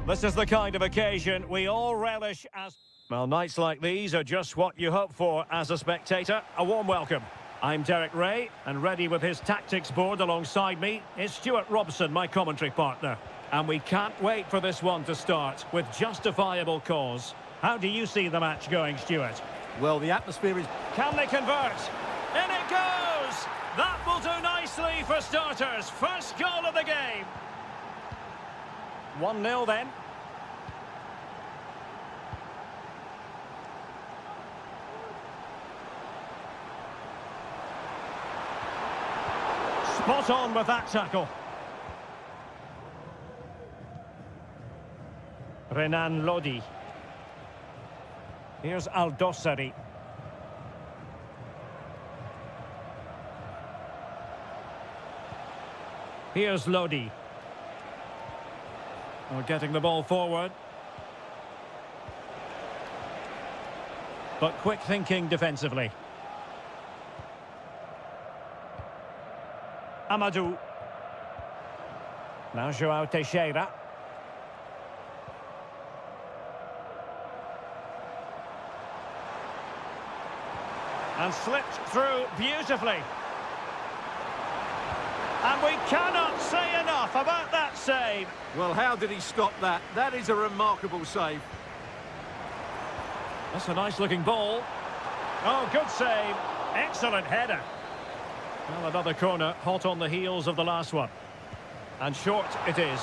This is the kind of occasion we all relish as... Well, nights like these are just what you hope for as a spectator. A warm welcome. I'm Derek Ray, and ready with his tactics board alongside me is Stuart Robson, my commentary partner. And we can't wait for this one to start with justifiable cause. How do you see the match going, Stuart? Well, the atmosphere is... Can they convert? In it goes! That will do nicely for starters. First goal of the game. 1-0 then. Spot on with that tackle. Renan Lodi. Here's Aldosari. Here's Lodi. We're getting the ball forward. But quick thinking defensively. Amadou. Now João Teixeira. And slipped through beautifully. And we cannot say enough about that save. Well, how did he stop that? That is a remarkable save. That's a nice-looking ball. Oh, good save. Excellent header. Well, another corner, hot on the heels of the last one. And short it is.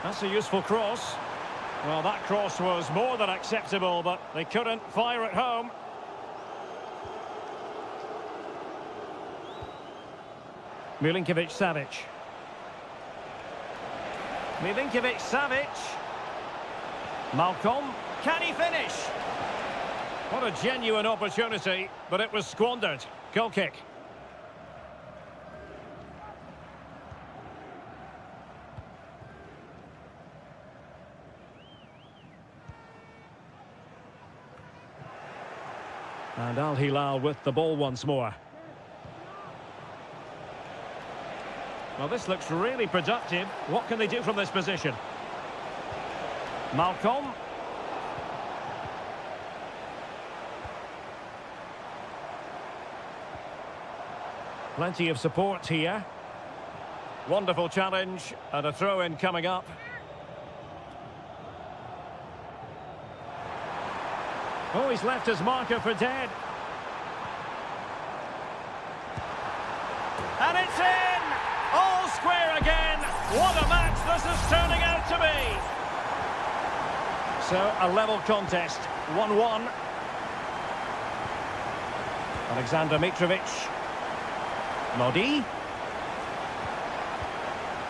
That's a useful cross. Well, that cross was more than acceptable, but they couldn't fire it home. Milinkovic-Savic. Milinkovic-Savic. Malcolm. Can he finish? What a genuine opportunity, but it was squandered. Goal kick. And Al Hilal with the ball once more. Well, this looks really productive. What can they do from this position? Malcolm. Plenty of support here. Wonderful challenge and a throw-in coming up. Oh, he's left his marker for dead. And it's in! All square again. What a match this is turning out to be. So, a level contest. 1-1. Alexander Mitrovic. Lodi.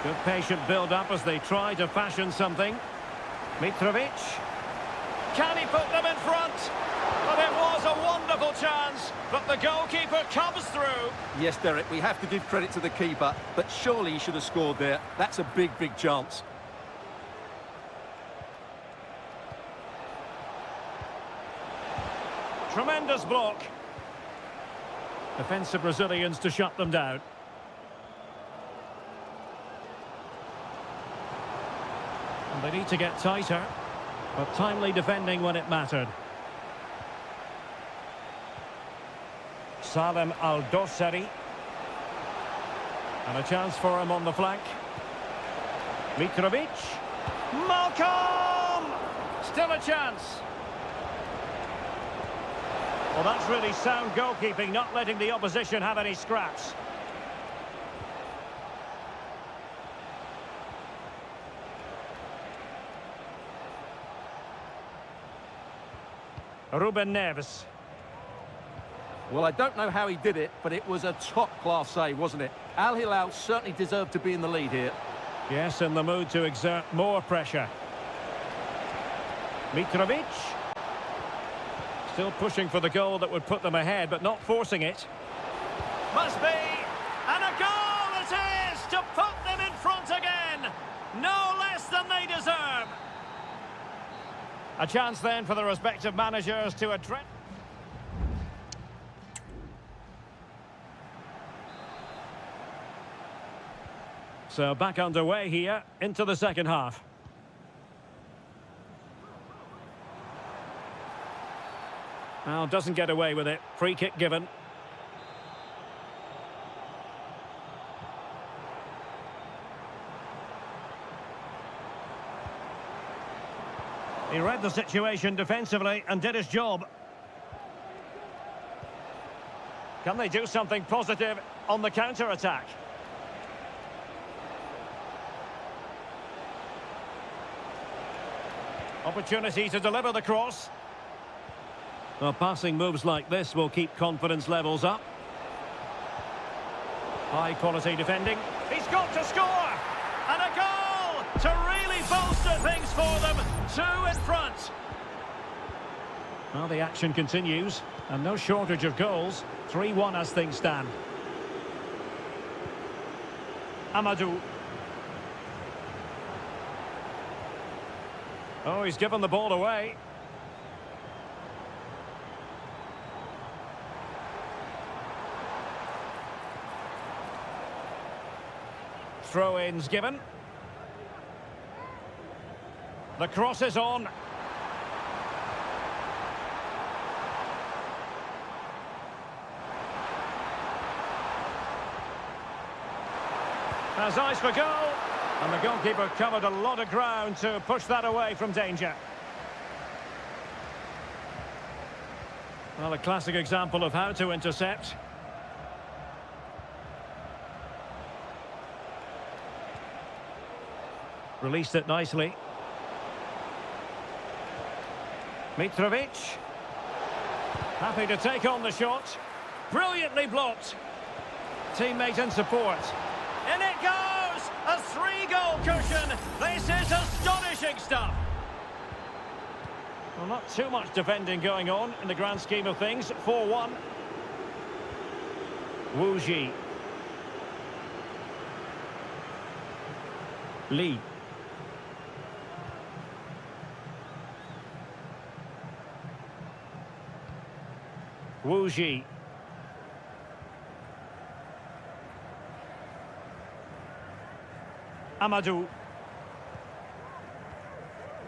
Good patient build-up as they try to fashion something. Mitrovic. Can he put them in front? But it was a wonderful chance, but the goalkeeper comes through. Yes, Derek, we have to give credit to the keeper, but surely he should have scored there. That's a big, big chance. Tremendous block. Defensive Brazilians to shut them down. And they need to get tighter, but timely defending when it mattered. Salem Aldosari. And a chance for him on the flank. Mitrovic. Malcolm! Still a chance. Well, that's really sound goalkeeping, not letting the opposition have any scraps. Ruben Neves. Well, I don't know how he did it, but it was a top-class save, wasn't it? Al Hilal certainly deserved to be in the lead here. Yes, in the mood to exert more pressure. Mitrovic. Still pushing for the goal that would put them ahead, but not forcing it. Must be! And a goal it is to put them in front again! No less than they deserve! A chance then for the respective managers to address... So back underway here into the second half. Now doesn't get away with it. Free kick given. He read the situation defensively and did his job. Can they do something positive on the counter-attack? Opportunity to deliver the cross. Well, passing moves like this will keep confidence levels up. High-quality defending. He's got to score! And a goal to really bolster things for them. 2 in front. Well, the action continues, and no shortage of goals. 3-1 as things stand. Amadou. Oh, he's given the ball away. Throw-ins given. The cross is on. Has eyes for goal. And the goalkeeper covered a lot of ground to push that away from danger. Well, a classic example of how to intercept. Released it nicely. Mitrovic. Happy to take on the shot. Brilliantly blocked. Teammate in support. In it goes! A 3-goal cushion. This is astonishing stuff. Well, not too much defending going on in the grand scheme of things. 4-1. Wu Ji. Lee. Wu Ji. Amadou.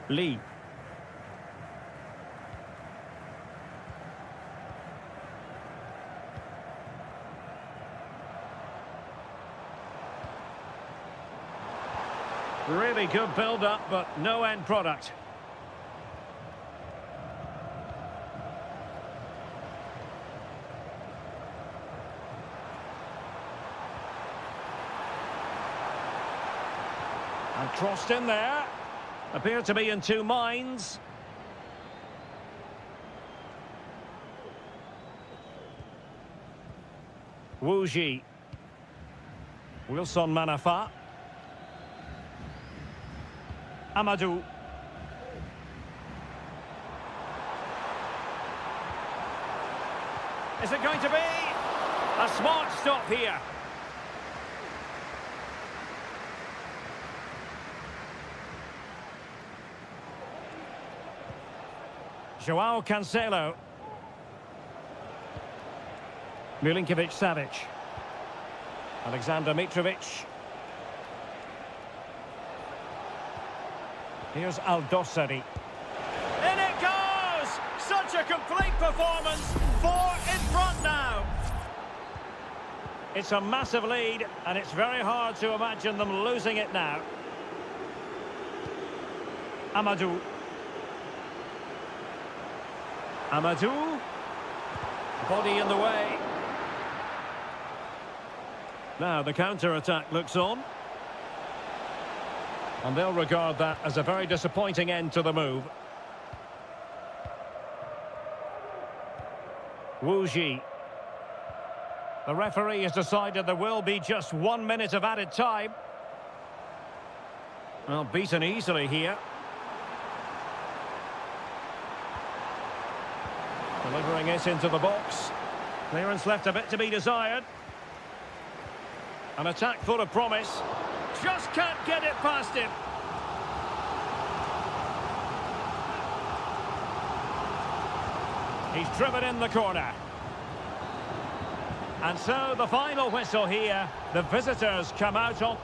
Lee. Really good build-up, but no end product. And crossed in there. Appeared to be in two minds. Wu Ji. Wilson Manafa. Amadou. Is it going to be a smart stop here? Joao Cancelo. Milinkovic-Savic. Alexander Mitrovic. Here's Al-Dossari. In it goes! Such a complete performance. 4 in front now. It's a massive lead, and it's very hard to imagine them losing it now. Amadou. Amadou. Body in the way. Now the counter-attack looks on. And they'll regard that as a very disappointing end to the move. Wu Ji. The referee has decided there will be just 1 minute of added time. Well, beaten easily here. Delivering it into the box. Clearance left a bit to be desired. An attack full of promise. Just can't get it past him. He's driven in the corner. And so the final whistle here. The visitors come out on...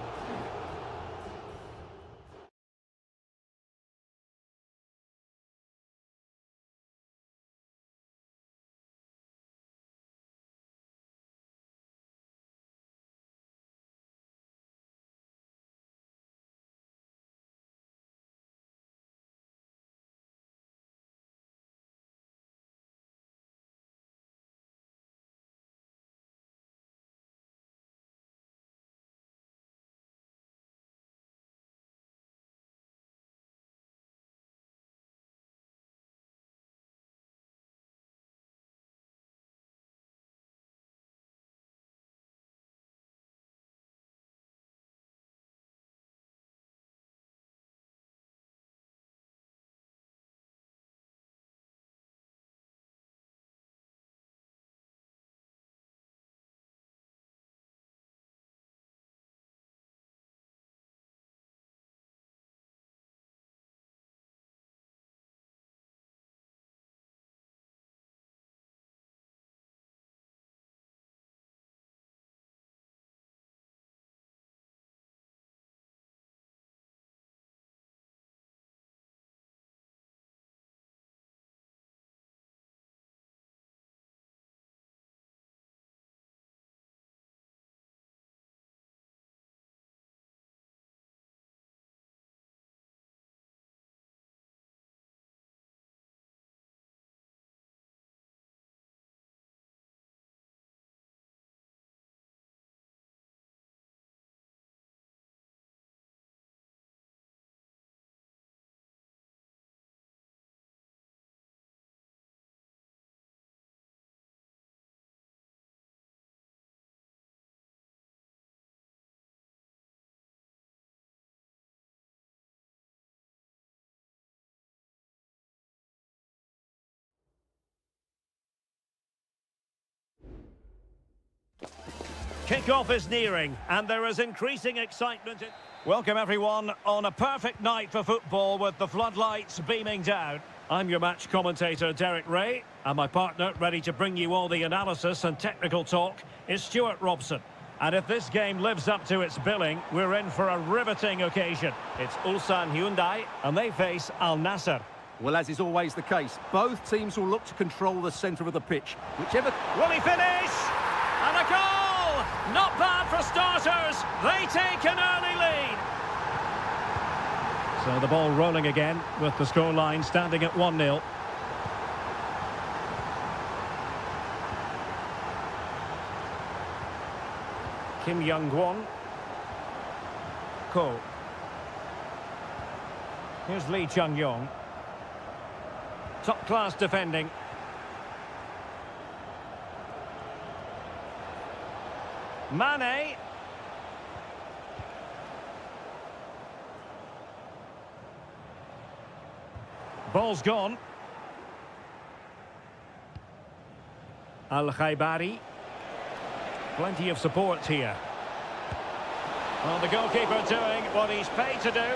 Kick-off is nearing, and there is increasing excitement. Welcome, everyone, on a perfect night for football with the floodlights beaming down. I'm your match commentator, Derek Ray, and my partner, ready to bring you all the analysis and technical talk, is Stuart Robson. And if this game lives up to its billing, we're in for a riveting occasion. It's Ulsan Hyundai, and they face Al Nassr. Well, as is always the case, both teams will look to control the centre of the pitch. Whichever... Will he finish? And a goal! Not bad for starters. They take an early lead. So the ball rolling again with the scoreline standing at 1-0. Kim Young-won. Ko. Here's Lee Chung-yong. Top-class defending. Mane. Ball's gone. Al-Khaibari. Plenty of support here. Well, the goalkeeper doing what he's paid to do.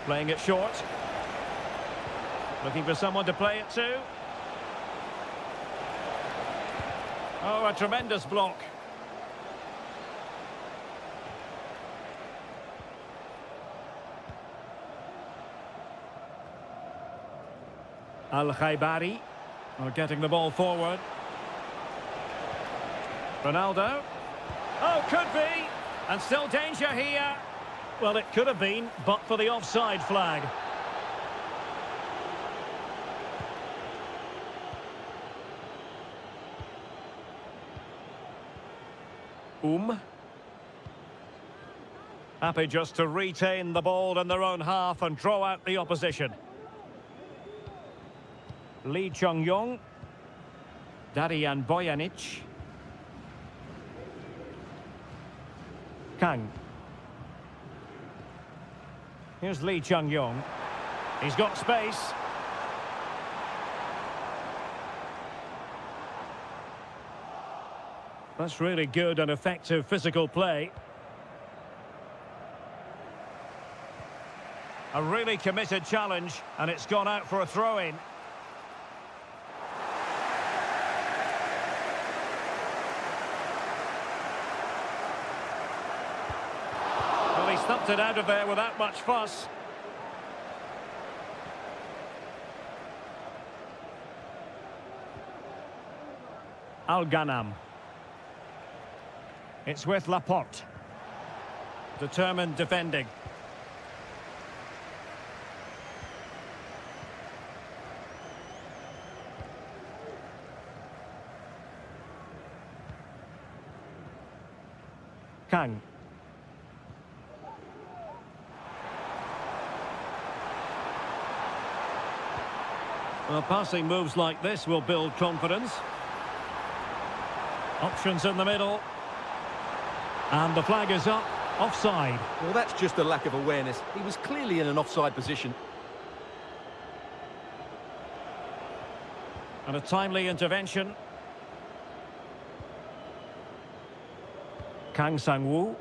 Playing it short. Looking for someone to play it to. Oh, a tremendous block. Al-Khaibari are getting the ball forward. Ronaldo. Oh, could be. And still danger here. Well, it could have been, but for the offside flag. Happy just to retain the ball in their own half and draw out the opposition. Lee Chung-yong. Darian Bojanic. Kang. Here's Lee Chung-yong. He's got space. That's really good and effective physical play. A really committed challenge, and it's gone out for a throw-in. Well, he stumped it out of there without much fuss. Al-Ghanam. It's with Laporte. Determined defending. Kang. Well, passing moves like this will build confidence. Options in the middle. And the flag is up. Offside. Well, that's just a lack of awareness. He was clearly in an offside position. And a timely intervention. Kang Sang-woo.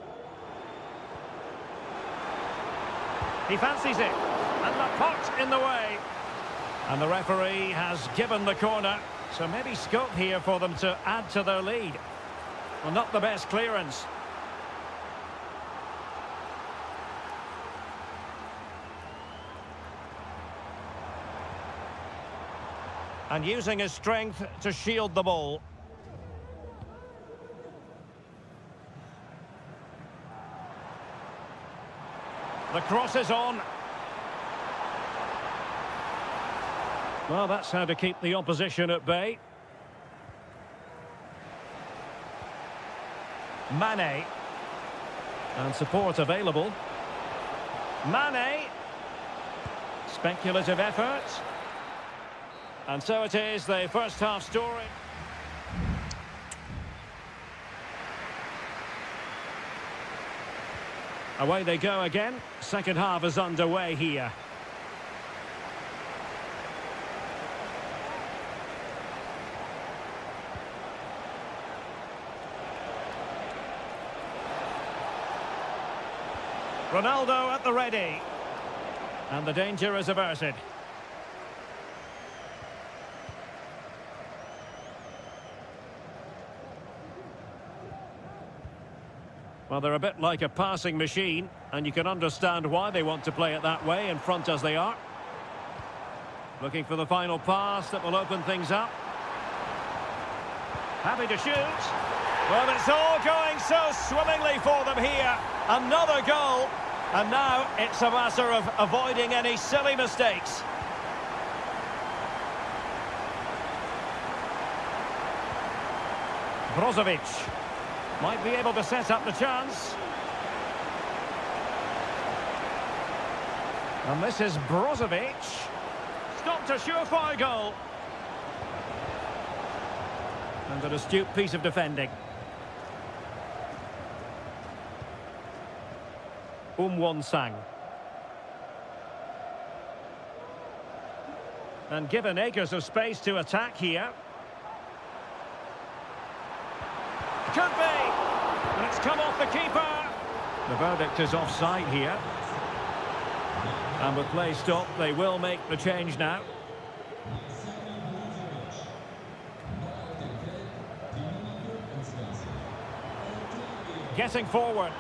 He fancies it. And Laporte in the way. And the referee has given the corner. So maybe scope here for them to add to their lead. Well, not the best clearance. And using his strength to shield the ball. The cross is on. Well, that's how to keep the opposition at bay. Mane. And support available. Mane. Speculative effort. And so it is, the first half story. Away they go again. Second half is underway here. Ronaldo at the ready. And the danger is averted. Well, they're a bit like a passing machine, and you can understand why they want to play it that way, in front as they are. Looking for the final pass that will open things up. Happy to shoot. Well, it's all going so swimmingly for them here. Another goal. And now it's a matter of avoiding any silly mistakes. Brozovic might be able to set up the chance. And this is Brozovic. Stopped a surefire goal. And an astute piece of defending. Sang. And given acres of space to attack here. Could be. And it's come off the keeper. The verdict is offside here. And with play stopped, they will make the change now. Getting forward.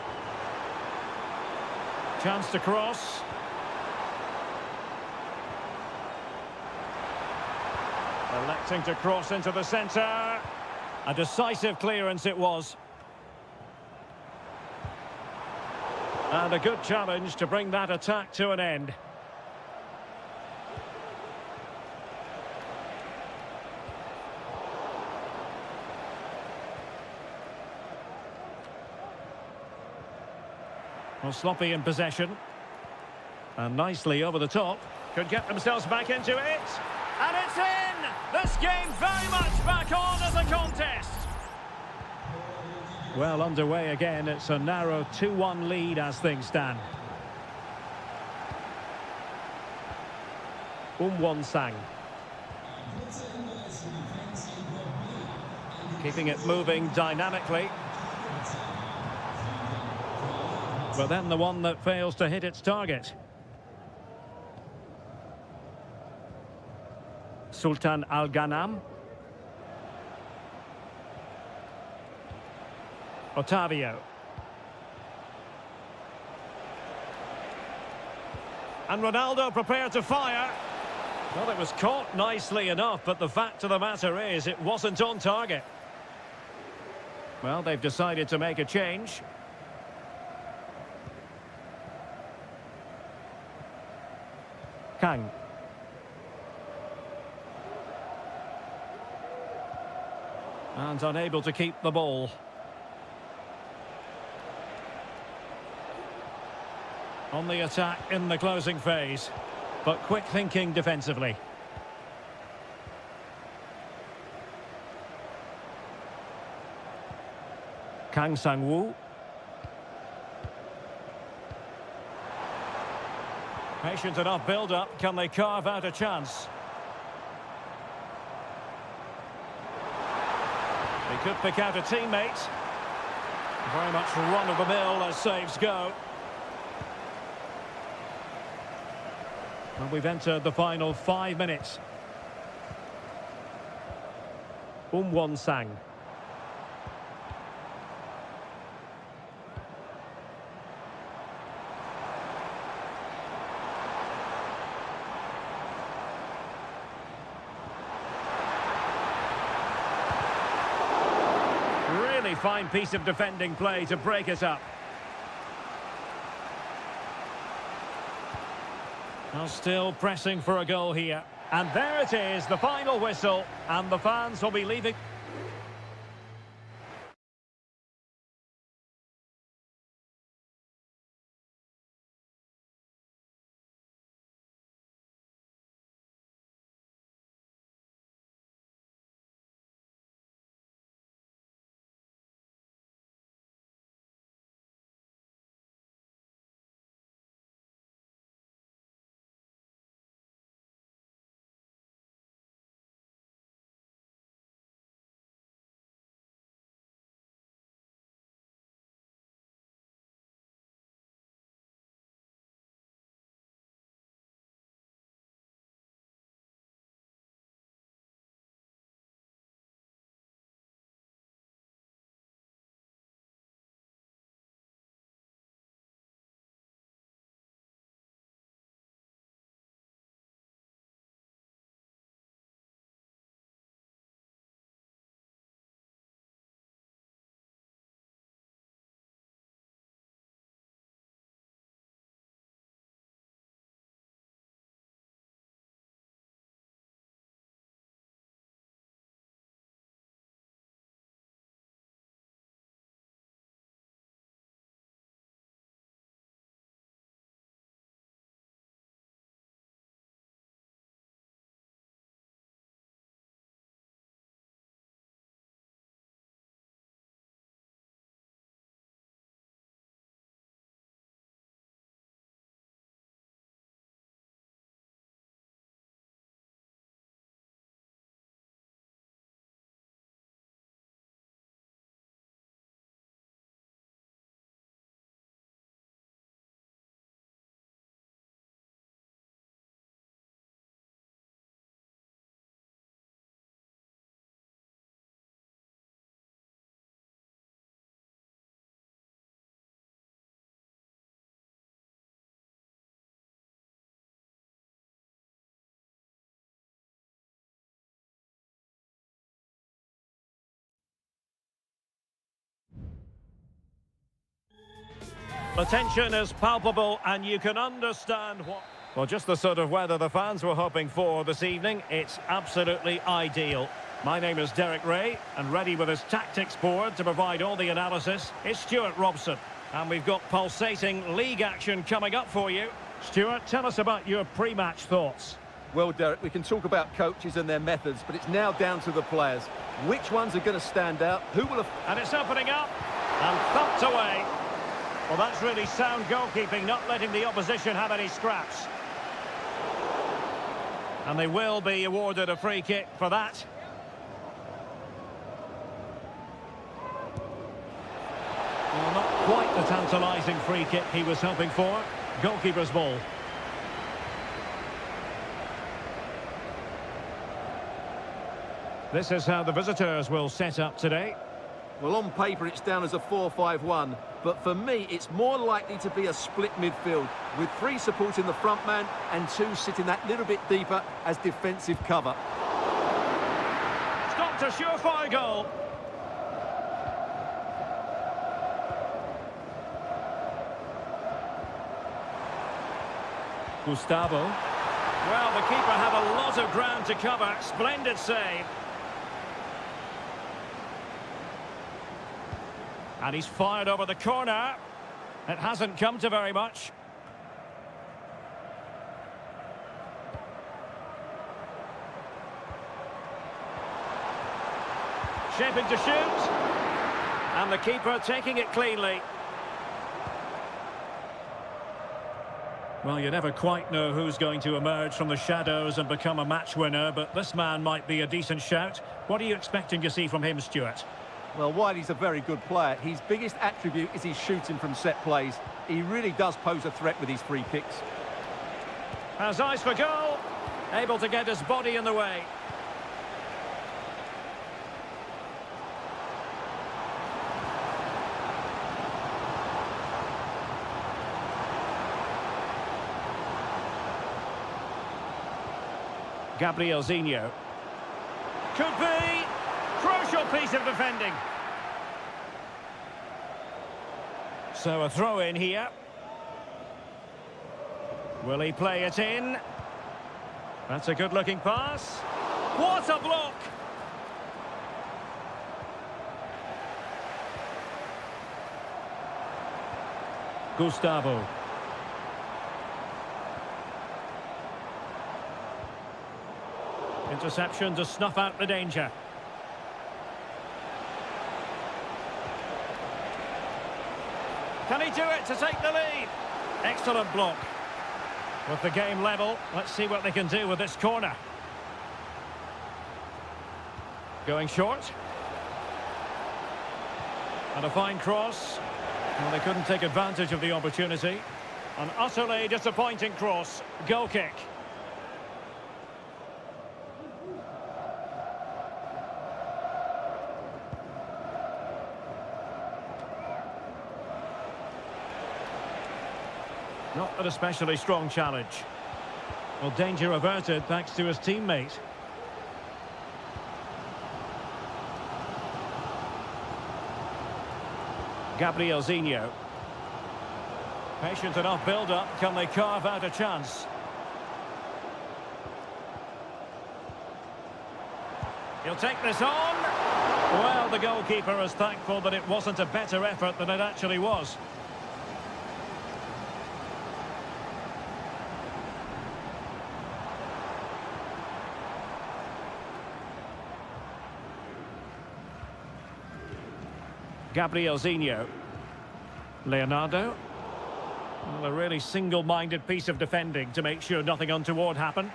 Chance to cross. Electing to cross into the centre. A decisive clearance it was. And a good challenge to bring that attack to an end. Well, sloppy in possession. And nicely over the top. Could get themselves back into it. And it's in! This game very much back on as a contest. Well, underway again. It's a narrow 2-1 lead as things stand. Sang. Keeping it moving dynamically. But then the one that fails to hit its target. Sultan Al-Ghanam. Otavio. And Ronaldo prepared to fire. Well, it was caught nicely enough, but the fact of the matter is it wasn't on target. Well, they've decided to make a change. Kang. And unable to keep the ball. On the attack in the closing phase, but quick thinking defensively. Kang Sang-woo. Patient enough build-up. Can they carve out a chance? They could pick out a teammate. Very much run-of-the-mill as saves go. And we've entered the final 5 minutes. Sang. Really fine piece of defending play to break it up. Now still pressing for a goal here. And there it is, the final whistle. And the fans will be leaving. The tension is palpable and you can understand what... Well, just the sort of weather the fans were hoping for this evening. It's absolutely ideal. My name is Derek Ray, and ready with his tactics board to provide all the analysis is Stuart Robson. And we've got pulsating league action coming up for you. Stuart, tell us about your pre-match thoughts. Well, Derek, we can talk about coaches and their methods, but it's now down to the players. Which ones are going to stand out? Who will have... And it's opening up, and thumped away. Well, that's really sound goalkeeping, not letting the opposition have any scraps. And they will be awarded a free kick for that. Well, not quite the tantalising free kick he was hoping for. Goalkeeper's ball. This is how the visitors will set up today. Well, on paper, it's down as a 4-5-1, but for me, it's more likely to be a split midfield, with 3 supporting the front man and 2 sitting that little bit deeper as defensive cover. Stopped a surefire goal. Gustavo. Well, the keeper had a lot of ground to cover. Splendid save. And he's fired over the corner. It hasn't come to very much. Shaping to shoot. And the keeper taking it cleanly. Well, you never quite know who's going to emerge from the shadows and become a match winner, but this man might be a decent shout. What are you expecting to see from him, Stuart? Well, while he's a very good player, his biggest attribute is his shooting from set plays. He really does pose a threat with his free kicks. Has eyes for goal. Able to get his body in the way. Gabriel Zinho. Could be. Crucial piece of defending. So a throw in here. Will he play it in? That's a good looking pass. What a block! Gustavo. Interception to snuff out the danger. Can he do it to take the lead? Excellent block. With the game level, let's see what they can do with this corner. Going short. And a fine cross. Well, they couldn't take advantage of the opportunity. An utterly disappointing cross. Goal kick. Not an especially strong challenge. Well, danger averted thanks to his teammate. Gabriel Zinho. Patient enough build-up. Can they carve out a chance? He'll take this on. Well, the goalkeeper is thankful that it wasn't a better effort than it actually was. Gabriel Zinho. Leonardo. Well, a really single-minded piece of defending to make sure nothing untoward happened.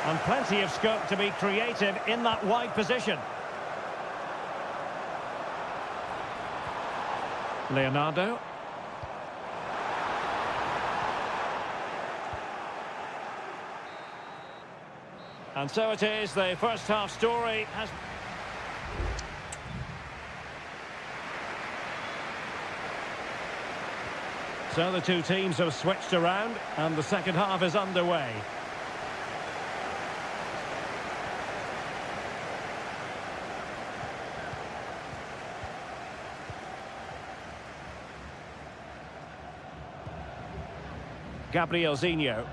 And plenty of scope to be creative in that wide position. Leonardo. And so it is, the first half story has... So the two teams have switched around and the second half is underway. Gabrielzinho.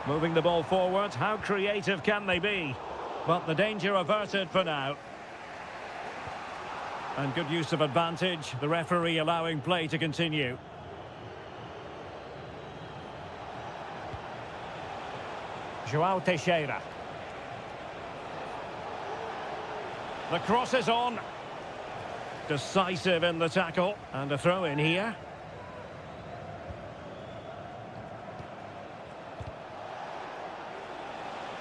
Moving the ball forward. How creative can they be? But the danger averted for now. And good use of advantage. The referee allowing play to continue. João Teixeira. The cross is on. Decisive in the tackle. And a throw in here.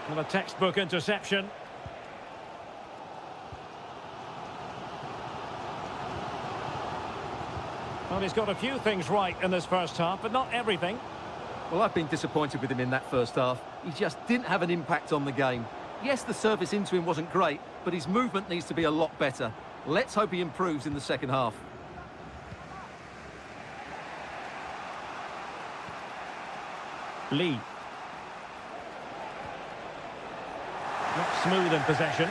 And a textbook interception. Well, he's got a few things right in this first half, but not everything. Well, I've been disappointed with him in that first half. He just didn't have an impact on the game. Yes, the service into him wasn't great, but his movement needs to be a lot better. Let's hope he improves in the second half. Lee. Not smooth in possession.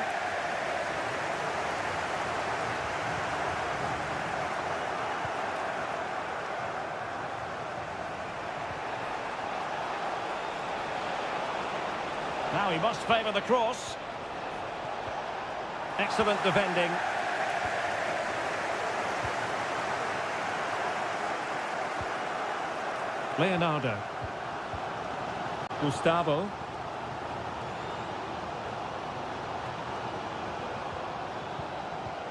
Now he must favour the cross. Excellent defending. Leonardo. Gustavo.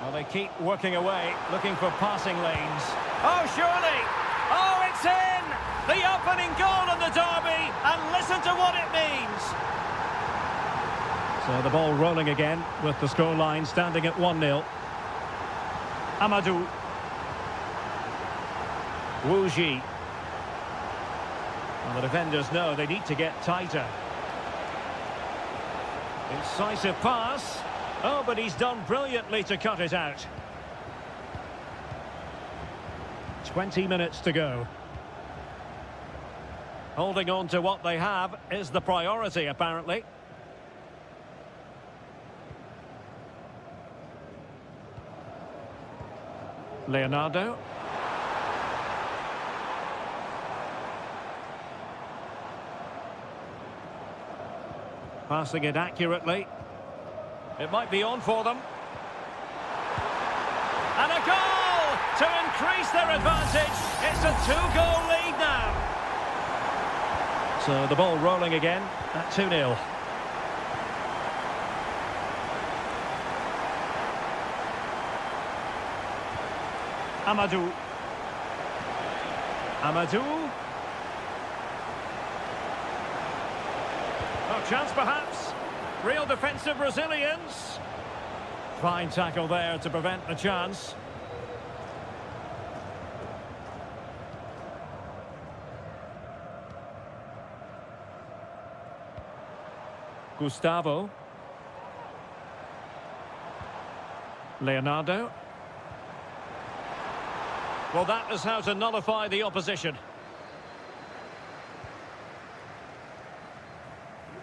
Well, they keep working away, looking for passing lanes. Oh, surely! Oh, it's in! The opening goal in the derby, and listen to what it means! So the ball rolling again, with the scoreline standing at 1-0. Amadou. Wu Ji. Well, the defenders know they need to get tighter. Incisive pass. Oh, but he's done brilliantly to cut it out. 20 minutes to go. Holding on to what they have is the priority, apparently. Leonardo. Passing it accurately. It might be on for them. And a goal to increase their advantage. It's a 2-goal lead now. So the ball rolling again at 2-0. Amadou. Amadou. Oh, chance perhaps. Real defensive resilience. Fine tackle there to prevent the chance. Gustavo. Leonardo. Well, that is how to nullify the opposition.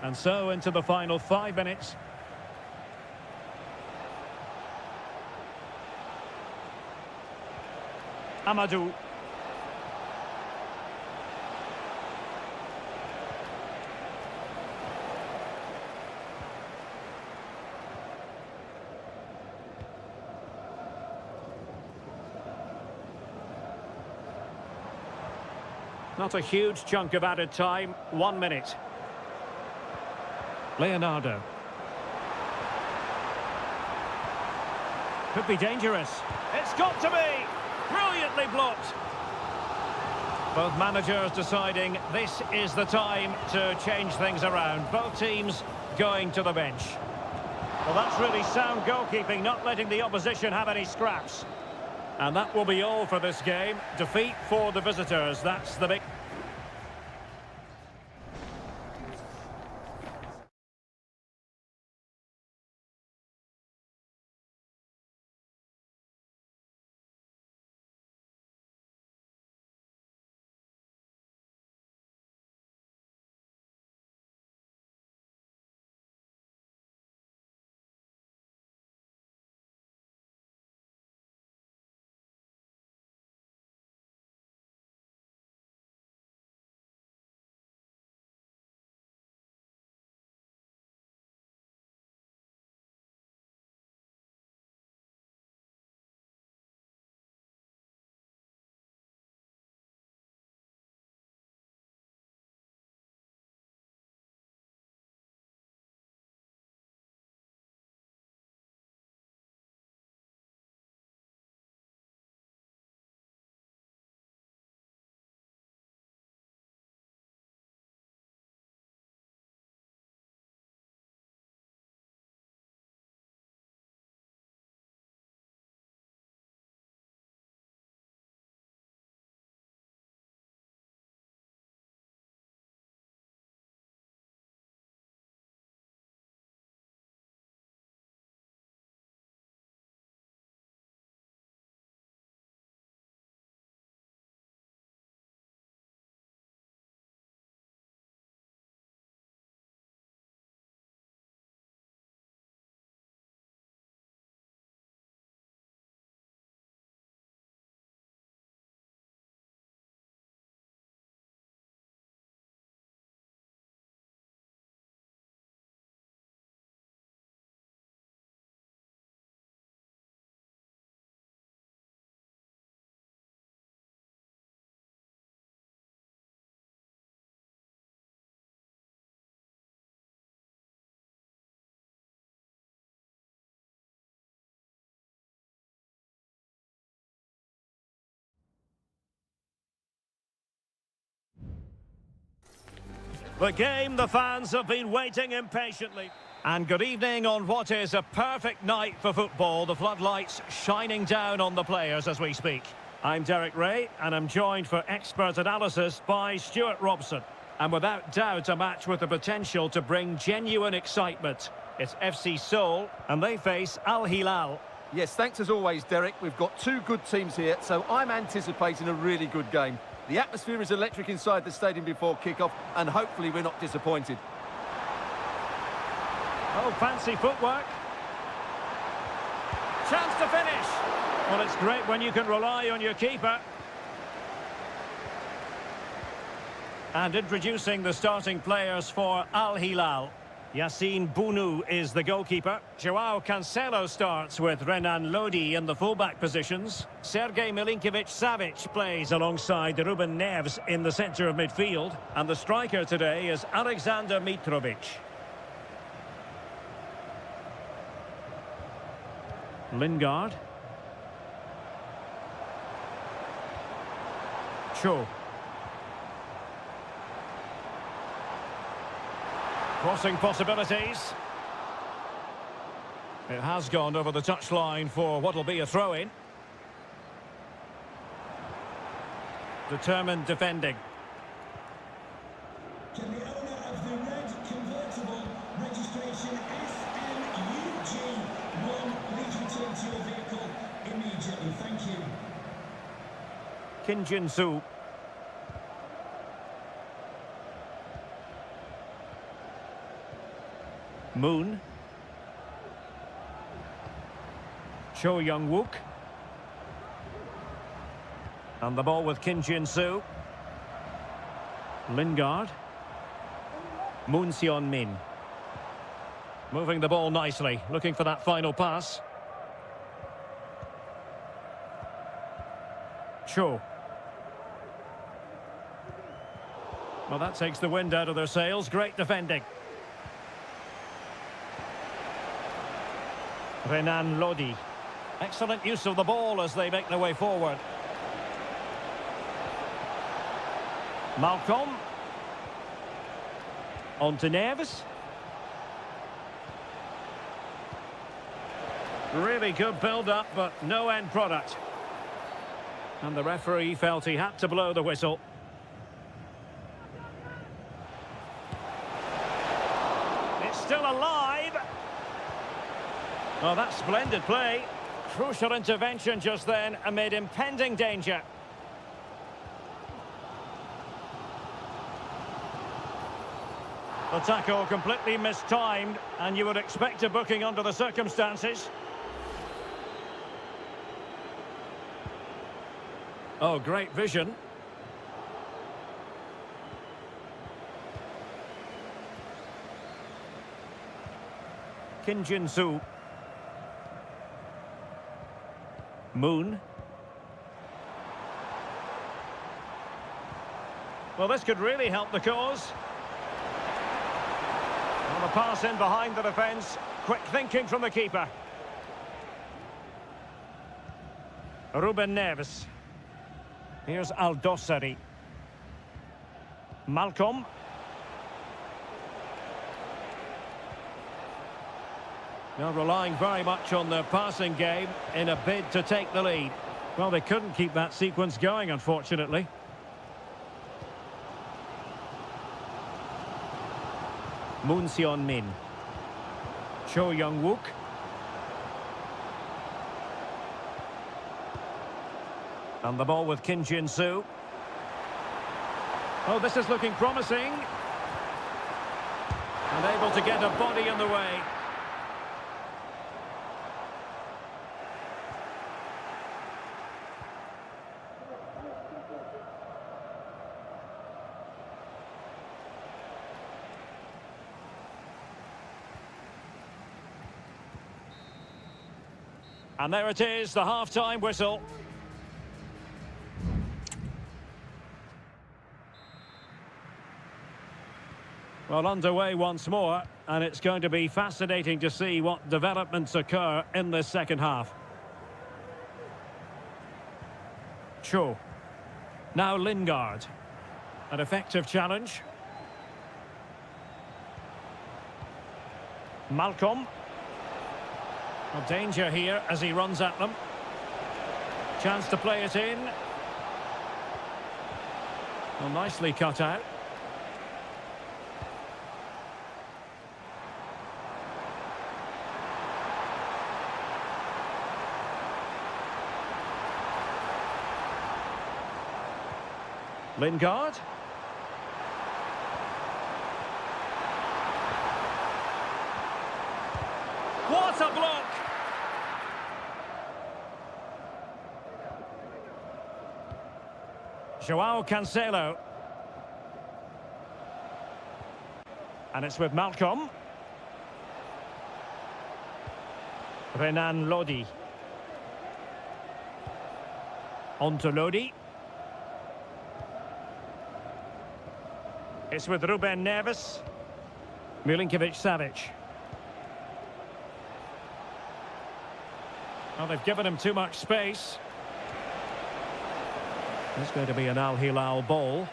And so into the final 5 minutes. Amadou. Not a huge chunk of added time. 1 minute. Leonardo. Could be dangerous. It's got to be! Brilliantly blocked. Both managers deciding this is the time to change things around. Both teams going to the bench. Well, that's really sound goalkeeping, not letting the opposition have any scraps. And that will be all for this game. Defeat for the visitors. That's the big... The game the fans have been waiting impatiently. And good evening on what is a perfect night for football. The floodlights shining down on the players as we speak. I'm Derek Ray, and I'm joined for expert analysis by Stuart Robson. And without doubt, a match with the potential to bring genuine excitement. It's FC Seoul, and they face Al Hilal. Yes, thanks as always, Derek. We've got two good teams here, so I'm anticipating a really good game. The atmosphere is electric inside the stadium before kick-off, and hopefully we're not disappointed. Oh, fancy footwork. Chance to finish. Well, it's great when you can rely on your keeper. And introducing the starting players for Al Hilal. Yassine Bounou is the goalkeeper. Joao Cancelo starts with Renan Lodi in the fullback positions. Sergej Milinkovic-Savic plays alongside Ruben Neves in the centre of midfield. And the striker today is Alexander Mitrovic. Lingard. Cho. Crossing possibilities. It has gone over the touchline for what will be a throw-in. Determined defending. Can the owner of the red convertible registration SNUG1 please return to your vehicle immediately? Thank you. Kim Jin-soo. Moon. Cho Young-wook. And the ball with Kim Jin-soo. Lingard. Moon Seon-min. Moving the ball nicely, looking for that final pass. Cho. Well, that takes the wind out of their sails. Great defending. Renan Lodi. Excellent use of the ball as they make their way forward. Malcolm. On to Neves. Really good build-up, but no end product. And the referee felt he had to blow the whistle. It's still alive. Well, that's splendid play. Crucial intervention just then amid impending danger. The tackle completely mistimed, and you would expect a booking under the circumstances. Oh, great vision. Kim Jin-soo. Moon. Well, this could really help the cause. Well, the pass in behind the defence. Quick thinking from the keeper. Ruben Neves. Here's Aldosari. Malcolm. Now relying very much on their passing game in a bid to take the lead. Well, they couldn't keep that sequence going, unfortunately. Moon Seon-min. Cho Young-wook. And the ball with Kim Jin-soo. Oh, this is looking promising. And able to get a body in the way. And there it is, the half-time whistle. Well, underway once more, and it's going to be fascinating to see what developments occur in this second half. Cho. Now Lingard. An effective challenge. Malcolm. Well, danger here as he runs at them. Chance to play it in. Well, nicely cut out. Lingard. What a block! Joao Cancelo. And it's with Malcolm. Renan Lodi. On to Lodi. It's with Ruben Neves. Milinkovic-Savic. Well, they've given him too much space. It's going to be an Al Hilal ball.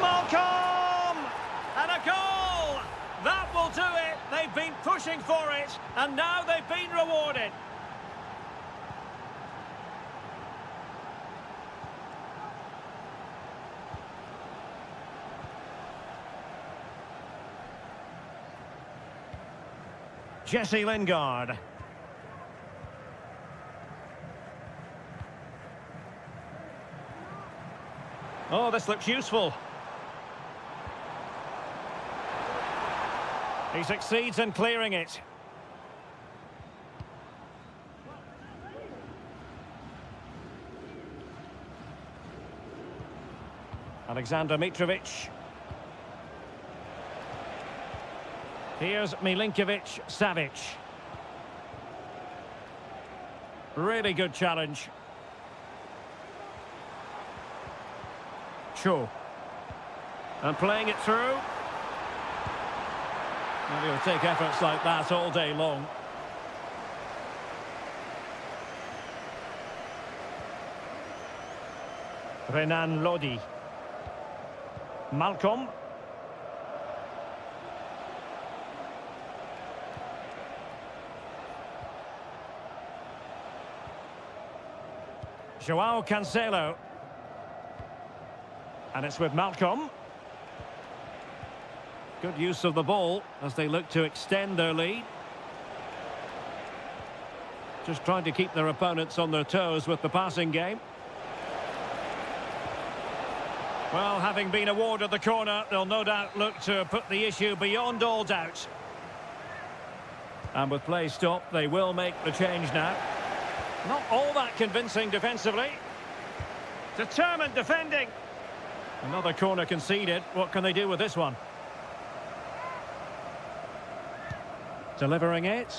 Malcolm! And a goal! That will do it. They've been pushing for it, and now they've been rewarded. Jesse Lingard. Oh, this looks useful. He succeeds in clearing it. Alexander Mitrovic. Here's Milinkovic-Savic. Really good challenge. Cho. And playing it through. And he'll take efforts like that all day long. Renan Lodi. Malcolm. Joao Cancelo. And it's with Malcolm. Good use of the ball as they look to extend their lead. Just trying to keep their opponents on their toes with the passing game. Well, having been awarded the corner, they'll no doubt look to put the issue beyond all doubt. And with play stopped, they will make the change now. Not all that convincing defensively. Determined defending. Another corner conceded. What can they do with this one? Delivering it.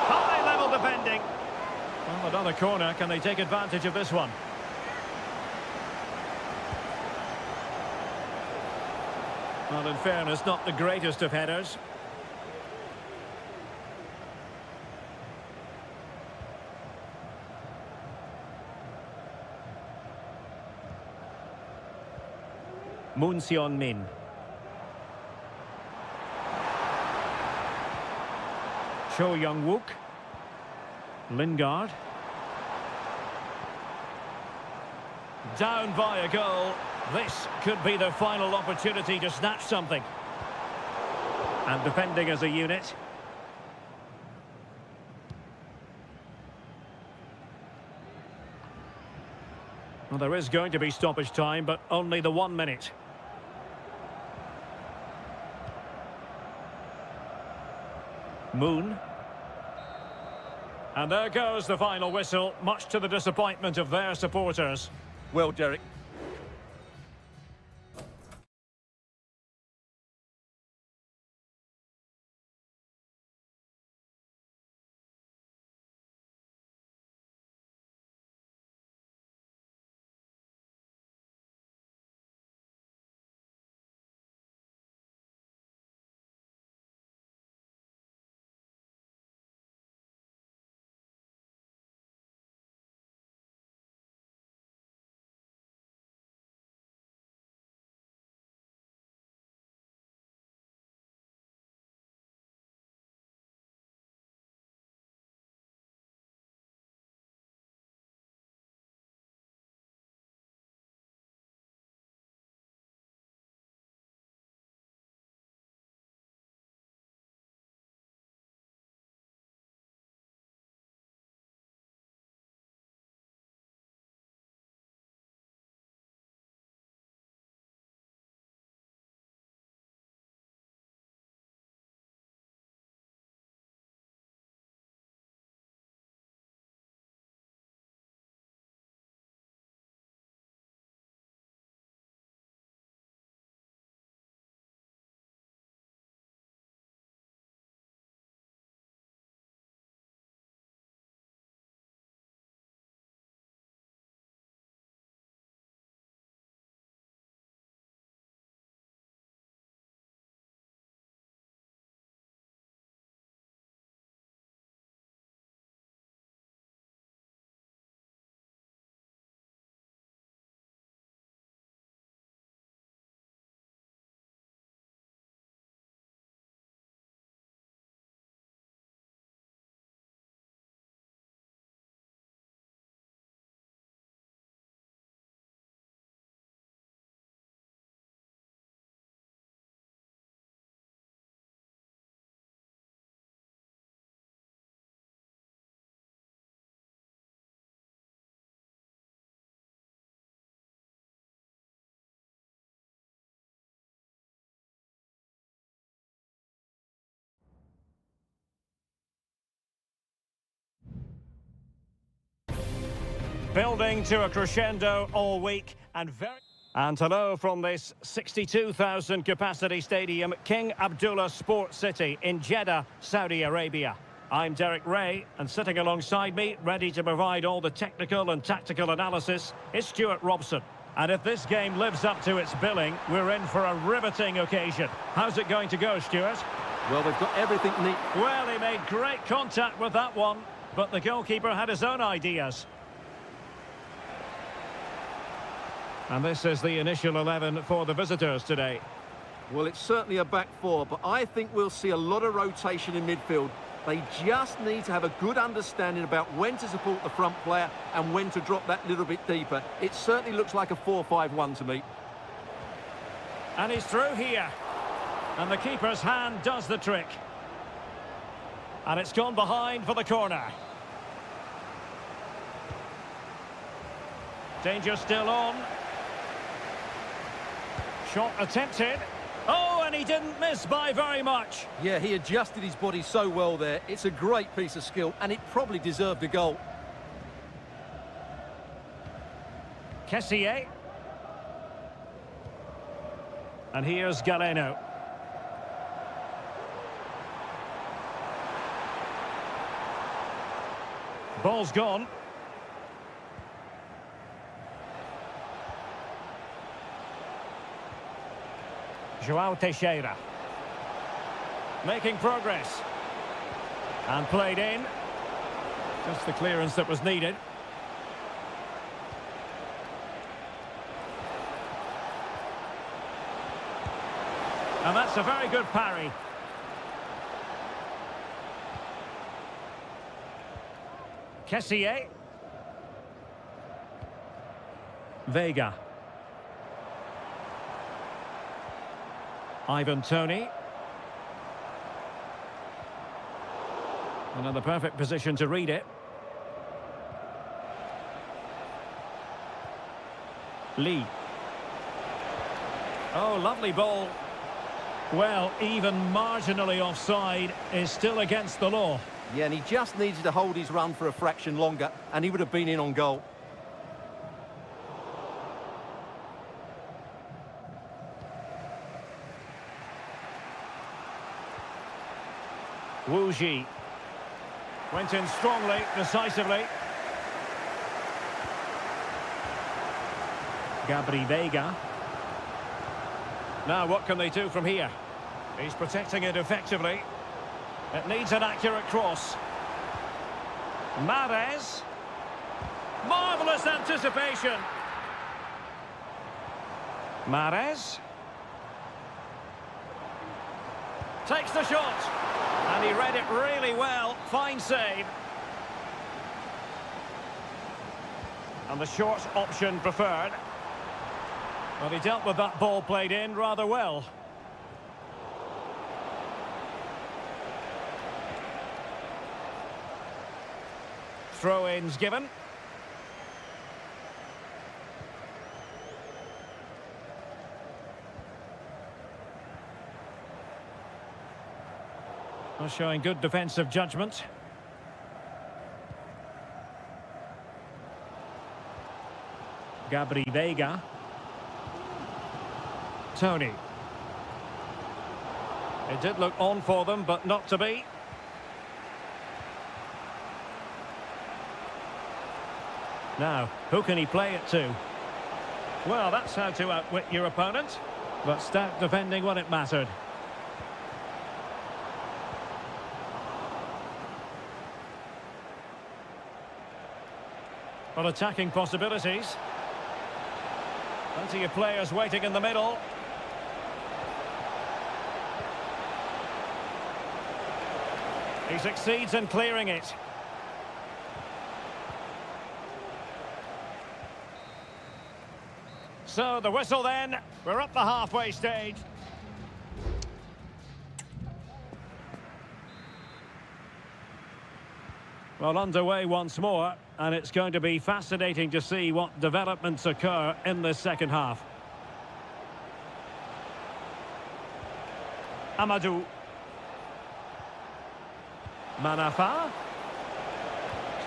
High-level defending. Well, another corner. Can they take advantage of this one? Well, in fairness, not the greatest of headers. Moon Seon-min. Cho Young-wook. Lingard. Down by a goal. This could be their final opportunity to snatch something. And defending as a unit. Well, there is going to be stoppage time, but only the 1 minute. Moon. And there goes the final whistle, much to the disappointment of their supporters. Well, Derek, Building to a crescendo all week and hello from this 62,000 capacity stadium, King Abdullah Sports City in Jeddah, Saudi Arabia. I'm Derek Ray, and sitting alongside me, ready to provide all the technical and tactical analysis, is Stuart Robson. And if this game lives up to its billing, we're in for a riveting occasion. How's it going to go, Stuart? Well, they've got everything neat. Well, he made great contact with that one, but the goalkeeper had his own ideas. And this is the initial 11 for the visitors today. Well, it's certainly a back four, but I think we'll see a lot of rotation in midfield. They just need to have a good understanding about when to support the front player and when to drop that little bit deeper. It certainly looks like a 4-5-1 to me. And he's through here. And the keeper's hand does the trick. And it's gone behind for the corner. Danger still on. Shot attempted. Oh, and he didn't miss by very much. Yeah, he adjusted his body so well there. It's a great piece of skill, and it probably deserved a goal. Kessié. And here's Galeno. Ball's gone. João Teixeira. Making progress. And played in. Just the clearance that was needed. And that's a very good parry. Kessié. Vega. Ivan Toney. Another perfect position to read it. Lee. Oh, lovely ball. Well, even marginally offside is still against the law. Yeah, and he just needed to hold his run for a fraction longer, and he would have been in on goal. Wu Ji went in strongly, decisively. Gabri Vega. Now what can they do from here? He's protecting it effectively. It needs an accurate cross. Mahrez. Marvellous anticipation. Mahrez. Takes the shot. And he read it really well. Fine save. And the short option preferred. Well, he dealt with that ball played in rather well. Throw-ins given. Well, showing good defensive judgment. Gabri Vega. Toney. It did look on for them, but not to be. Now, who can he play it to? Well, that's how to outwit your opponent, but stout defending when it mattered. Well, attacking possibilities. Plenty of players waiting in the middle. He succeeds in clearing it. So the whistle then. We're up the halfway stage. Well, underway once more, and it's going to be fascinating to see what developments occur in this second half. Amadou. Manafa.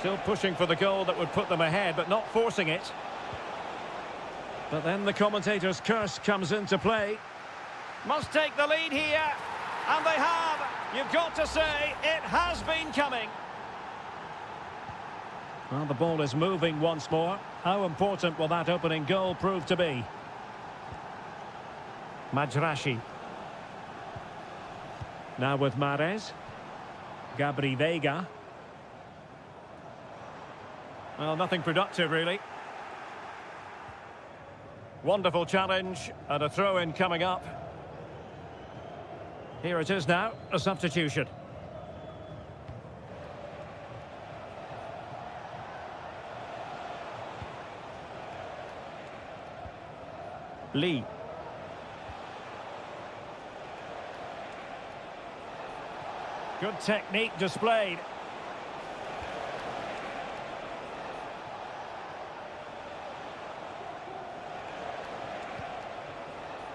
Still pushing for the goal that would put them ahead, but not forcing it. But then the commentator's curse comes into play. Must take the lead here. And they have. You've got to say, it has been coming. Well, the ball is moving once more. How important will that opening goal prove to be? Majrashi. Now with Mahrez. Gabri Veiga. Well, nothing productive, really. Wonderful challenge, and a throw-in coming up. Here it is now, a substitution. Lee. Good technique displayed.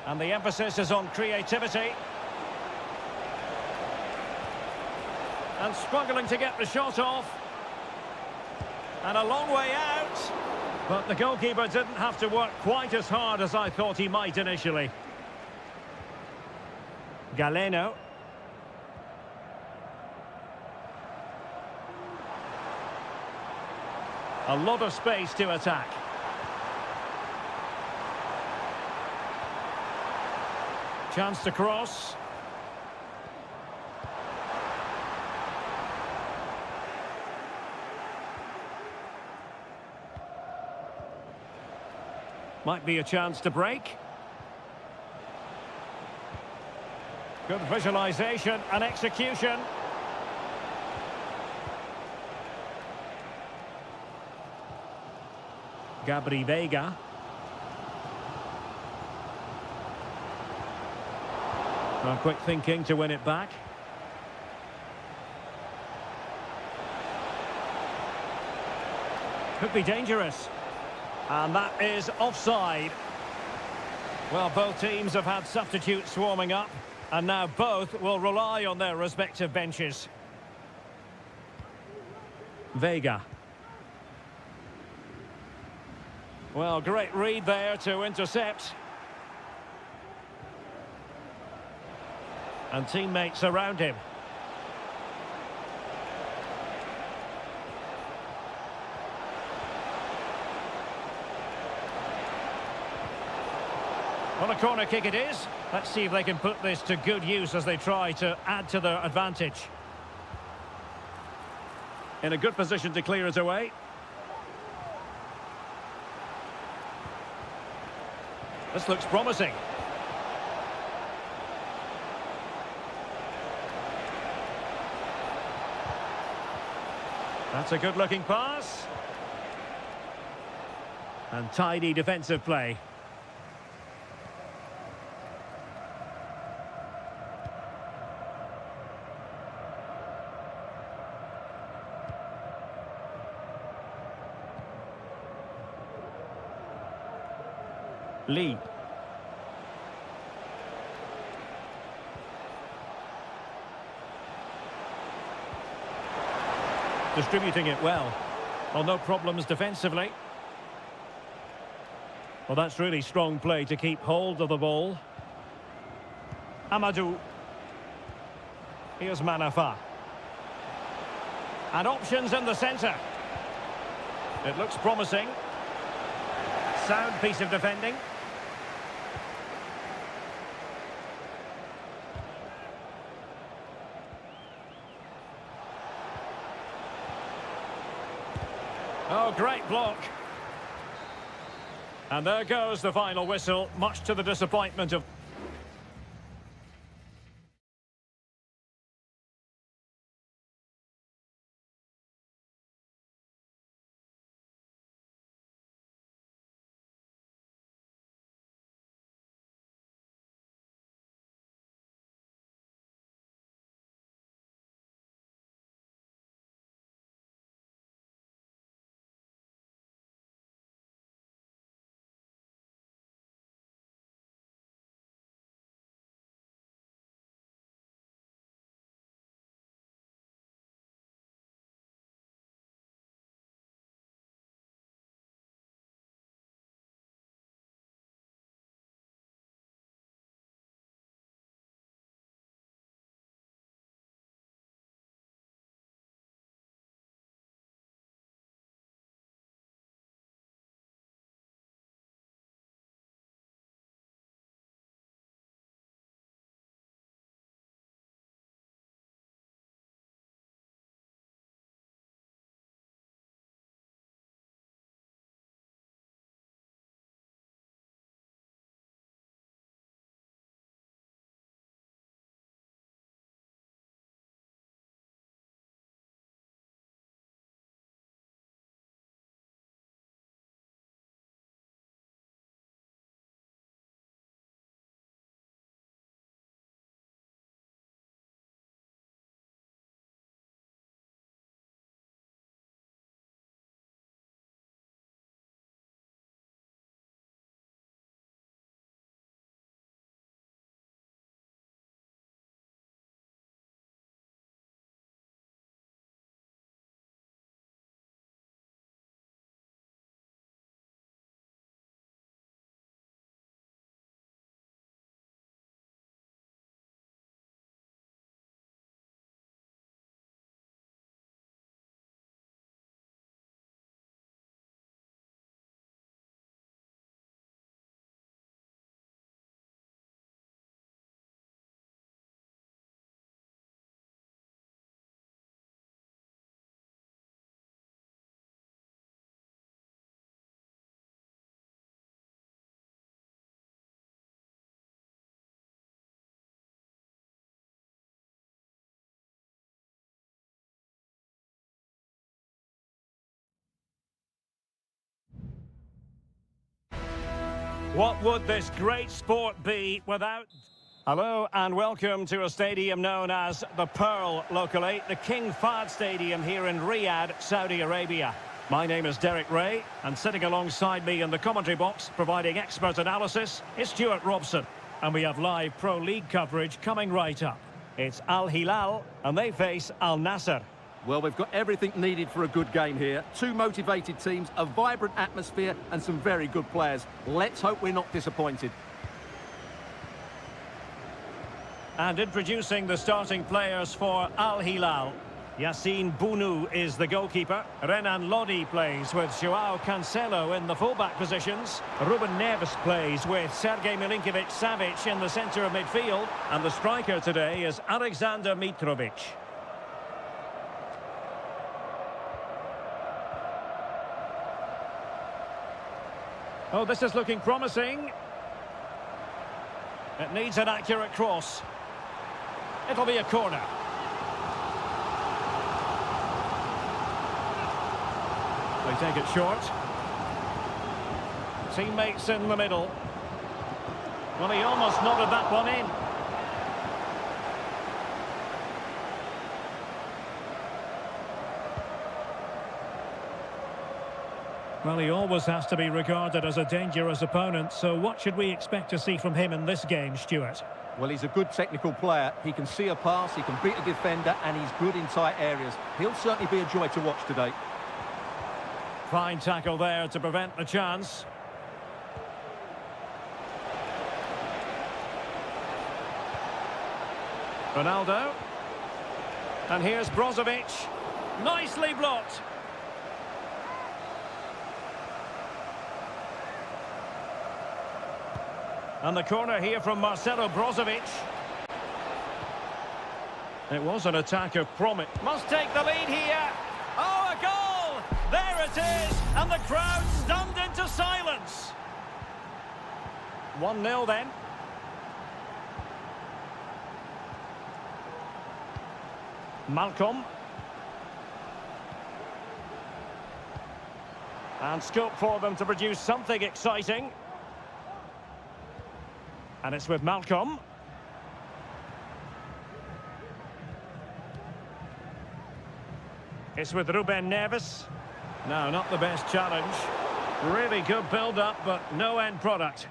And the emphasis is on creativity. And struggling to get the shot off. And a long way out. But the goalkeeper didn't have to work quite as hard as I thought he might initially. Galeno. A lot of space to attack. Chance to cross. Might be a chance to break. Good visualization and execution. Gabri Veiga. Well, quick thinking to win it back. Could be dangerous. And that is offside. Well, both teams have had substitutes swarming up, and now both will rely on their respective benches. Veiga. Well, great read there to intercept. And teammates around him. Well, a corner kick it is. Let's see if they can put this to good use as they try to add to their advantage. In a good position to clear it away. This looks promising. That's a good-looking pass. And tidy defensive play. Lee. Distributing it well. Well, no problems defensively. Well, that's really strong play to keep hold of the ball. Amadou. Here's Manafa. And options in the centre. It looks promising. Sound piece of defending. Oh, great block. And there goes the final whistle, much to the disappointment of... What would this great sport be without... Hello and welcome to a stadium known as the Pearl locally, the King Fahd Stadium here in Riyadh, Saudi Arabia. My name is Derek Ray, and sitting alongside me in the commentary box, providing expert analysis, is Stuart Robson. And we have live Pro League coverage coming right up. It's Al Hilal, and they face Al Nassr. Well, we've got everything needed for a good game here. Two motivated teams, a vibrant atmosphere, and some very good players. Let's hope we're not disappointed. And introducing the starting players for Al Hilal. Yassine Bounou is the goalkeeper. Renan Lodi plays with Joao Cancelo in the fullback positions. Ruben Neves plays with Sergej Milinkovic-Savic in the centre of midfield. And the striker today is Alexander Mitrovic. Oh, this is looking promising. It needs an accurate cross. It'll be a corner. They take it short. Teammates in the middle. Well, he almost nodded that one in. Well, he always has to be regarded as a dangerous opponent, so what should we expect to see from him in this game, Stuart? Well, he's a good technical player. He can see a pass, he can beat a defender, and he's good in tight areas. He'll certainly be a joy to watch today. Fine tackle there to prevent the chance. Ronaldo. And here's Brozovic. Nicely blocked. And the corner here from Marcelo Brozovic. It was an attack of promise. Must take the lead here. Oh, a goal! There it is! And the crowd stunned into silence. 1-0 then. Malcolm. And scope for them to produce something exciting. And it's with Malcolm. It's with Ruben Neves. No, not the best challenge. Really good build-up, but no end product.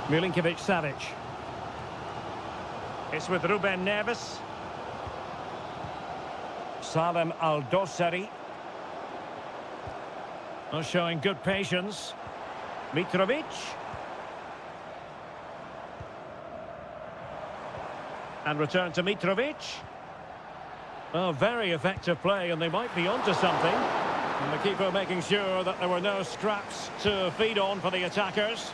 Milinkovic-Savic. It's with Ruben Neves. Salem Al-Dossari. Oh, showing good patience. Mitrovic. And return to Mitrovic. Oh, very effective play, and they might be onto something. And the keeper making sure that there were no scraps to feed on for the attackers.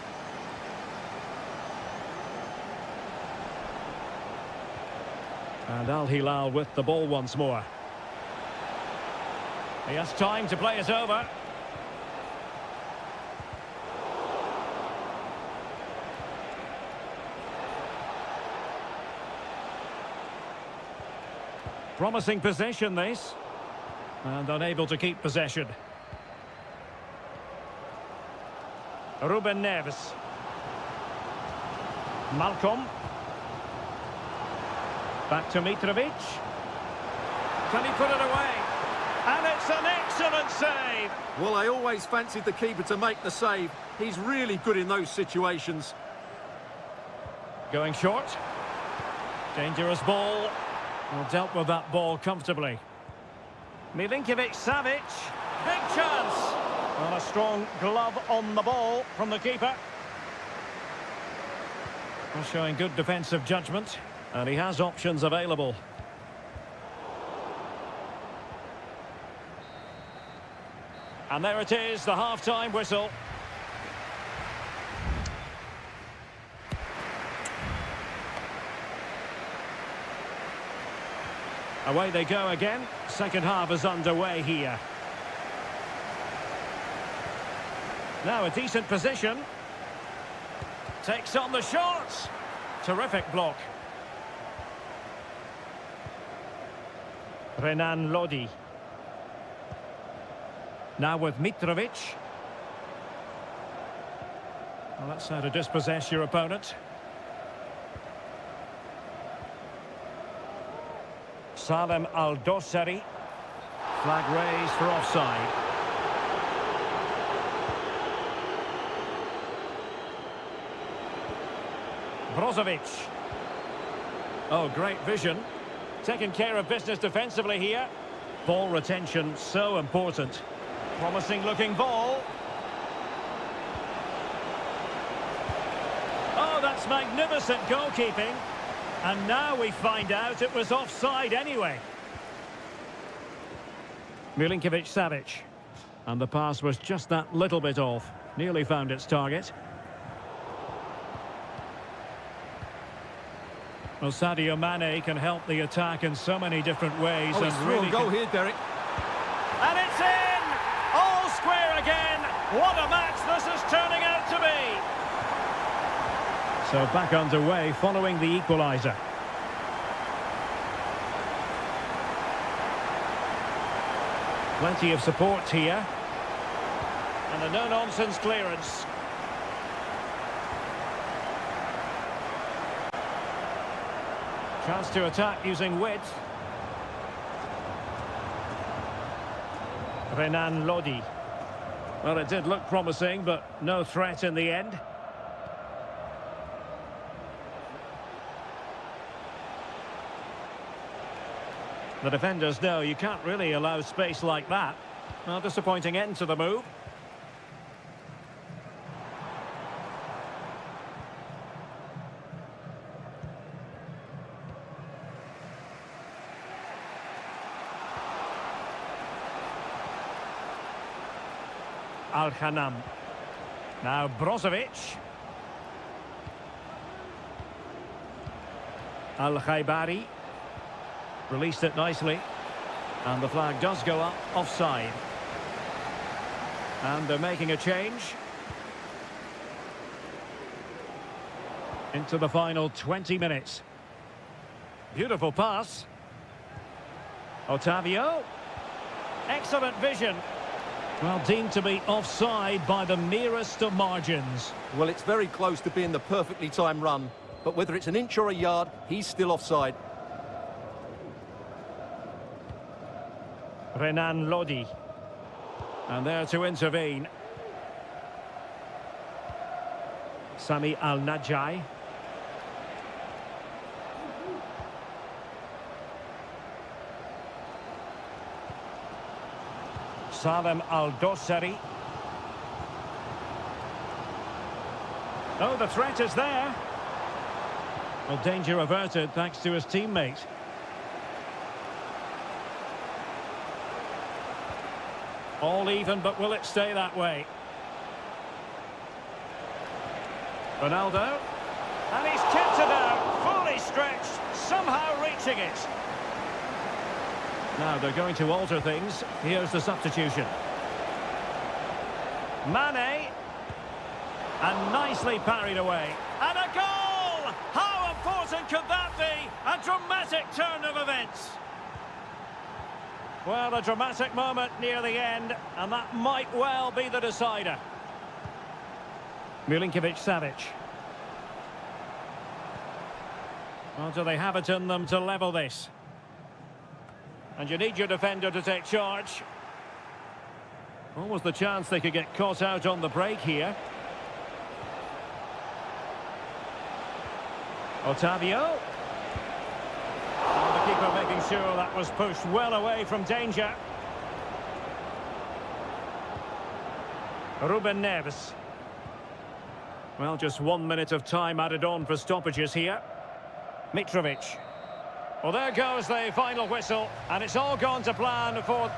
And Al Hilal with the ball once more. He has time to play it over. Promising possession, this. And unable to keep possession. Ruben Neves. Malcolm. Back to Mitrovic. Can he put it away? And it's an excellent save. Well, I always fancied the keeper to make the save. He's really good in those situations. Going short. Dangerous ball. Well, dealt with that ball comfortably. Milinkovic-Savic. Big chance. Well, a strong glove on the ball from the keeper. Well, showing good defensive judgment. And he has options available. And there it is, the half-time whistle. Away they go again. Second half is underway here. Now a decent position. Takes on the shots. Terrific block. Renan Lodi. Now with Mitrovic. Well, that's how to dispossess your opponent. Salem Al-Dossari. Flag raised for offside. Brozovic. Oh, great vision. Taking care of business defensively here. Ball retention, so important. Promising looking ball. Oh, that's magnificent goalkeeping. And now we find out it was offside anyway. Milinkovic-Savic. And the pass was just that little bit off. Nearly found its target. Well, Sadio Mane can help the attack in so many different ways. Oh, and he's through really a goal here, Derek. And it's in! All square again! What a match this is turning out to be! So back underway following the equaliser. Plenty of support here. And a no-nonsense clearance. Chance to attack using width. Renan Lodi. Well, it did look promising, but no threat in the end. The defenders know you can't really allow space like that. Well, disappointing end to the move. Al-Khanam. Now Brozovic. Al-Khaibari. Released it nicely. And the flag does go up offside. And they're making a change. Into the final 20 minutes. Beautiful pass. Otavio. Excellent vision. Well, deemed to be offside by the merest of margins. Well, it's very close to being the perfectly timed run. But whether it's an inch or a yard, he's still offside. Renan Lodi. And there to intervene. Sami Al-Najai. Salem Al-Dossari. Oh, the threat is there. Well, danger averted thanks to his teammate. All even, but will it stay that way? Ronaldo. And he's kept it out, fully stretched, somehow reaching it. Now they're going to alter things. Here's the substitution. Mane. And nicely parried away. And a goal! How important could that be? A dramatic turn of events. Well, a dramatic moment near the end, and that might well be the decider. Milinkovic-Savic. Well, do they have it in them to level this? And you need your defender to take charge. Almost the chance they could get caught out on the break here. Otavio. And the keeper making sure that was pushed well away from danger. Ruben Neves. Well, just 1 minute of time added on for stoppages here. Mitrovic. Well, there goes the final whistle, and it's all gone to plan for...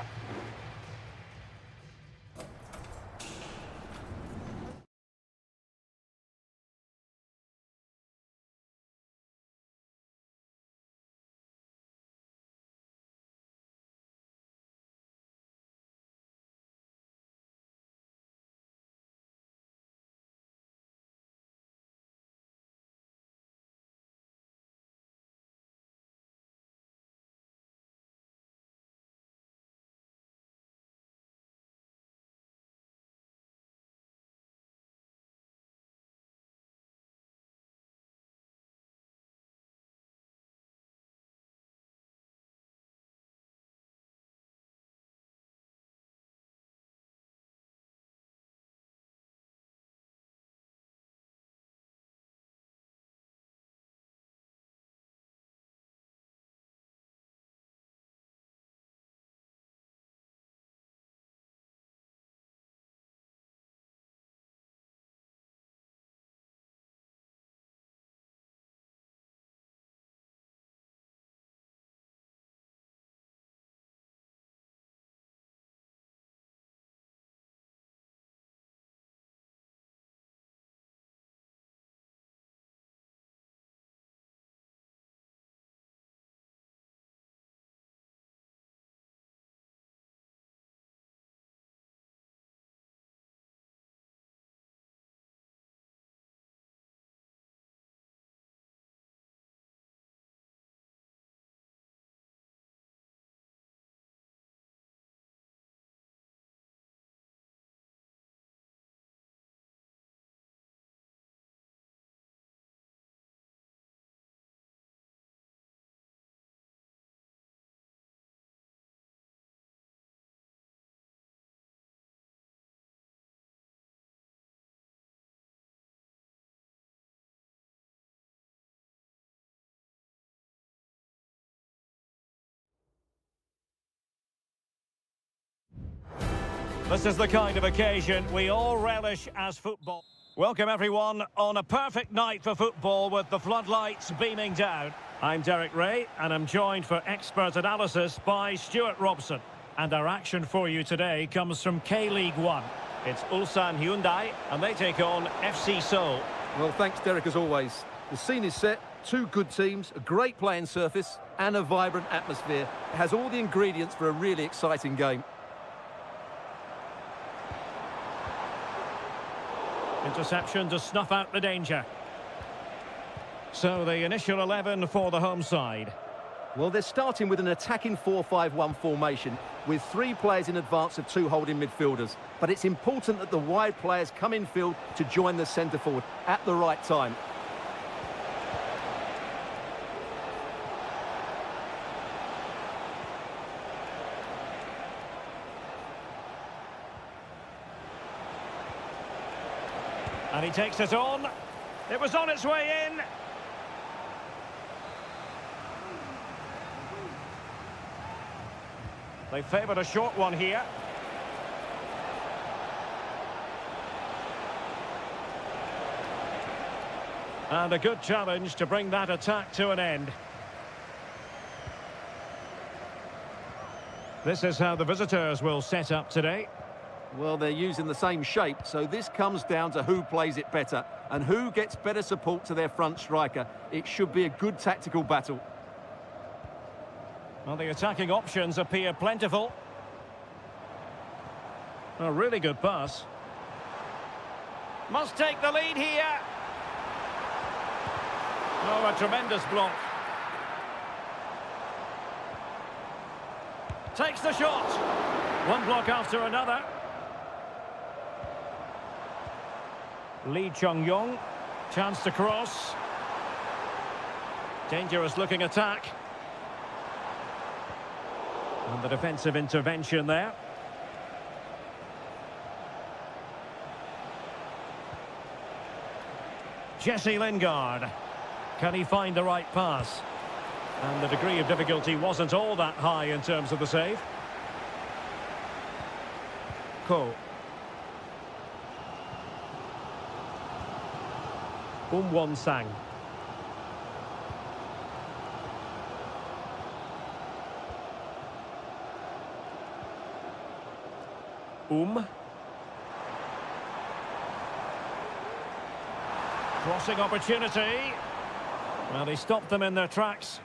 This is the kind of occasion we all relish as football. Welcome everyone on a perfect night for football with the floodlights beaming down. I'm Derek Ray and I'm joined for expert analysis by Stuart Robson. And our action for you today comes from K-League 1. It's Ulsan Hyundai and they take on FC Seoul. Well, thanks, Derek, as always. The scene is set, two good teams, a great playing surface and a vibrant atmosphere. It has all the ingredients for a really exciting game. Interception to snuff out the danger. So the initial 11 for the home side. Well, they're starting with an attacking 4-5-1 formation with three players in advance of two holding midfielders. But it's important that the wide players come in field to join the centre forward at the right time. And he takes it on. It was on its way in. They favoured a short one here. And a good challenge to bring that attack to an end. This is how the visitors will set up today. Well, they're using the same shape, so this comes down to who plays it better and who gets better support to their front striker. It should be a good tactical battle. Well, the attacking options appear plentiful. A really good pass. Must take the lead here. Oh, a tremendous block. Takes the shot. One block after another. Lee Chung-yong. Chance to cross. Dangerous looking attack. And the defensive intervention there. Jesse Lingard. Can he find the right pass? And the degree of difficulty wasn't all that high in terms of the save. Ko. Won-sang. Crossing opportunity. Well, they stopped them in their tracks.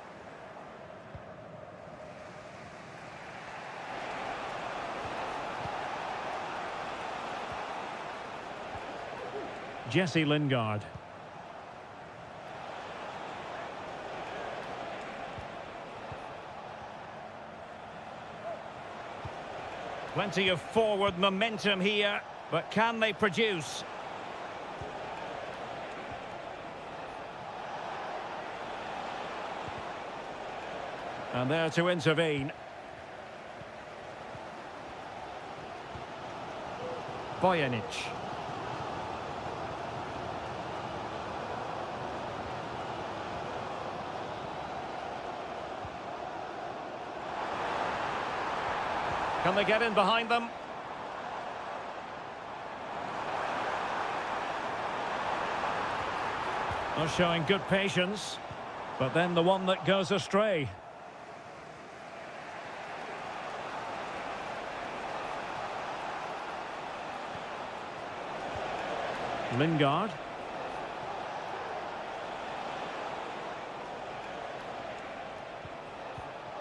Jesse Lingard. Plenty of forward momentum here, but can they produce? And there to intervene. Bojanic. Can they get in behind them? Well, showing good patience, but then the one that goes astray. Lingard.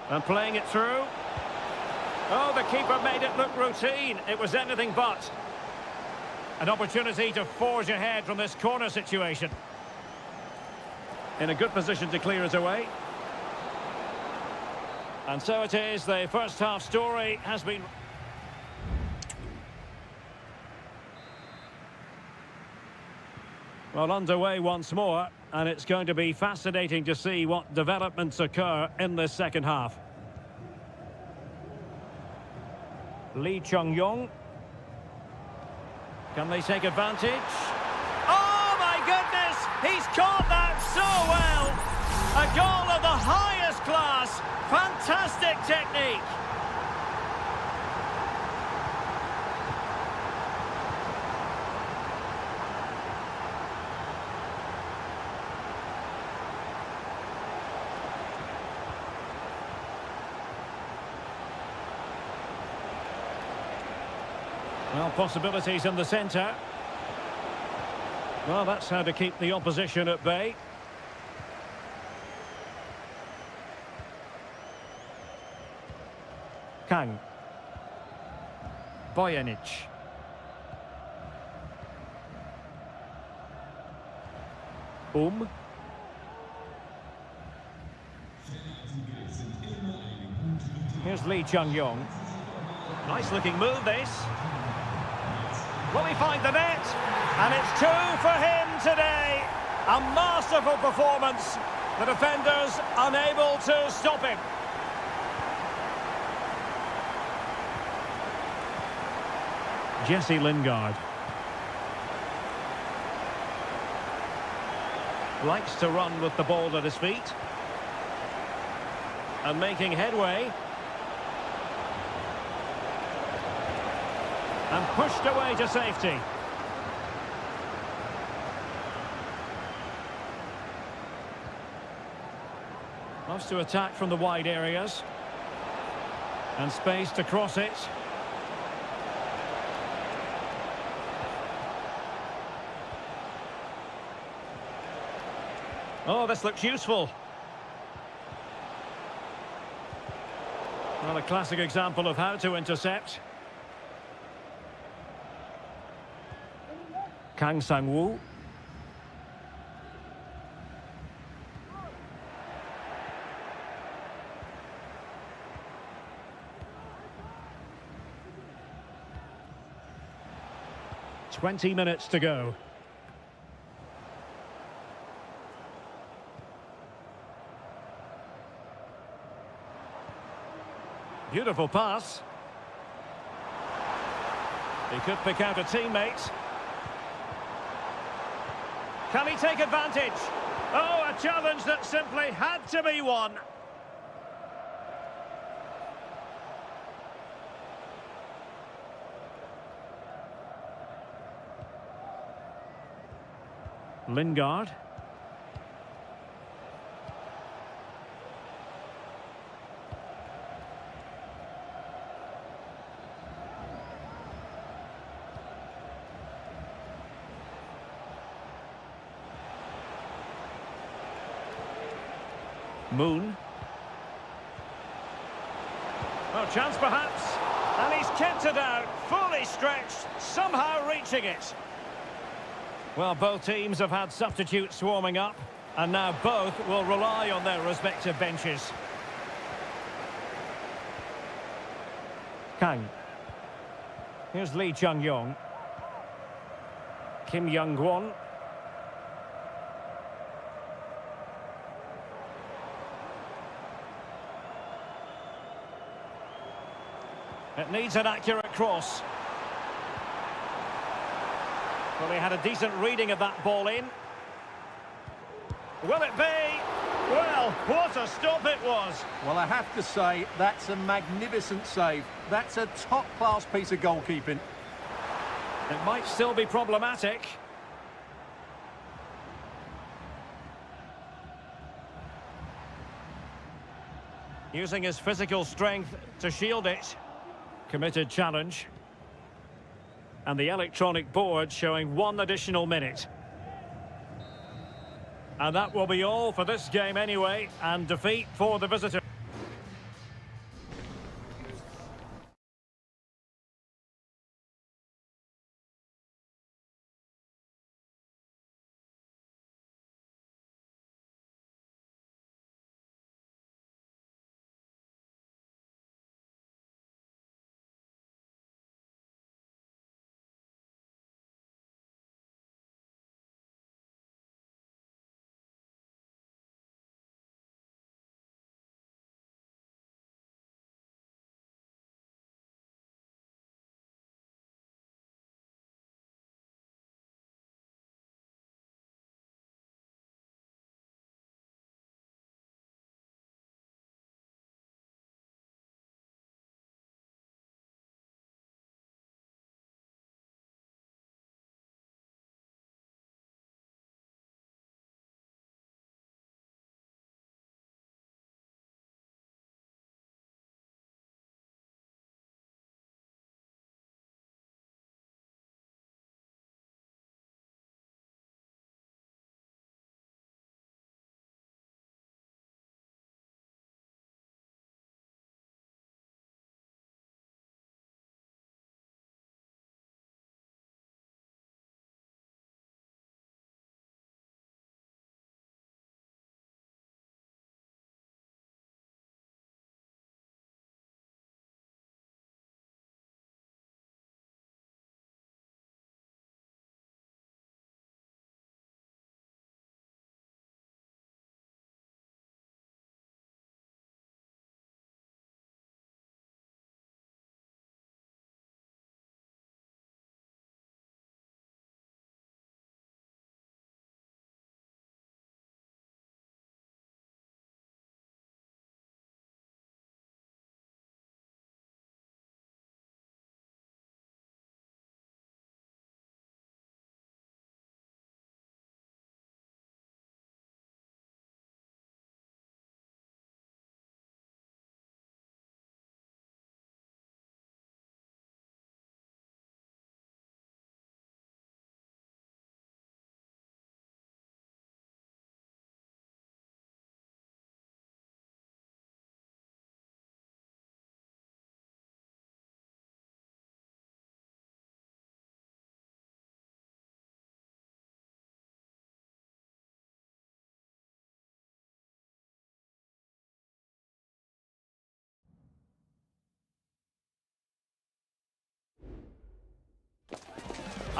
And playing it through. Oh, the keeper made it look routine. It was anything but. An opportunity to forge ahead from this corner situation. In a good position to clear it away. And so it is, the first half story has been... Well, underway once more, and it's going to be fascinating to see what developments occur in this second half. Lee Chung-yong. Can they take advantage? Oh, my goodness! He's caught that so well! A goal of the highest class! Fantastic technique! Well, possibilities in the centre. Well, that's how to keep the opposition at bay. Kang. Bojanic. Here's Lee Chung-yong. Nice looking move, this. Will he find the net? And it's two for him today. A masterful performance. The defenders unable to stop him. Jesse Lingard. Likes to run with the ball at his feet. And making headway. And pushed away to safety. Loves to attack from the wide areas. And space to cross it. Oh, this looks useful. Well, a classic example of how to intercept. Kang Sang-woo. "20 minutes to go. Beautiful pass. He could pick out a teammate. Can he take advantage? Oh, a challenge that simply had to be won. Lingard. Moon. Oh, chance perhaps. And he's kept it out, fully stretched, somehow reaching it. Well, both teams have had substitutes warming up, and now both will rely on their respective benches. Kang. Here's Lee Chung-yong. Kim Young-gwon. It needs an accurate cross. Well, he had a decent reading of that ball in. Will it be? Well, what a stop it was. Well, I have to say, that's a magnificent save. That's a top-class piece of goalkeeping. It might still be problematic. Using his physical strength to shield it. Committed challenge. And the electronic board showing 1 additional minute. And that will be all for this game anyway, and defeat for the visitors.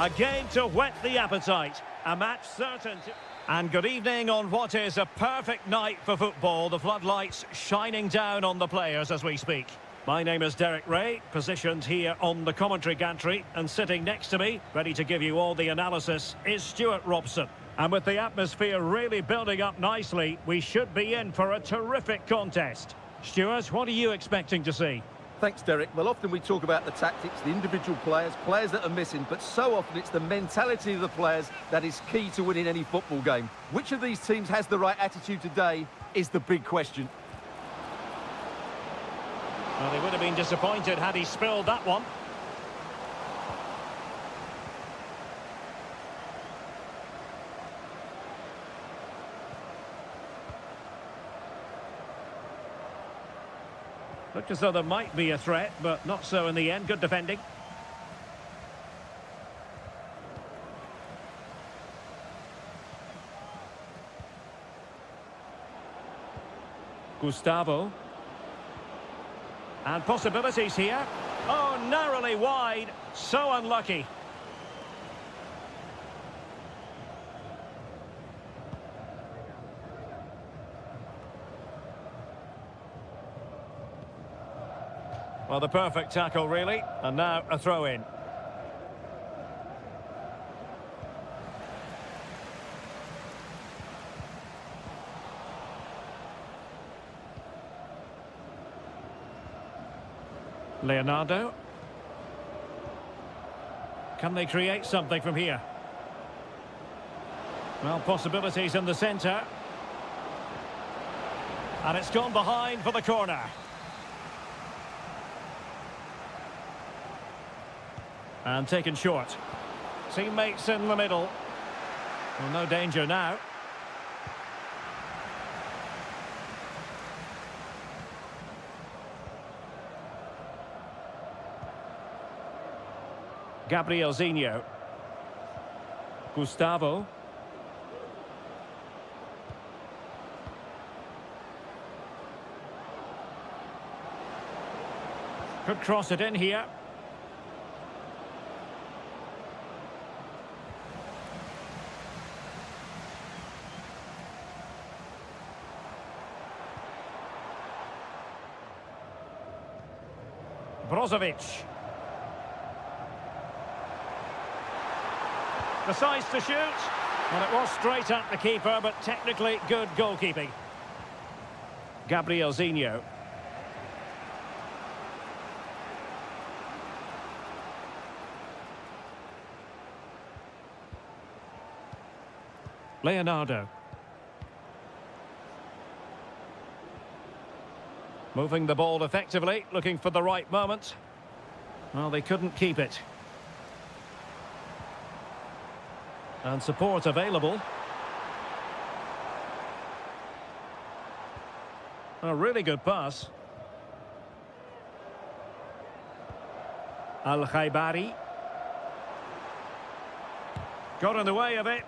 A game to whet the appetite. A match certain to... And good evening on what is a perfect night for football. The floodlights shining down on the players as we speak. My name is Derek Ray, positioned here on the commentary gantry, and sitting next to me, ready to give you all the analysis, is Stuart Robson. And with the atmosphere really building up nicely, we should be in for a terrific contest. Stuart, what are you expecting to see? Thanks, Derek. Well, often we talk about the tactics, the individual players that are missing, but so often it's the mentality of the players that is key to winning any football game. Which of these teams has the right attitude today is the big question. Well, they would have been disappointed had he spilled that one. Looked as though there might be a threat, but not so in the end. Good defending. Gustavo. And possibilities here. Oh, narrowly wide. So unlucky. Well, the perfect tackle, really. And now a throw-in. Leonardo. Can they create something from here? Well, possibilities in the centre. And it's gone behind for the corner. And taken short. Teammates in the middle. Well, no danger now. Gabrielzinho. Gustavo. Could cross it in here. Brozovic. Decides to shoot. Well, it was straight at the keeper, but technically good goalkeeping. Gabrielzinho. Leonardo. Moving the ball effectively, looking for the right moment. Well, they couldn't keep it. And support available. A really good pass. Al-Khaibari. Got in the way of it.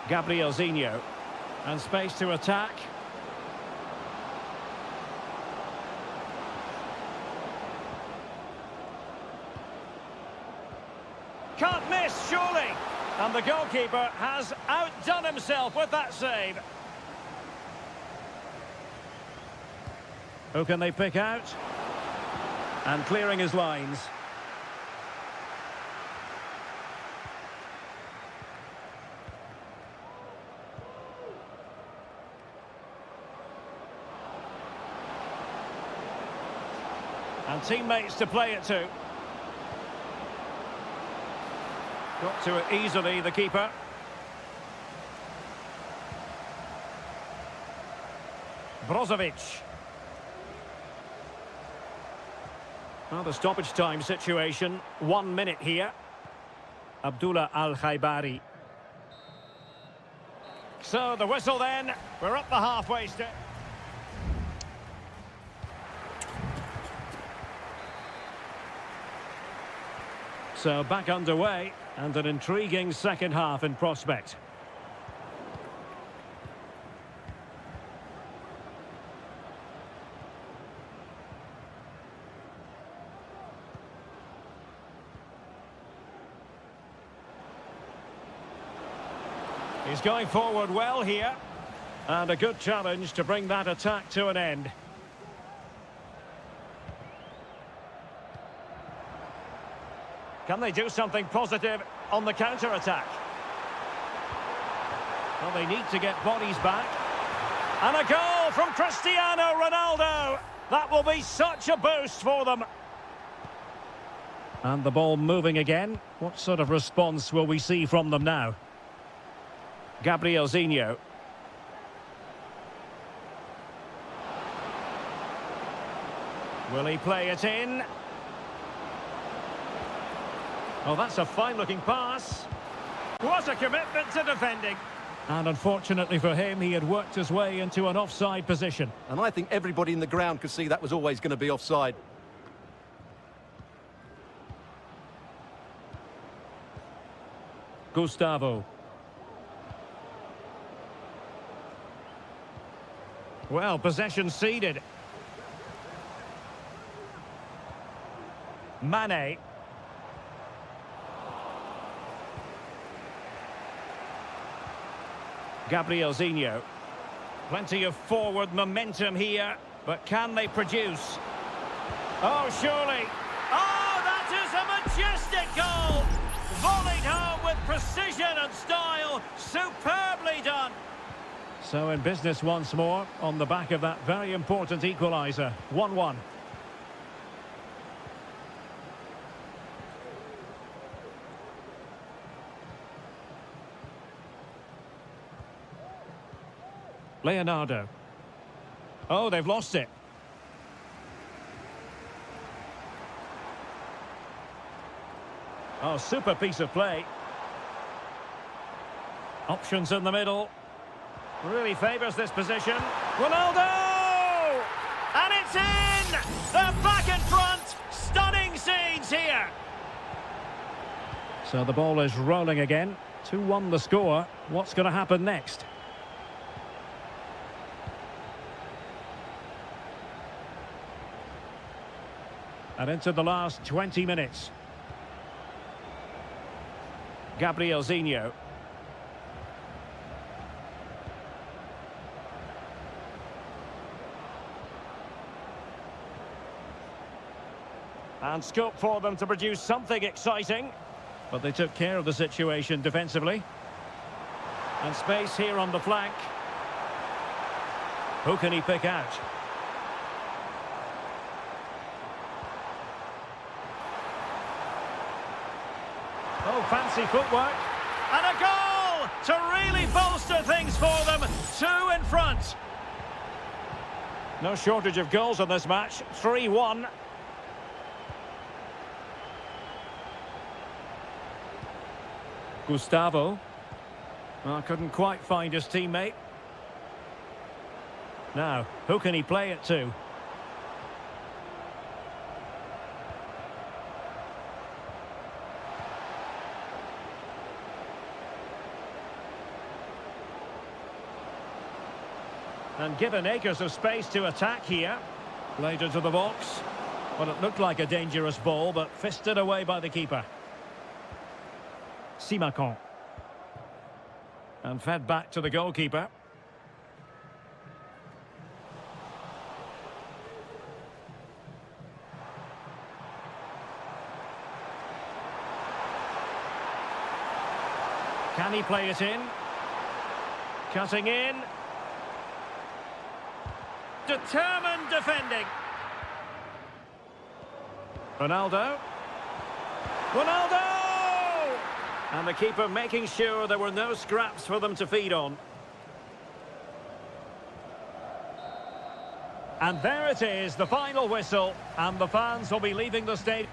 Gabrielzinho. And space to attack. Can't miss, surely. And the goalkeeper has outdone himself with that save. Who can they pick out? And clearing his lines. And teammates to play it to. Got to it easily, the keeper. Brozovic. Well, the stoppage time situation. 1 minute here. Abdullah Al-Khaibari. So the whistle then. We're up the halfway step. So back underway, and an intriguing second half in prospect. He's going forward well here. And a good challenge to bring that attack to an end. Can they do something positive on the counter-attack? Well, they need to get bodies back. And a goal from Cristiano Ronaldo. That will be such a boost for them. And the ball moving again. What sort of response will we see from them now? Gabrielzinho. Will he play it in? Oh, that's a fine-looking pass. What a commitment to defending. And unfortunately for him, he had worked his way into an offside position. And I think everybody in the ground could see that was always going to be offside. Gustavo. Well, possession ceded. Mane. Gabrielzinho. Plenty of forward momentum here, but can they produce? Oh, surely. Oh, that is a majestic goal! Volleyed home with precision and style. Superbly done. So in business once more, on the back of that very important equaliser. 1-1. Leonardo. Oh, they've lost it. Oh, super piece of play. Options in the middle. Really favours this position. Ronaldo! And it's in! They're back in front! Stunning scenes here! So the ball is rolling again. 2-1 the score. What's going to happen next? And into the last 20 minutes. Gabrielzinho. And scope for them to produce something exciting. But they took care of the situation defensively. And space here on the flank. Who can he pick out? Oh, fancy footwork. And a goal to really bolster things for them. 2 in front. No shortage of goals on this match. 3-1. Gustavo. Well, couldn't quite find his teammate. Now, who can he play it to? And given acres of space to attack here. Played into the box. Well, it looked like a dangerous ball, but fisted away by the keeper. Simakon. And fed back to the goalkeeper. Can he play it in? Cutting in. Determined defending. Ronaldo. Ronaldo! And the keeper making sure there were no scraps for them to feed on. And there it is, the final whistle, and the fans will be leaving the stadium.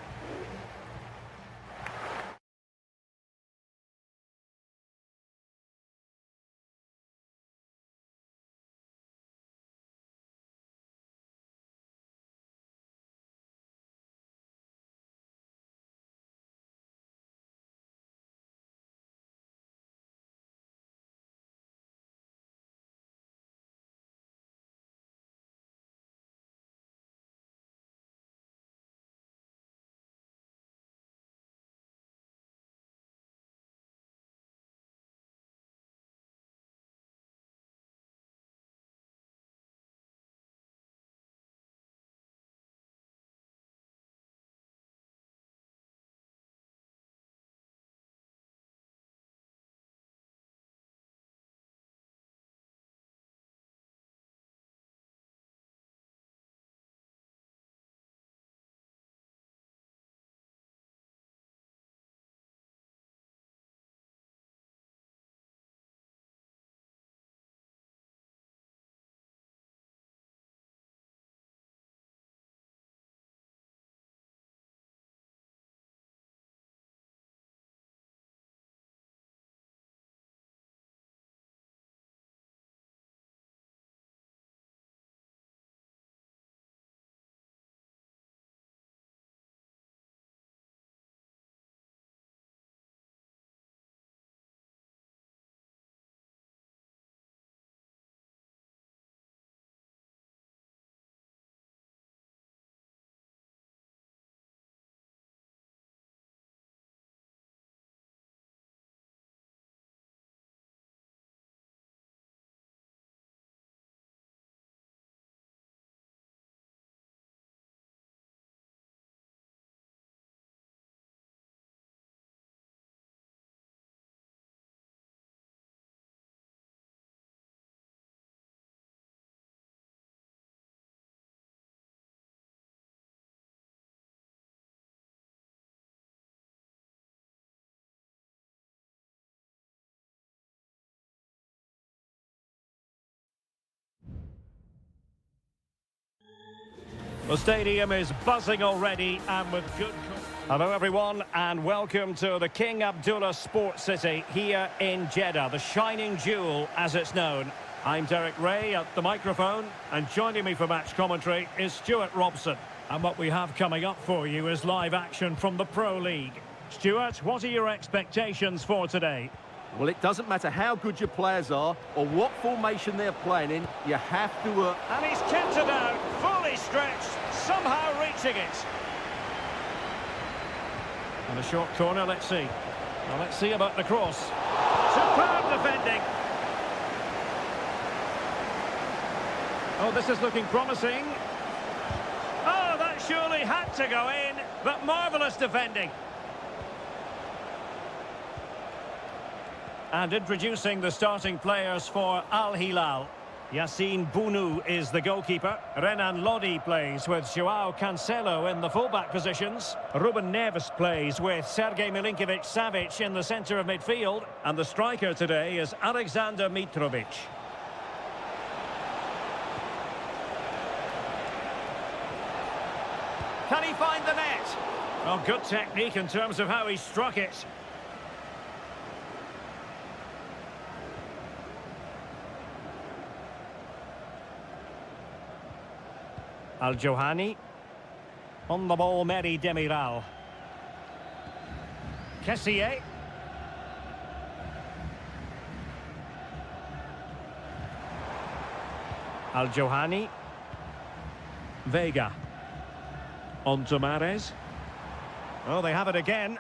The stadium is buzzing already and with good... Hello everyone and welcome to the King Abdullah Sports City here in Jeddah, the shining jewel as it's known. I'm Derek Ray at the microphone and joining me for match commentary is Stuart Robson. And what we have coming up for you is live action from the Pro League. Stuart, what are your expectations for today? Well, it doesn't matter how good your players are or what formation they're playing in, you have to... And he's kept it out, fully stretched, somehow reaching it. And a short corner, let's see. Well, let's see about the cross. Superb defending. Oh, this is looking promising. Oh, that surely had to go in, but marvellous defending. And introducing the starting players for Al Hilal. Yassine Bounou is the goalkeeper. Renan Lodi plays with Joao Cancelo in the fullback positions. Ruben Neves plays with Sergej Milinkovic-Savic in the centre of midfield. And the striker today is Alexander Mitrovic. Can he find the net? Well, good technique in terms of how he struck it. Al-Johani. On the ball, Meri Demiral. Kessié. Al-Johani. Vega. On to Mahrez. Oh, they have it again.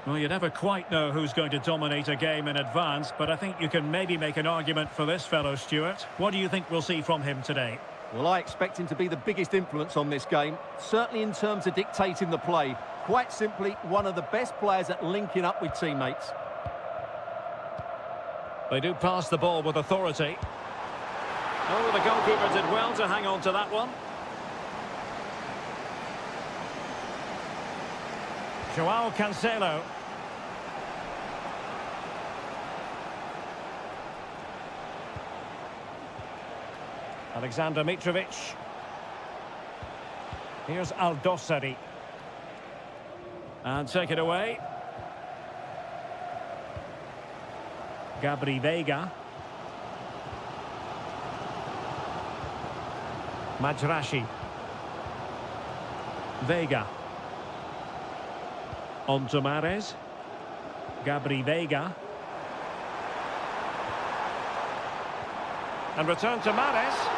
Well, you never quite know who's going to dominate a game in advance, but I think you can maybe make an argument for this fellow, Stuart. What do you think we'll see from him today? Well, I expect him to be the biggest influence on this game, certainly in terms of dictating the play. Quite simply, one of the best players at linking up with teammates. They do pass the ball with authority. Oh, the goalkeeper did well to hang on to that one. Joao Cancelo. Alexander Mitrovic. Here's Al-Dossari. And take it away. Gabri Vega. Majrashi. Vega. On to Mahrez. Gabri Vega. And return to Mahrez.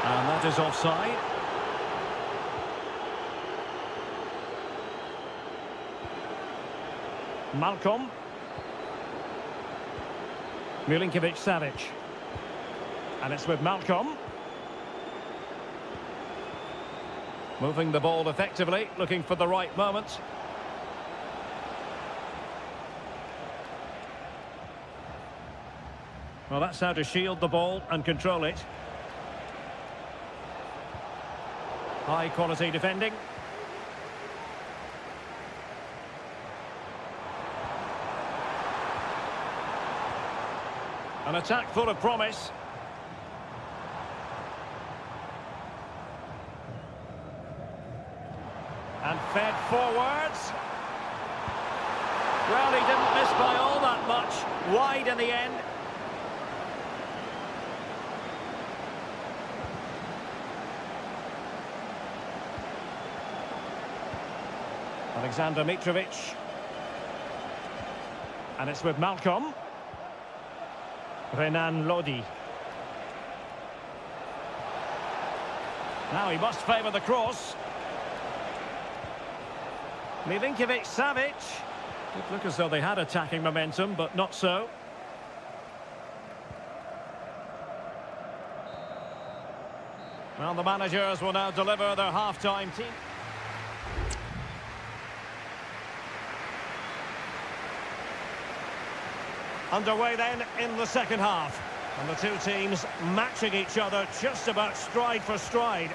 And that is offside. Malcolm. Milinkovic-Savic. And it's with Malcolm. Moving the ball effectively, looking for the right moment. Well, that's how to shield the ball and control it. High quality defending. An attack full of promise. And fed forwards. Well, he didn't miss by all that much. Wide in the end. Alexander Mitrovic. And it's with Malcolm. Renan Lodi. Now he must favour the cross. Milinkovic-Savic. It looked as though they had attacking momentum, but not so. Well, the managers will now deliver their half-time team. Underway then in the second half. And the two teams matching each other just about stride for stride.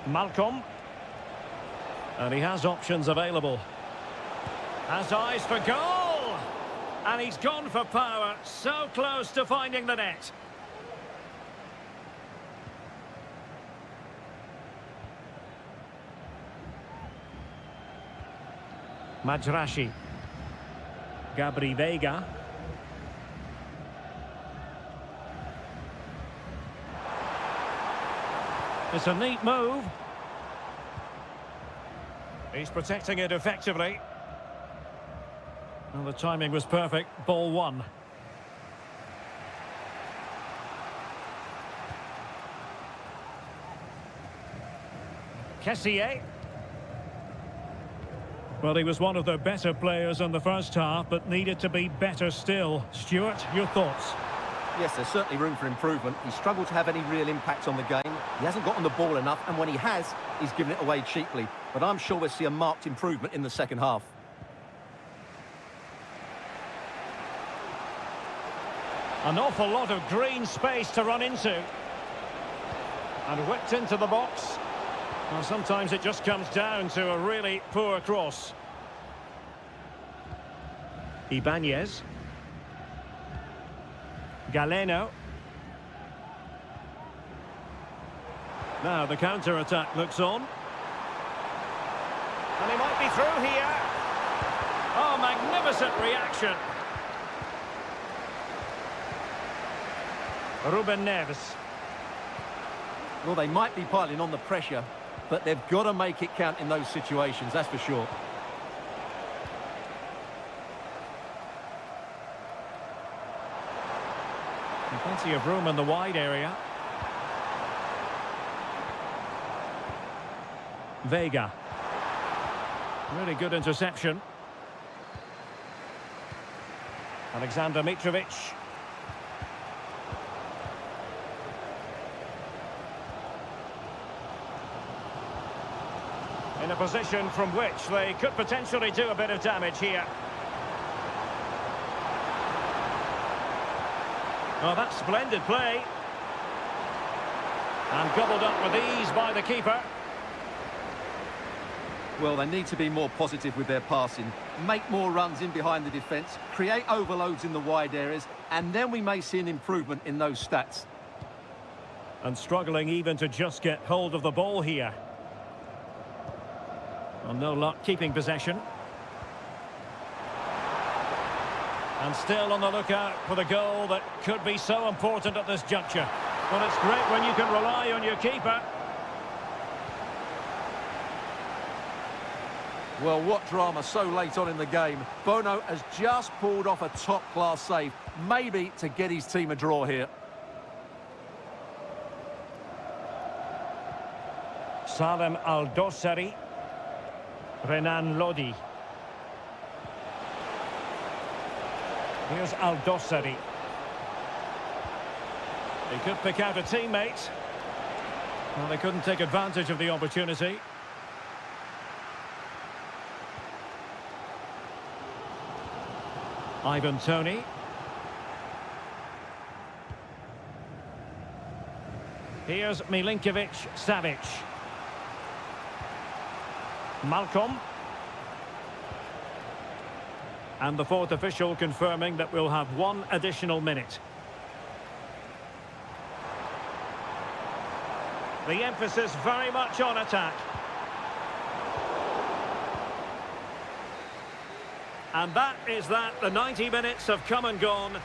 Malcolm. And he has options available. Has eyes for goal! And he's gone for power, so close to finding the net. Majrashi. Gabri Veiga. It's a neat move. He's protecting it effectively. Well, the timing was perfect. Ball one. Kessié. Well, he was one of the better players in the first half, but needed to be better still. Stuart, your thoughts? Yes, there's certainly room for improvement. He's struggled to have any real impact on the game. He hasn't gotten the ball enough, and when he has, he's given it away cheaply. But I'm sure we'll see a marked improvement in the second half. An awful lot of green space to run into. And whipped into the box. Well, sometimes it just comes down to a really poor cross. Ibanez. Galeno. Now the counter-attack looks on. And he might be through here. Oh, magnificent reaction. Ruben Neves. Well, they might be piling on the pressure, but they've got to make it count in those situations, that's for sure. And plenty of room in the wide area. Veiga. Really good interception. Alexander Mitrovic. In a position from which they could potentially do a bit of damage here. Oh, that's splendid play. And gobbled up with ease by the keeper. Well, they need to be more positive with their passing, make more runs in behind the defence, create overloads in the wide areas, and then we may see an improvement in those stats. And struggling even to just get hold of the ball here. Well, no luck keeping possession. And still on the lookout for the goal that could be so important at this juncture. Well, it's great when you can rely on your keeper. Well, what drama so late on in the game. Bono has just pulled off a top-class save, maybe to get his team a draw here. Salem Al-Dossari. Renan Lodi. Here's Al-Dossari. He could pick out a teammate. Well, they couldn't take advantage of the opportunity. Ivan Toney. Here's Milinkovic-Savic. Malcolm. And the fourth official confirming that we'll have one additional minute. The emphasis very much on attack. And that is that. The 90 minutes have come and gone.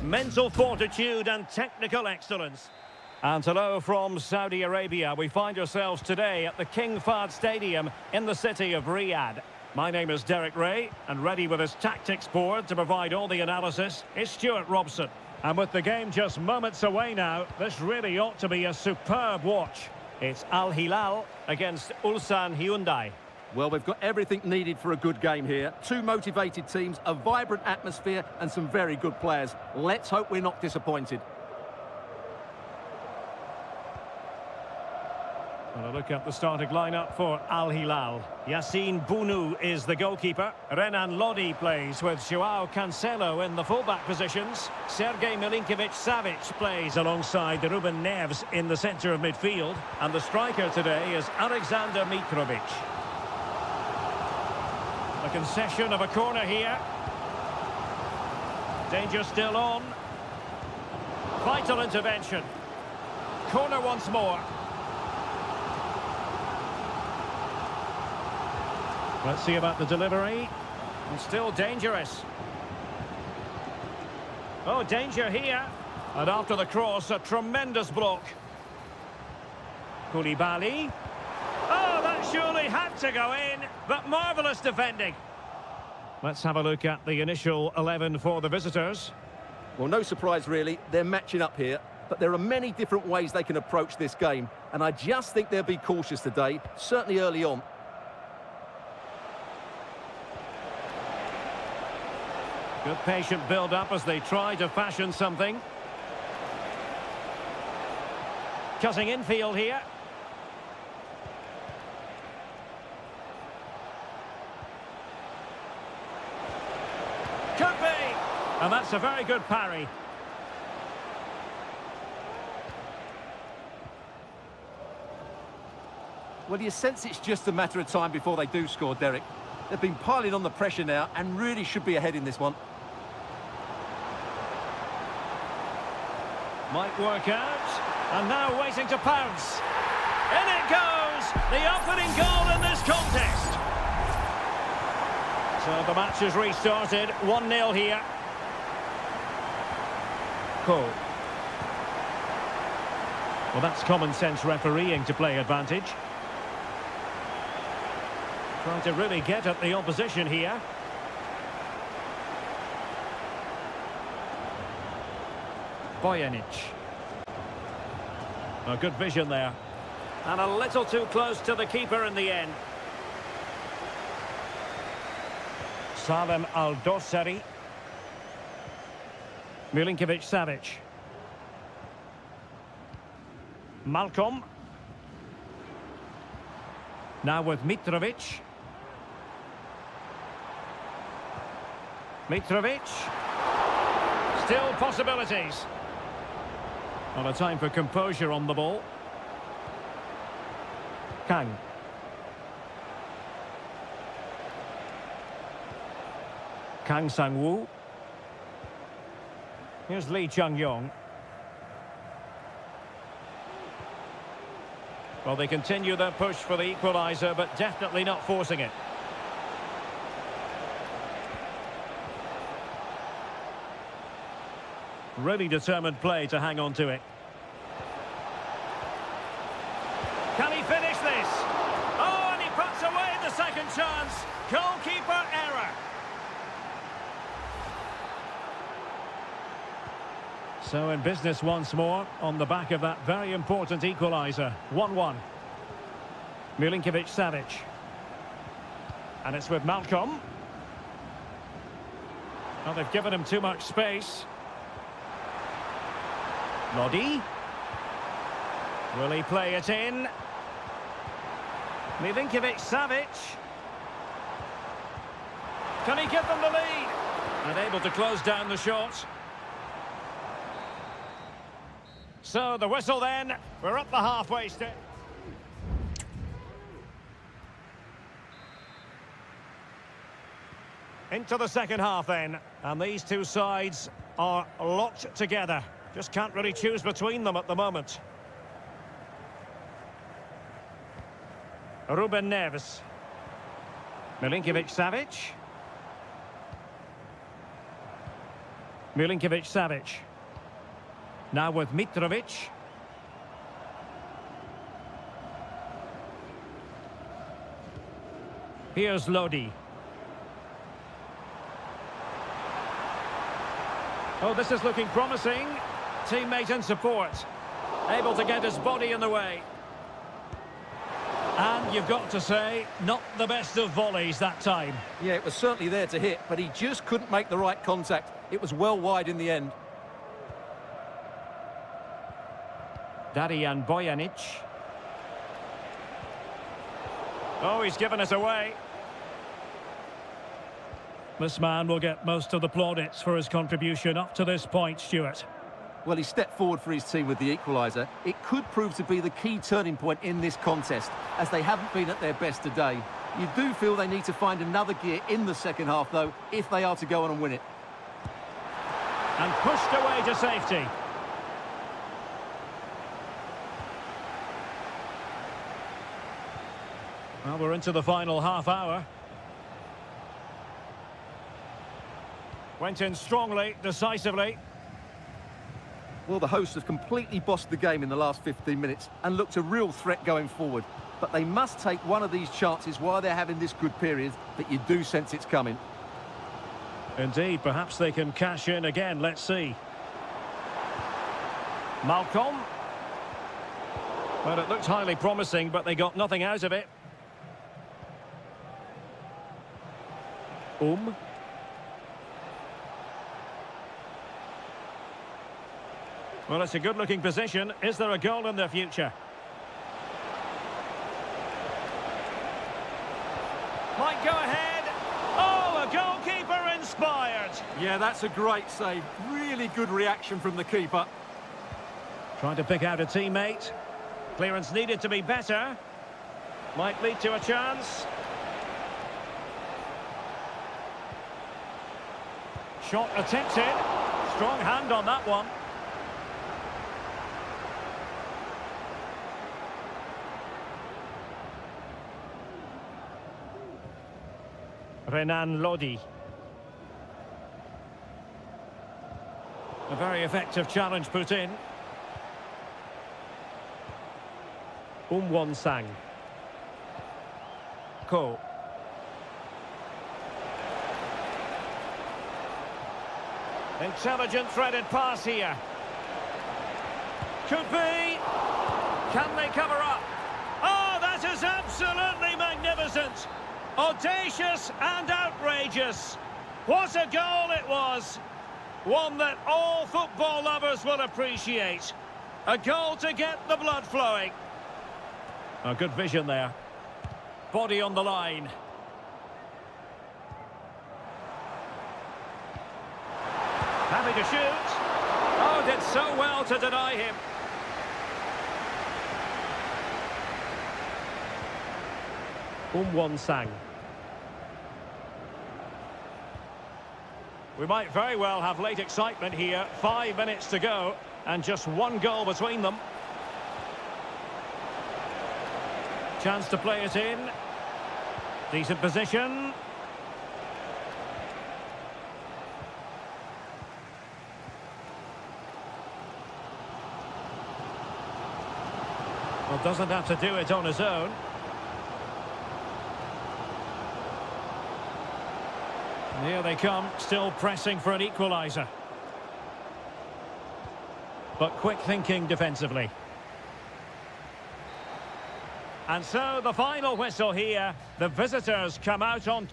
mental fortitude and technical excellence. And hello from Saudi Arabia. We find ourselves today at the King Fahd Stadium in the city of Riyadh. My name is Derek Ray, and ready with his tactics board to provide all the analysis is Stuart Robson. And with the game just moments away now, this really ought to be a superb watch. It's Al Hilal against Ulsan Hyundai. Well, we've got everything needed for a good game here. Two motivated teams, a vibrant atmosphere and some very good players. Let's hope we're not disappointed. Well, a look at the starting lineup for Al Hilal. Yassine Bounou is the goalkeeper. Renan Lodi plays with Joao Cancelo in the fullback positions. Sergej Milinkovic-Savic plays alongside Ruben Neves in the centre of midfield. And the striker today is Alexander Mitrovic. A concession of a corner here. Danger still on. Vital intervention. Corner once more. Let's see about the delivery. And still dangerous. Oh, danger here. And after the cross, a tremendous block. Koulibaly. Oh, that surely had to go in, but marvellous defending. Let's have a look at the initial 11 for the visitors. Well, no surprise really, they're matching up here, but there are many different ways they can approach this game, and I just think they'll be cautious today, certainly early on. Good patient build-up as they try to fashion something. Cutting infield here. Could be! And that's a very good parry. Well, you sense it's just a matter of time before they do score, Derek. They've been piling on the pressure now and really should be ahead in this one. Might work out. And now waiting to pounce. In it goes! The opening goal in this contest. So the match has restarted. 1-0 here. Cole. Well, that's common sense refereeing to play advantage. Trying to really get at the opposition here. Bojanic. A good vision there. And a little too close to the keeper in the end. Salem Al-Dossari. Milinkovic-Savic. Malcolm. Now with Mitrovic. Mitrovic. Still possibilities. Not a time for composure on the ball. Kang. Kang Sang-woo. Here's Lee Chung-yong. Well, they continue their push for the equaliser, but definitely not forcing it. Really determined play to hang on to it. Can he finish this? Oh, and he puts away the second chance. Goalkeeper error. So in business once more on the back of that very important equaliser. 1-1. Milinkovic-Savic. And it's with Malcolm. Well, they've given him too much space. Lodi. Will he play it in? Milinkovic-Savic. Can he give them the lead? And able to close down the shot. So the whistle then. We're up the halfway step. Into the second half then. And these two sides are locked together. Just can't really choose between them at the moment. Ruben Neves. Milinkovic-Savic. Milinkovic-Savic. Now with Mitrovic. Here's Lodi. Oh, this is looking promising. Teammate and support. Able to get his body in the way. And you've got to say, not the best of volleys that time. Yeah, it was certainly there to hit, but he just couldn't make the right contact. It was well wide in the end. Darijan Bojanic. Oh, he's given us away. This man will get most of the plaudits for his contribution up to this point, Stuart. Well, he stepped forward for his team with the equaliser. It could prove to be the key turning point in this contest, as they haven't been at their best today. You do feel they need to find another gear in the second half, though, if they are to go on and win it. And pushed away to safety. Well, we're into the final half hour. Went in strongly, decisively. Well, the hosts have completely bossed the game in the last 15 minutes and looked a real threat going forward. But they must take one of these chances while they're having this good period that you do sense it's coming. Indeed, perhaps they can cash in again. Let's see. Malcolm. Well, it looked highly promising, but they got nothing out of it. Well, it's a good-looking position. Is there a goal in the future? Might go ahead. Oh, a goalkeeper inspired. Yeah, that's a great save. Really good reaction from the keeper. Trying to pick out a teammate. Clearance needed to be better. Might lead to a chance. Shot attempted. Strong hand on that one. Renan Lodi. A very effective challenge put in. Sang. Ko. Intelligent threaded pass here. Could be. Can they cover up? Oh, that is absolutely magnificent. Audacious and outrageous. What a goal it was. One that all football lovers will appreciate. A goal to get the blood flowing. A good vision there. Body on the line. Happy to shoot. Oh, did so well to deny him. Sang. We might very well have late excitement here. 5 minutes to go and just one goal between them. Chance to play it in. Decent position. Well, doesn't have to do it on his own. And here they come, still pressing for an equaliser. But quick thinking defensively. And so the final whistle here. The visitors come out on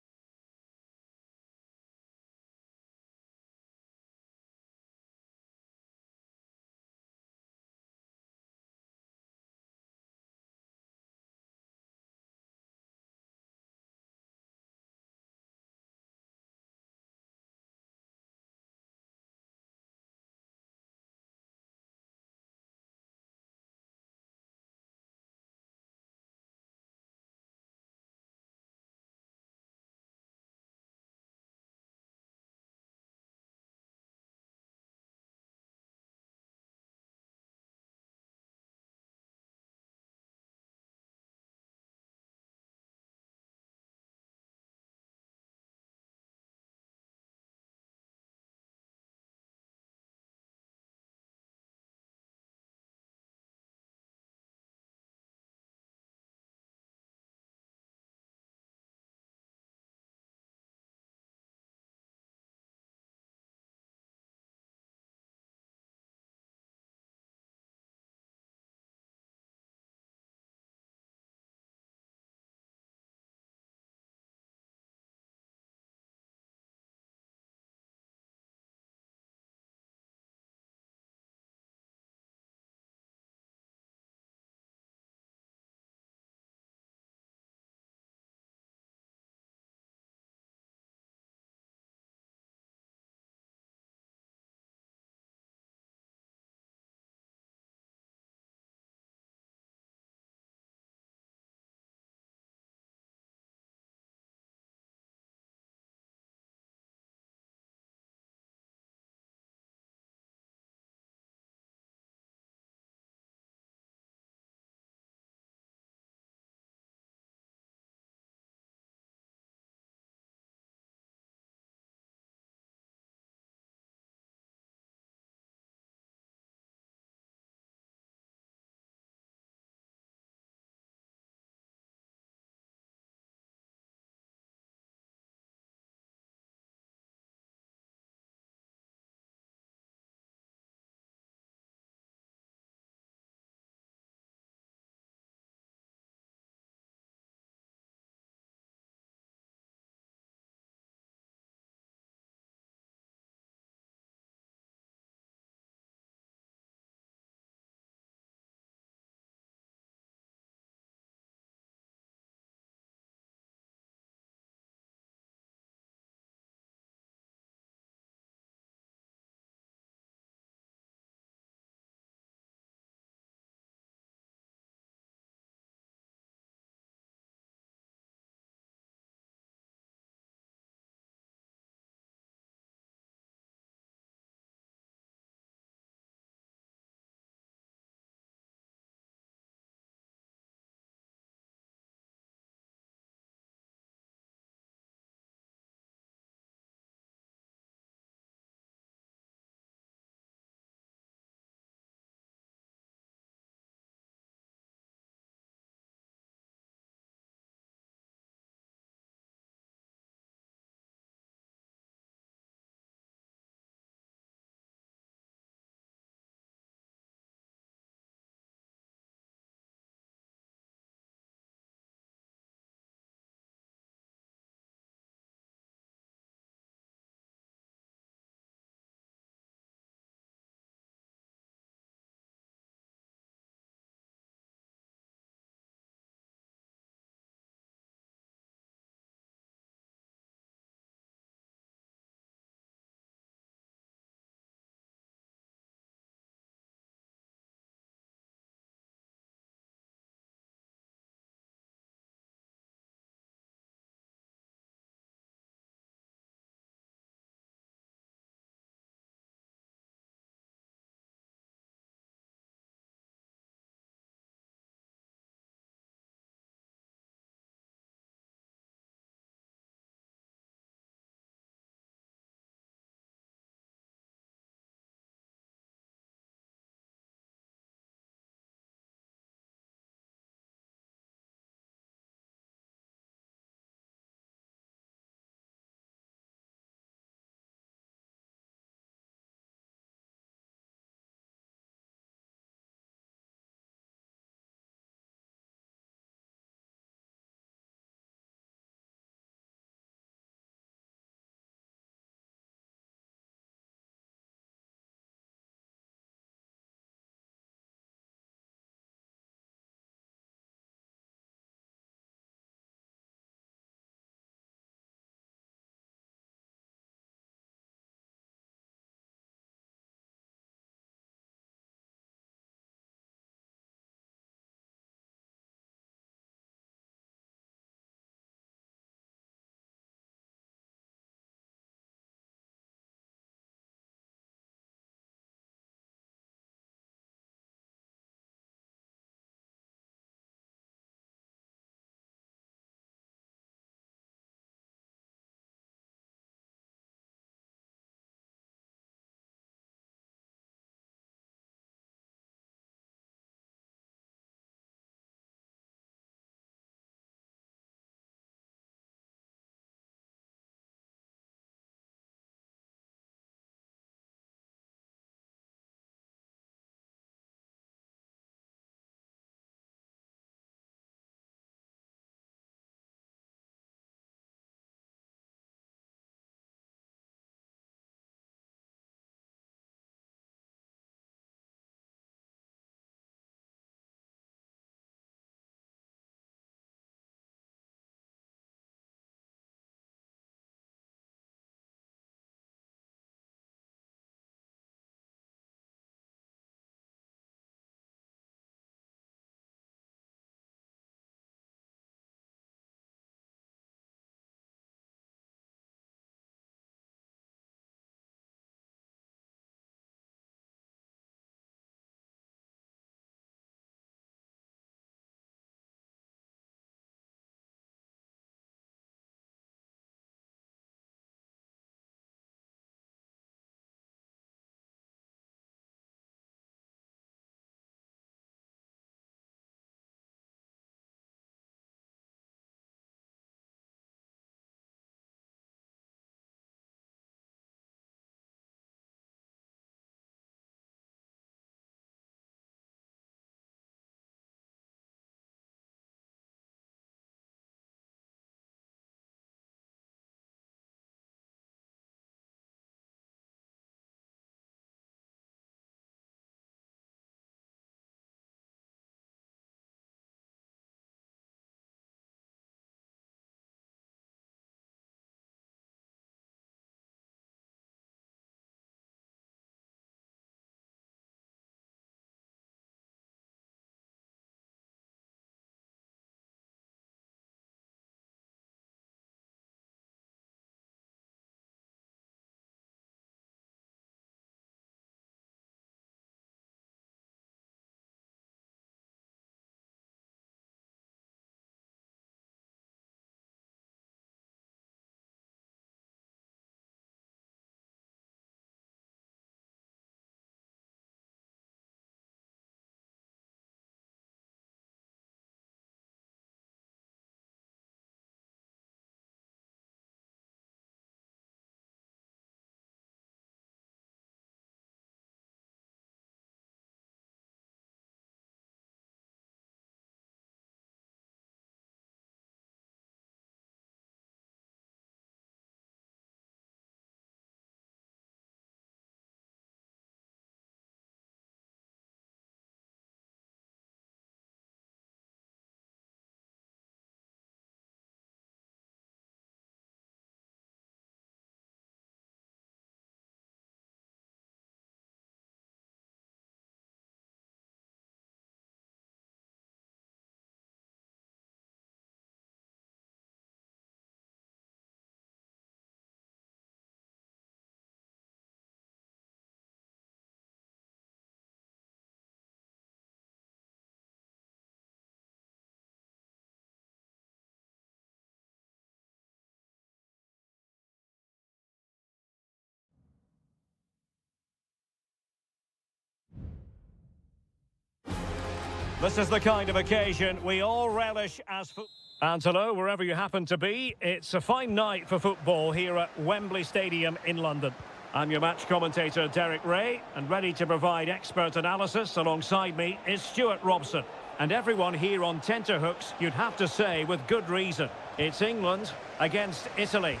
This is the kind of occasion we all relish as And hello, wherever you happen to be. It's a fine night for football here at Wembley Stadium in London. I'm your match commentator, Derek Ray, and ready to provide expert analysis alongside me is Stuart Robson. And everyone here on tenterhooks, you'd have to say, with good reason. It's England against Italy.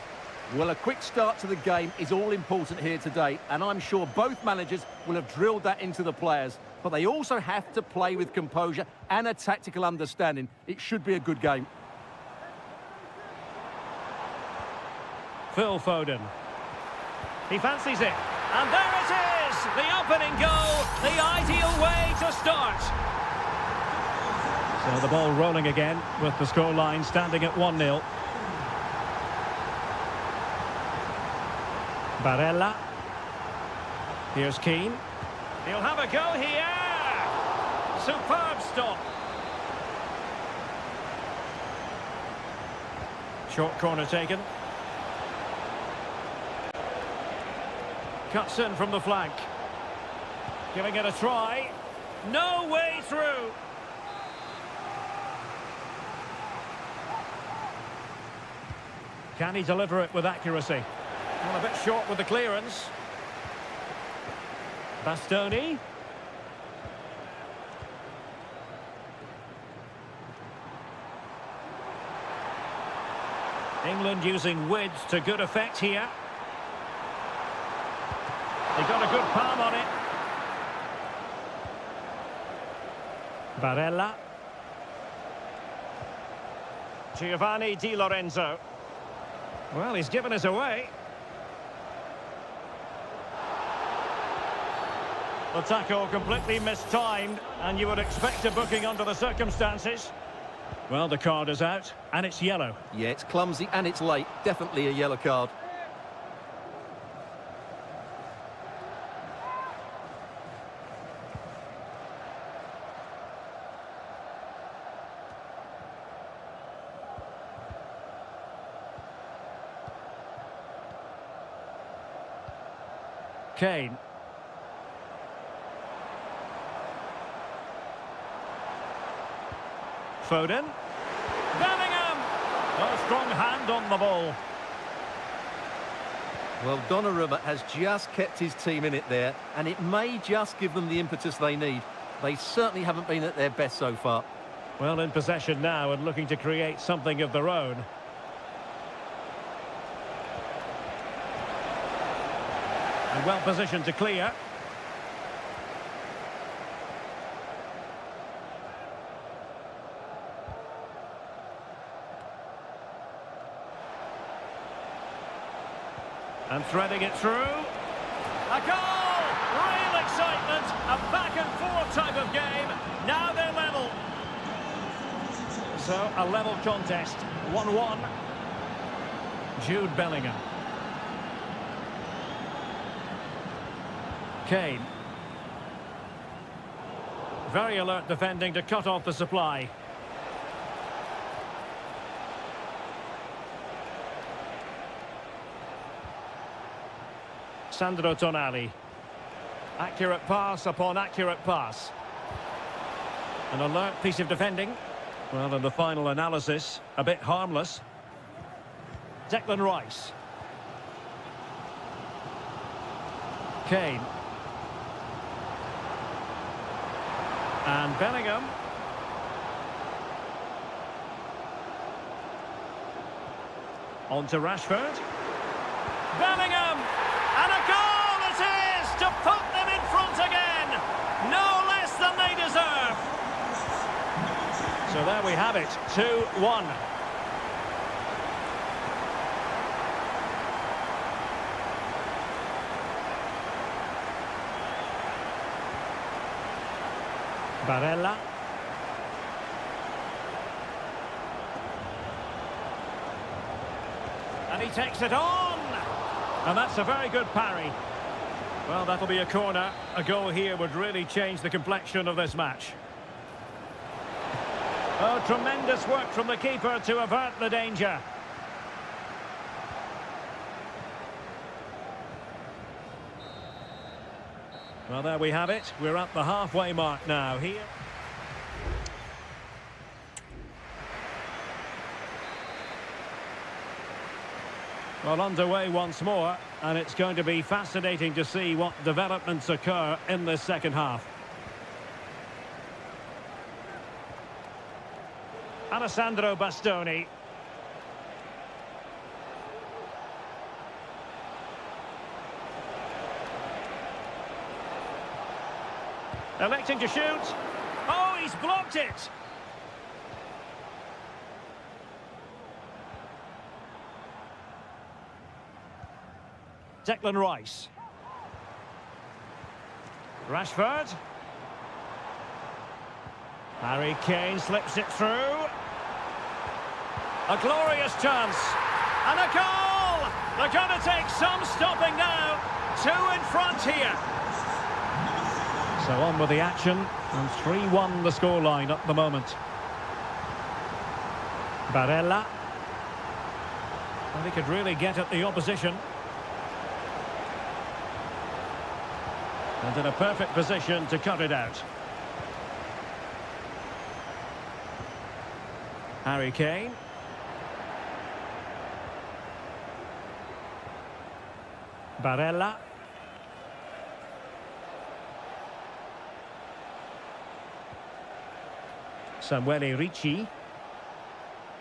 Well, a quick start to the game is all important here today, and I'm sure both managers will have drilled that into the players. But they also have to play with composure and a tactical understanding. It should be a good game. Phil Foden. He fancies it. And there it is! The opening goal, the ideal way to start. So the ball rolling again with the scoreline standing at 1-0. Barella. Here's Keane. He'll have a go here. Superb stop. Short corner taken. Cuts in from the flank. Giving it a try. No way through. Can he deliver it with accuracy? Well, a bit short with the clearance. Bastoni. England using width to good effect here. They got a good palm on it. Barella. Giovanni Di Lorenzo. Well, he's given us away. The tackle completely mistimed, and you would expect a booking under the circumstances. Well, the card is out, and it's yellow. Yeah, it's clumsy and it's late. Definitely a yellow card. Kane. Foden. Bellingham! A strong hand on the ball. Well, Donnarumma has just kept his team in it there, and it may just give them the impetus they need. They certainly haven't been at their best so far. Well, in possession now and looking to create something of their own. And well positioned to clear. And threading it through. A goal! Real excitement. A back and forth type of game. Now they're level. So a level contest. 1-1. Jude Bellingham. Kane. Very alert defending to cut off the supply. Sandro Tonali. Accurate pass upon accurate pass. An alert piece of defending. Well, in the final analysis, a bit harmless. Declan Rice. Kane. And Bellingham. On to Rashford. Bellingham! And a goal it is to put them in front again! No less than they deserve! So there we have it, 2-1. Barella. And he takes it on! And that's a very good parry. Well, that'll be a corner. A goal here would really change the complexion of this match. Oh, tremendous work from the keeper to avert the danger. Well, there we have it. We're at the halfway mark now here. Well, underway once more, and it's going to be fascinating to see what developments occur in this second half. Alessandro Bastoni. Electing to shoot. Oh, he's blocked it. Declan Rice. Rashford. Harry Kane slips it through. A glorious chance. And a goal! They're going to take some stopping now. 2 in front here. So on with the action. And 3-1 the scoreline at the moment. Barella. And he could really get at the opposition. And in a perfect position to cut it out. Harry Kane. Barella. Samuele Ricci.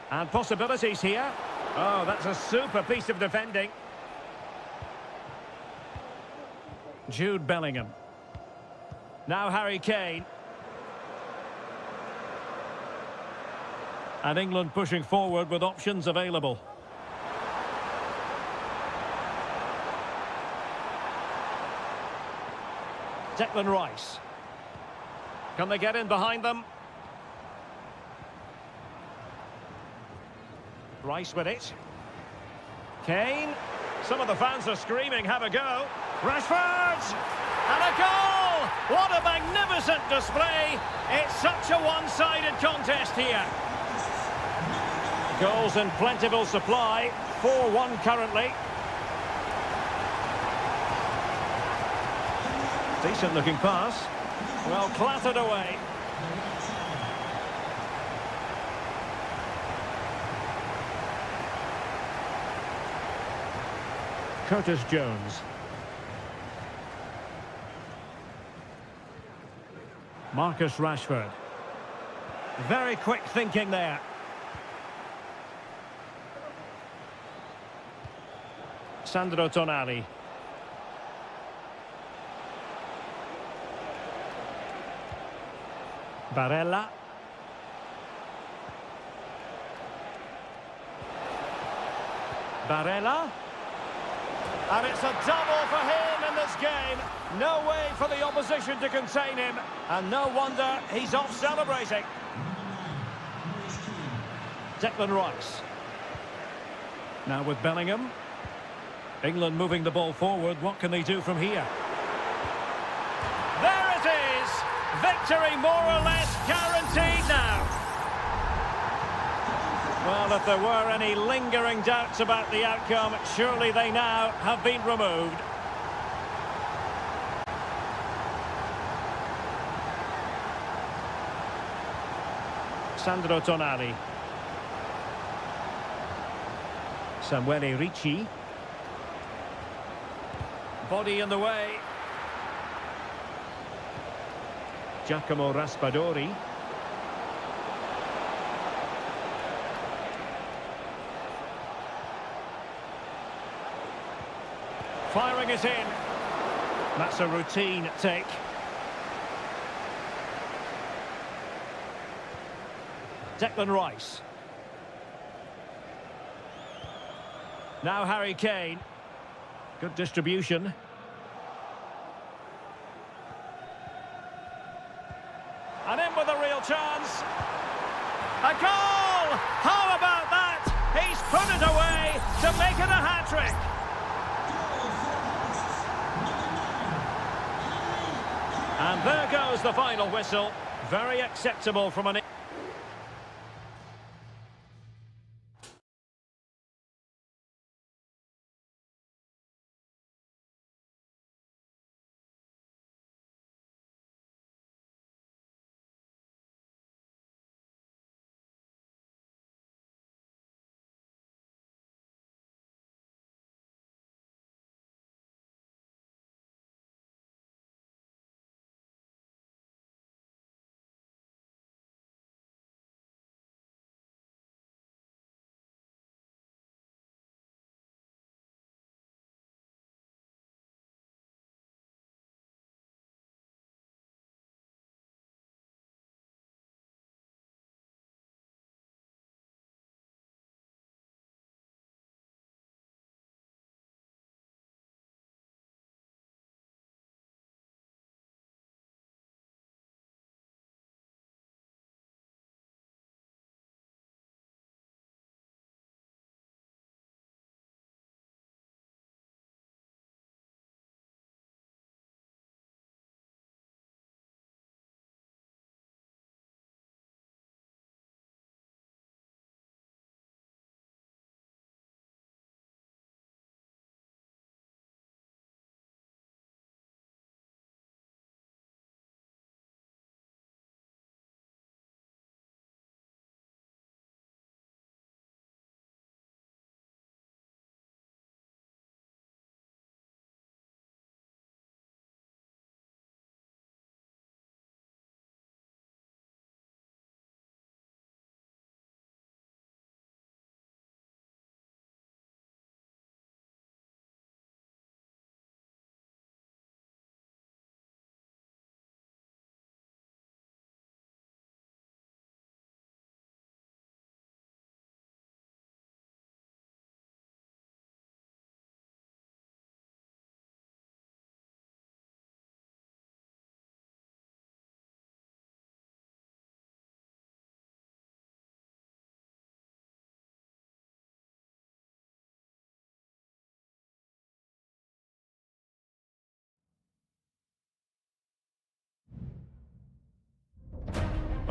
And possibilities here. Oh, that's a super piece of defending. Jude Bellingham. Now Harry Kane. And England pushing forward with options available. Declan Rice. Can they get in behind them? Rice with it. Kane. Some of the fans are screaming, have a go. Rashford! And a goal! What a magnificent display! It's such a one-sided contest here. Goals in plentiful supply. 4-1 currently. Decent looking pass. Well, clattered away. Curtis Jones. Marcus Rashford. Very quick thinking there. Sandro Tonali. Barella. Barella. And it's a double for him in this game. No way for the opposition to contain him. And no wonder he's off celebrating. Declan Rice. Now with Bellingham. England moving the ball forward. What can they do from here? There it is! Victory more or less guaranteed now. Well, if there were any lingering doubts about the outcome, surely they now have been removed. Sandro Tonali. Samuele Ricci. Body in the way. Giacomo Raspadori. Firing it in. That's a routine take. Declan Rice. Now Harry Kane. Good distribution. And in with a real chance. A goal! How about that? He's put it away to make it a hat-trick. And there goes the final whistle. Very acceptable from an...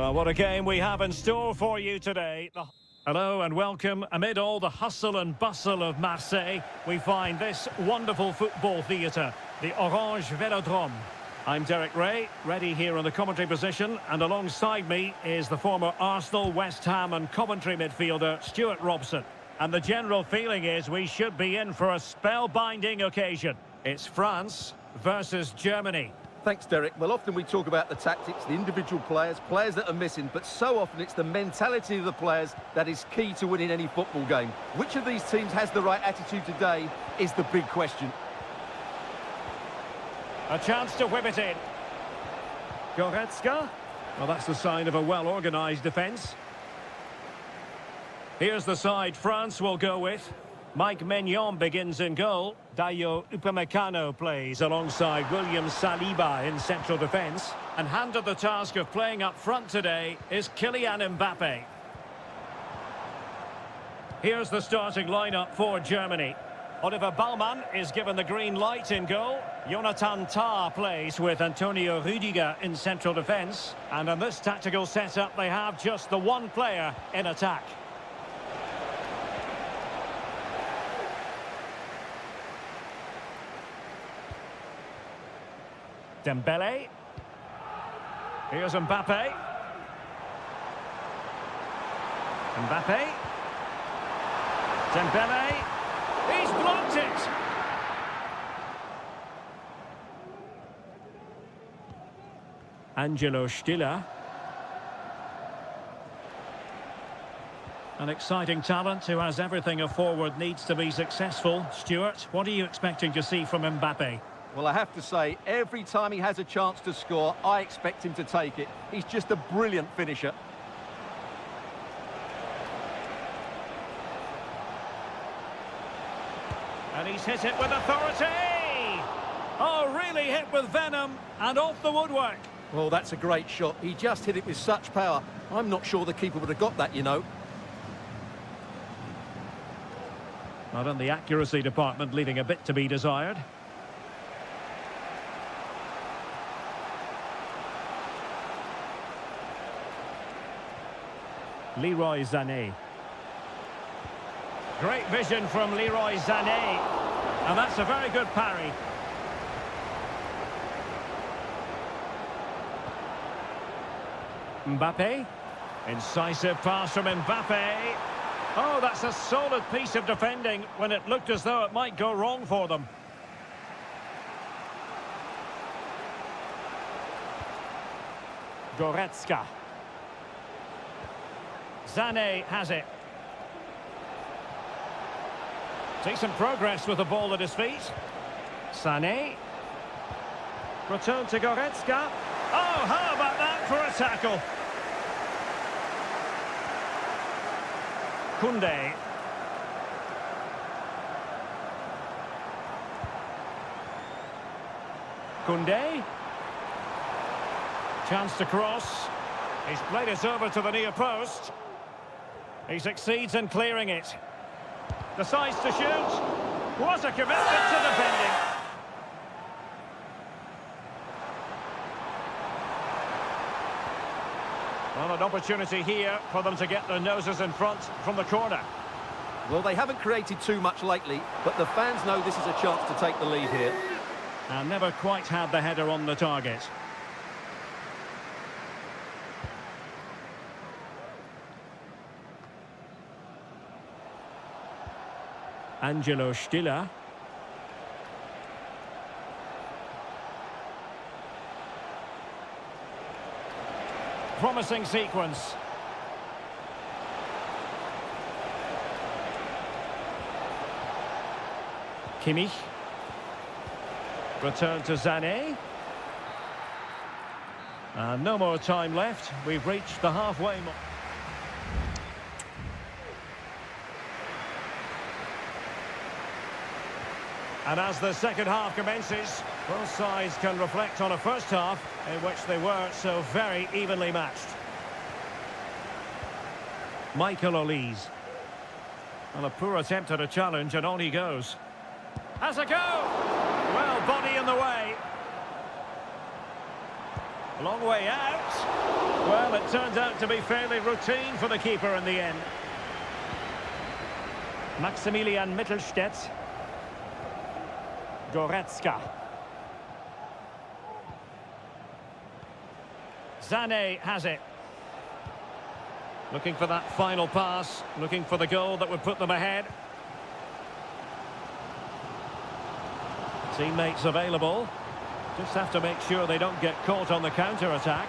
Well, what a game we have in store for you today. Hello and welcome. Amid all the hustle and bustle of Marseille, we find this wonderful football theatre, the Orange Velodrome. I'm Derek Ray, ready here in the commentary position, and alongside me is the former Arsenal, West Ham and Coventry midfielder, Stuart Robson. And the general feeling is we should be in for a spellbinding occasion. It's France versus Germany. Thanks, Derek. Well, often we talk about the tactics, the individual players that are missing, but so often it's the mentality of the players that is key to winning any football game. Which of these teams has the right attitude today is the big question. A chance to whip it in. Goretzka. Well, that's the sign of a well-organised defence. Here's the side France will go with. Mike Maignan begins in goal. Dayo Upamecano plays alongside William Saliba in central defence. And handed the task of playing up front today is Kylian Mbappe. Here's the starting lineup for Germany. Oliver Baumann is given the green light in goal. Jonathan Tah plays with Antonio Rüdiger in central defence. And in this tactical setup, they have just the one player in attack. Dembele. Here's Mbappe. Mbappe. Dembele. He's blocked it. Angelo Stiller. An exciting talent who has everything a forward needs to be successful. Stuart, what are you expecting to see from Mbappe? Well, I have to say, every time he has a chance to score, I expect him to take it. He's just a brilliant finisher. And he's hit it with authority! Oh, really hit with venom and off the woodwork. Well, that's a great shot. He just hit it with such power. I'm not sure the keeper would have got that, you know. Not in the accuracy department, leaving a bit to be desired. Leroy Sané. Great vision from Leroy Sané. And that's a very good parry. Mbappe. Incisive pass from Mbappe. Oh, that's a solid piece of defending when it looked as though it might go wrong for them. Goretzka. Sané has it. Decent progress with the ball at his feet. Sané. Return to Goretzka. Oh, how about that for a tackle? Koundé. Koundé. Chance to cross. He's played it over to the near post. He succeeds in clearing it. Decides to shoot. What a commitment to defending. Well, an opportunity here for them to get their noses in front from the corner. Well, they haven't created too much lately, but the fans know this is a chance to take the lead here. And never quite had the header on the target. Angelo Stiller. Promising sequence. Kimmich. Return to Sané. And no more time left. We've reached the halfway mark. And as the second half commences, both sides can reflect on a first half in which they were so very evenly matched. Michael Olise. Well, a poor attempt at a challenge, and on he goes. Has a go! Well, body in the way. Long way out. Well, it turned out to be fairly routine for the keeper in the end. Maximilian Mittelstädt. Goretzka. Sané has it. Looking for that final pass, looking for the goal that would put them ahead. Teammates available. Just have to make sure they don't get caught on the counter-attack.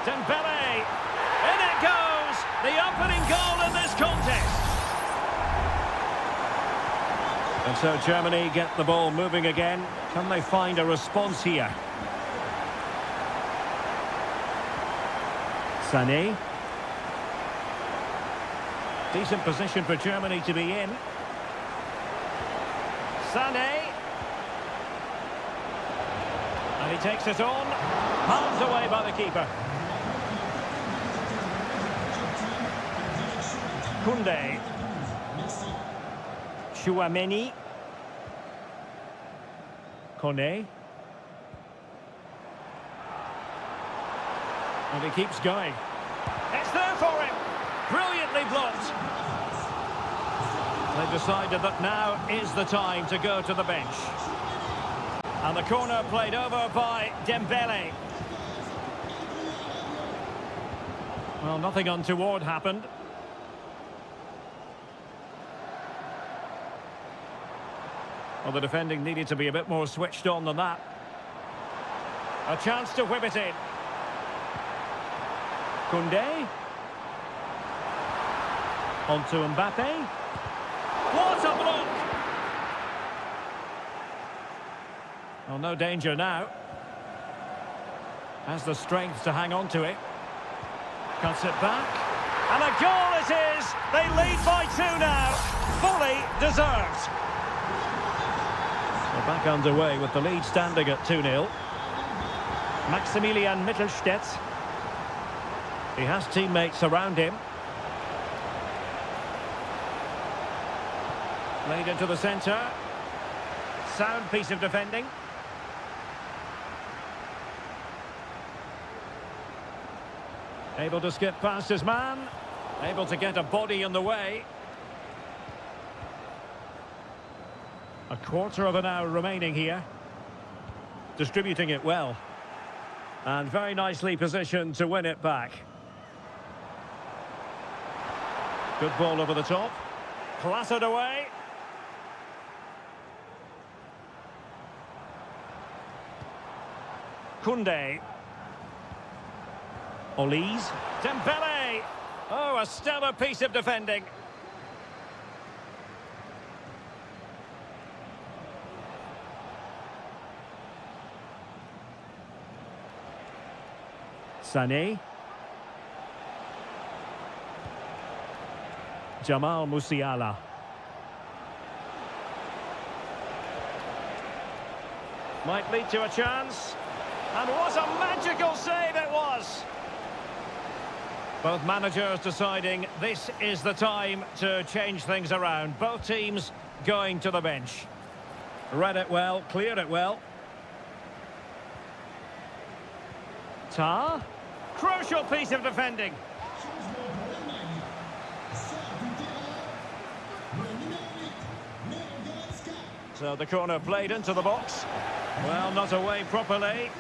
Dembele! In it goes! The opening goal in this contest! And so Germany get the ball moving again. Can they find a response here? Sané. Decent position for Germany to be in. Sané. And he takes it on. Palmed away by the keeper. Koundé. Chouameni. Kone. And he keeps going. It's there for him. Brilliantly blocked. They've decided that now is the time to go to the bench. And the corner played over by Dembele. Well, nothing untoward happened. Well, the defending needed to be a bit more switched on than that. A chance to whip it in. Koundé. On to Mbappe. What a block! Well, no danger now. Has the strength to hang on to it. Cuts it back. And a goal it is! They lead by 2 now. Fully deserved. We're back underway with the lead standing at 2-0. Maximilian Mittelstädt. He has teammates around him. Laid into the centre. Sound piece of defending. Able to skip past his man. Able to get a body in the way. A quarter of an hour remaining here. Distributing it well. And very nicely positioned to win it back. Good ball over the top. Clattered away. Koundé. Olise. Dembele. Oh, a stellar piece of defending. Sané. Jamal Musiala. Might lead to a chance. And what a magical save it was! Both managers deciding this is the time to change things around. Both teams going to the bench. Read it well, cleared it well. Tar. Crucial piece of defending. So the corner played into the box. Well, not away properly.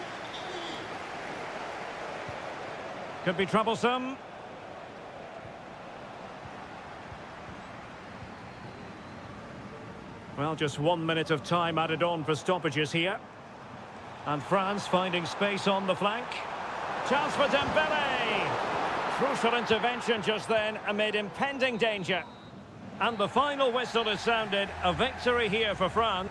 Could be troublesome. Well, just 1 minute of time added on for stoppages here. And France finding space on the flank. Chance for Dembele. Crucial intervention just then amid impending danger. And the final whistle is sounded. A victory here for France.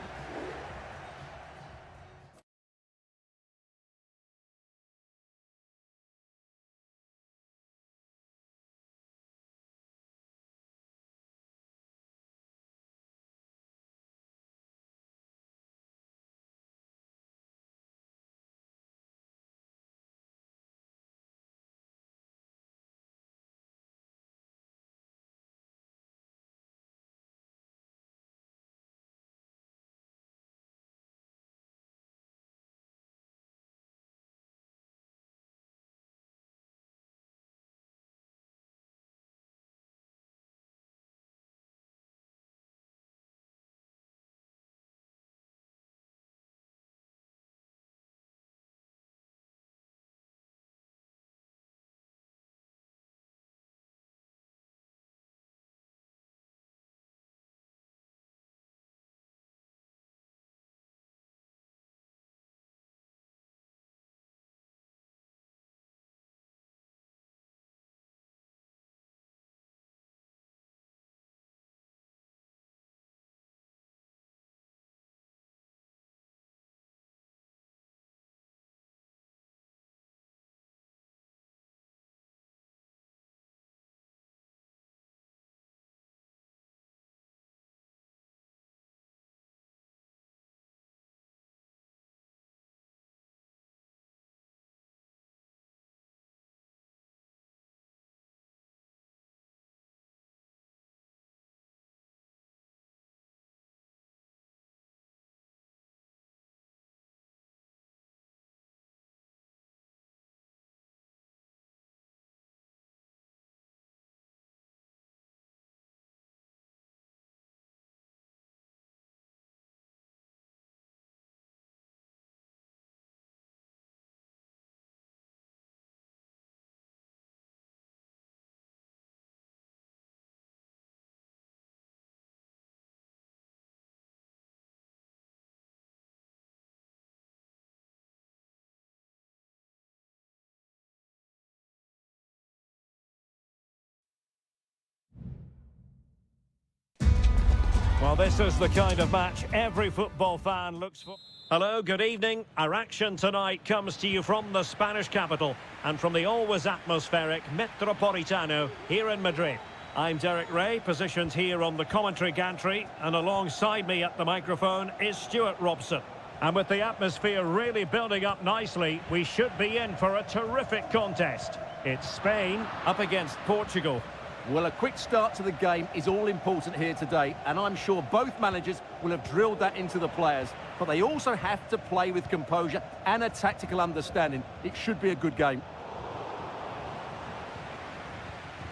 Well, this is the kind of match every football fan looks for. Hello, good evening. Our action tonight comes to you from the Spanish capital and from the always atmospheric Metropolitano here in Madrid. I'm Derek Ray, positioned here on the commentary gantry, and alongside me at the microphone is Stuart Robson. And with the atmosphere really building up nicely, we should be in for a terrific contest. It's Spain up against Portugal. Well, a quick start to the game is all important here today, and I'm sure both managers will have drilled that into the players. But they also have to play with composure and a tactical understanding. It should be a good game.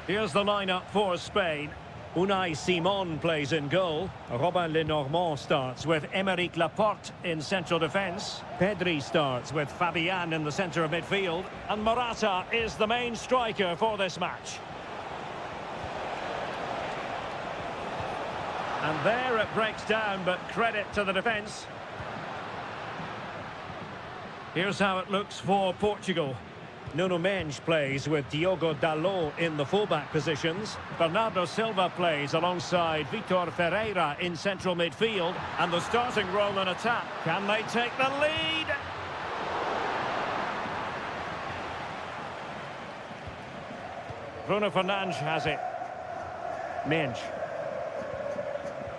Here's the lineup for Spain. Unai Simon plays in goal. Robin Lenormand starts with Aymeric Laporte in central defence. Pedri starts with Fabian in the centre of midfield. And Morata is the main striker for this match. And there it breaks down, but credit to the defence. Here's how it looks for Portugal. Nuno Mendes plays with Diogo Dalot in the fullback positions. Bernardo Silva plays alongside Vitor Ferreira in central midfield. And the starting role in attack. Can they take the lead? Bruno Fernandes has it. Mendes.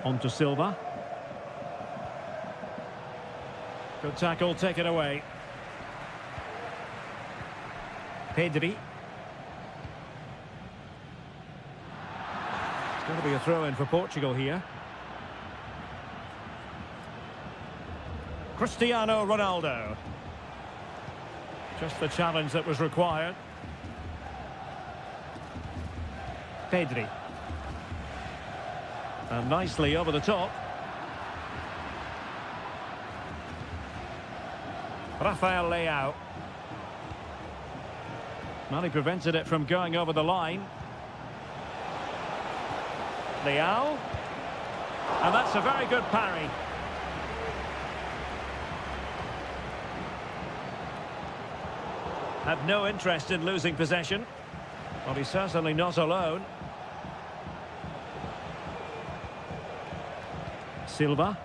On to Silva. Good tackle taken away. Pedri. It's going to be a throw-in for Portugal here. Cristiano Ronaldo. Just the challenge that was required. Pedri. And nicely over the top. Rafael Leao. Well, he prevented it from going over the line. Leao. And that's a very good parry. Had no interest in losing possession. Well, he's certainly not alone. Silva.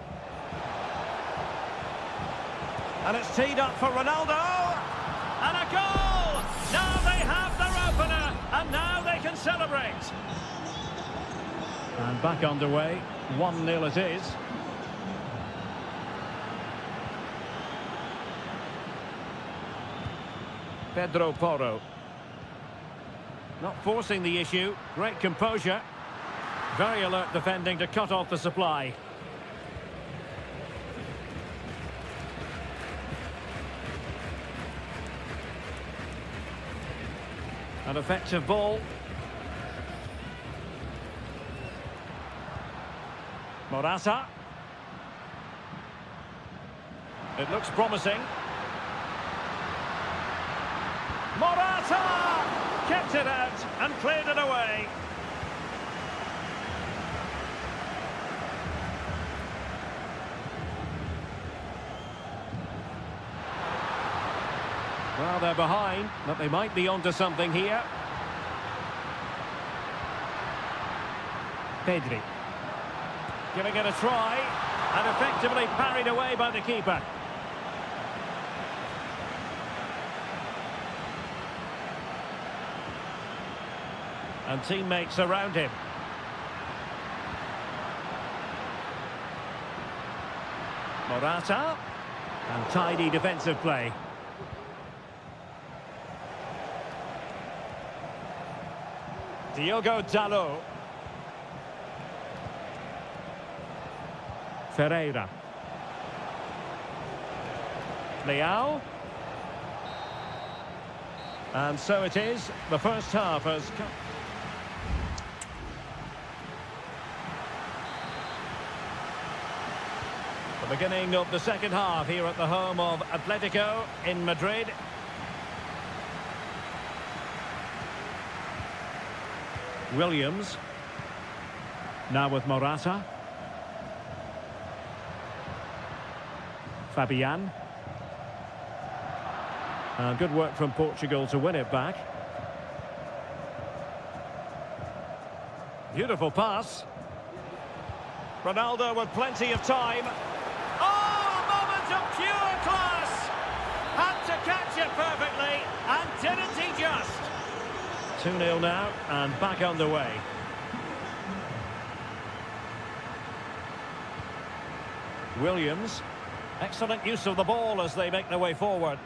And it's teed up for Ronaldo. And a goal! Now they have their opener. And now they can celebrate. And back underway. 1-0 it is. Pedro Porro. Not forcing the issue. Great composure. Very alert defending to cut off the supply. An effective ball. Morata. It looks promising. Morata! Kept it out and cleared it away. Well, they're behind, but they might be onto something here. Pedri. Giving it a try, and effectively parried away by the keeper. And teammates around him. Morata. And tidy defensive play. Diogo Dalot. Ferreira. Leao. And so it is. The first half has come. The beginning of the second half here at the home of Atletico in Madrid. Williams. Now with Morata. Fabian. Good work from Portugal to win it back. Beautiful pass. Ronaldo with plenty of time. Oh, a moment of pure class! Had to catch it perfectly, and didn't he just? 2-0 now, and back underway. Williams. Excellent use of the ball as they make their way forward.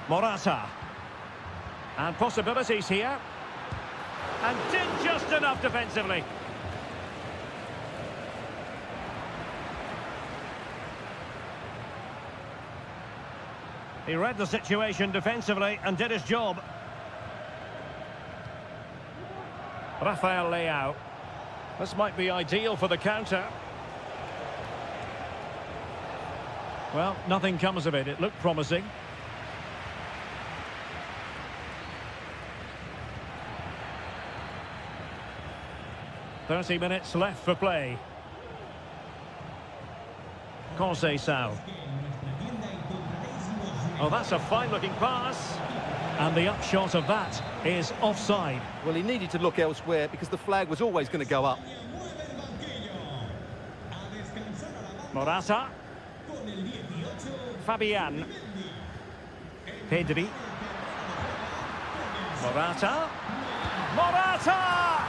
Morata. And possibilities here. And did just enough defensively. He read the situation defensively and did his job. Rafael Leao. This might be ideal for the counter. Well, nothing comes of it. It looked promising. 30 minutes left for play. Conceição. Oh, that's a fine-looking pass. And the upshot of that is offside. Well, he needed to look elsewhere because the flag was always going to go up. Morata. Fabian. Pedri. Morata. Morata!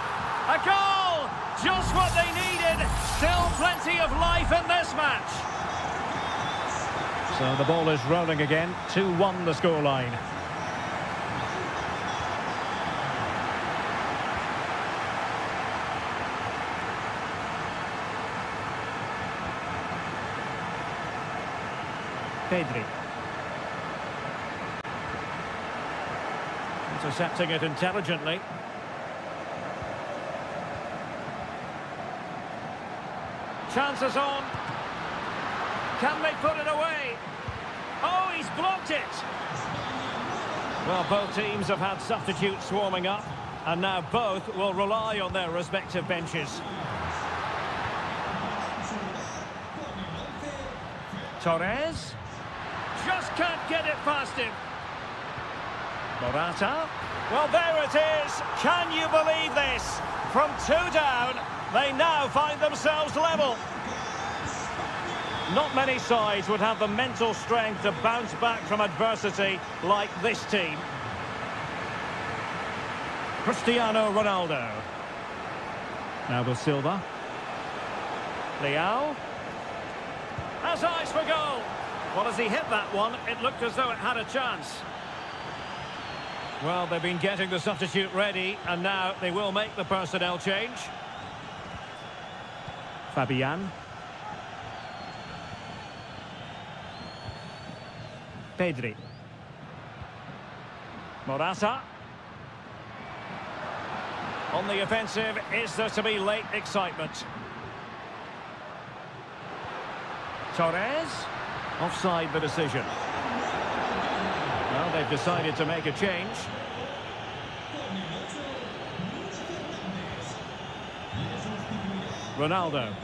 A goal! Just what they needed. Still plenty of life in this match. So the ball is rolling again. 2-1 the scoreline. Pedri. Intercepting it intelligently. Chances on. Can they put it away? Oh, he's blocked it. Well, both teams have had substitutes swarming up, and now both will rely on their respective benches. Torres. Just can't get it past him. Morata. Well, there it is. Can you believe this? From 2 down, they now find themselves level. Not many sides would have the mental strength to bounce back from adversity like this team. Cristiano Ronaldo. Now with Silva. Leao. Has eyes for goal. Well, as he hit that one, it looked as though it had a chance. Well, they've been getting the substitute ready, and now they will make the personnel change. Fabian. Pedri. Morata. On the offensive, is there to be late excitement? Torres. Offside the decision. Well, they've decided to make a change. Ronaldo.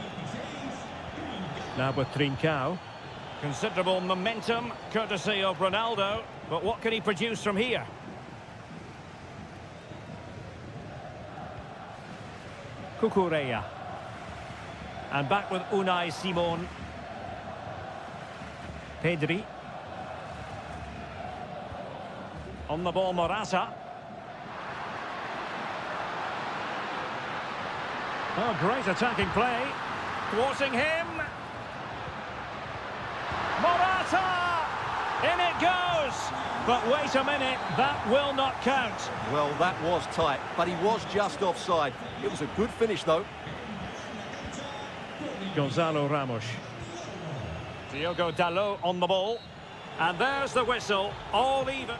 Now with Trincao. Considerable momentum, courtesy of Ronaldo. But what can he produce from here? Cucurella. And back with Unai Simon. Pedri. On the ball, Morata. Oh, great attacking play. Thwarting him. Morata! In it goes! But wait a minute, that will not count. Well, that was tight, but he was just offside. It was a good finish, though. Gonzalo Ramos. Diogo Dalot on the ball. And there's the whistle, all even.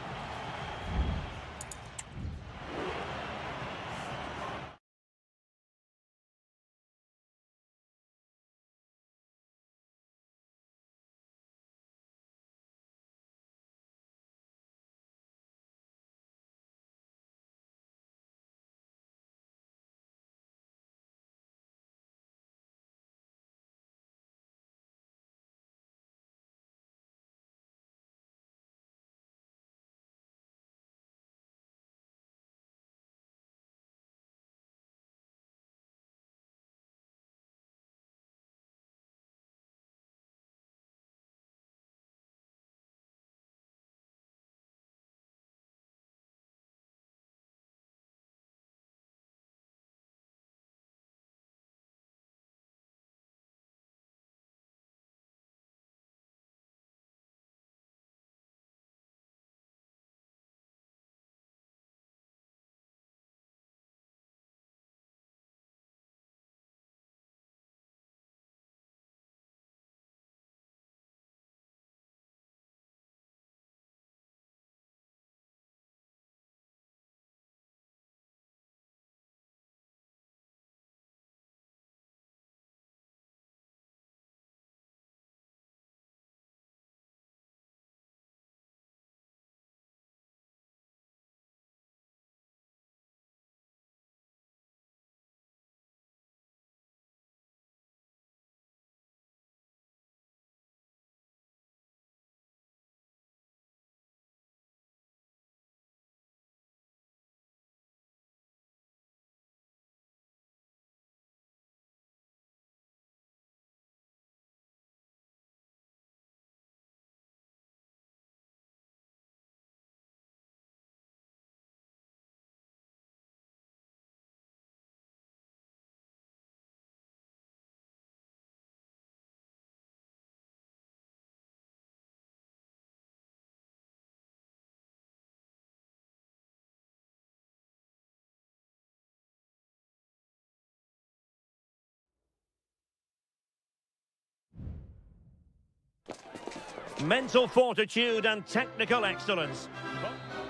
mental fortitude and technical excellence.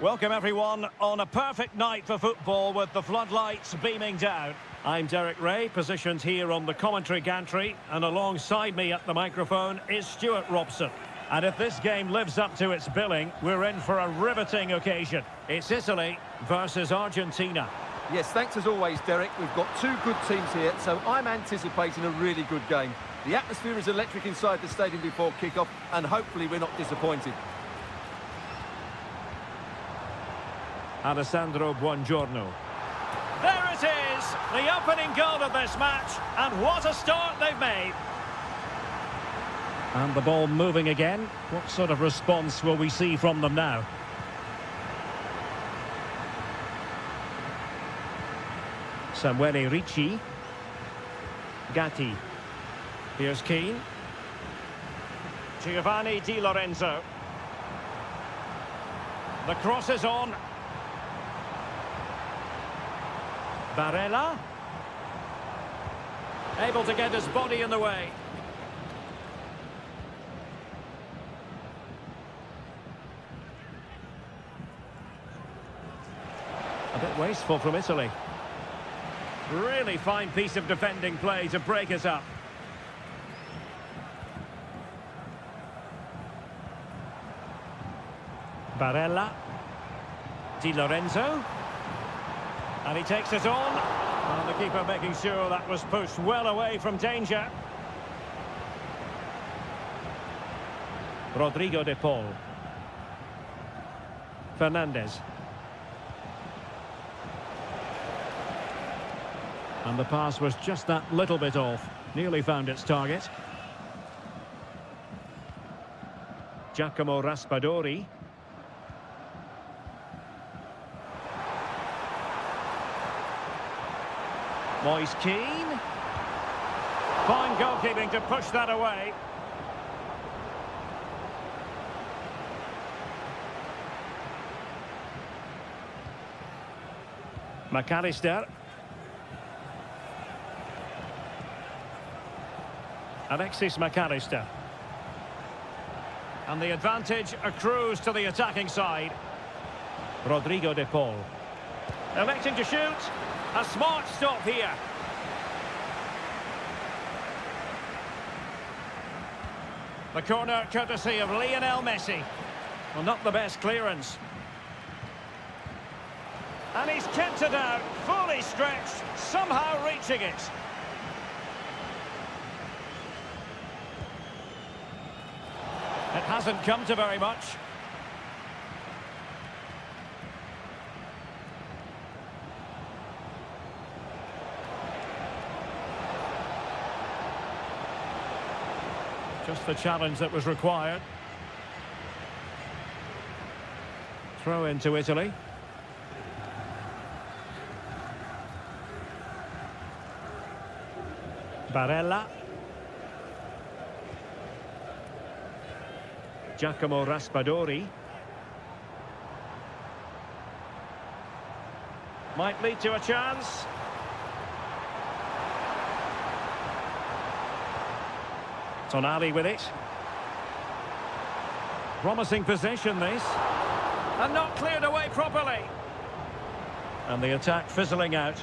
Welcome everyone on a perfect night for football with the floodlights beaming down. I'm Derek Ray, positioned here on the commentary gantry, and alongside me at the microphone is Stuart Robson. And if this game lives up to its billing, we're in for a riveting occasion. It's Italy versus Argentina. Yes, thanks as always, Derek. We've got two good teams here, so I'm anticipating a really good game. The atmosphere is electric inside the stadium before kick-off, and hopefully we're not disappointed. Alessandro Buongiorno. There it is, the opening goal of this match, and what a start they've made. And the ball moving again. What sort of response will we see from them now? Samuele Ricci. Gatti. Here's Keane. Giovanni Di Lorenzo. The cross is on. Barella. Able to get his body in the way. A bit wasteful from Italy. Really fine piece of defending play to break us up. Barella. Di Lorenzo. And he takes it on. And the keeper making sure that was pushed well away from danger. Rodrigo de Paul. Fernandez. And the pass was just that little bit off. Nearly found its target. Giacomo Raspadori. Moise Keane. Fine goalkeeping to push that away. McAllister. Alexis McAllister. And the advantage accrues to the attacking side. Rodrigo de Paul. Electing to shoot. A smart stop here. The corner courtesy of Lionel Messi. Well, not the best clearance. And he's kept it out, fully stretched, somehow reaching it. It hasn't come to very much. Just the challenge that was required. Throw into Italy. Barella. Giacomo Raspadori. Might lead to a chance. Tonali with it. Promising possession this. And not cleared away properly. And the attack fizzling out.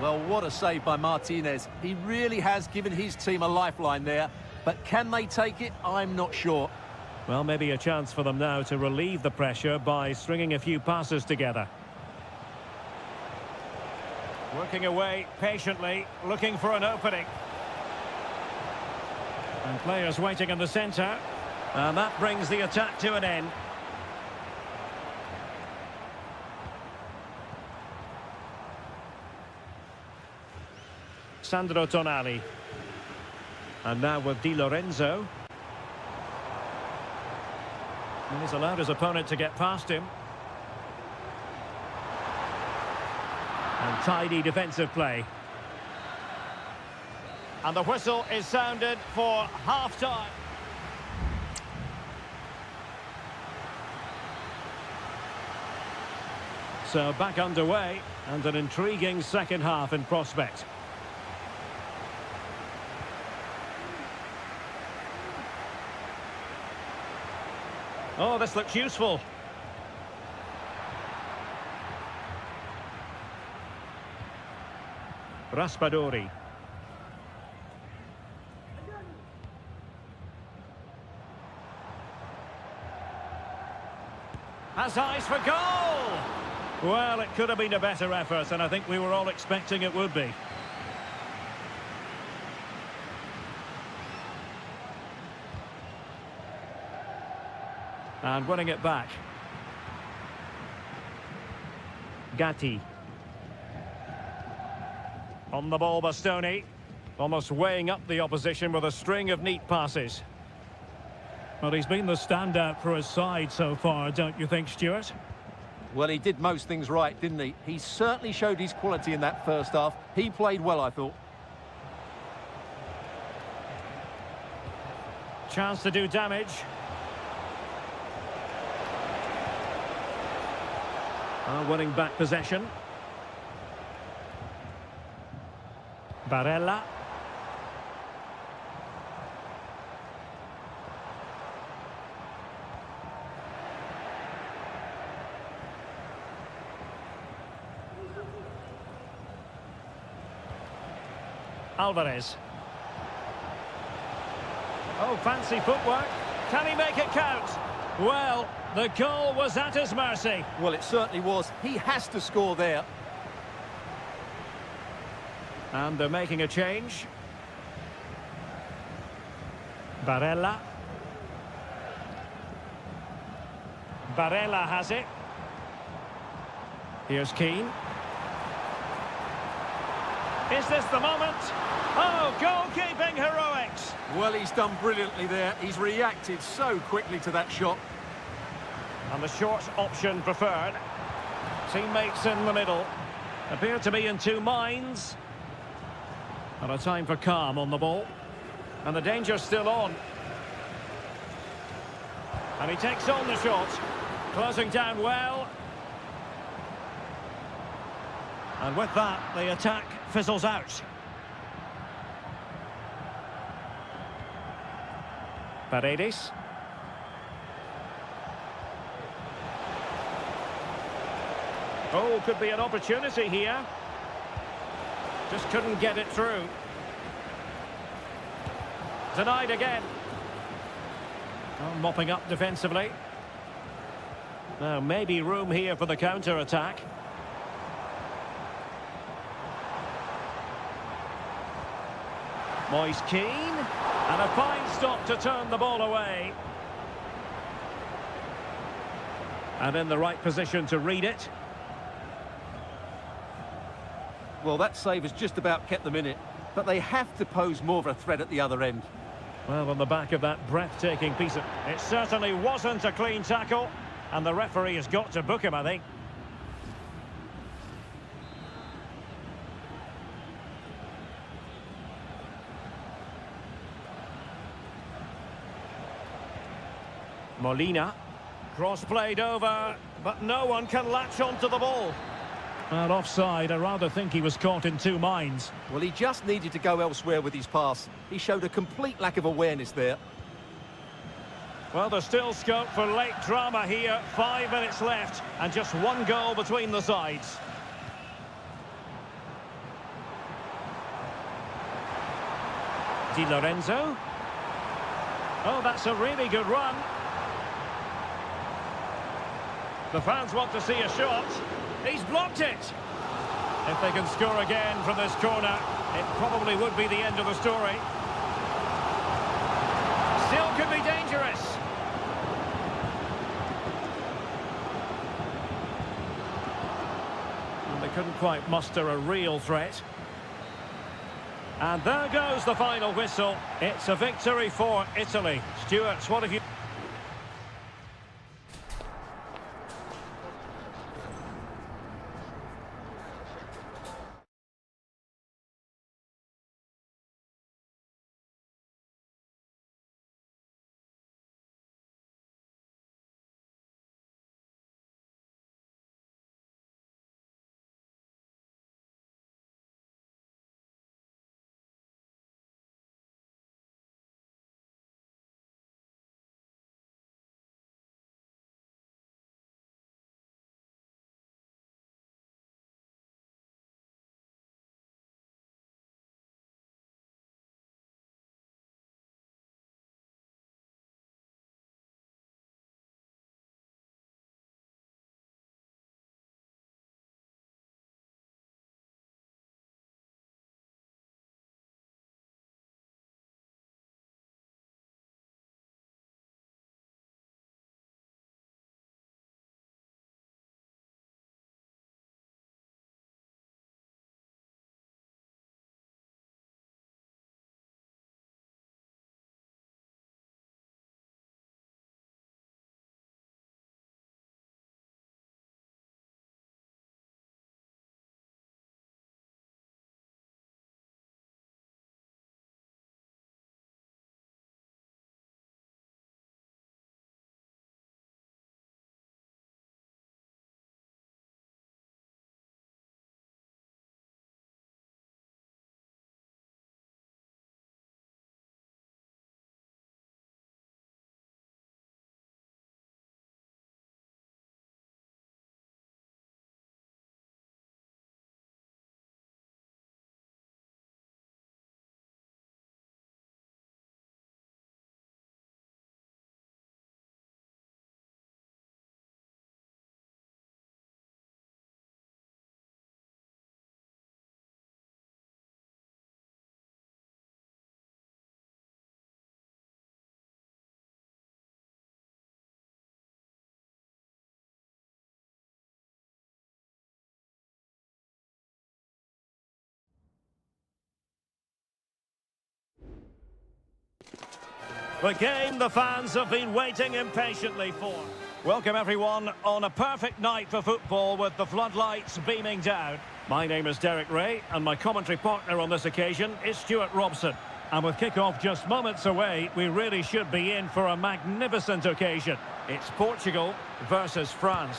Well, what a save by Martinez. He really has given his team a lifeline there. But can they take it? I'm not sure. Well, maybe a chance for them now to relieve the pressure by stringing a few passes together. Working away patiently, looking for an opening. And players waiting in the centre. And that brings the attack to an end. Sandro Tonali. And now with Di Lorenzo. And he's allowed his opponent to get past him. And tidy defensive play. And the whistle is sounded for half-time. So back underway, and an intriguing second half in prospect. Oh, this looks useful. Raspadori. Has eyes for goal! Well, it could have been a better effort, and I think we were all expecting it would be. And winning it back. Gatti. On the ball, Bastoni. Almost weighing up the opposition with a string of neat passes. Well, he's been the standout for his side so far, don't you think, Stuart? Well, he did most things right, didn't he? He certainly showed his quality in that first half. He played well, I thought. Chance to do damage. Winning back possession. Barella. Alvarez. Oh, fancy footwork. Can he make it count? Well, the goal was at his mercy. Well, it certainly was. He has to score there. And they're making a change. Barella. Barella has it. Here's Keane. Is this the moment? Oh, goalkeeping heroics. Well, he's done brilliantly there. He's reacted so quickly to that shot. And the short option preferred. Teammates in the middle. Appear to be in two minds. And a time for calm on the ball. And the danger's still on. And he takes on the shot. Closing down well. And with that, the attack fizzles out. Paredes. Oh, could be an opportunity here. Just couldn't get it through. Denied again. Oh, mopping up defensively. Now, maybe room here for the counter-attack. Moise Keane. And a fine stop to turn the ball away. And in the right position to read it. Well, that save has just about kept them in it. But they have to pose more of a threat at the other end. Well, on the back of that breathtaking piece of... It certainly wasn't a clean tackle. And the referee has got to book him, I think. Molina. Cross played over, but no one can latch onto the ball. And offside, I rather think he was caught in two minds. Well, he just needed to go elsewhere with his pass. He showed a complete lack of awareness there. Well, there's still scope for late drama here. 5 minutes left, and just one goal between the sides. Di Lorenzo. Oh, that's a really good run. The fans want to see a shot. He's blocked it. If they can score again from this corner, it probably would be the end of the story. Still could be dangerous. And they couldn't quite muster a real threat. And there goes the final whistle. It's a victory for Italy. Stuart, what have you... The game the fans have been waiting impatiently for. Welcome everyone on a perfect night for football with the floodlights beaming down. My name is Derek Ray and my commentary partner on this occasion is Stuart Robson. And with kick-off just moments away, we really should be in for a magnificent occasion. It's Portugal versus France.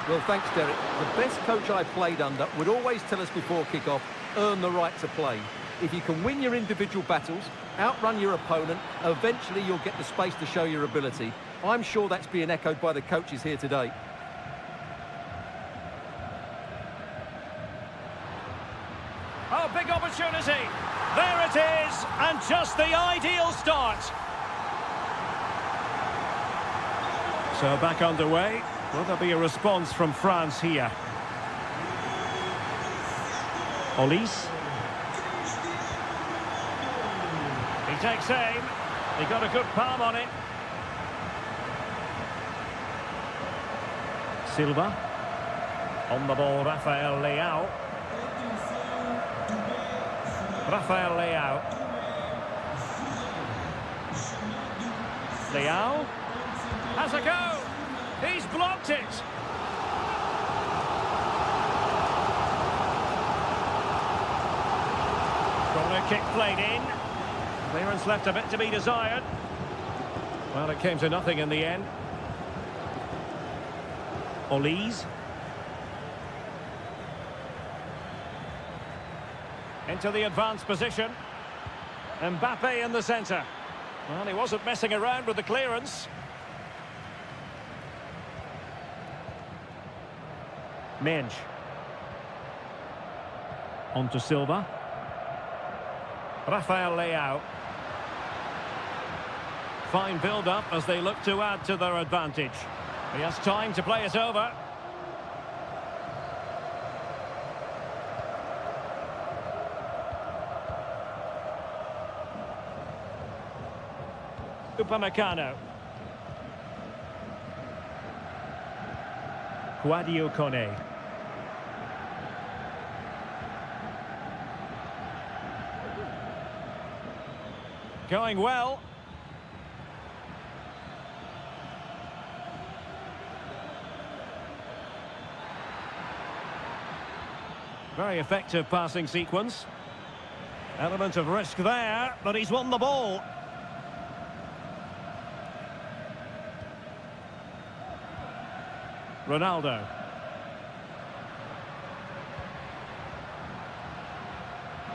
Well, thanks, Derek. The best coach I played under would always tell us before kick-off, earn the right to play. If you can win your individual battles, outrun your opponent, eventually you'll get the space to show your ability. I'm sure that's being echoed by the coaches here today. Oh, big opportunity. There it is, and just the ideal start. So back underway. Will there be a response from France here? Olise. He takes aim. He got a good palm on it. Silva. On the ball, Rafael Leao. Rafael Leao. Leao. Has a go. He's blocked it. Corner kick played in. Clearance left a bit to be desired. Well, it came to nothing in the end. Olise. Into the advanced position. Mbappe in the centre. Well, he wasn't messing around with the clearance. Minge. On to Silva. Rafael Leao. Fine build-up as they look to add to their advantage. He has time to play it over. Upamecano. Guadio Kone. Going well. Very effective passing sequence. Element of risk there, but he's won the ball. Ronaldo.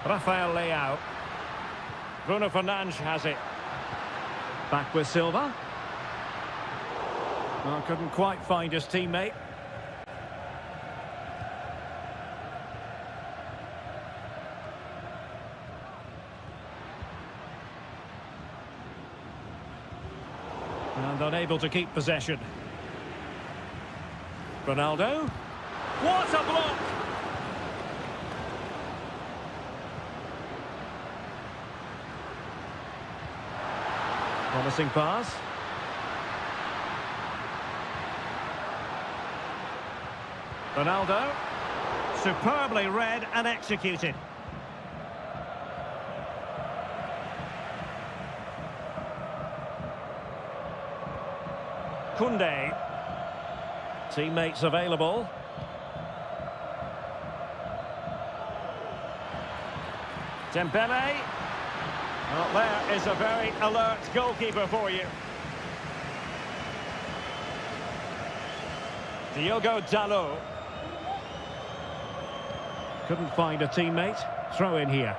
Rafael Leao. Bruno Fernandes has it. Back with Silva. Well, couldn't quite find his teammate. And unable to keep possession. Ronaldo. What a block! Promising pass. Ronaldo. Superbly read and executed. Koundé. Teammates available. Dembele. Well, there is a very alert goalkeeper for you. Diogo Dalot. Couldn't find a teammate. Throw in here.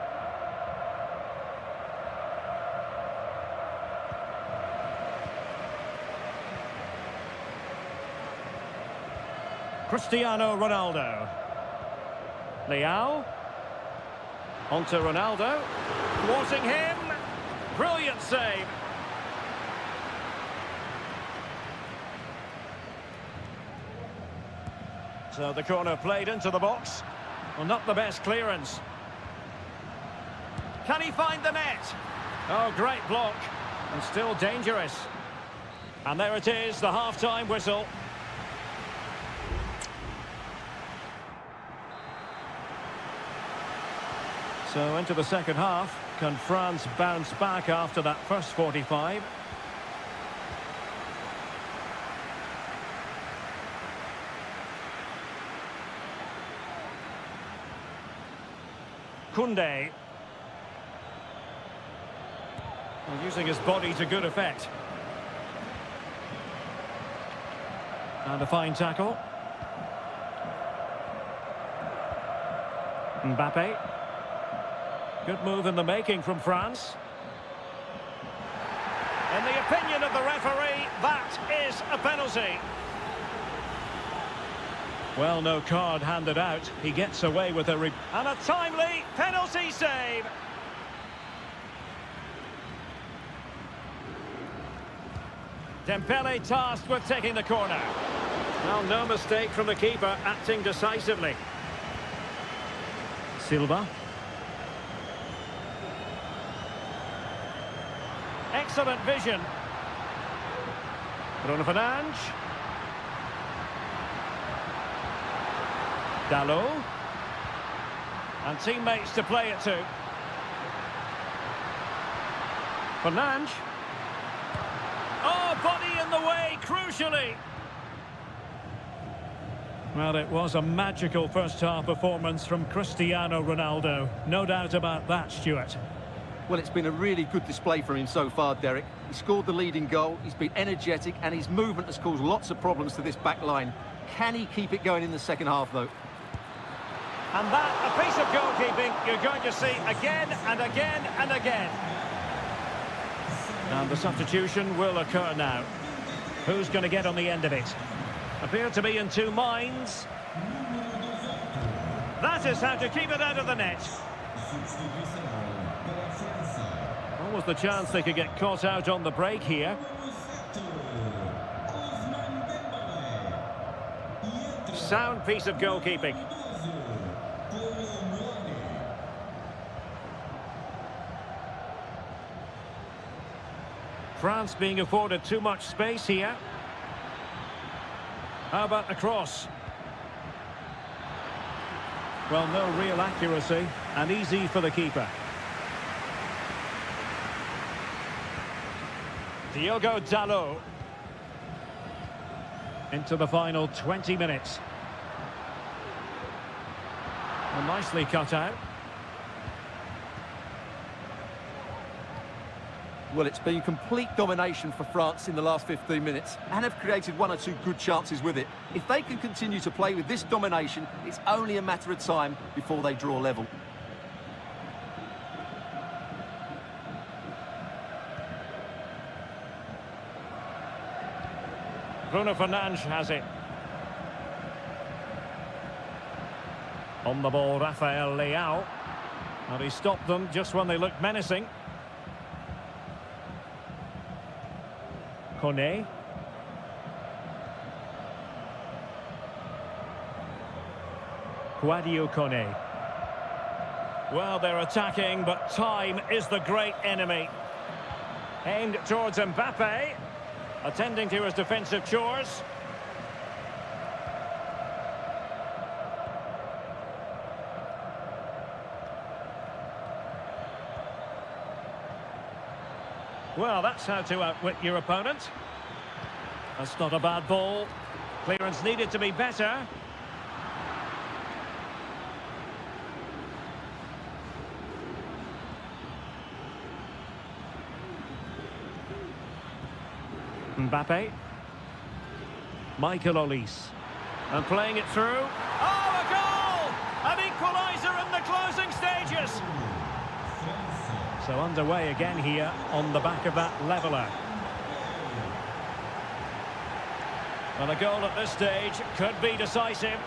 Cristiano Ronaldo. Leao. On to Ronaldo. Thwarting him. Brilliant save. So the corner played into the box. Well, not the best clearance. Can he find the net? Oh, great block. And still dangerous. And there it is, the half-time whistle. So into the second half. Can France bounce back after that first 45? Koundé. Well, using his body to good effect. And a fine tackle. Mbappe. Good move in the making from France. In the opinion of the referee, that is a penalty. Well, no card handed out. He gets away with and a timely penalty save. Dembele tasked with taking the corner. Well, no mistake from the keeper, acting decisively. Silva. Excellent vision. Bruno Fernandes. Dalot. And teammates to play it to. Fernandes. Oh, body in the way, crucially. Well, it was a magical first-half performance from Cristiano Ronaldo. No doubt about that, Stuart. Well, it's been a really good display from him so far, Derek. He scored the leading goal, he's been energetic, and his movement has caused lots of problems to this back line. Can he keep it going in the second half, though? And that, a piece of goalkeeping you're going to see again and again and again. And the substitution will occur now. Who's going to get on the end of it? Appear to be in two minds. That is how to keep it out of the net. What was the chance they could get caught out on the break here? Sound piece of goalkeeping. France being afforded too much space here. How about the cross? Well, no real accuracy, and easy for the keeper. Diogo Dalot. Into the final 20 minutes. Well, nicely cut out. Well, it's been complete domination for France in the last 15 minutes and have created one or two good chances with it. If they can continue to play with this domination, it's only a matter of time before they draw level. Bruno Fernandes has it. On the ball, Rafael Leao. And he stopped them just when they looked menacing. Koné. Sadio Koné. Well, they're attacking, but time is the great enemy. Aimed towards Mbappe, attending to his defensive chores. Well, that's how to outwit your opponent. That's not a bad ball. Clearance needed to be better. Mbappe. Michael Olise. And playing it through. Oh, a goal! An equaliser in the closing stages. So underway again here on the back of that leveller. Well, a goal at this stage could be decisive.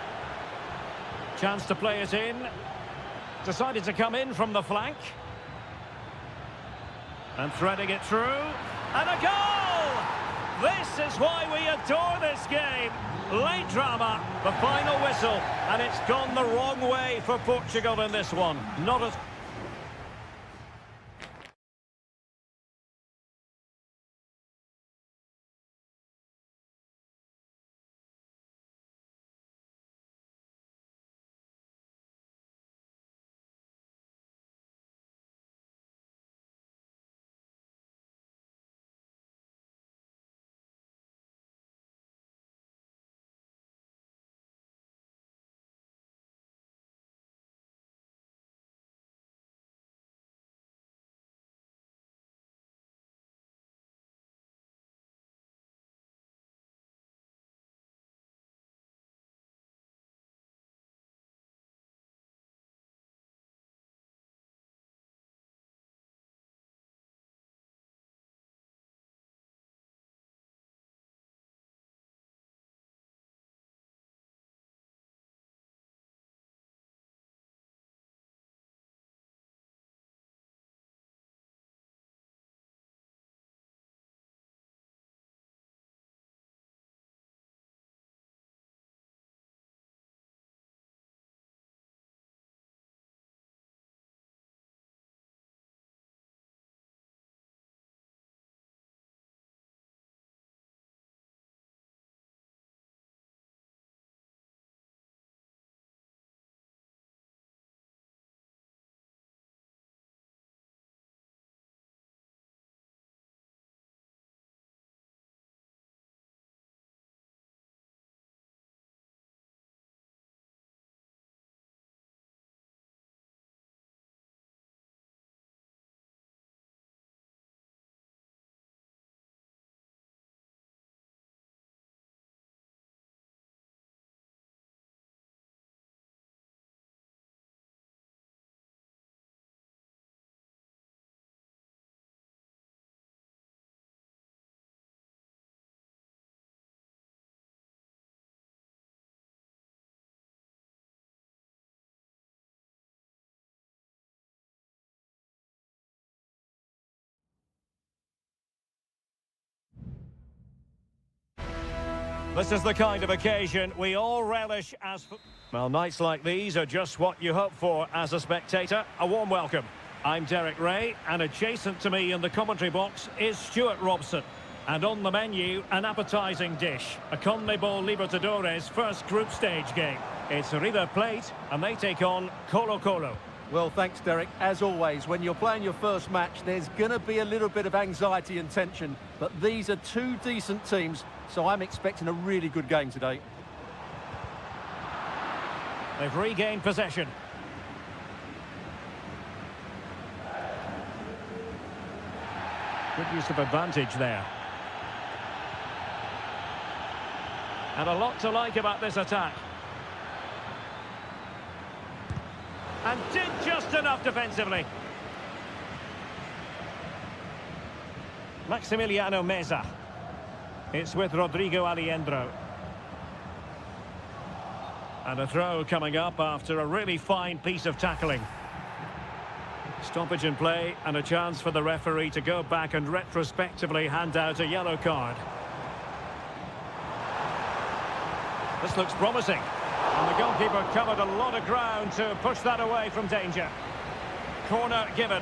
Chance to play it in. Decided to come in from the flank. And threading it through. And a goal! This is why we adore this game. Late drama, the final whistle, and it's gone the wrong way for Portugal in this one. Not as This is the kind of occasion we all relish as... Well, nights like these are just what you hope for as a spectator. A warm welcome. I'm Derek Ray, and adjacent to me in the commentary box is Stuart Robson. And on the menu, an appetising dish. A CONMEBOL Libertadores first group stage game. It's River Plate, and they take on Colo-Colo. Well, thanks, Derek. As always, when you're playing your first match, there's going to be a little bit of anxiety and tension. But these are two decent teams, so I'm expecting a really good game today. They've regained possession. Good use of advantage there. And a lot to like about this attack. And did just enough defensively. Maximiliano Meza. It's with Rodrigo Aliendro. And a throw coming up after a really fine piece of tackling. Stoppage in play and a chance for the referee to go back and retrospectively hand out a yellow card. This looks promising. And the goalkeeper covered a lot of ground to push that away from danger. Corner given.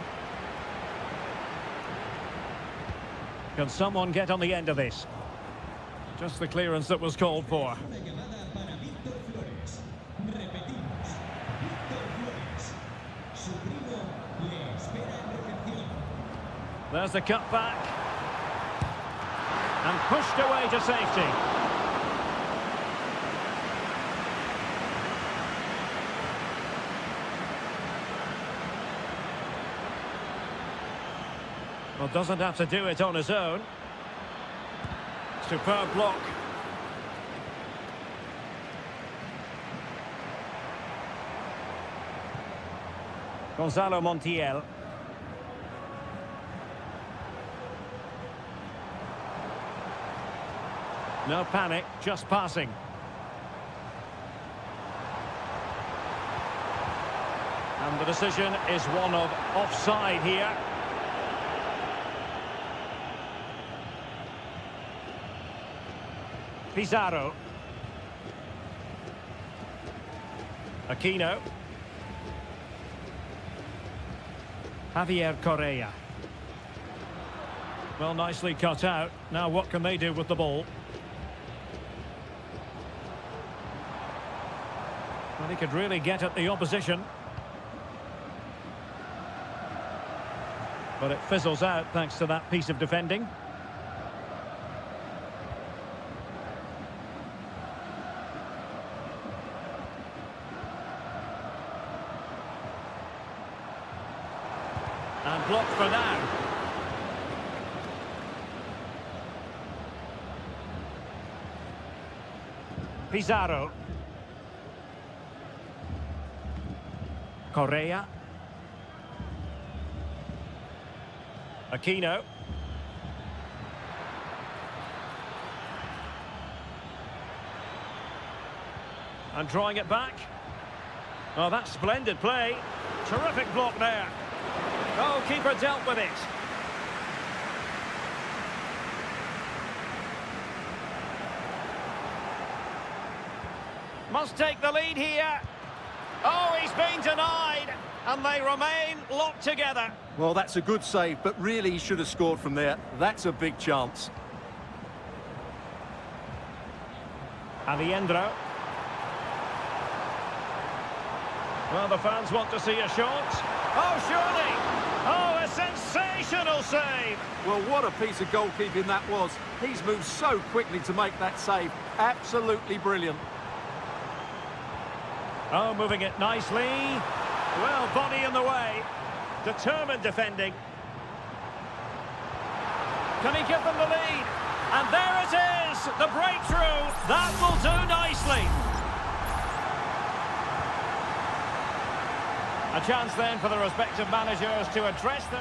Can someone get on the end of this? Just the clearance that was called for. There's the cut back. And pushed away to safety. Well, doesn't have to do it on his own. Superb block. Gonzalo Montiel. No panic, just passing. And the decision is one of offside here. Pizarro. Aquino. Javier Correa. Well, nicely cut out. Now what can they do with the ball? Well, he could really get at the opposition. But it fizzles out thanks to that piece of defending. And blocked for now. Pizarro. Correa. Aquino. And drawing it back. Oh, that's splendid play. Terrific block there. Oh, keeper dealt with it. Must take the lead here. Oh, he's been denied. And they remain locked together. Well, that's a good save, but really he should have scored from there. That's a big chance. Aliendro. Well, the fans want to see a shot. Oh, surely! Oh, a sensational save! Well, what a piece of goalkeeping that was. He's moved so quickly to make that save. Absolutely brilliant. Oh, moving it nicely. Well, body in the way. Determined defending. Can he give them the lead? And there it is! The breakthrough! That will do nicely. A chance then for the respective managers to address the...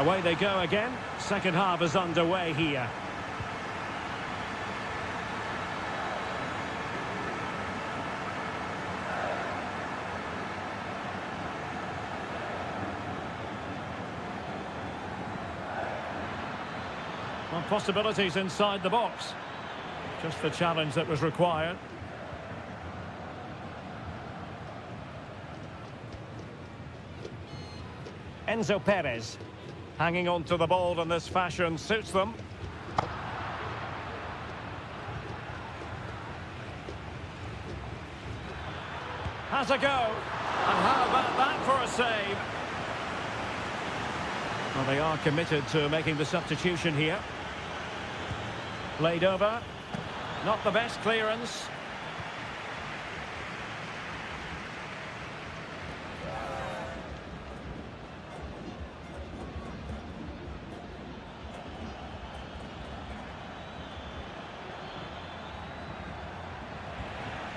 Away they go again. Second half is underway here. Well, possibilities inside the box. Just the challenge that was required. Enzo Perez. Hanging on to the ball in this fashion suits them. Has a go. And how about that for a save? Well, they are committed to making the substitution here. Played over. Not the best clearance.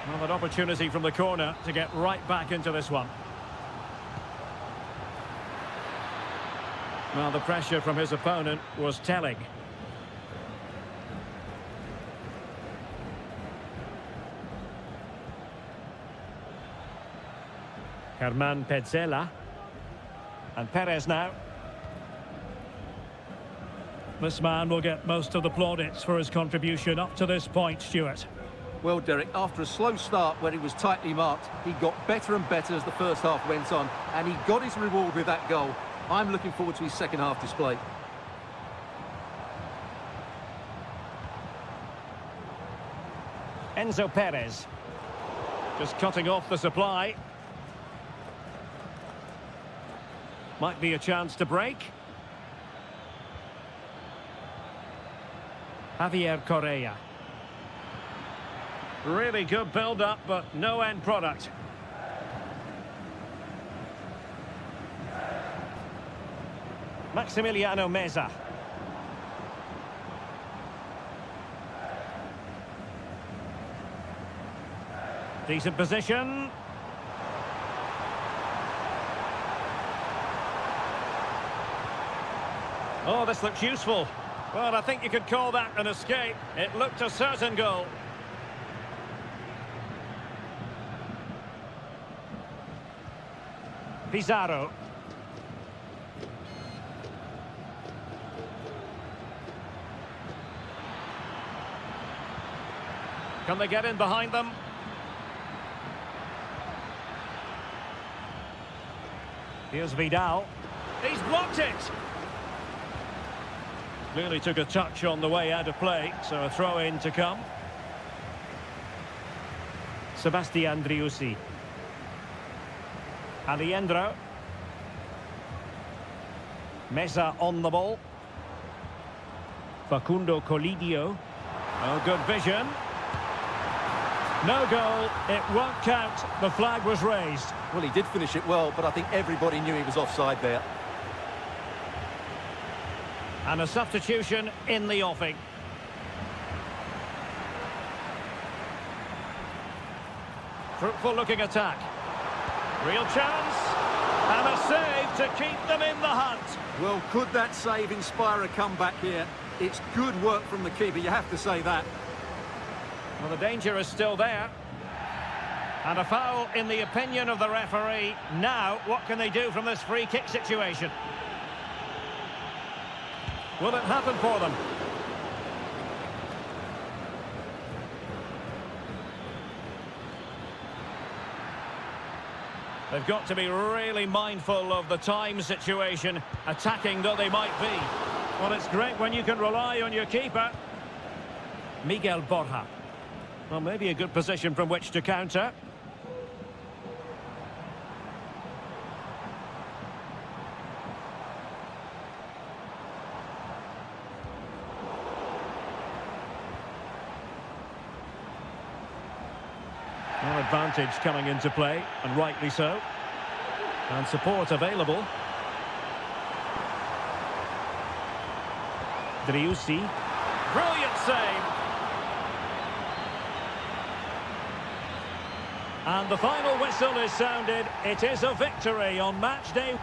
Well, an opportunity from the corner to get right back into this one. Well, the pressure from his opponent was telling. Herman Petzela. And Perez now. This man will get most of the plaudits for his contribution up to this point, Stuart. Well, Derek, after a slow start where he was tightly marked, he got better and better as the first half went on, and he got his reward with that goal. I'm looking forward to his second half display. Enzo Perez. Just cutting off the supply. Might be a chance to break. Javier Correa. Really good build-up, but no end product. Maximiliano Meza. Decent position. Oh, this looks useful. Well, I think you could call that an escape. It looked a certain goal. Pizarro. Can they get in behind them? Here's Vidal. He's blocked it! Clearly took a touch on the way out of play, so a throw-in to come. Sebastian Driussi. Aliendro. Meza on the ball. Facundo Colidio. Oh, good vision. No goal. It won't count. The flag was raised. Well, he did finish it well, but I think everybody knew he was offside there. And a substitution in the offing. Fruitful looking attack. Real chance. And a save to keep them in the hunt. Well, could that save inspire a comeback here? It's good work from the keeper, you have to say that. Well, the danger is still there. And a foul in the opinion of the referee. Now, what can they do from this free kick situation? Will it happen for them? They've got to be really mindful of the time situation, attacking though they might be. Well, it's great when you can rely on your keeper. Miguel Borja. Well, maybe a good position from which to counter. Well, advantage coming into play, and rightly so. And support available. Driussi. Brilliant save. And the final whistle is sounded. It is a victory on match day.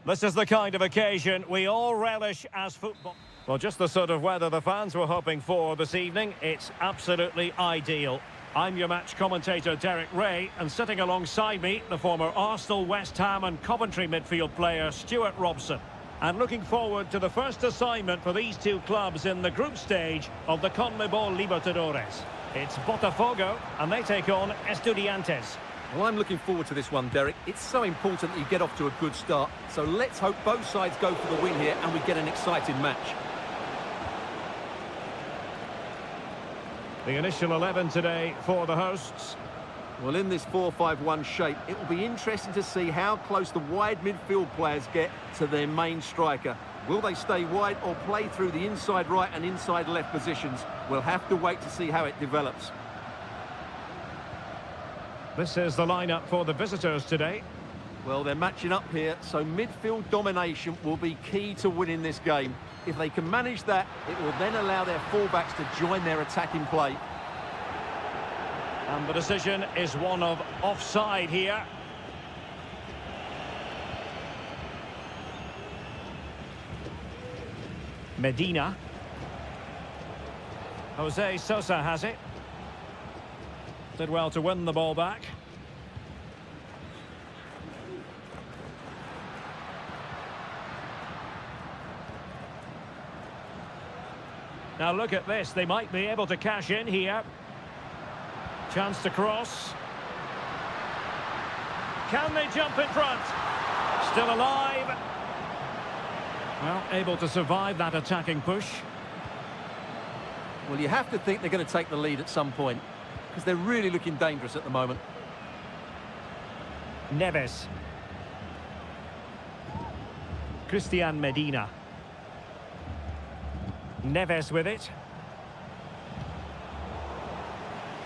This is the kind of occasion we all relish as football. Well, just the sort of weather the fans were hoping for this evening. It's absolutely ideal. I'm your match commentator, Derek Ray, and sitting alongside me, the former Arsenal, West Ham and Coventry midfield player, Stuart Robson. And looking forward to the first assignment for these two clubs in the group stage of the CONMEBOL Libertadores. It's Botafogo, and they take on Estudiantes. Well, I'm looking forward to this one, Derek. It's so important that you get off to a good start. So let's hope both sides go for the win here and we get an exciting match. The initial 11 today for the hosts. Well, in this 4-5-1 shape, it will be interesting to see how close the wide midfield players get to their main striker. Will they stay wide or play through the inside right and inside left positions? We'll have to wait to see how it develops. This is the lineup for the visitors today. Well, they're matching up here, so midfield domination will be key to winning this game. If they can manage that, it will then allow their fullbacks to join their attacking play. And the decision is one of offside here. Medina. Jose Sosa has it. Did well to win the ball back. Now look at this, they might be able to cash in here. Chance to cross. Can they jump in front? Still alive. Well, able to survive that attacking push. Well, you have to think they're going to take the lead at some point, because they're really looking dangerous at the moment. Neves. Christian Medina. Neves with it.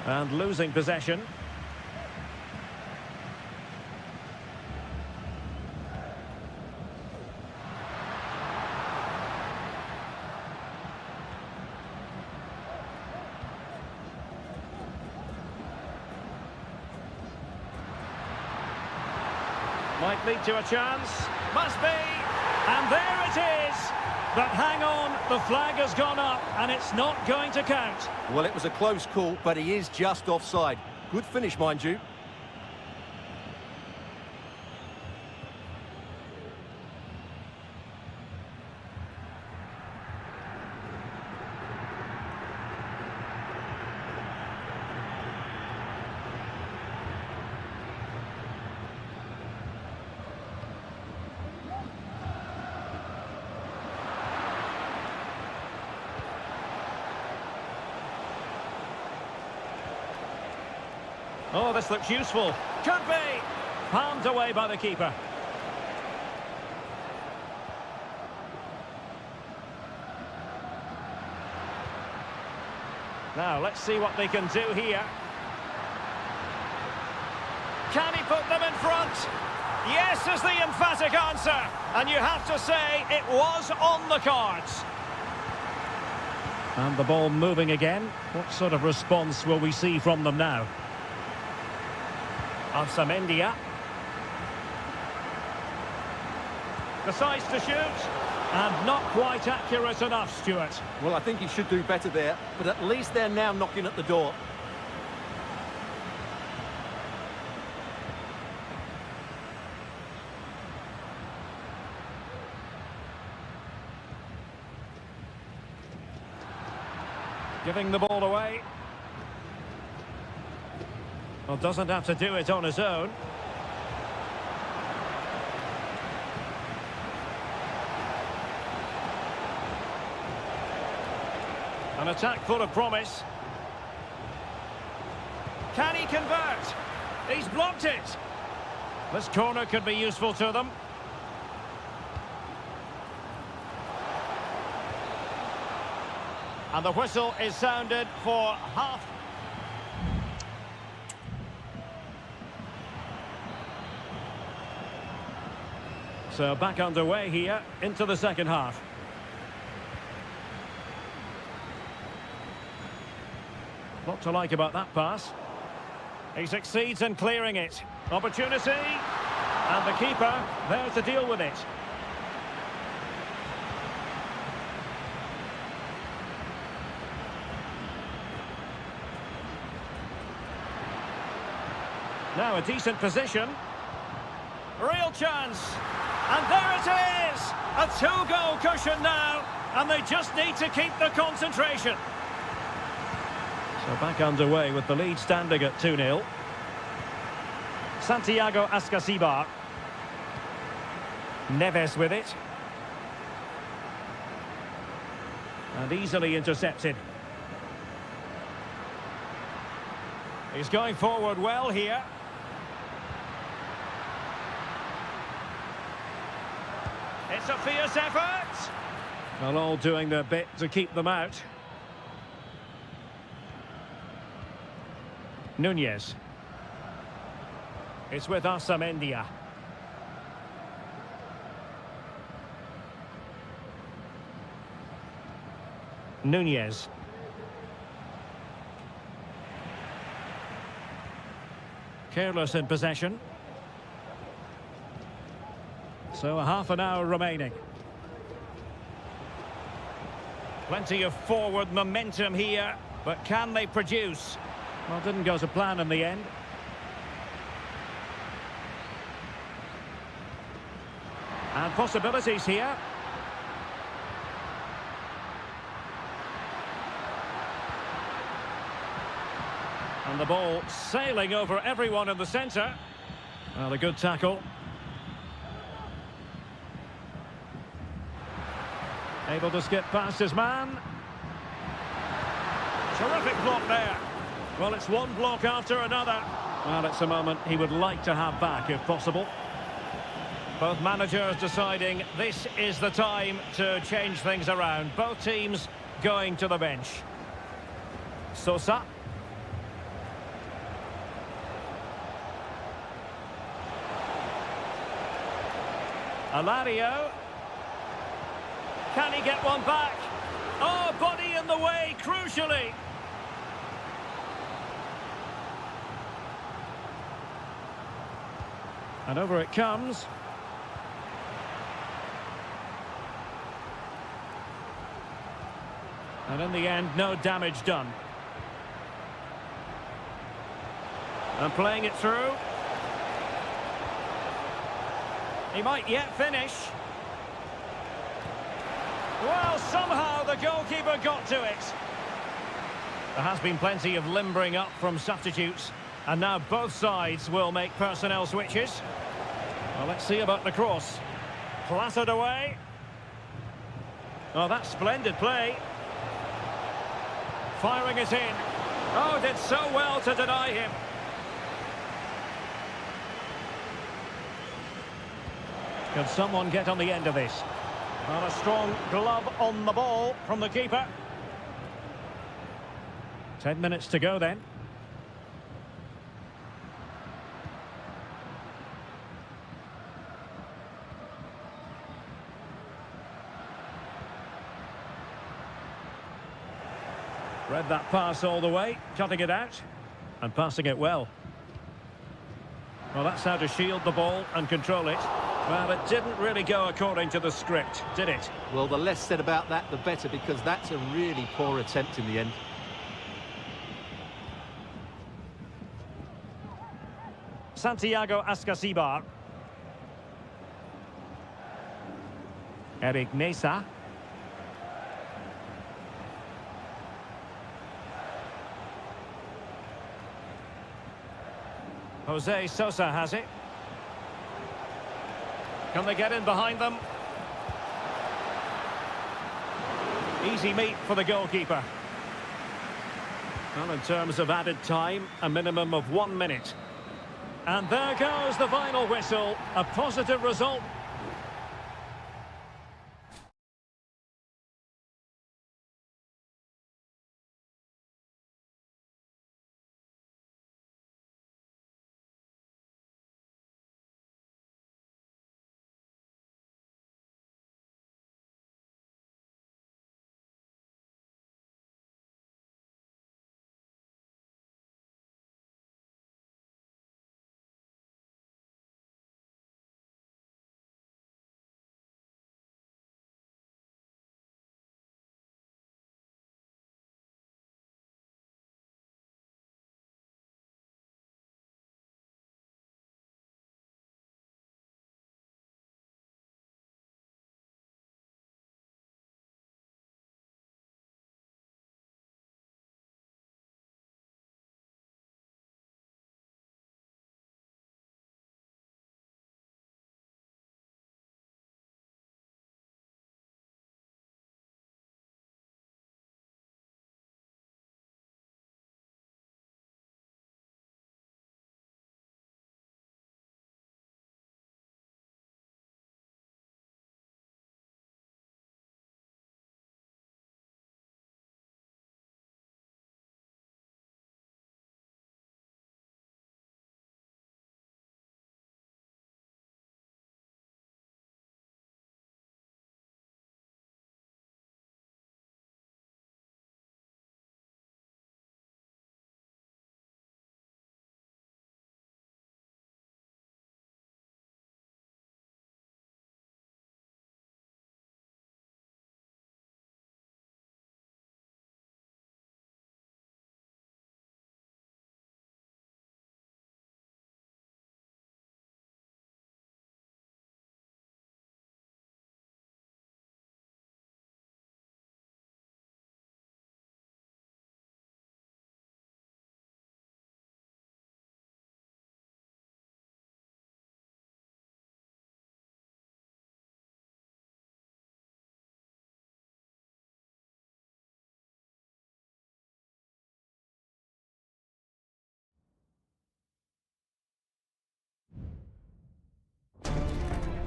And losing possession. Might lead to a chance. Must be. And there it is. But hang on, the flag has gone up and it's not going to count. Well, it was a close call, but he is just offside. Good finish, mind you. Oh, this looks useful. Could be. Palmed away by the keeper. Now, let's see what they can do here. Can he put them in front? Yes is the emphatic answer. And you have to say it was on the cards. And the ball moving again. What sort of response will we see from them now? Alsamendia. Decides to shoot. And not quite accurate enough, Stuart. Well, I think he should do better there, but at least they're now knocking at the door. Giving the ball away. Well, doesn't have to do it on his own. An attack full of promise. Can he convert? He's blocked it. This corner could be useful to them. And the whistle is sounded for half. So back underway here into the second half. What to like about that pass. He succeeds in clearing it. Opportunity. And the keeper there to deal with it. Now a decent position. Real chance. And there it is! A two-goal cushion now. And they just need to keep the concentration. So back underway with the lead standing at 2-0. Santiago Ascasibar. Neves with it. And easily intercepted. He's going forward well here. It's a fierce effort. Well, all doing their bit to keep them out. Nunez. It's with Asamendia. Nunez. Careless in possession. So a half an hour remaining. Plenty of forward momentum here, but can they produce? Well, didn't go to plan in the end. And possibilities here. And the ball sailing over everyone in the centre. Well, a good tackle. Able to skip past his man. Terrific block there. Well, it's one block after another. Well, it's a moment he would like to have back if possible. Both managers deciding this is the time to change things around. Both teams going to the bench. Sosa. Alario. Can he get one back? Oh, body in the way, crucially. And over it comes. And in the end, no damage done. And playing it through. He might yet finish. Well, somehow the goalkeeper got to it. There has been plenty of limbering up from substitutes. And now both sides will make personnel switches. Well, let's see about the cross. Clattered away. Oh, that's splendid play. Firing it in. Oh, did so well to deny him. Can someone get on the end of this? Well, a strong glove on the ball from the keeper. 10 minutes to go then. Read that pass all the way, cutting it out and passing it well. Well, that's how to shield the ball and control it. Well, it didn't really go according to the script, did it? Well, the less said about that, the better, because that's a really poor attempt in the end. Santiago Ascasibar. Eric Mesa. Jose Sosa has it. Can they get in behind them? Easy meet for the goalkeeper. Well, in terms of added time, a minimum of 1 minute. And there goes the final whistle. A positive result.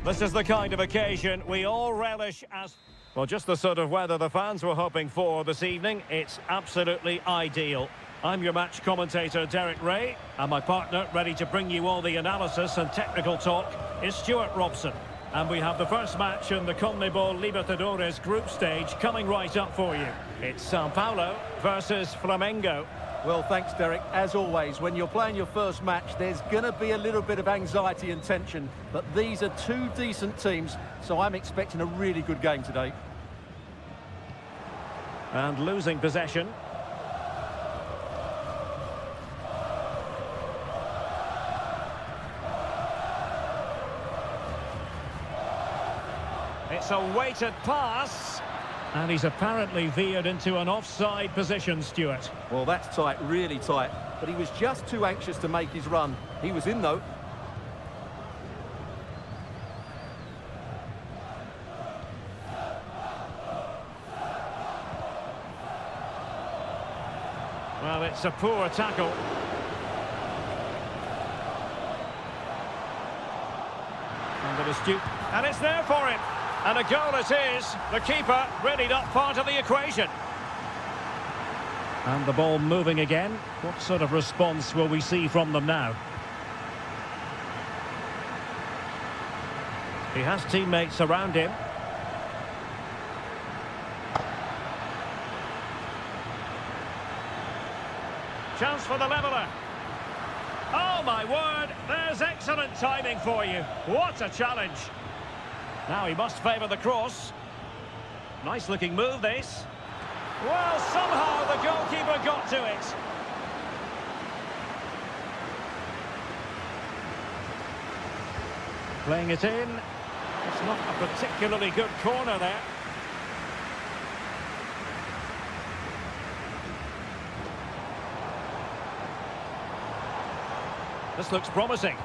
This is the kind of occasion we all relish as... Well, just the sort of weather the fans were hoping for this evening. It's absolutely ideal. I'm your match commentator, Derek Ray, and my partner, ready to bring you all the analysis and technical talk, is Stuart Robson. And we have the first match in the CONMEBOL Libertadores group stage coming right up for you. It's Sao Paulo versus Flamengo. Well, thanks, Derek. As always, when you're playing your first match, there's going to be a little bit of anxiety and tension. But these are two decent teams, so I'm expecting a really good game today. And losing possession. It's a weighted pass. And he's apparently veered into an offside position, Stuart. Well, that's tight, really tight. But he was just too anxious to make his run. He was in, though. Well, it's a poor tackle. And it is Stuart. And it's there for him. And a goal it is. The keeper really not part of the equation. And the ball moving again. What sort of response will we see from them now? He has teammates around him. Chance for the leveller. Oh my word, there's excellent timing for you. What a challenge. Now he must favour the cross. Nice looking move, this. Well, somehow the goalkeeper got to it. Playing it in. It's not a particularly good corner there. This looks promising.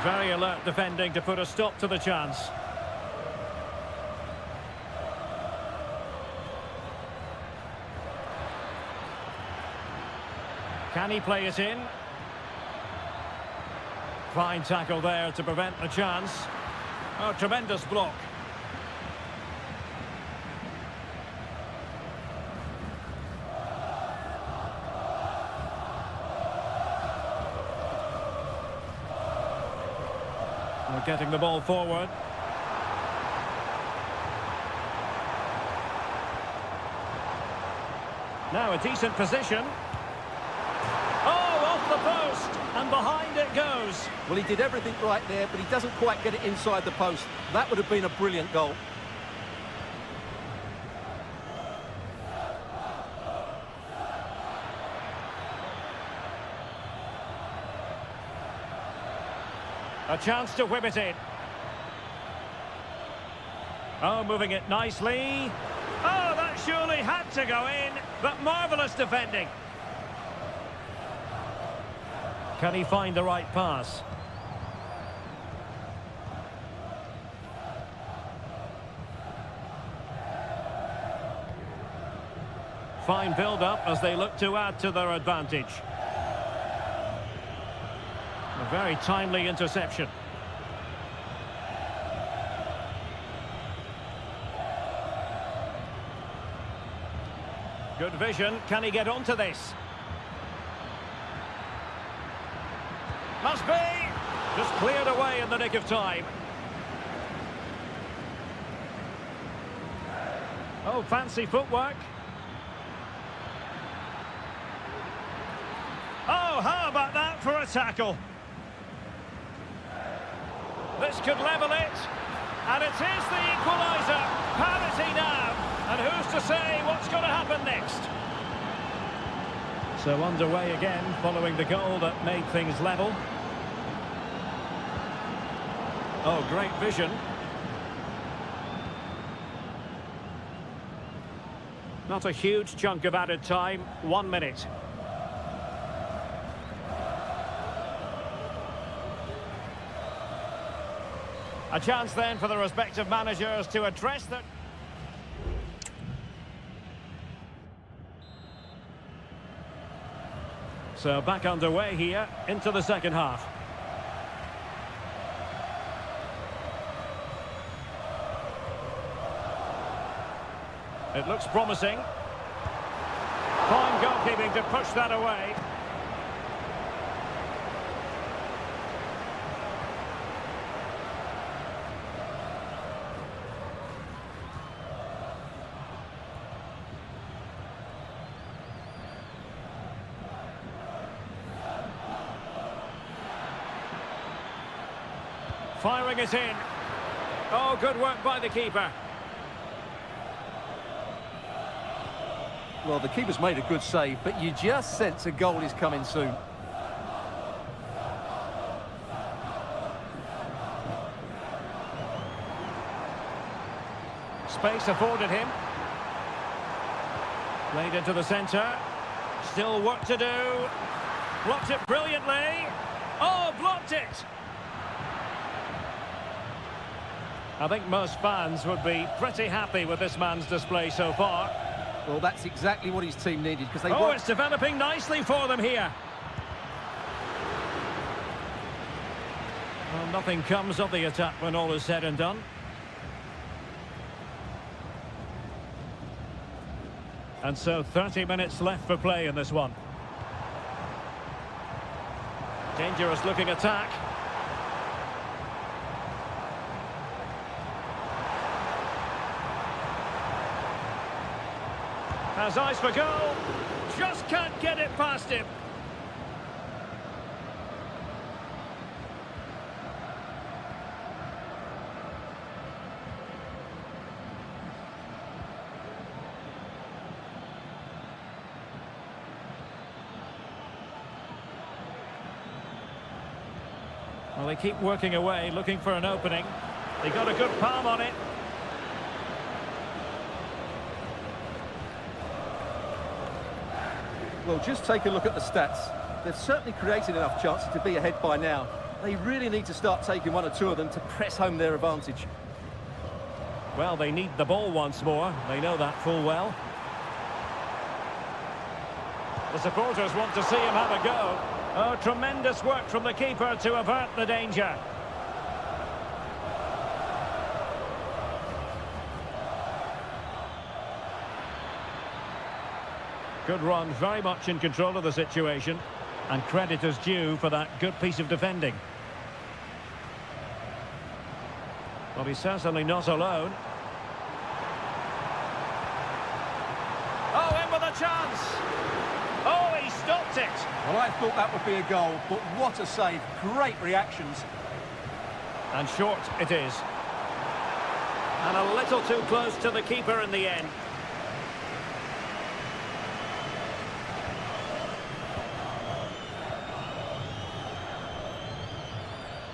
Very alert defending to put a stop to the chance. Can he play it in? Fine tackle there to prevent the chance. Oh, tremendous block. We're getting the ball forward. Now a decent position. Oh, off the post, and behind it goes. Well, he did everything right there, but he doesn't quite get it inside the post. That would have been a brilliant goal. A chance to whip it in. Oh, moving it nicely. Oh, that surely had to go in, but marvellous defending. Can he find the right pass? Fine build-up as they look to add to their advantage. A very timely interception. Good vision. Can he get onto this? Must be! Just cleared away in the nick of time. Oh, fancy footwork. Oh, how about that for a tackle? This could level it. And it is the equaliser. Parity now. And who's to say what's going to happen next? So underway again following the goal that made things level. Oh, great vision. Not a huge chunk of added time. 1 minute. A chance then for the respective managers to address the... So back underway here into the second half. It looks promising. Fine goalkeeping to push that away. Firing it in. Oh, good work by the keeper. Well, the keeper's made a good save, but you just sense a goal is coming soon. Space afforded him. Played into the centre. Still work to do. Blocked it brilliantly. Oh, blocked it! I think most fans would be pretty happy with this man's display so far. Well, that's exactly what his team needed, because they Oh, weren't... it's developing nicely for them here. Well, nothing comes of the attack when all is said and done. And so 30 minutes left for play in this one. Dangerous looking attack. Has eyes for goal. Just can't get it past him. Well, they keep working away, looking for an opening. They got a good palm on it. Well, just take a look at the stats. They've certainly created enough chances to be ahead by now. They really need to start taking one or two of them to press home their advantage. Well, they need the ball once more. They know that full well. The supporters want to see him have a go. Oh, tremendous work from the keeper to avert the danger. Good run, very much in control of the situation. And credit is due for that good piece of defending. Well, he's certainly not alone. Oh, in with a chance! Oh, he stopped it! Well, I thought that would be a goal, but what a save. Great reactions. And short it is. And a little too close to the keeper in the end.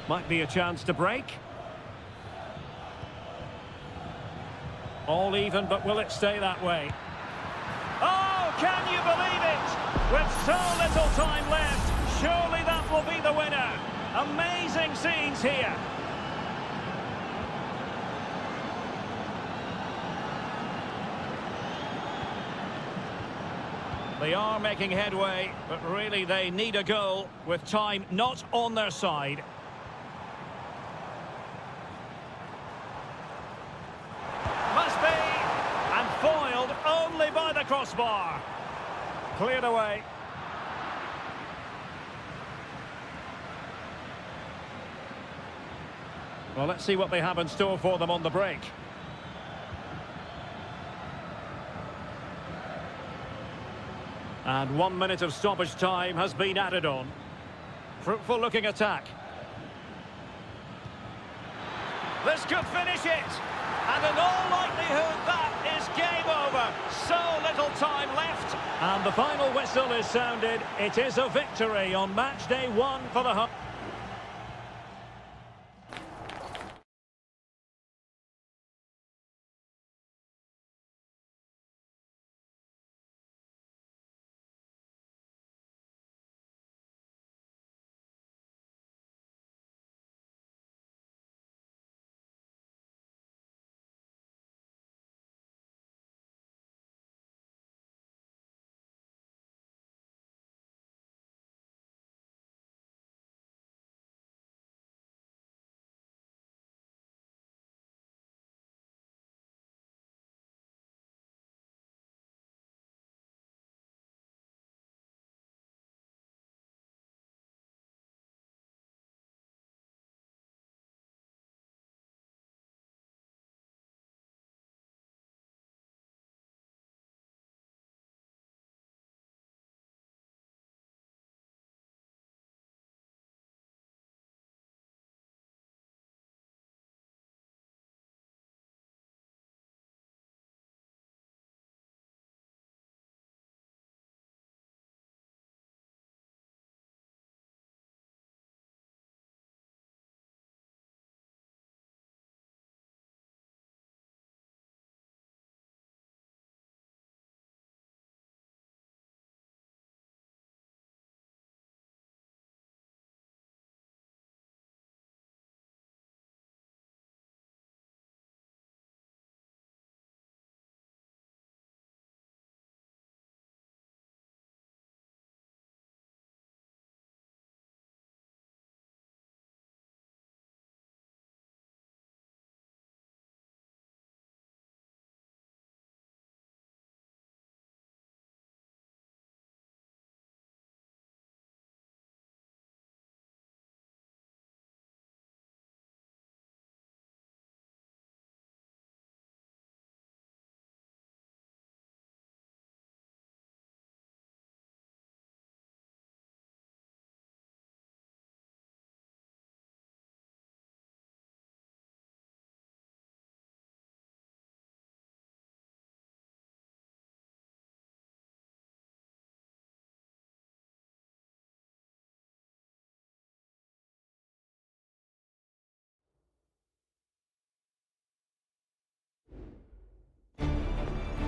Might be a chance to break. All even, but will it stay that way? Oh, can you believe it? With so little time left, surely that will be the winner. Amazing scenes here. They are making headway, but really they need a goal with time not on their side. Must be, and foiled only by the crossbar. Cleared away. Well, let's see what they have in store for them on the break. And 1 minute of stoppage time has been added on. Fruitful looking attack. This could finish it. And in all likelihood, that is game over. So little time left. And the final whistle is sounded. It is a victory on match day 1 for the home.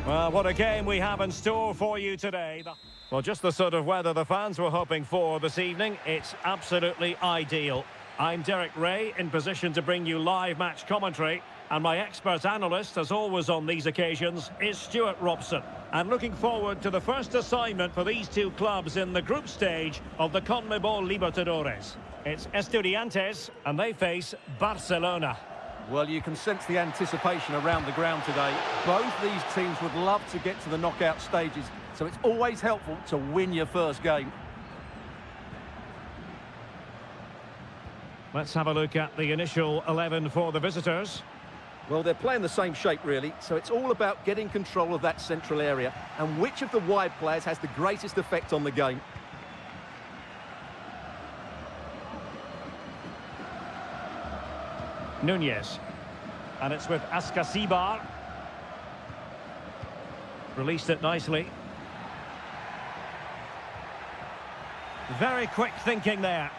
Well, what a game we have in store for you today. Well, just the sort of weather the fans were hoping for this evening. It's absolutely ideal. I'm Derek Ray, in position to bring you live match commentary. And my expert analyst, as always on these occasions, is Stuart Robson. I'm looking forward to the first assignment for these two clubs in the group stage of the CONMEBOL Libertadores. It's Estudiantes, and they face Barcelona. Well, you can sense the anticipation around the ground today. Both these teams would love to get to the knockout stages, so it's always helpful to win your first game. Let's have a look at the initial 11 for the visitors. Well, they're playing the same shape, really, so it's all about getting control of that central area and which of the wide players has the greatest effect on the game. Nunez. And it's with Ascasibar. Released it nicely. Very quick thinking there.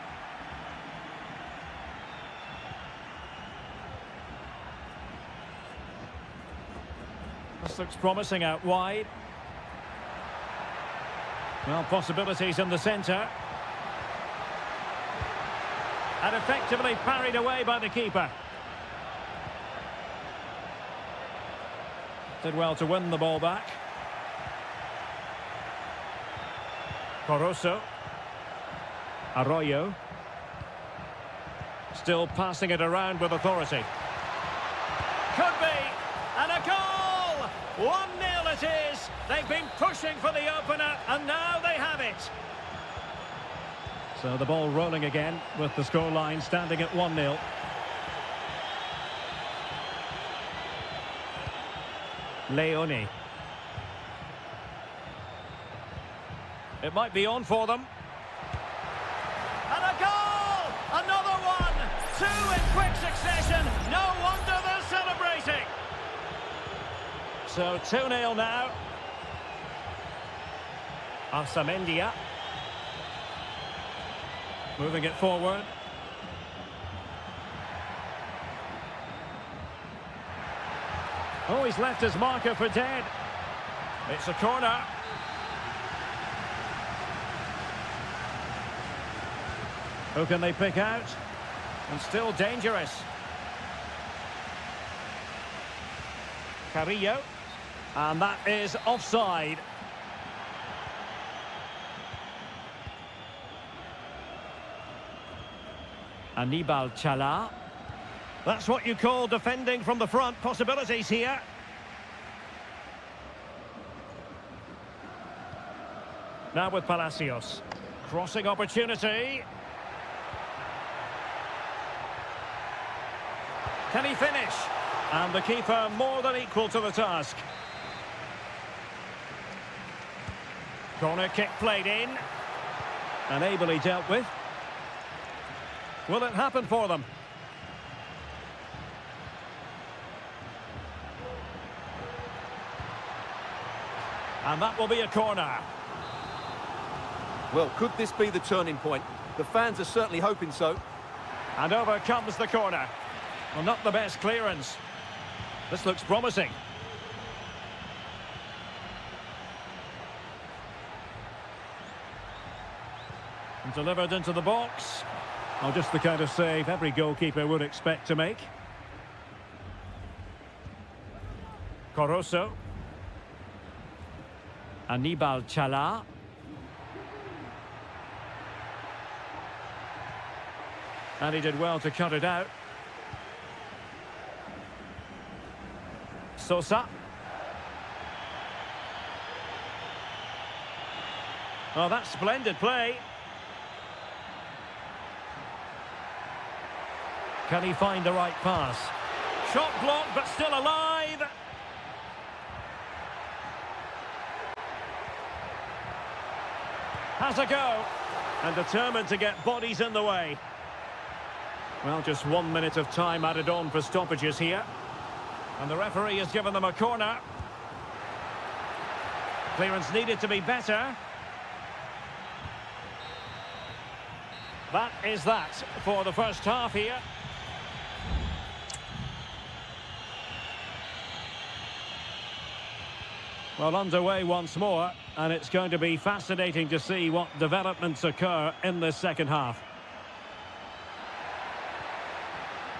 This looks promising out wide. Well, possibilities in the centre. And effectively parried away by the keeper. Did well to win the ball back. Coroso. Arroyo. Still passing it around with authority. Could be! And a goal! 1-0 it is! They've been pushing for the opener, and now they have it. So the ball rolling again, with the scoreline standing at 1-0. Leone. It might be on for them. And a goal! Another one! Two in quick succession. No wonder they're celebrating. So 2-0 now. Arsamendia. Moving it forward. Oh, he's left his marker for dead. It's a corner. Who can they pick out? And still dangerous. Carrillo. And that is offside. Aníbal Chala. That's what you call defending from the front. Possibilities here. Now with Palacios. Crossing opportunity. Can he finish? And the keeper more than equal to the task. Corner kick played in. And ably dealt with. Will it happen for them? And that will be a corner. Well, could this be the turning point? The fans are certainly hoping so. And over comes the corner. Well, not the best clearance. This looks promising. And delivered into the box. Oh, just the kind of save every goalkeeper would expect to make. Coroso. Aníbal Chala. And he did well to cut it out. Sosa. Oh, that's splendid play. Can he find the right pass? Shot blocked, but still alive. Has a go. And determined to get bodies in the way. Well, just 1 minute of time added on for stoppages here. And the referee has given them a corner. Clearance needed to be better. That is that for the first half here. Well, underway once more, and it's going to be fascinating to see what developments occur in this second half.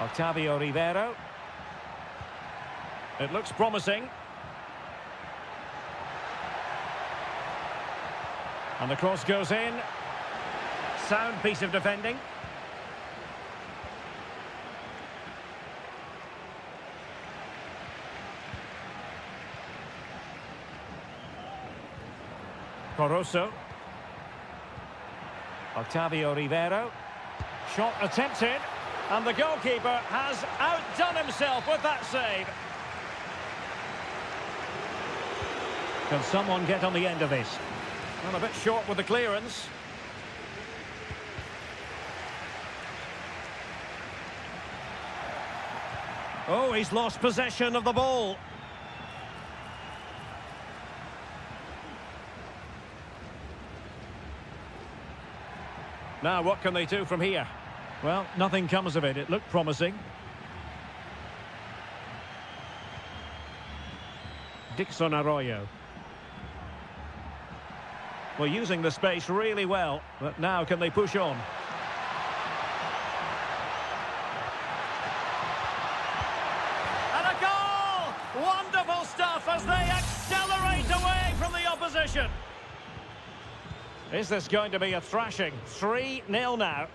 Octavio Rivero. It looks promising. And the cross goes in. Sound piece of defending. Coroso. Octavio Rivero. Shot attempted. And the goalkeeper has outdone himself with that save. Can someone get on the end of this? Well, a bit short with the clearance. Oh, he's lost possession of the ball. Now, what can they do from here? Well, nothing comes of it. It looked promising. Dixon Arroyo. Well, using the space really well, but now can they push on? And a goal! Wonderful stuff as they accelerate away from the opposition. Is this going to be a thrashing? 3-0 now.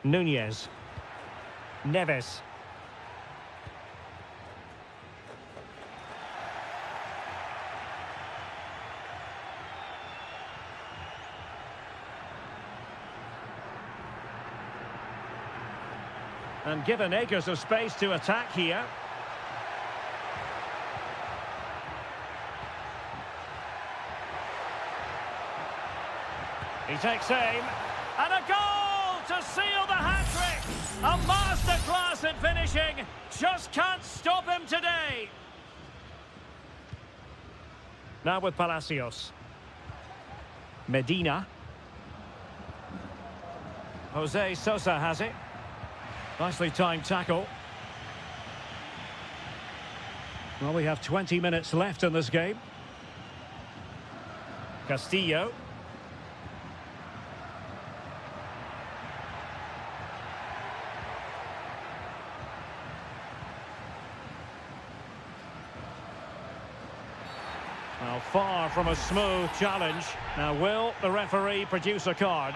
Nunez. Neves. And given acres of space to attack here. He takes aim. And a goal to seal the hat-trick! A masterclass in finishing. Just can't stop him today. Now with Palacios. Medina. Jose Sosa has it. Nicely timed tackle. Well, we have 20 minutes left in this game. Castillo. Well, far from a smooth challenge. Now, will the referee produce a card?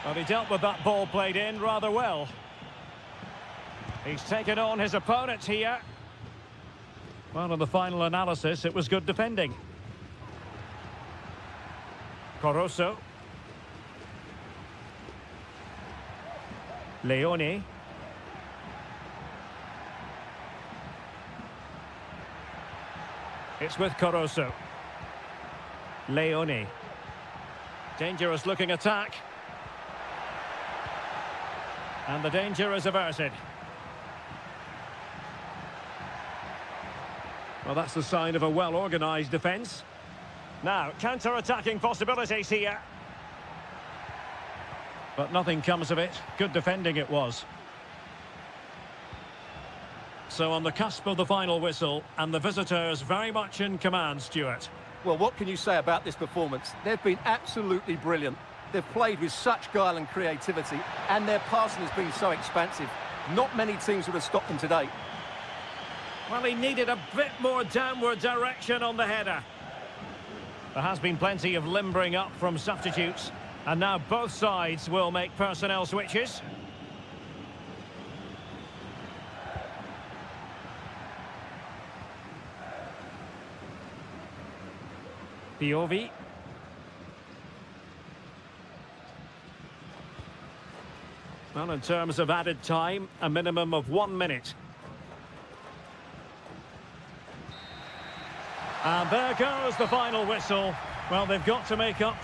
Well, he dealt with that ball played in rather well. He's taken on his opponent here. Well, in the final analysis, it was good defending. Coroso. Leone. It's with Coroso. Leone. Dangerous looking attack. And the danger is averted. Well, that's the sign of a well-organised defence. Now, counter-attacking possibilities here. But nothing comes of it. Good defending it was. So on the cusp of the final whistle, and the visitors very much in command, Stuart. Well, what can you say about this performance? They've been absolutely brilliant. They've played with such guile and creativity, and their passing has been so expansive. Not many teams would have stopped them today. Well, he needed a bit more downward direction on the header. There has been plenty of limbering up from substitutes, and now both sides will make personnel switches. Piovi. Well, in terms of added time, a minimum of 1 minute. And there goes the final whistle. Well, they've got to make up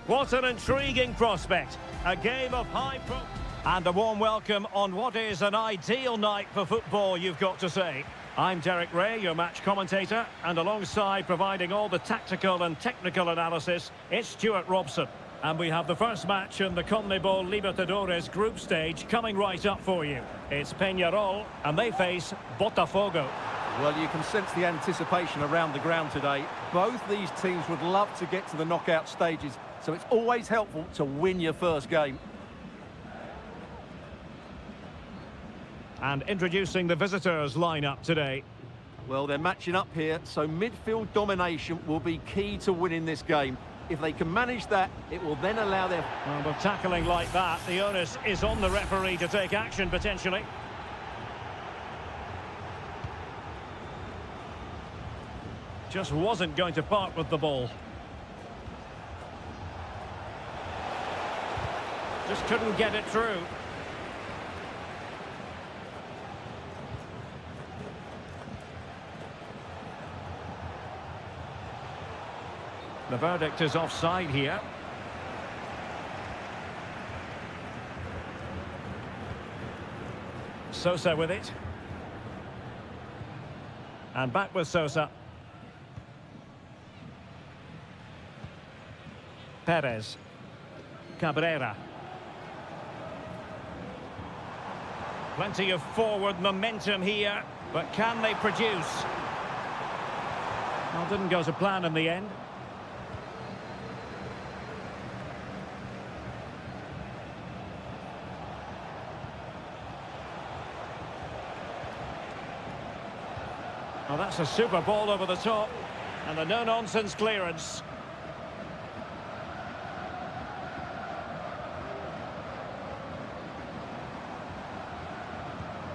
What an intriguing prospect. A game of high pro... And a warm welcome on what is an ideal night for football, you've got to say. I'm Derek Ray, your match commentator, and alongside providing all the tactical and technical analysis, it's Stuart Robson. And we have the first match in the CONMEBOL Libertadores group stage coming right up for you. It's Peñarol, and they face Botafogo. Well, you can sense the anticipation around the ground today. Both these teams would love to get to the knockout stages, so it's always helpful to win your first game. And introducing the visitors lineup today. Well, they're matching up here, so midfield domination will be key to winning this game. If they can manage that, it will then allow their... Well, with tackling like that, the onus is on the referee to take action, potentially. Just wasn't going to part with the ball. Just couldn't get it through. The verdict is offside here. Sosa with it. And back with Sosa. Perez. Cabrera. Plenty of forward momentum here, but can they produce? Well, didn't go to plan in the end. Well, that's a super ball over the top, and a no-nonsense clearance.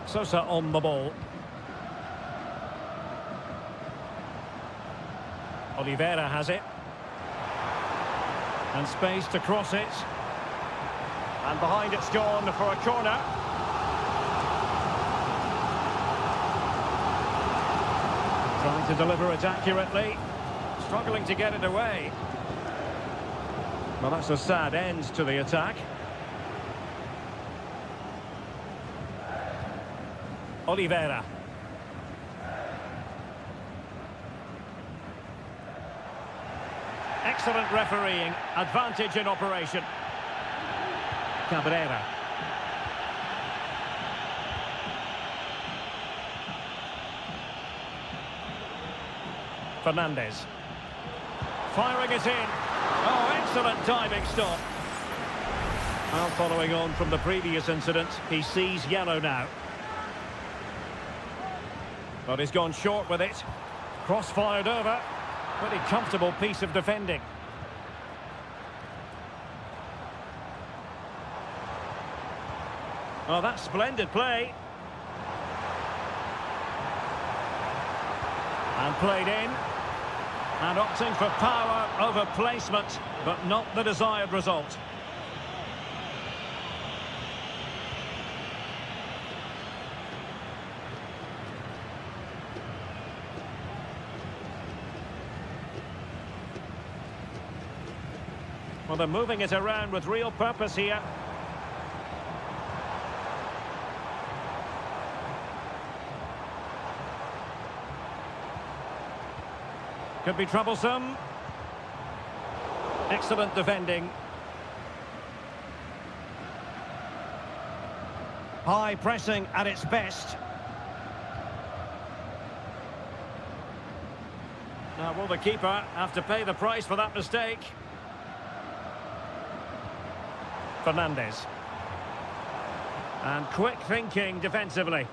Sosa on the ball. Oliveira has it. And space to cross it. And behind it's gone for a corner. Trying to deliver it accurately. Struggling to get it away. Well, that's a sad end to the attack. Oliveira. Excellent refereeing. Advantage in operation. Cabrera. Fernandez. Firing it in. Oh, excellent diving stop. Well, following on from the previous incident, he sees yellow now. But he's gone short with it. Cross-fired over. Pretty comfortable piece of defending. Oh, that's splendid play. And played in. And opting for power over placement, but not the desired result. Well, they're moving it around with real purpose here. Could be troublesome. Excellent defending. High pressing at its best. Now, will the keeper have to pay the price for that mistake? Fernandez. And quick thinking defensively.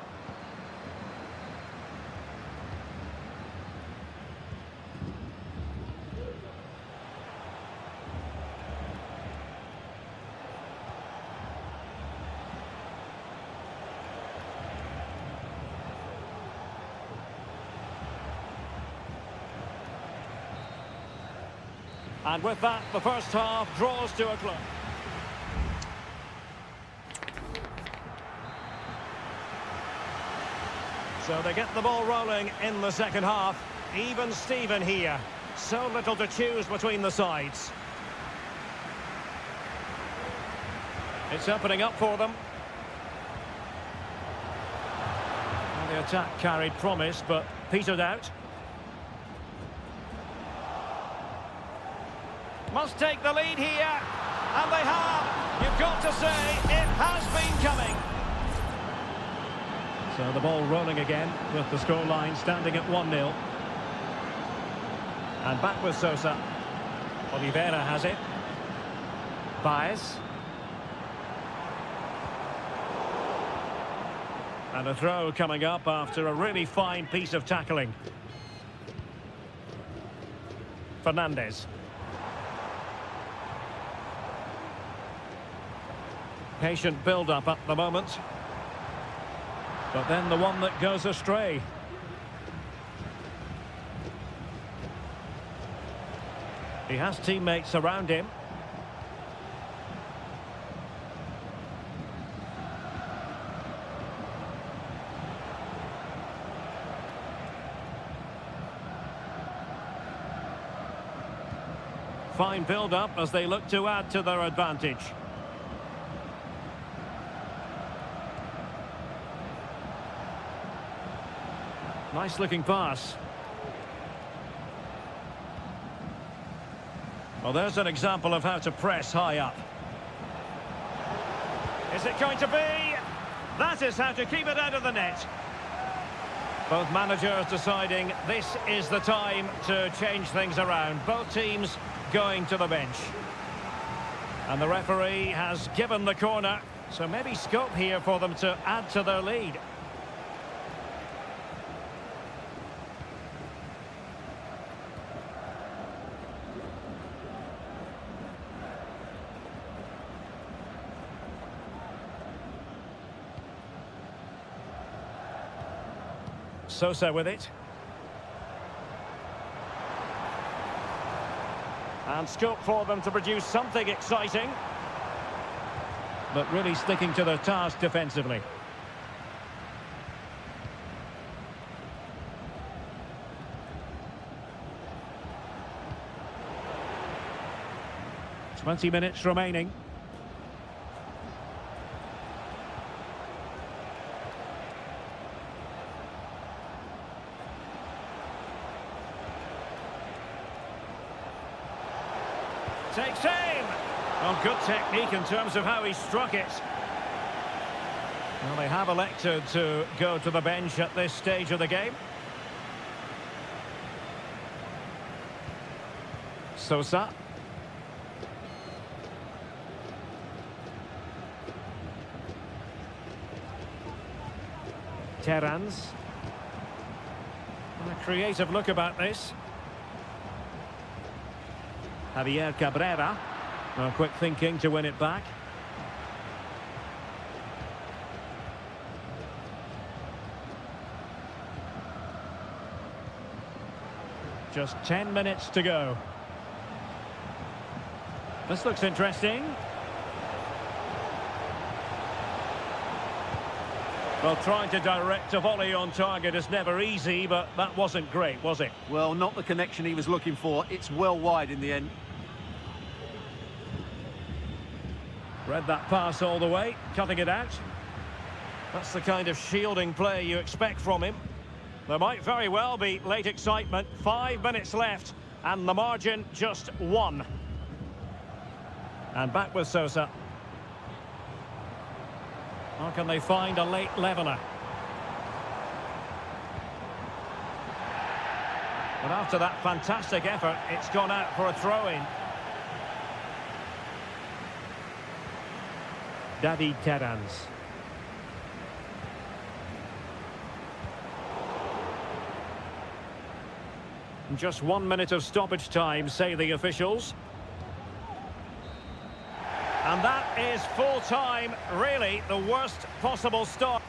And with that, the first half draws to a close. So they get the ball rolling in the second half. Even Steven here. So little to choose between the sides. It's opening up for them. Well, the attack carried promise, but petered out. Must take the lead here, and they have. You've got to say, it has been coming. So the ball rolling again, with the scoreline standing at 1-0. And back with Sosa. Oliveira has it. Baez. And a throw coming up after a really fine piece of tackling. Fernandez. Patient build-up at the moment. But then the one that goes astray. He has teammates around him. Fine build-up as they look to add to their advantage. Nice looking pass. Well, there's an example of how to press high up. Is it going to be? That is how to keep it out of the net. Both managers deciding this is the time to change things around. Both teams going to the bench. And the referee has given the corner, so maybe scope here for them to add to their lead. Sosa with it. And scope for them to produce something exciting. But really sticking to their task defensively. "20 minutes remaining. Takes aim. Well, good technique in terms of how he struck it. Well, they have elected to go to the bench at this stage of the game. Sosa. Terrans. A creative look about this. Javier Cabrera. Well, quick thinking to win it back. Just 10 minutes to go. This looks interesting. Well, trying to direct a volley on target is never easy, but that wasn't great, was it? Well, not the connection he was looking for. It's well wide in the end. Read that pass all the way, cutting it out. That's the kind of shielding play you expect from him. There might very well be late excitement. 5 minutes left, and the margin just 1. And back with Sosa. How can they find a late leveller? But after that fantastic effort, it's gone out for a throw-in. David Terrans. Just 1 minute of stoppage time, say the officials. And that is full time, really the worst possible start.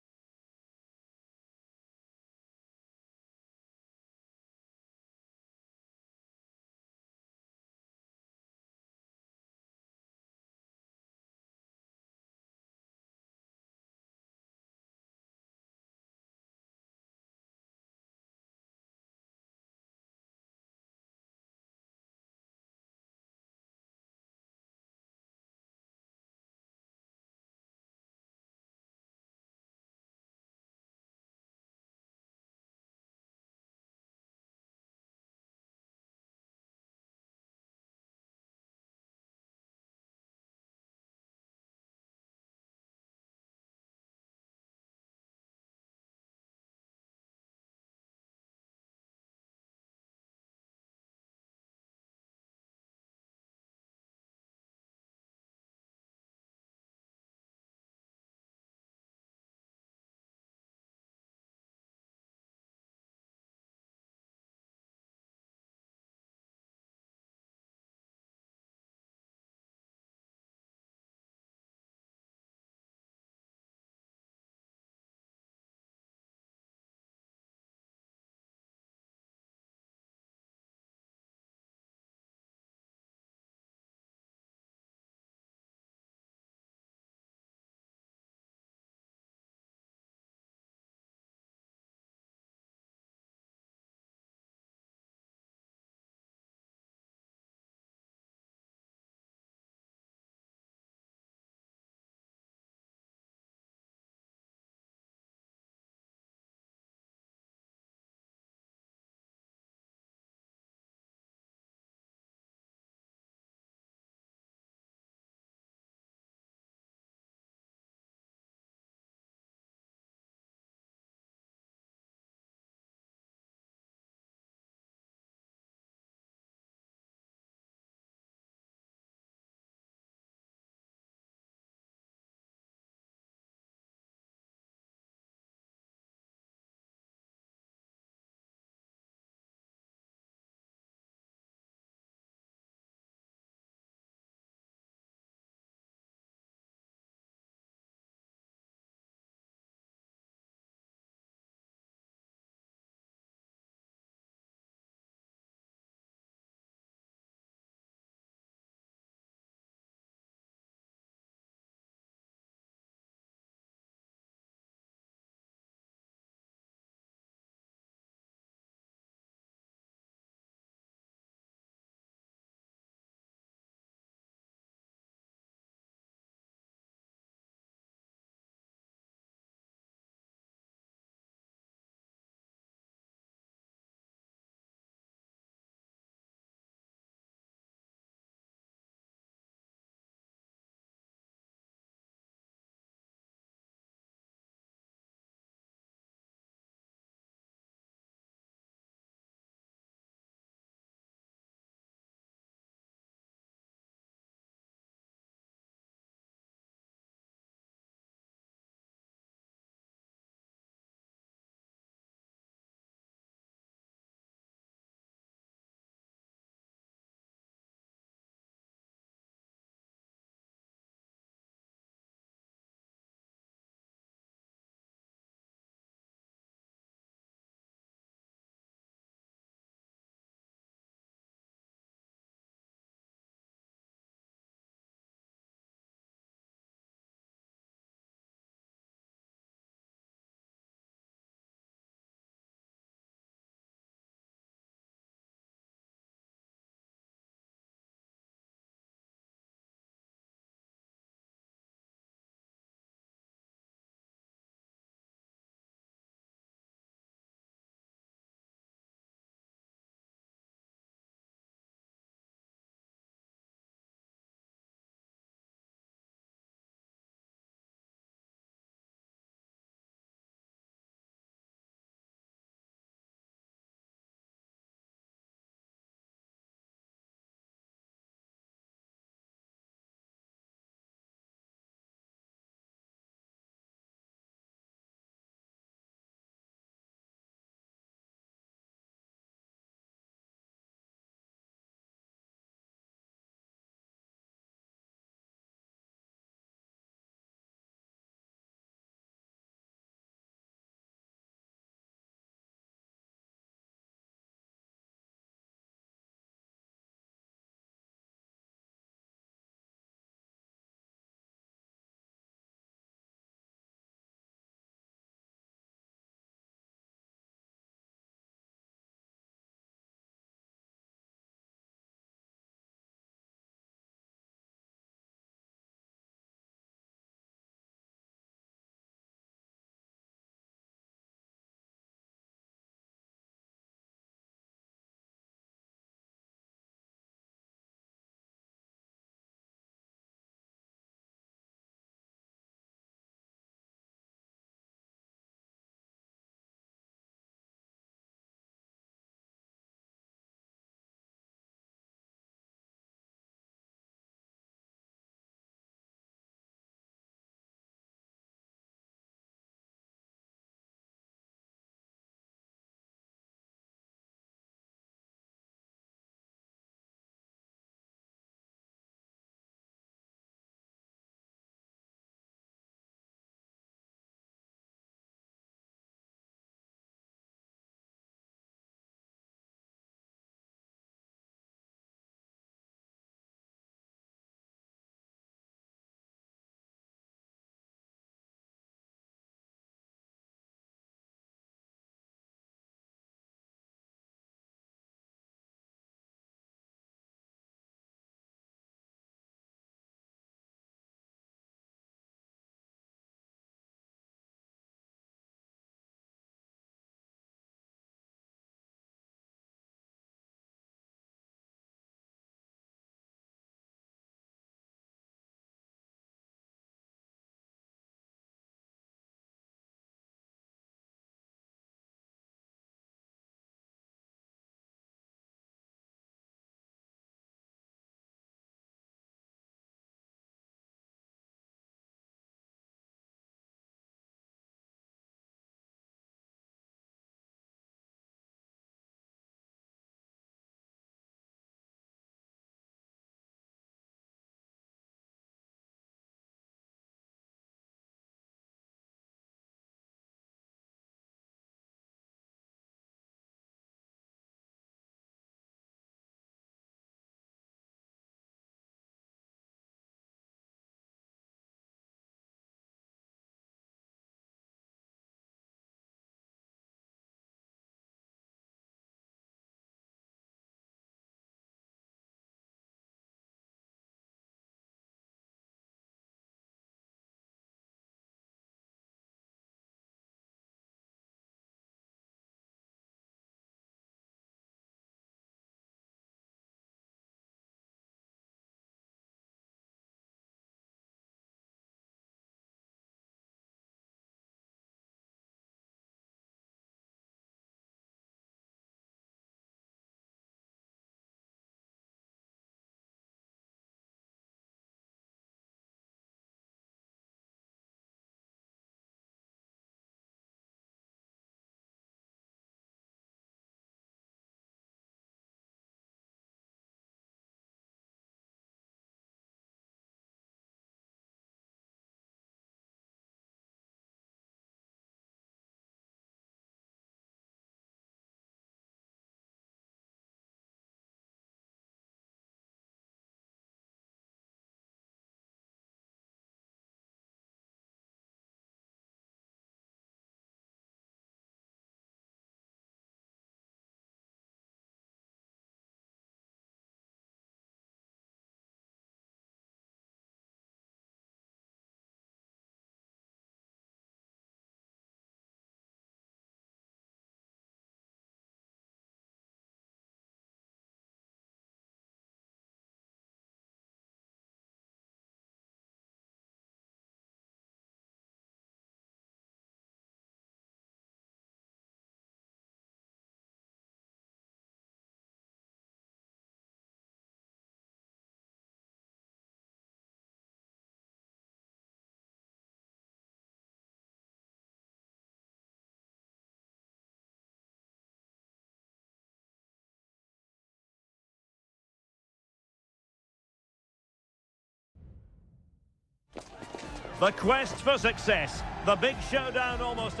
The quest for success. The big showdown almost.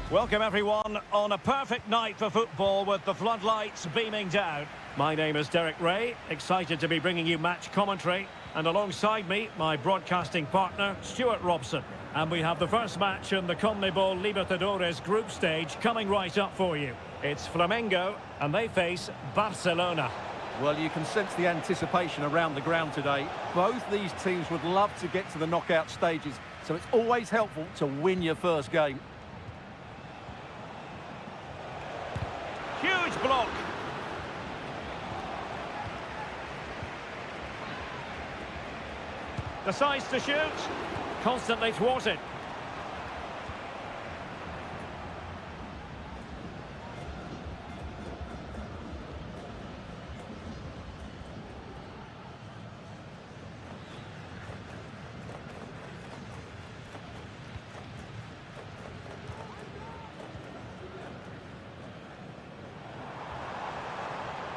Welcome everyone on a perfect night for football with the floodlights beaming down. My name is Derek Ray, excited to be bringing you match commentary. And alongside me, my broadcasting partner, Stuart Robson. And we have the first match in the CONMEBOL Libertadores group stage coming right up for you. It's Flamengo, and they face Barcelona. Well, you can sense the anticipation around the ground today. Both these teams would love to get to the knockout stages, so it's always helpful to win your first game. Huge block. Decides to shoot. Constantly thwarted.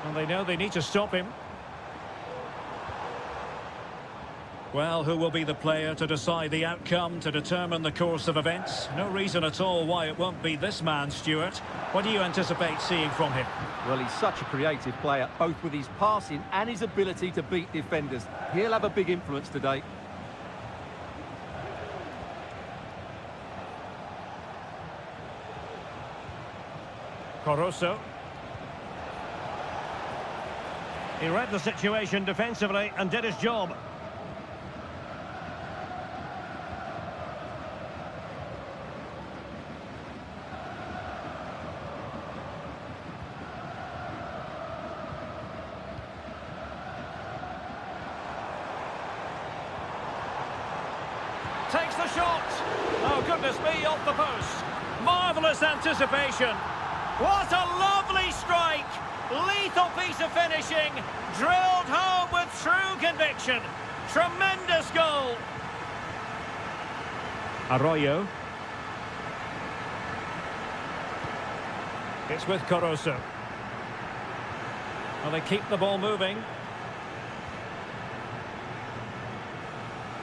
And they know they need to stop him. Well, who will be the player to decide the outcome, to determine the course of events? No reason at all why it won't be this man, Stuart. What do you anticipate seeing from him? Well, he's such a creative player, both with his passing and his ability to beat defenders. He'll have a big influence today. Caruso. He read the situation defensively and did his job. Takes the shot. Oh, goodness me, off the post. Marvellous anticipation. What a lovely strike. Lethal piece of finishing. Drilled home with true conviction. Tremendous goal. Arroyo. It's with Caruso. Well, they keep the ball moving.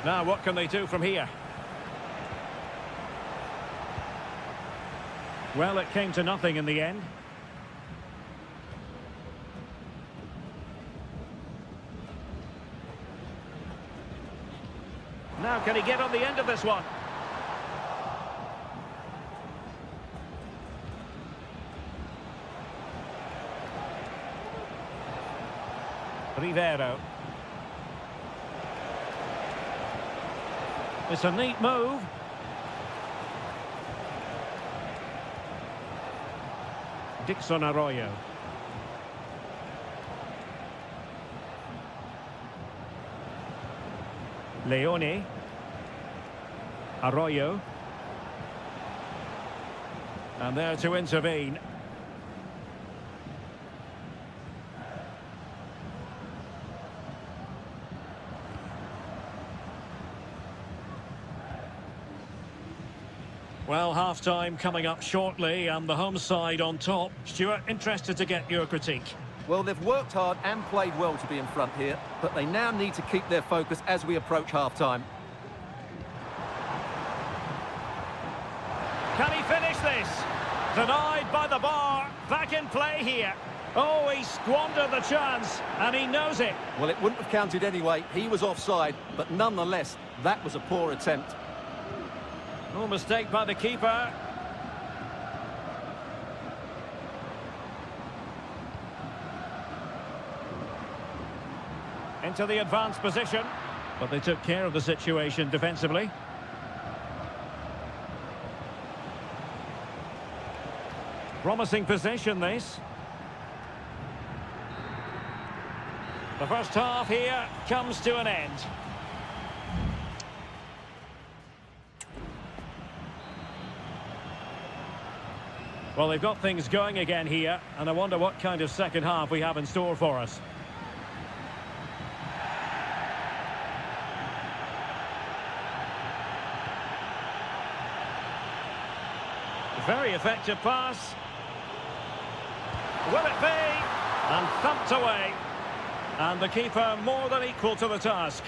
Now, what can they do from here? Well, it came to nothing in the end. Now, can he get on the end of this one? Rivero. It's a neat move. Dixon Arroyo. Leone. Arroyo. And there to intervene. Well, half-time coming up shortly and the home side on top. Stuart, interested to get your critique. Well, they've worked hard and played well to be in front here, but they now need to keep their focus as we approach half-time. Can he finish this? Denied by the bar. Back in play here. Oh, he squandered the chance, and he knows it. Well, it wouldn't have counted anyway. He was offside, but nonetheless, that was a poor attempt. No mistake by the keeper. Into the advanced position. But they took care of the situation defensively. Promising possession, this. The first half here comes to an end. Well, they've got things going again here, and I wonder what kind of second half we have in store for us. Very effective pass. Will it be? And thumped away. And the keeper more than equal to the task.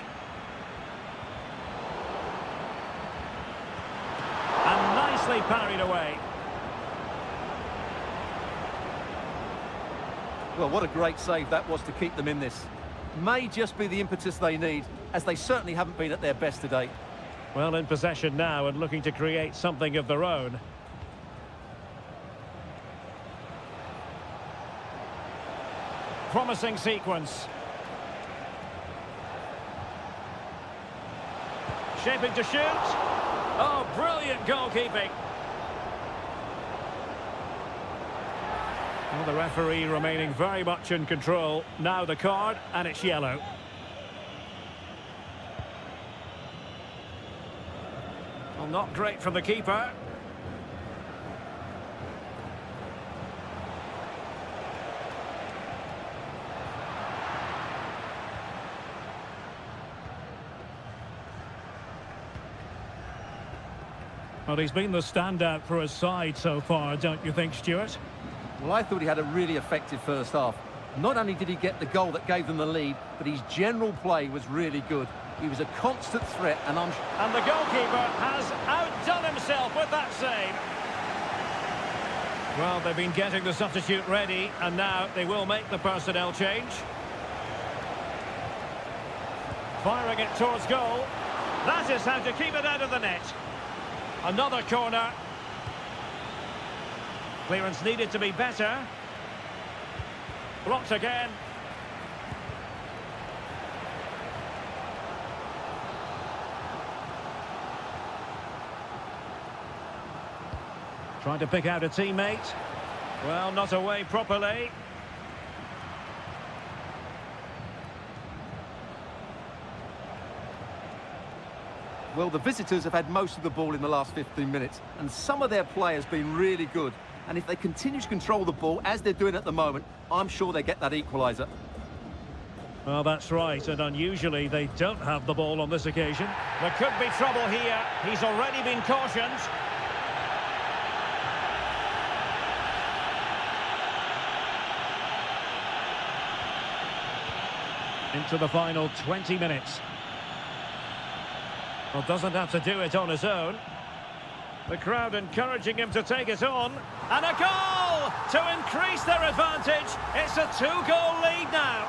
nicely parried away. Well, what a great save that was to keep them in this. May just be the impetus they need, as they certainly haven't been at their best today. Well, in possession now and looking to create something of their own. Promising sequence. Shaping to shoot. Oh, brilliant goalkeeping. Well, the referee remaining very much in control. Now the card, and it's yellow. Well, not great from the keeper. Well, he's been the standout for his side so far, don't you think, Stuart? Well, I thought he had a really effective first half. Not only did he get the goal that gave them the lead, but his general play was really good. He was a constant threat, and And the goalkeeper has outdone himself with that save. Well, they've been getting the substitute ready, and now they will make the personnel change. Firing it towards goal. That is how to keep it out of the net. Another corner. Clearance needed to be better. Blocked again. Trying to pick out a teammate. Well, not away properly. Well, the visitors have had most of the ball in the last 15 minutes, and some of their play has been really good. And if they continue to control the ball, as they're doing at the moment, I'm sure they get that equaliser. Well, that's right, and unusually they don't have the ball on this occasion. There could be trouble here. He's already been cautioned. Into the final 20 minutes. Well, doesn't have to do it on his own. The crowd encouraging him to take it on. And a goal to increase their advantage. It's a 2-goal lead now.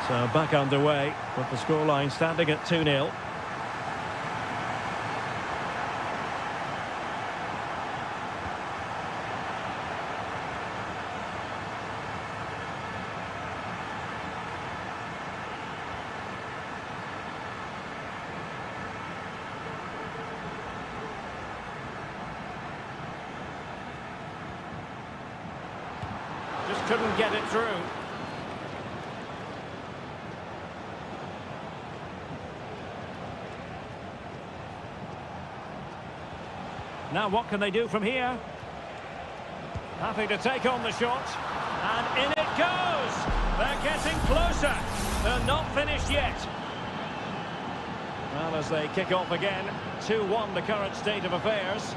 So back underway with the scoreline standing at 2-0. Just couldn't get it through. Now what can they do from here? Happy to take on the shot. And in it goes! They're getting closer. They're not finished yet. Well, as they kick off again, 2-1 the current state of affairs.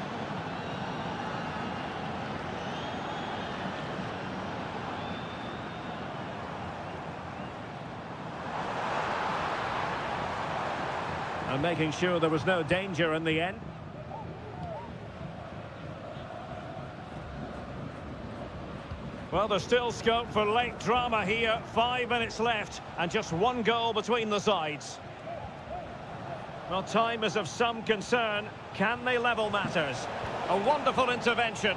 And making sure there was no danger in the end. Well, there's still scope for late drama here. 5 minutes left and just 1 goal between the sides. Well, time is of some concern. Can they level matters? A wonderful intervention.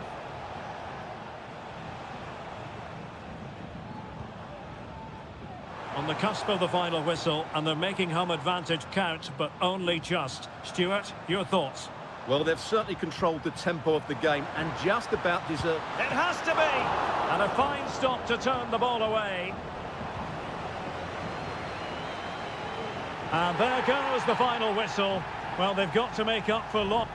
On the cusp of the final whistle, and they're making home advantage count, but only just. Stuart, your thoughts? Well, they've certainly controlled the tempo of the game and just about deserved. It has to be! And a fine stop to turn the ball away. And there goes the final whistle. Well, they've got to make up for loss.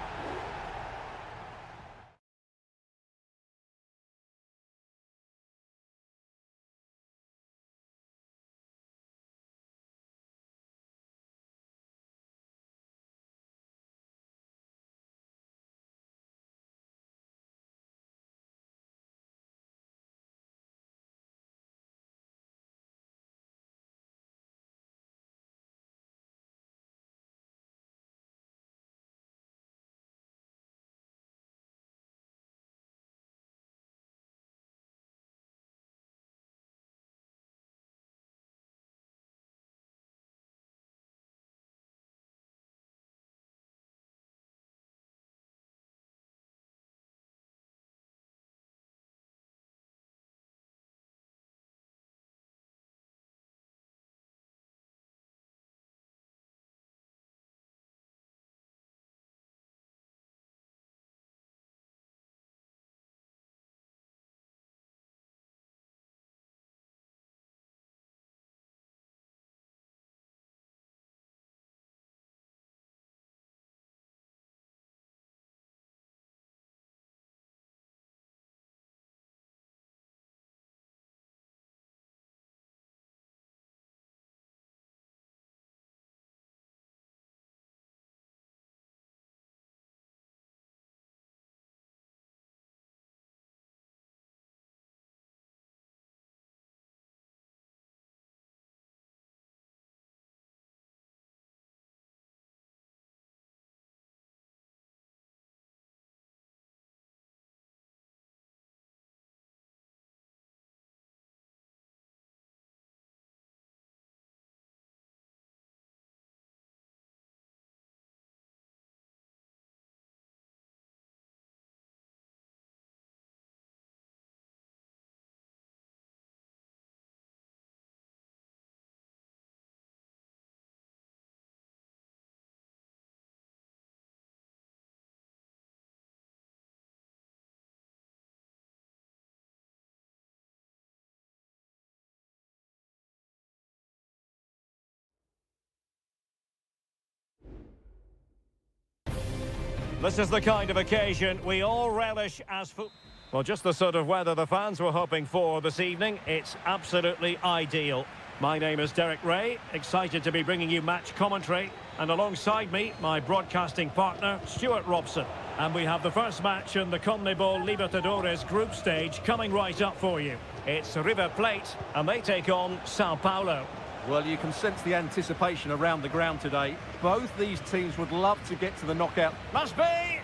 This is the kind of occasion we all relish as football. Well, just the sort of weather the fans were hoping for this evening. It's absolutely ideal. My name is Derek Ray, excited to be bringing you match commentary. And alongside me, my broadcasting partner, Stuart Robson. And we have the first match in the CONMEBOL Libertadores group stage coming right up for you. It's River Plate, and they take on Sao Paulo. Well, you can sense the anticipation around the ground today. Both these teams would love to get to the knockout. Must be!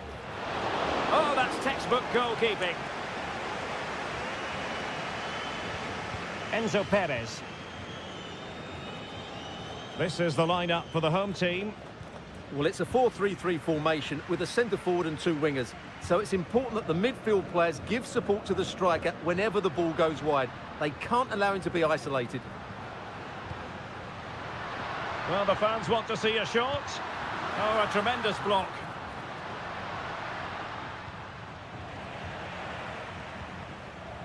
Oh, that's textbook goalkeeping. Enzo Perez. This is the lineup for the home team. Well, it's a 4-3-3 formation with a centre forward and two wingers. So it's important that the midfield players give support to the striker whenever the ball goes wide. They can't allow him to be isolated. Well, the fans want to see a shot. Oh, a tremendous block.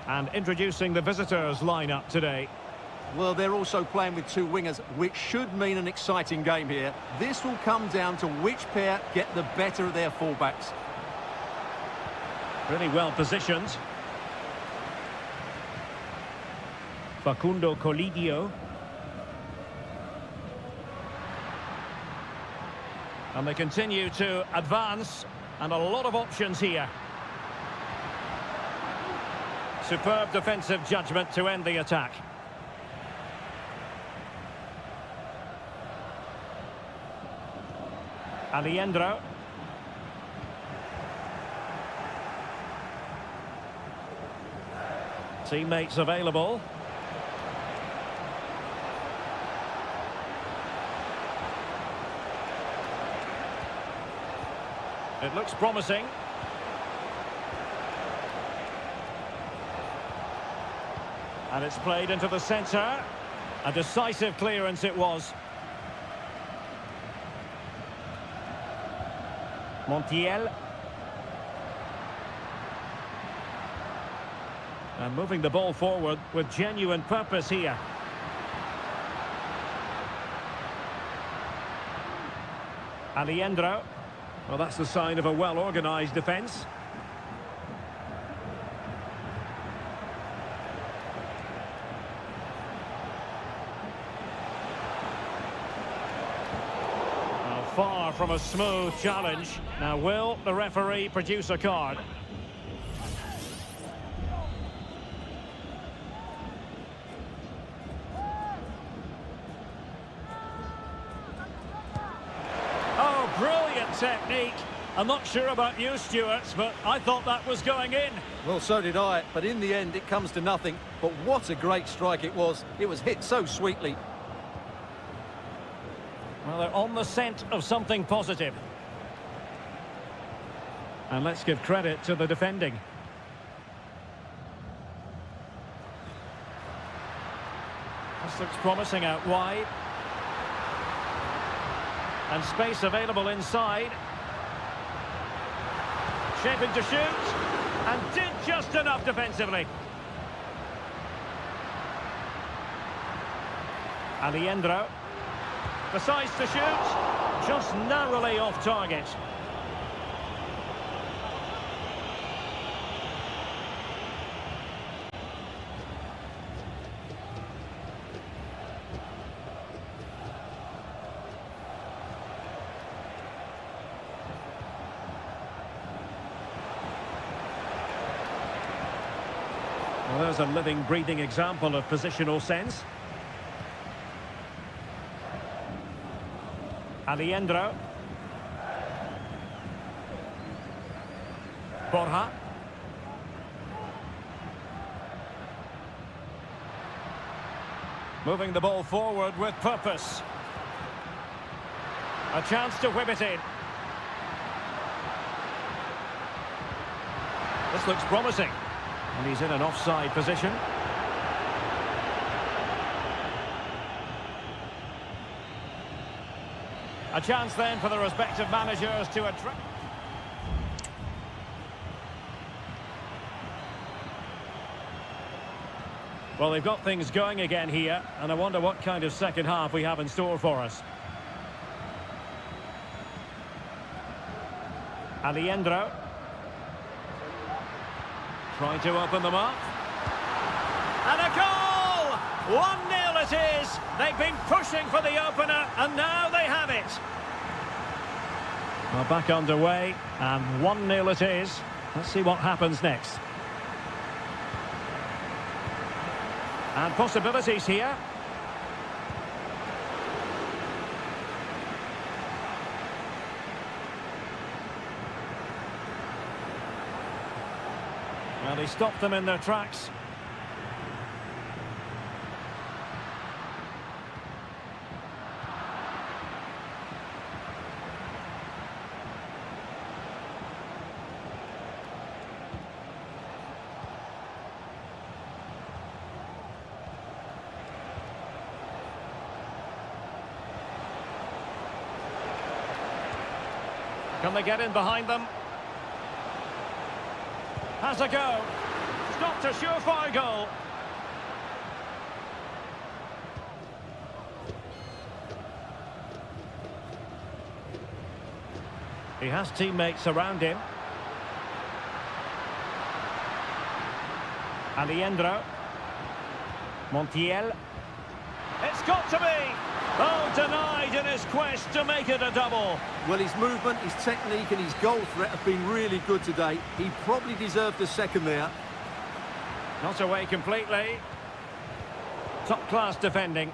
And introducing the visitors' lineup today. Well, they're also playing with two wingers, which should mean an exciting game here. This will come down to which pair get the better of their fullbacks. Really well positioned. Facundo Colidio. And they continue to advance, and a lot of options here. Superb defensive judgment to end the attack. Alejandro. Teammates available. It looks promising. And it's played into the centre. A decisive clearance it was. Montiel. And moving the ball forward with genuine purpose here. Alejandro. Well, that's the sign of a well-organised defence. Far from a smooth challenge. Now, will the referee produce a card? Oh, brilliant technique. I'm not sure about you, Stuart, but I thought that was going in. Well, so did I, but in the end it comes to nothing. But what a great strike it was. It was hit so sweetly. Well, they're on the scent of something positive. And let's give credit to the defending. This looks promising out wide. And space available inside. Shaping to shoot. And did just enough defensively. Alejandro. Decides to shoot, just narrowly off target. Well, there's a living, breathing example of positional sense. Alejandro. Borja. Moving the ball forward with purpose. A chance to whip it in. This looks promising. And he's in an offside position. A chance then for the respective managers to address. Well, they've got things going again here, and I wonder what kind of second half we have in store for us. Aliendro. Trying to open them up. And a goal! 1-0 it is. They've been pushing for the opener, and now they have it. Well, back underway, and 1-0 it is. Let's see what happens next. And possibilities here. Well, he stopped them in their tracks. Can they get in behind them? Has a go. Stopped a surefire goal. He has teammates around him. Aliendro. Montiel. It's got to be! Oh, denied in his quest to make it a double. Well, his movement, his technique and his goal threat have been really good today. He probably deserved a second there. Not away completely. Top-class defending.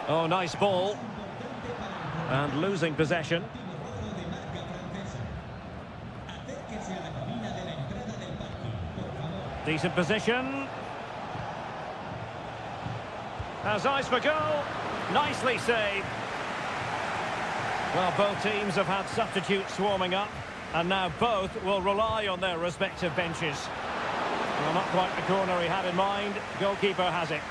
Oh, nice ball. And losing possession. Decent position. Has eyes for goal. Nicely saved. Well, both teams have had substitutes warming up, and now both will rely on their respective benches. Well, not quite the corner he had in mind. Goalkeeper has it.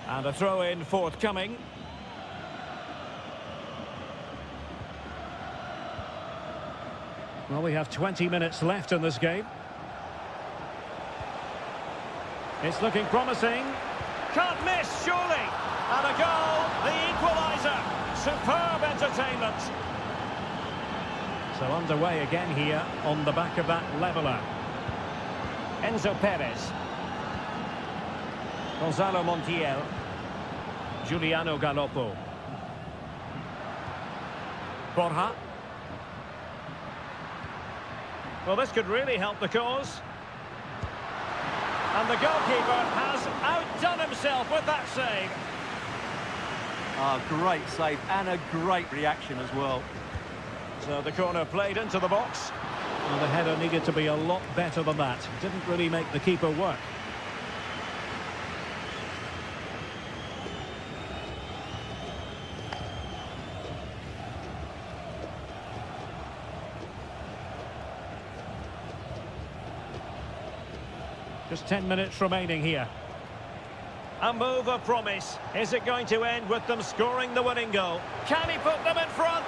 And a throw-in forthcoming. Well, we have 20 minutes left in this game. It's looking promising. Can't miss, surely. And a goal, the equaliser. Superb entertainment. So underway again here on the back of that leveller. Enzo Perez. Gonzalo Montiel. Giuliano Galoppo. Borja. Well, this could really help the cause. And the goalkeeper has outdone himself with that save. Ah, great save and a great reaction as well. So the corner played into the box. Well, the header needed to be a lot better than that. Didn't really make the keeper work. Just 10 minutes remaining here. A move of promise. Is it going to end with them scoring the winning goal? Can he put them in front?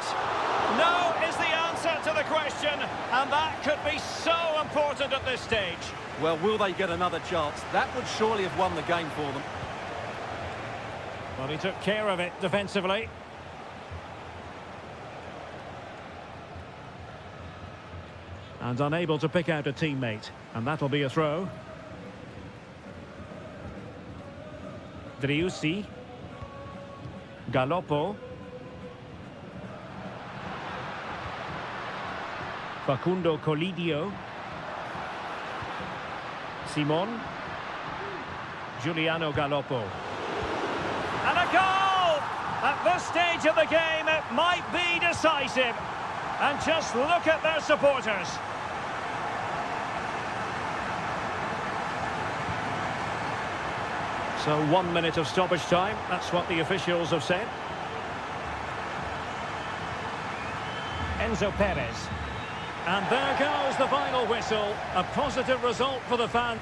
No is the answer to the question, and that could be so important at this stage. Well, will they get another chance? That would surely have won the game for them. Well, he took care of it defensively. And unable to pick out a teammate. And that'll be a throw. Driussi. Galoppo. Facundo Colidio. Simon. Giuliano Galoppo. And a goal! At this stage of the game, it might be decisive. And just look at their supporters. So 1 minute of stoppage time, that's what the officials have said. Enzo Perez. And there goes the final whistle. A positive result for the fans.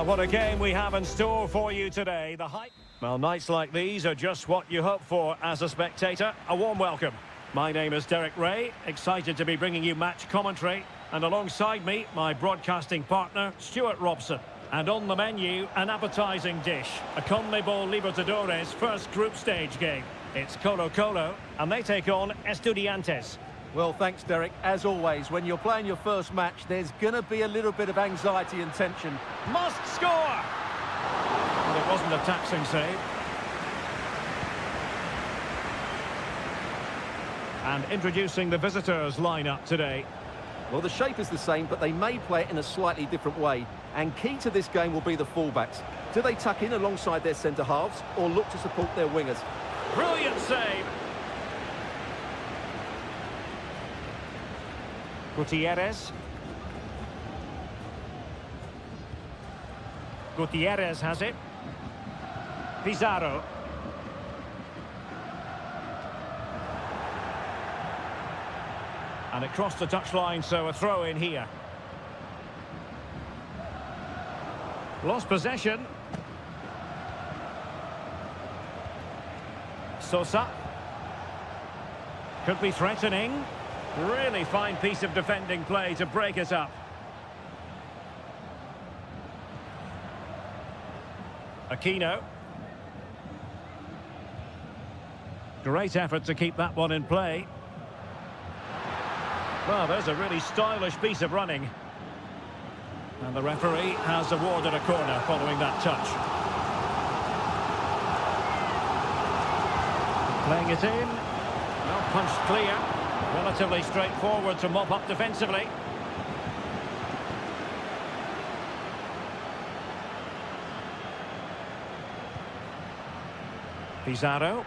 What a game we have in store for you today. The hype. Well, nights like these are just what you hope for as a spectator. A warm welcome. My name is Derek Ray, excited to be bringing you match commentary. And alongside me, my broadcasting partner, Stuart Robson. And on the menu, an appetising dish. A CONMEBOL Libertadores first group stage game. It's Colo-Colo, and they take on Estudiantes. Well, thanks, Derek. As always, when you're playing your first match, there's going to be a little bit of anxiety and tension. Must score! Well, it wasn't a taxing save. And introducing the visitors' lineup today. Well, the shape is the same, but they may play it in a slightly different way. And key to this game will be the fullbacks. Do they tuck in alongside their centre-halves or look to support their wingers? Brilliant save! Gutierrez. Gutierrez has it. Pizarro. And it crossed the touchline, so a throw in here. Lost possession. Sosa. Could be threatening. Really fine piece of defending play to break it up. Aquino. Great effort to keep that one in play. Well, there's a really stylish piece of running. And the referee has awarded a corner following that touch. Playing it in. Well, punched clear. Relatively straightforward to mop up defensively. Pizarro.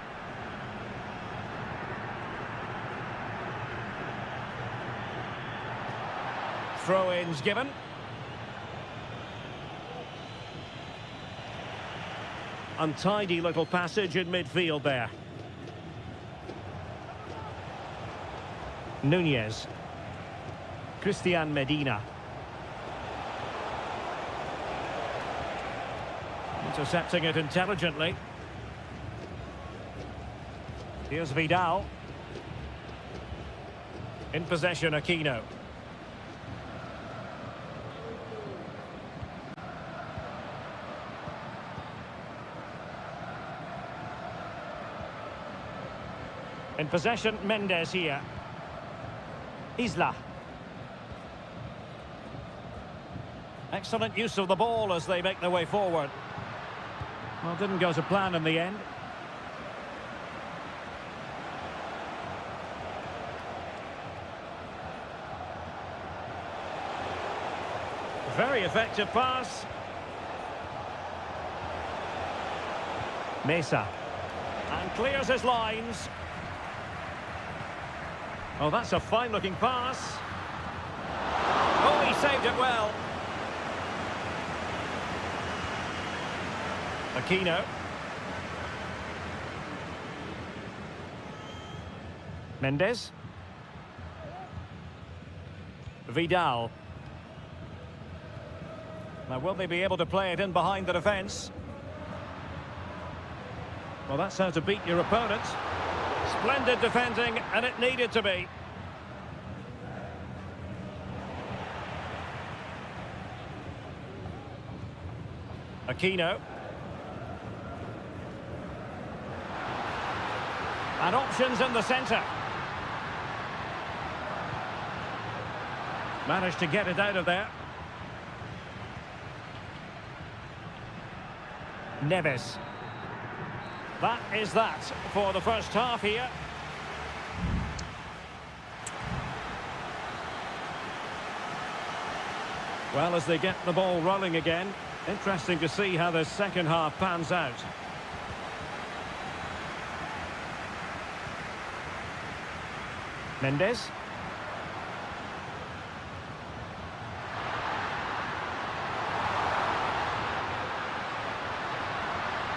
Throw-ins given. Untidy little passage in midfield there. Nunez. Christian Medina. Intercepting it intelligently. Here's Vidal. In possession, Aquino. In possession, Mendes here. Isla. Excellent use of the ball as they make their way forward. Well, didn't go to plan in the end. Very effective pass. Mesa. And clears his lines. Oh, that's a fine-looking pass. Oh, he saved it well. Aquino. Mendes. Vidal. Now, will they be able to play it in behind the defence? Well, that's how to beat your opponent. Splendid defending, and it needed to be. Aquino. And options in the centre. Managed to get it out of there. Neves. That is that for the first half here. Well, as they get the ball rolling again, interesting to see how the second half pans out. Mendes.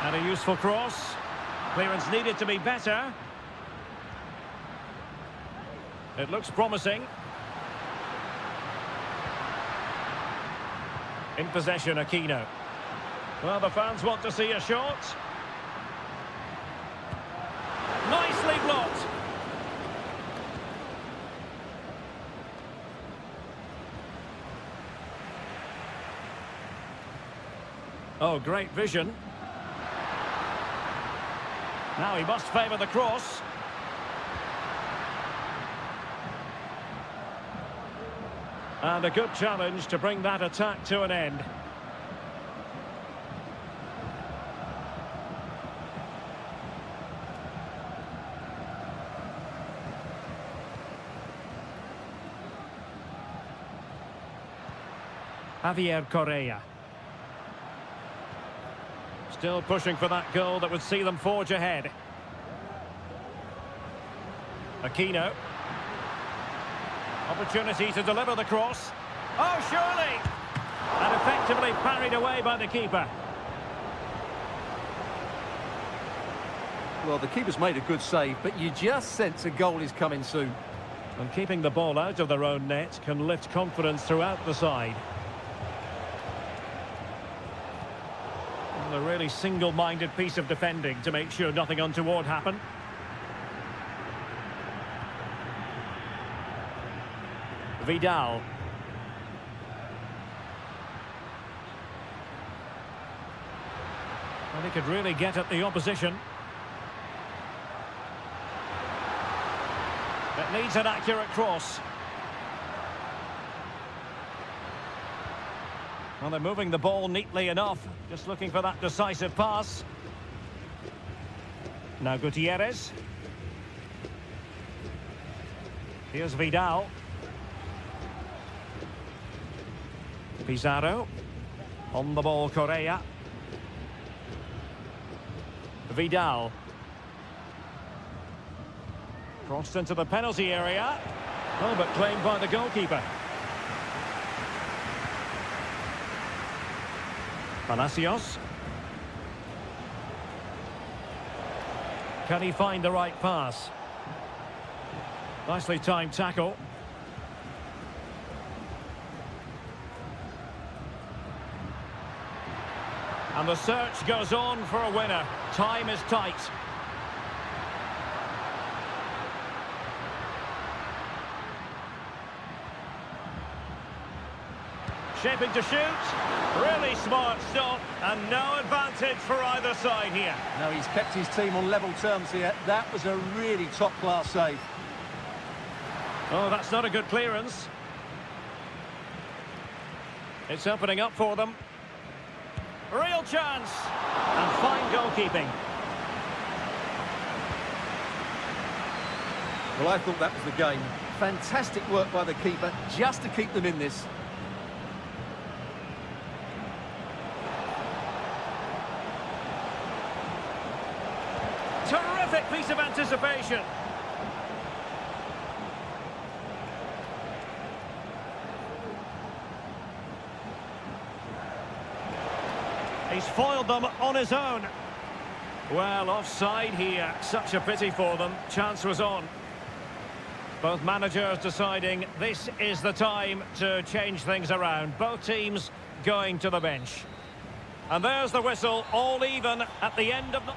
And a useful cross. Clearance needed to be better. It looks promising. In possession, Aquino. Well, the fans want to see a shot. Nicely blocked. Oh, great vision. Now he must favour the cross. And a good challenge to bring that attack to an end. Javier Correa. Still pushing for that goal that would see them forge ahead. Aquino. Opportunity to deliver the cross. Oh, surely! And effectively parried away by the keeper. Well, the keeper's made a good save, but you just sense a goal is coming soon. And keeping the ball out of their own net can lift confidence throughout the side. And a really single-minded piece of defending to make sure nothing untoward happened. Vidal. Well, he could really get at the opposition. It needs an accurate cross. Well, they're moving the ball neatly enough. Just looking for that decisive pass. Now Gutierrez. Here's Vidal. Pizarro. On the ball, Correa. Vidal. Crossed into the penalty area. Oh, but claimed by the goalkeeper. Palacios. Can he find the right pass? Nicely timed tackle. And the search goes on for a winner. Time is tight. Shaping to shoot. Really smart stop. And no advantage for either side here. No, he's kept his team on level terms here. That was a really top-class save. Oh, that's not a good clearance. It's opening up for them. Real chance. And fine goalkeeping. Well, I thought that was the game. Fantastic work by the keeper just to keep them in this. Terrific piece of anticipation. He's foiled them on his own. Well, offside here. Such a pity for them. Chance was on. Both managers deciding this is the time to change things around. Both teams going to the bench. And there's the whistle, all even at the end of the...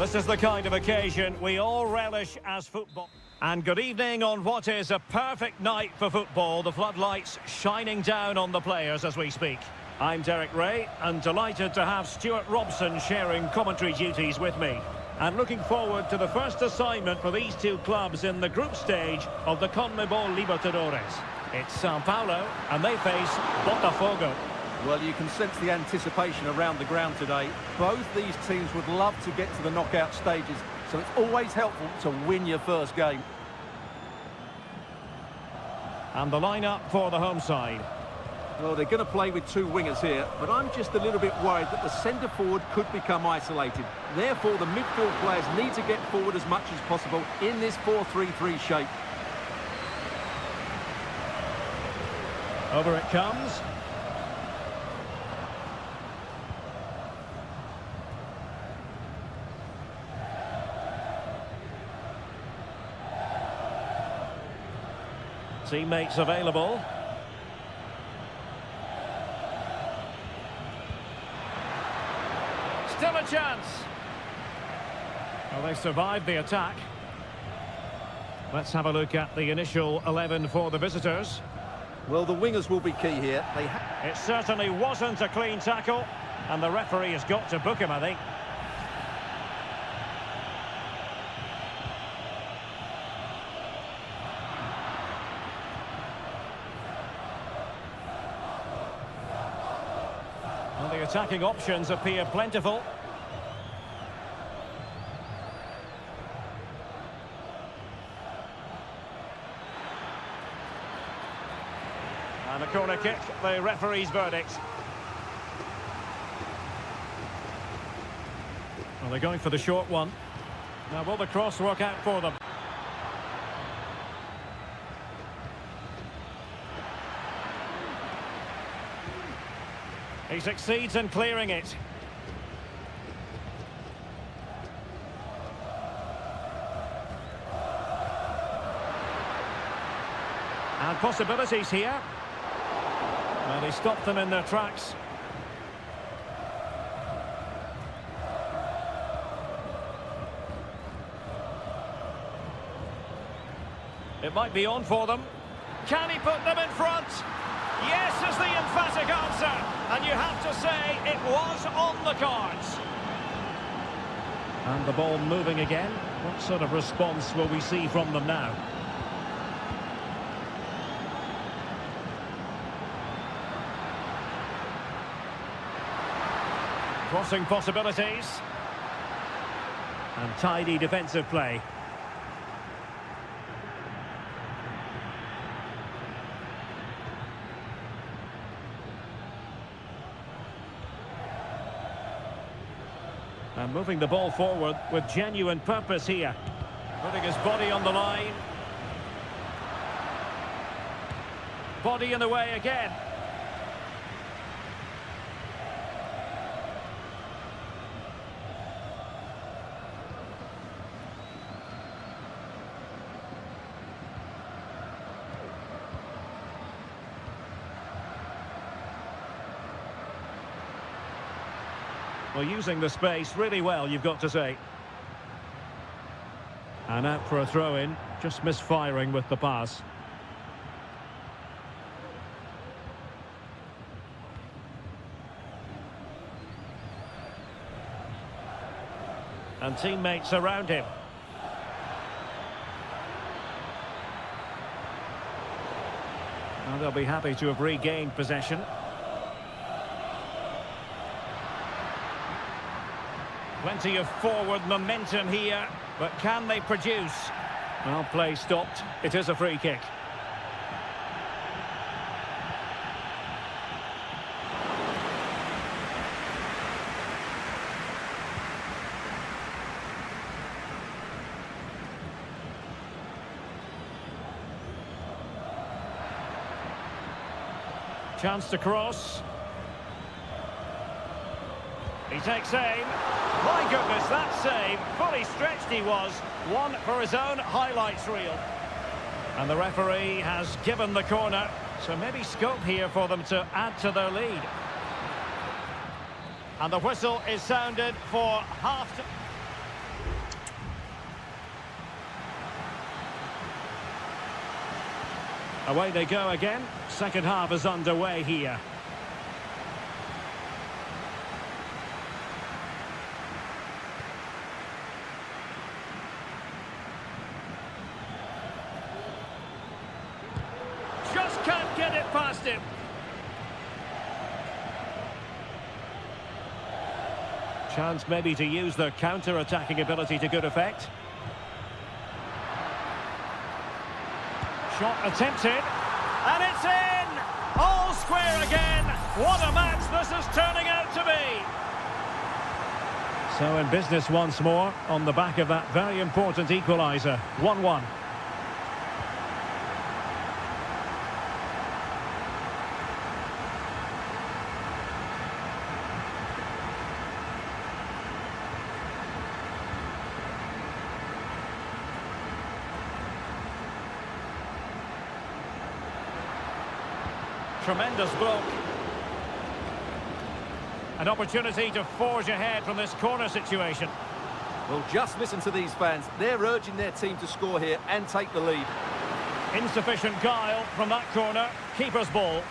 This is the kind of occasion we all relish as football. And good evening on what is a perfect night for football. The floodlights shining down on the players as we speak. I'm Derek Ray, and delighted to have Stuart Robson sharing commentary duties with me. And looking forward to the first assignment for these two clubs in the group stage of the CONMEBOL Libertadores. It's Sao Paulo, and they face Botafogo. Well, you can sense the anticipation around the ground today. Both these teams would love to get to the knockout stages, so it's always helpful to win your first game. And the lineup for the home side. Well, they're going to play with two wingers here, but I'm just a little bit worried that the centre forward could become isolated. Therefore, the midfield players need to get forward as much as possible in this 4-3-3 shape. Over it comes. Teammates available. Still a chance. Well, they survived the attack. Let's have a look at the initial 11 for the visitors. Well, the wingers will be key here. It certainly wasn't a clean tackle, and the referee has got to book him, I think. Well, the attacking options appear plentiful. And a corner kick, the referee's verdict. Well, they're going for the short one. Now, will the cross work out for them? He succeeds in clearing it. And possibilities here. Well, they stopped them in their tracks. It might be on for them. Can he put them in front? Yes is the emphatic answer. And you have to say it was on the cards. And the ball moving again. What sort of response will we see from them now? Crossing possibilities. And tidy defensive play. And moving the ball forward with genuine purpose here. Putting his body on the line. Body in the way again. Well, using the space really well, you've got to say. And out for a throw-in, just misfiring with the pass. And teammates around him. And they'll be happy to have regained possession. Plenty of forward momentum here, but can they produce? Well, play stopped. It is a free kick. Chance to cross. He takes aim. My goodness, that save. Fully stretched he was. One for his own highlights reel. And the referee has given the corner. So maybe scope here for them to add to their lead. And the whistle is sounded for half-time. Away they go again. Second half is underway here. Just can't get it past him. Chance maybe to use their counter-attacking ability to good effect. Shot attempted, and it's in! All square again! What a match this is turning out to be! So in business once more, on the back of that very important equaliser. 1-1. Tremendous block. An opportunity to forge ahead from this corner situation. Well, just listen to these fans. They're urging their team to score here and take the lead. Insufficient guile from that corner. Keeper's ball.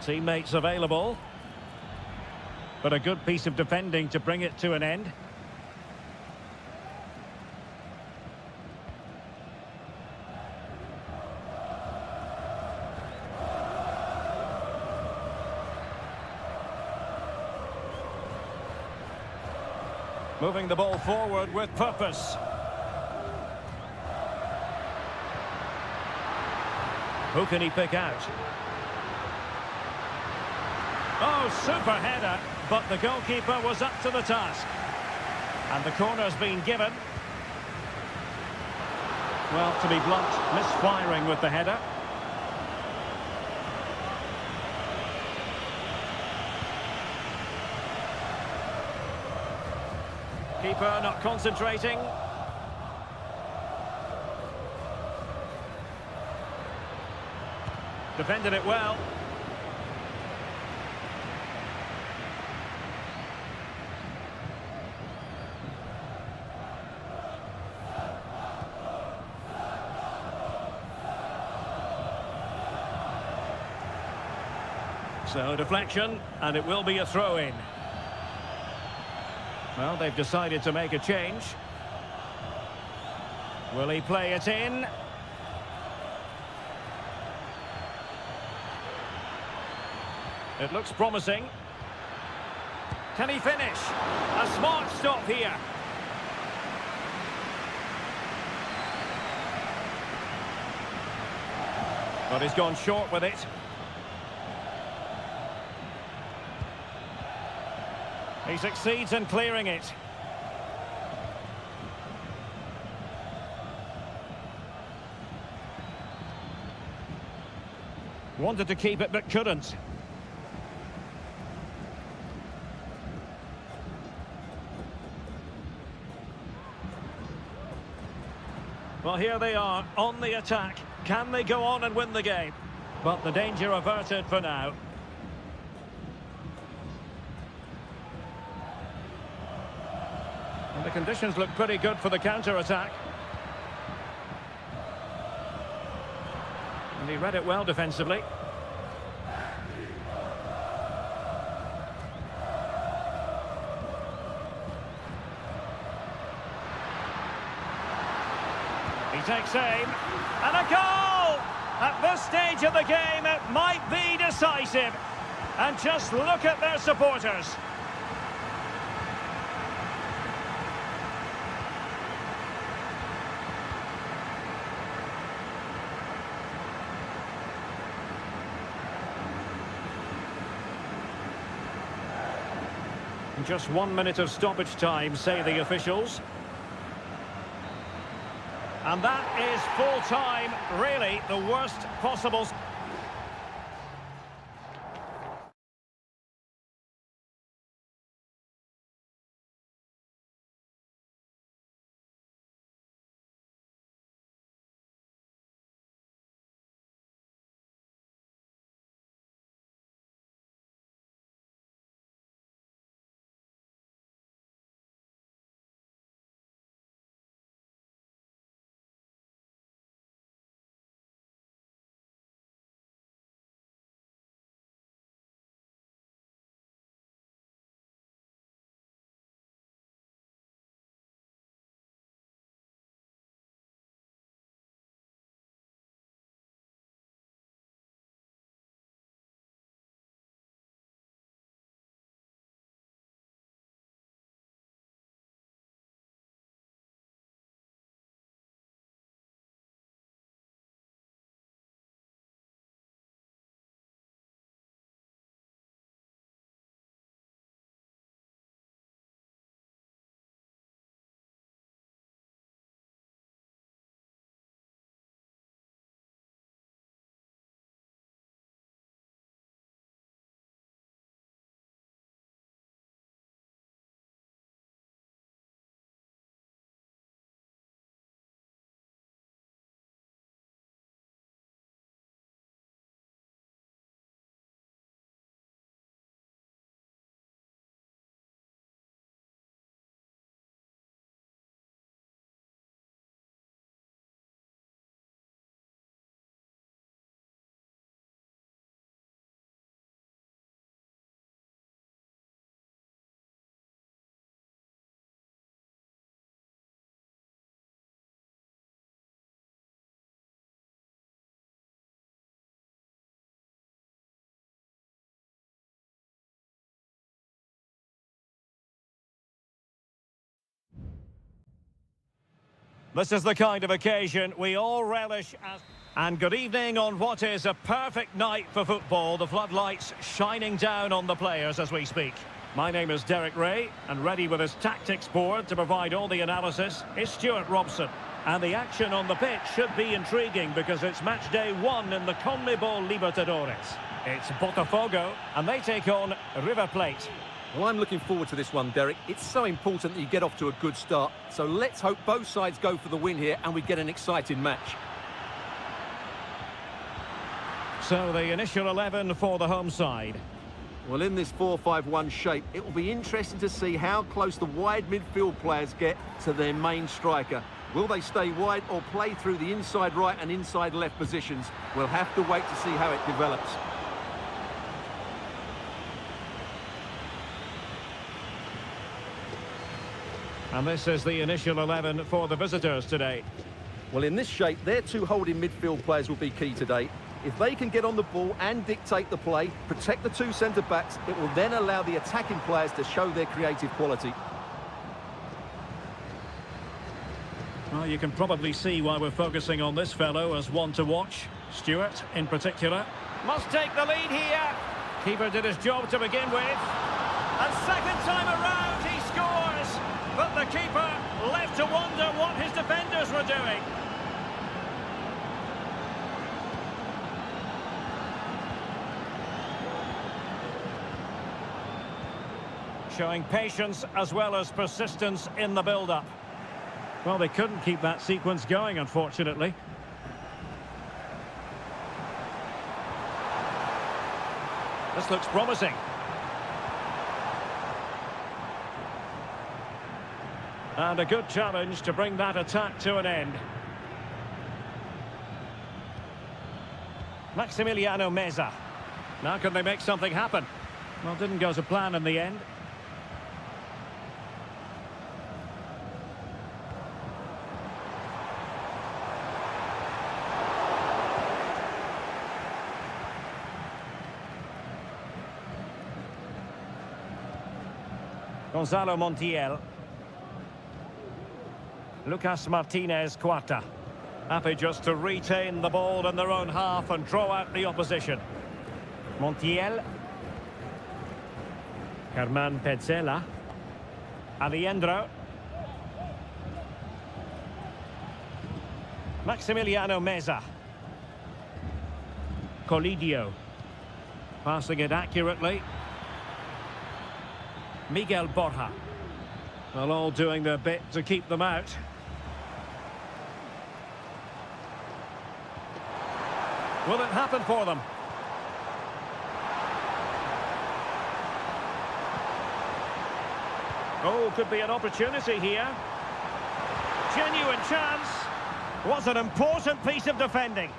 Teammates available. But a good piece of defending to bring it to an end. Moving the ball forward with purpose. Who can he pick out? Oh, super header, but the goalkeeper was up to the task. And the corner's been given. Well, to be blunt, misfiring with the header. Keeper not concentrating. Defended it well. So deflection, and it will be a throw-in. Well, they've decided to make a change. Will he play it in? It looks promising. Can he finish? A smart stop here. But he's gone short with it. He succeeds in clearing it. Wanted to keep it but couldn't. Well, here they are on the attack. Can they go on and win the game? But the danger averted for now. And the conditions look pretty good for the counter-attack. And he read it well defensively. He takes aim, and a goal! At this stage of the game, it might be decisive. And just look at their supporters. Just 1 minute of stoppage time, say the officials. And that is full time, really the worst possible. This is the kind of occasion we all relish as... And good evening on what is a perfect night for football. The floodlights shining down on the players as we speak. My name is Derek Ray, and ready with his tactics board to provide all the analysis is Stuart Robson. And the action on the pitch should be intriguing because it's match day 1 in the CONMEBOL Libertadores. It's Botafogo, and they take on River Plate. Well, I'm looking forward to this one, Derek. It's so important that you get off to a good start. So let's hope both sides go for the win here and we get an exciting match. So the initial 11 for the home side. Well, in this 4-5-1 shape, it will be interesting to see how close the wide midfield players get to their main striker. Will they stay wide or play through the inside right and inside left positions? We'll have to wait to see how it develops. And this is the initial 11 for the visitors today. Well, in this shape, their two holding midfield players will be key today. If they can get on the ball and dictate the play, protect the two centre-backs, it will then allow the attacking players to show their creative quality. Well, you can probably see why we're focusing on this fellow as one to watch. Stuart, in particular. Must take the lead here. Keeper did his job to begin with. And second time around, he scores. But the keeper left to wonder what his defenders were doing. Showing patience as well as persistence in the build-up. Well, they couldn't keep that sequence going, unfortunately. This looks promising. And a good challenge to bring that attack to an end. Maximiliano Meza. Now can they make something happen? Well, didn't go to plan in the end. Gonzalo Montiel. Lucas Martinez Cuarta. Happy just to retain the ball in their own half and draw out the opposition. Montiel. Germán Petzela. Aliendro. Maximiliano Meza. Colidio. Passing it accurately. Miguel Borja. Well, all doing their bit to keep them out. Will it happen for them? Oh, could be an opportunity here. Genuine chance. Was an important piece of defending.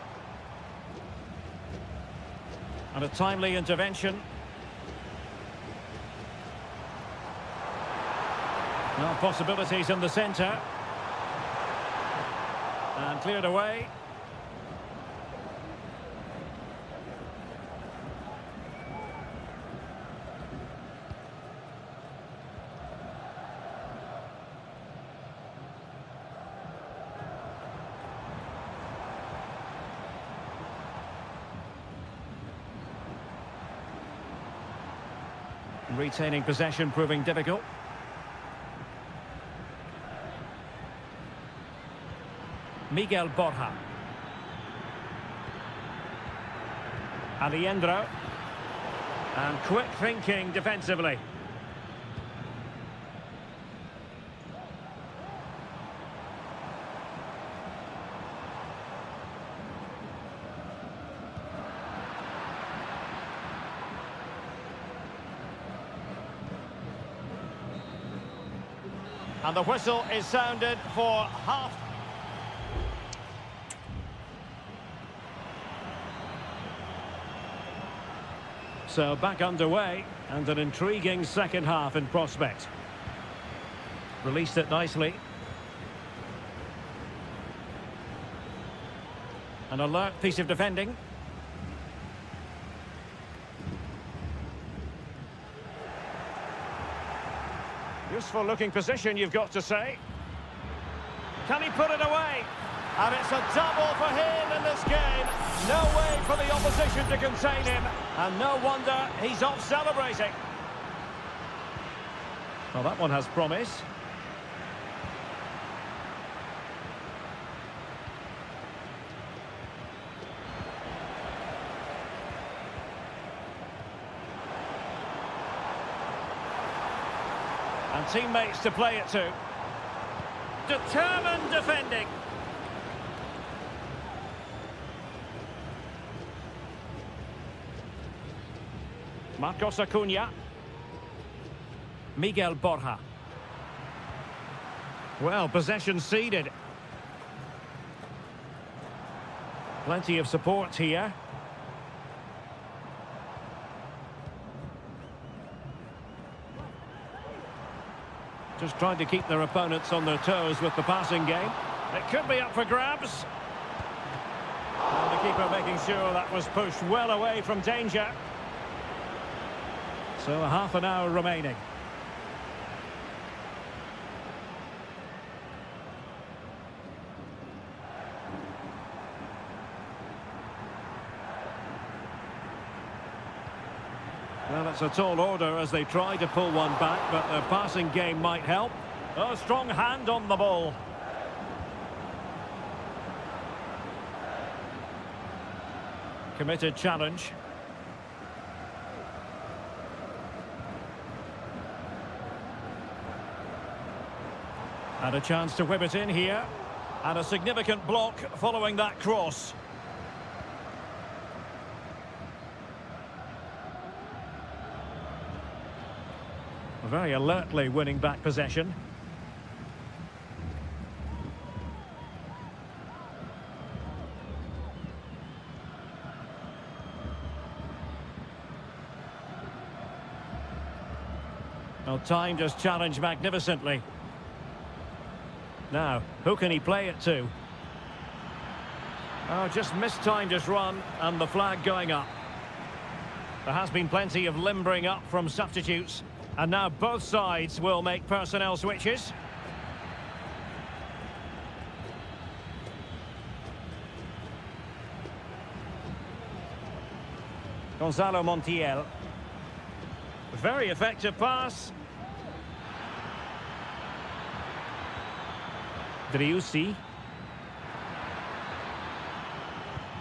And a timely intervention. Now possibilities in the centre. And cleared away. Retaining possession proving difficult. Miguel Borja. Aliendro. And quick thinking defensively. And the whistle is sounded for half. So back underway, and an intriguing second half in prospect. Released it nicely. An alert piece of defending. Useful looking position, you've got to say. Can he put it away? And it's a double for him in this game. No way for the opposition to contain him. And no wonder he's off celebrating. Well, that one has promise. And teammates to play it to. Determined defending. Marcos Acuna. Miguel Borja. Well, possession ceded. Plenty of support here. Just trying to keep their opponents on their toes with the passing game. It could be up for grabs. And the keeper making sure that was pushed well away from danger. So a half an hour remaining. Well, it's a tall order as they try to pull one back, but their passing game might help. Oh, strong hand on the ball. Committed challenge. And a chance to whip it in here. And a significant block following that cross. Very alertly winning back possession. Well, timed his challenge magnificently. Now, who can he play it to? Oh, just mistimed his run, and the flag going up. There has been plenty of limbering up from substitutes. And now both sides will make personnel switches. Gonzalo Montiel. Very effective pass. Driussi.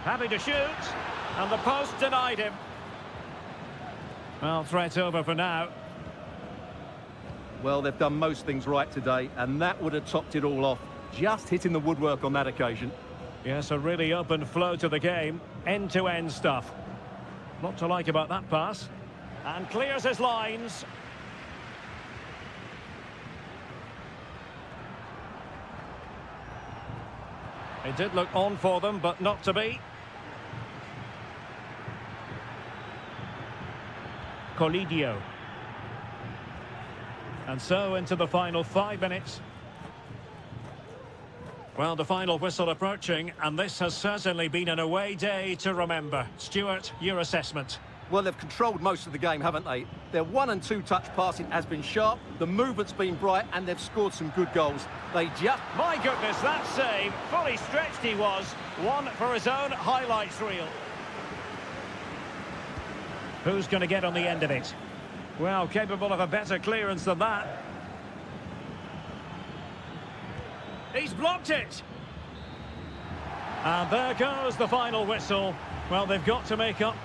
Happy to shoot. And the post denied him. Well, threat over for now. Well, they've done most things right today, and that would have topped it all off. Just hitting the woodwork on that occasion. Yes, a really open flow to the game. End-to-end stuff. Not to like about that pass. And clears his lines. It did look on for them, but not to be. Colidio. And so into the final 5 minutes. Well, the final whistle approaching, and this has certainly been an away day to remember. Stuart, your assessment. Well, they've controlled most of the game, haven't they? Their 1- and 2-touch passing has been sharp, the movement's been bright, and they've scored some good goals. They just... My goodness, that save. Fully stretched he was. One for his own highlights reel. Who's going to get on the end of it? Well, capable of a better clearance than that. He's blocked it. And there goes the final whistle. Well, they've got to make up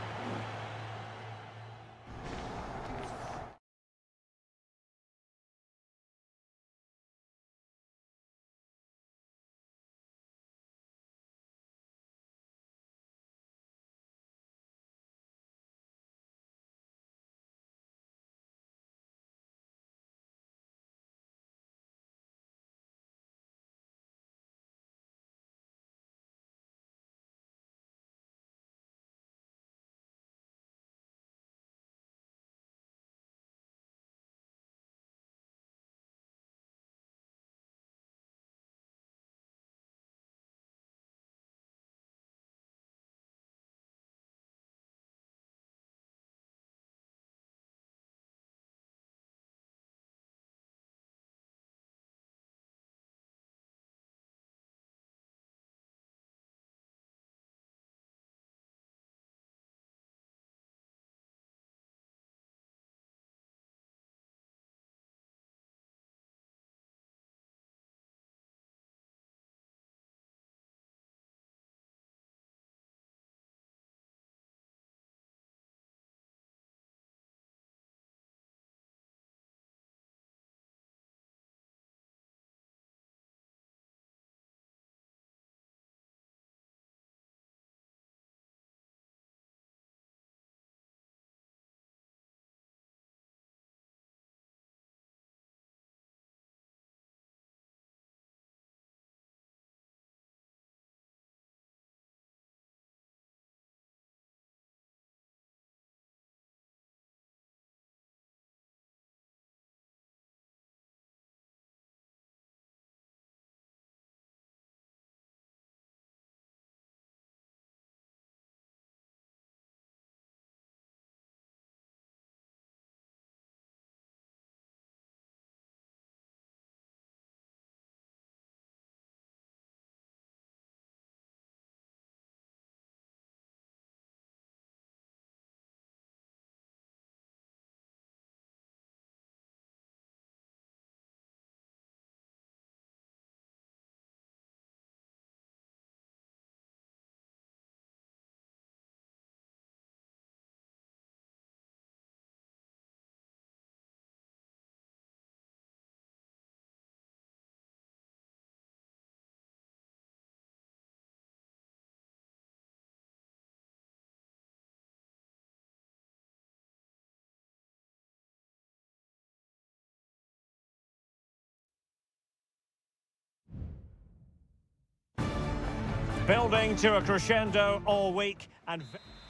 Building to a crescendo all week and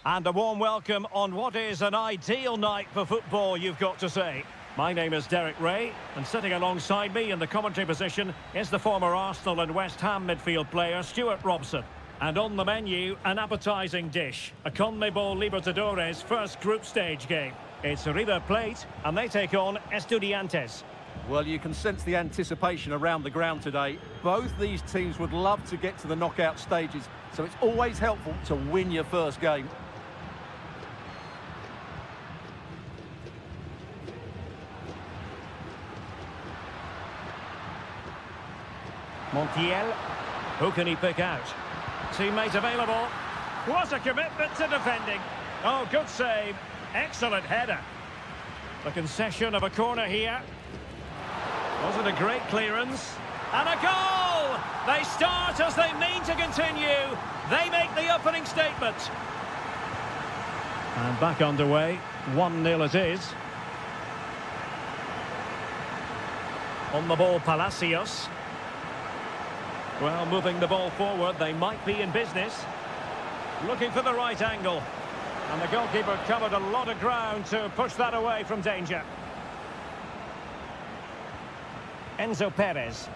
a warm welcome on what is an ideal night for football, you've got to say. My name is Derek Ray, and sitting alongside me in the commentary position is the former Arsenal and West Ham midfield player Stuart Robson. And on the menu, an appetising dish, a CONMEBOL Libertadores first group stage game. It's River Plate, and they take on Estudiantes. Well, you can sense the anticipation around the ground today. Both these teams would love to get to the knockout stages, so it's always helpful to win your first game. Montiel, who can he pick out? Teammate available. What a commitment to defending. Oh, good save. Excellent header. The concession of a corner here. Was it a great clearance? And a goal! They start as they mean to continue. They make the opening statement. And back underway. 1-0 it is. On the ball, Palacios. Well, moving the ball forward, they might be in business. Looking for the right angle. And the goalkeeper covered a lot of ground to push that away from danger. Enzo Perez.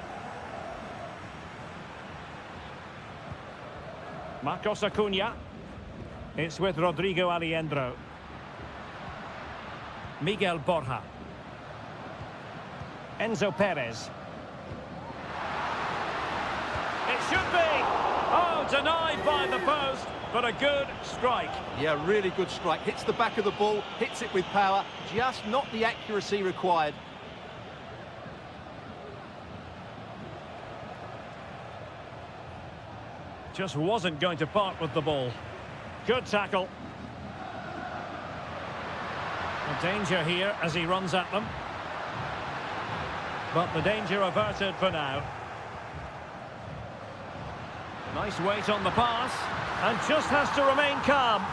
Marcos Acuna. It's with Rodrigo Aliendro. Miguel Borja. Enzo Perez. It should be! Oh, denied by the post, but a good strike. Yeah, really good strike. Hits the back of the ball, hits it with power, just not the accuracy required. Just wasn't going to part with the ball. Good tackle. A danger here as he runs at them. But the danger averted for now. Nice weight on the pass, and just has to remain calm.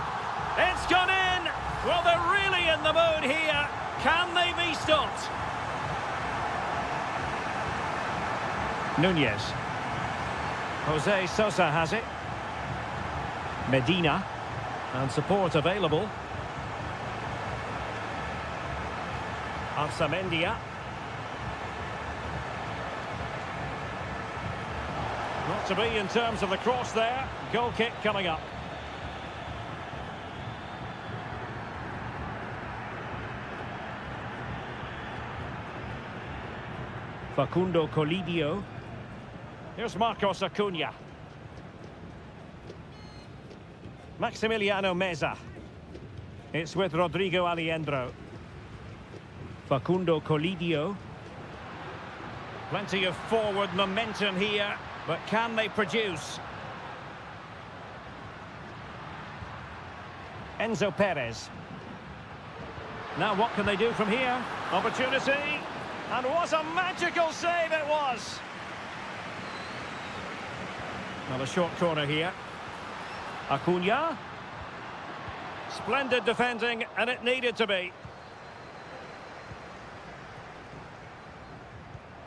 It's gone in! Well, they're really in the mood here. Can they be stopped? Nunez. Jose Sosa has it. Medina. And support available. Arsamendia. Not to be in terms of the cross there. Goal kick coming up. Facundo Colidio. Here's Marcos Acuna. Maximiliano Meza. It's with Rodrigo Aliendro. Facundo Colidio. Plenty of forward momentum here, but can they produce? Enzo Perez. Now what can they do from here? Opportunity. And what a magical save it was! Now a short corner here. Acuna. Splendid defending, and it needed to be.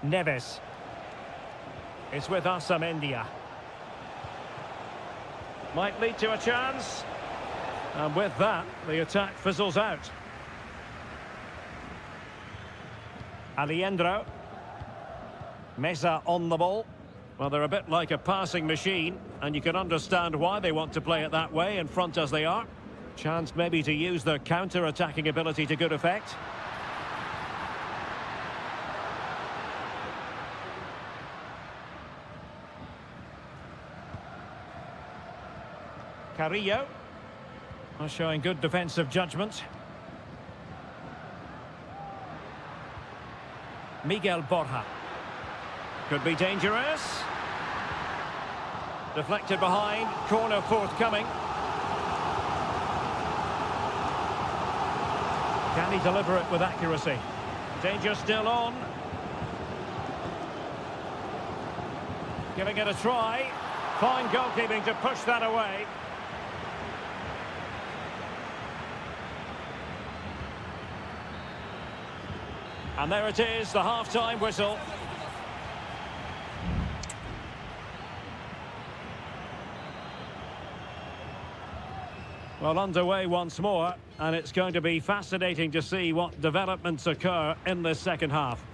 Neves. It's with Arsamendia. Might lead to a chance. And with that, the attack fizzles out. Aliendro. Meza on the ball. Well, they're a bit like a passing machine, and you can understand why they want to play it that way, in front as they are. Chance maybe to use their counter-attacking ability to good effect. Carrillo. Showing good defensive judgment. Miguel Borja. Could be dangerous. Deflected behind. Corner forthcoming. Can he deliver it with accuracy? Danger still on. Giving it a try. Fine goalkeeping to push that away. And there it is, the half-time whistle. Well, underway once more, and it's going to be fascinating to see what developments occur in this second half.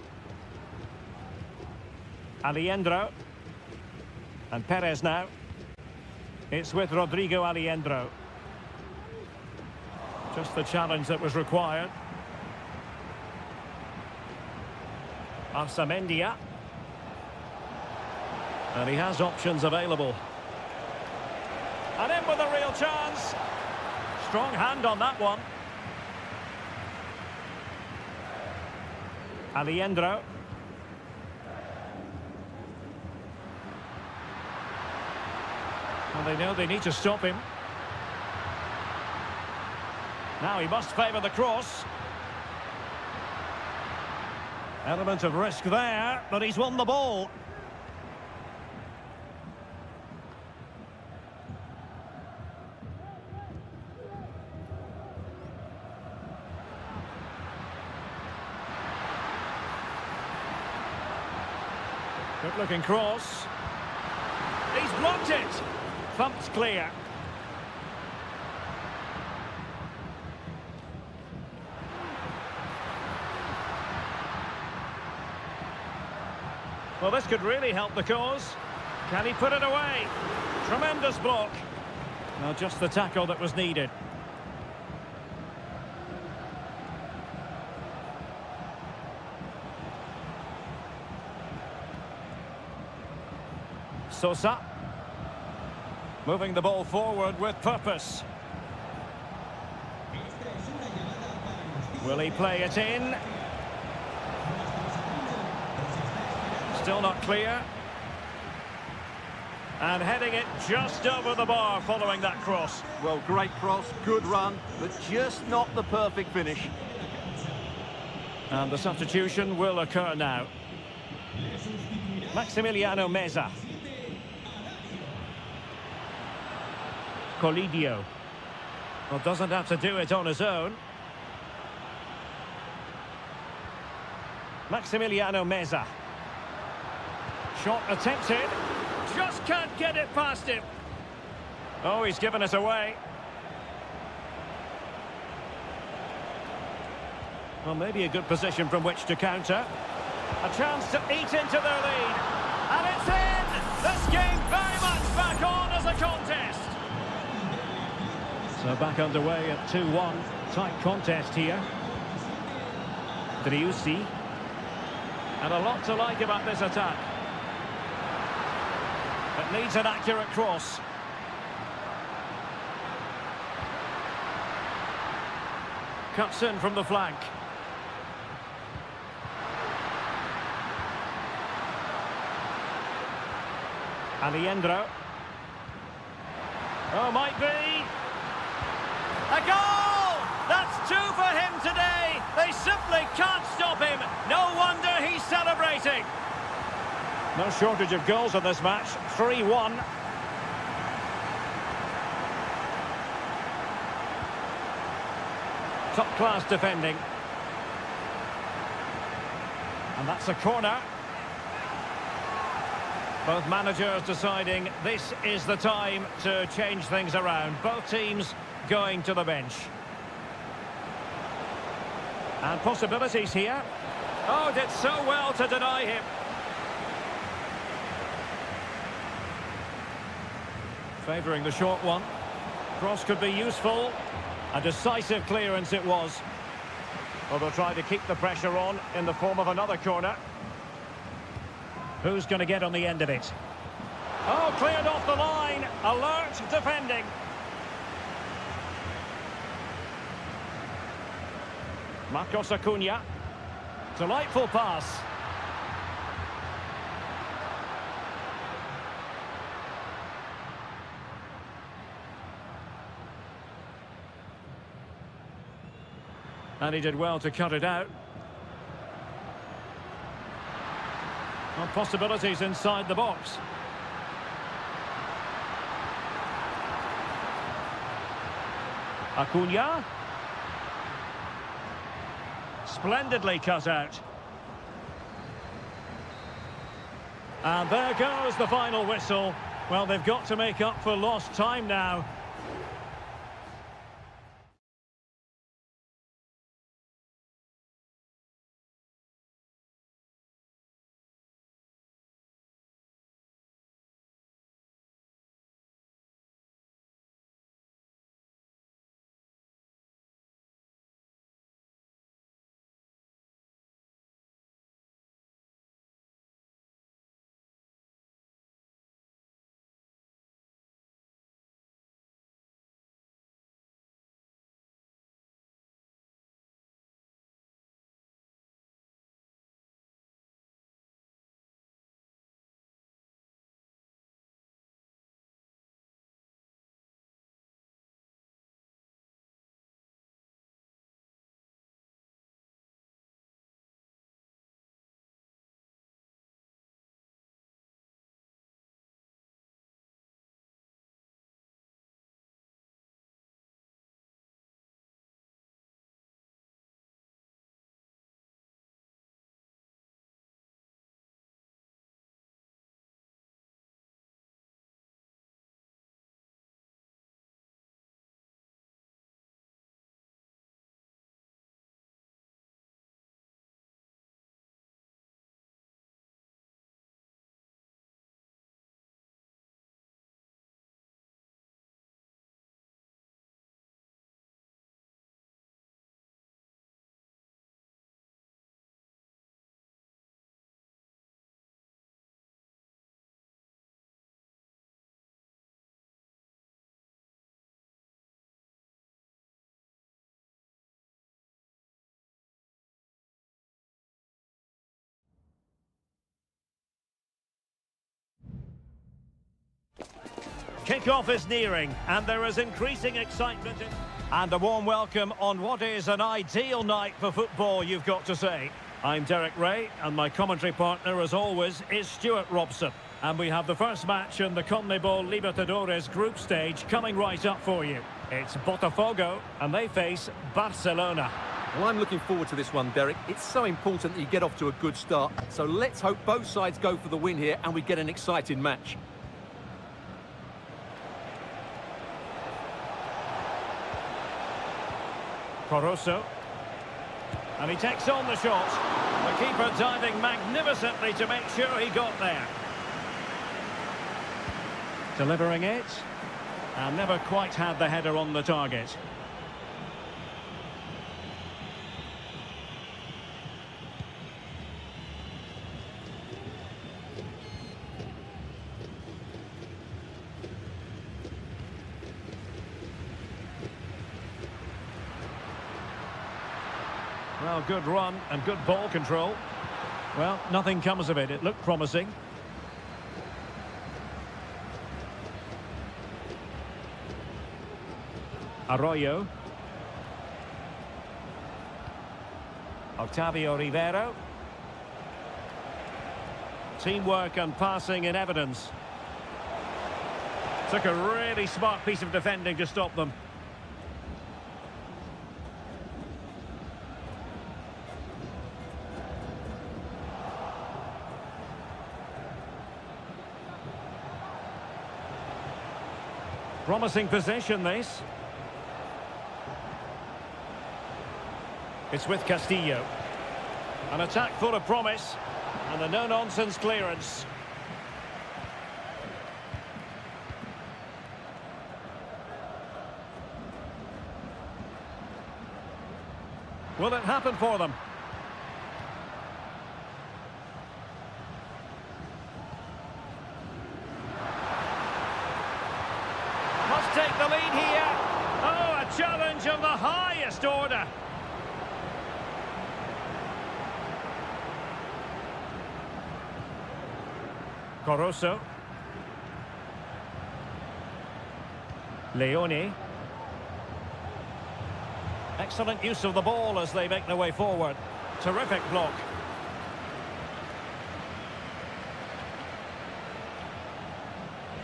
Aliendro. And Perez now. It's with Rodrigo Aliendro. Just the challenge that was required. Arsamendia. And he has options available. And in with a real chance. Strong hand on that one. Aliendro. Well, they know they need to stop him. Now he must favour the cross. Element of risk there, but he's won the ball. Good looking cross. He's blocked it. Thumped clear. Well, this could really help the cause. Can he put it away? Tremendous block. Well, just the tackle that was needed. Sosa. Moving the ball forward with purpose. Will he play it in? Still not clear. And heading it just over the bar following that cross. Well, great cross, good run, but just not the perfect finish. And the substitution will occur now. Maximiliano Meza. Colidio. Well, doesn't have to do it on his own. Maximiliano Meza. Shot attempted. Just can't get it past him. Oh, he's given us away. Well, maybe a good position from which to counter. A chance to eat into their lead. And it's in! This game very much back on as a contest. So back underway at 2-1. Tight contest here. Driussi. And a lot to like about this attack. It needs an accurate cross. Cuts in from the flank. Aliendro. Oh, might be. A goal! That's two for him today. They simply can't stop him. No wonder he's celebrating. No shortage of goals in this match. 3-1. Top-class defending. And that's a corner. Both managers deciding this is the time to change things around. Both teams going to the bench. And possibilities here. Oh, did so well to deny him. Favouring the short one. Cross could be useful. A decisive clearance it was. Well, they'll try to keep the pressure on in the form of another corner. Who's going to get on the end of it? Oh, cleared off the line. Alert defending. Marcos Acuna. Delightful pass. And he did well to cut it out. Well, possibilities inside the box. Acuna. Splendidly cut out. And there goes the final whistle. Well, they've got to make up for lost time now. Kick-off is nearing, and there is increasing excitement. And a warm welcome on what is an ideal night for football, you've got to say. I'm Derek Ray, and my commentary partner, as always, is Stuart Robson. And we have the first match in the CONMEBOL Libertadores group stage coming right up for you. It's Botafogo, and they face Barcelona. Well, I'm looking forward to this one, Derek. It's so important that you get off to a good start. So let's hope both sides go for the win here and we get an exciting match. Caruso. And he takes on the shot. The keeper diving magnificently to make sure he got there. Delivering it. And never quite had the header on the target. Well, good run and good ball control. Well, nothing comes of it. It looked promising. Arroyo. Octavio Rivero. Teamwork and passing in evidence. Took a really smart piece of defending to stop them. Promising possession, this. It's with Castillo. An attack full of promise. And a no-nonsense clearance. Will it happen for them? Must take the lead here. Oh, a challenge of the highest order. Caruso. Leone. Excellent use of the ball as they make their way forward. Terrific block.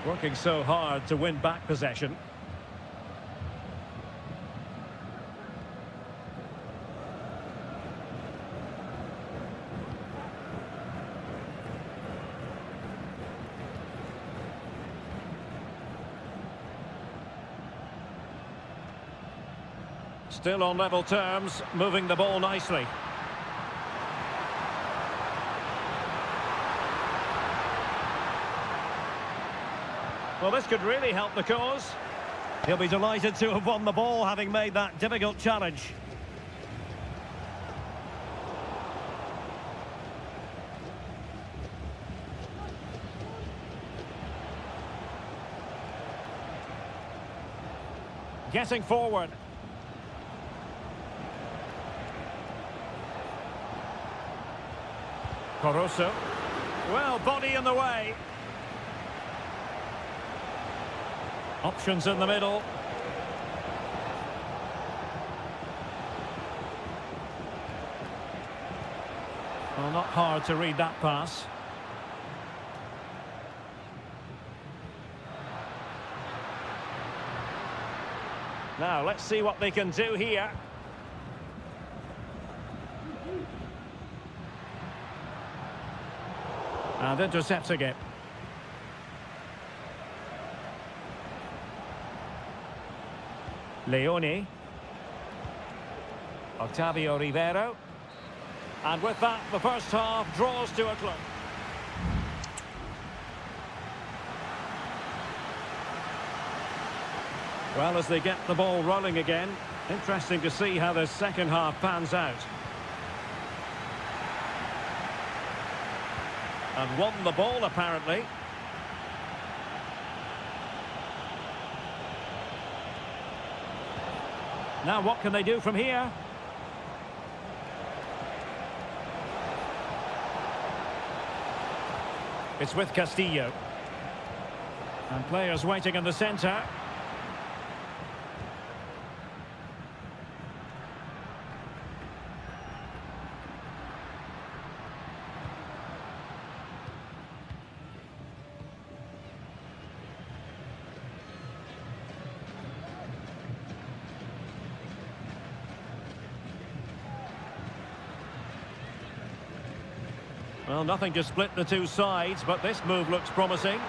Working so hard to win back possession. Still on level terms, moving the ball nicely. Well, this could really help the cause. He'll be delighted to have won the ball, having made that difficult challenge. Getting forward. Caruso. Well, body in the way. Options in the middle. Well, not hard to read that pass. Now, let's see what they can do here. And intercepting it. Leone. Octavio Rivero. And with that, the first half draws to a close. Well, as they get the ball rolling again, interesting to see how the second half pans out. And won the ball, apparently. Now, what can they do from here? It's with Castillo. And players waiting in the centre. Well, nothing to split the two sides, but this move looks promising.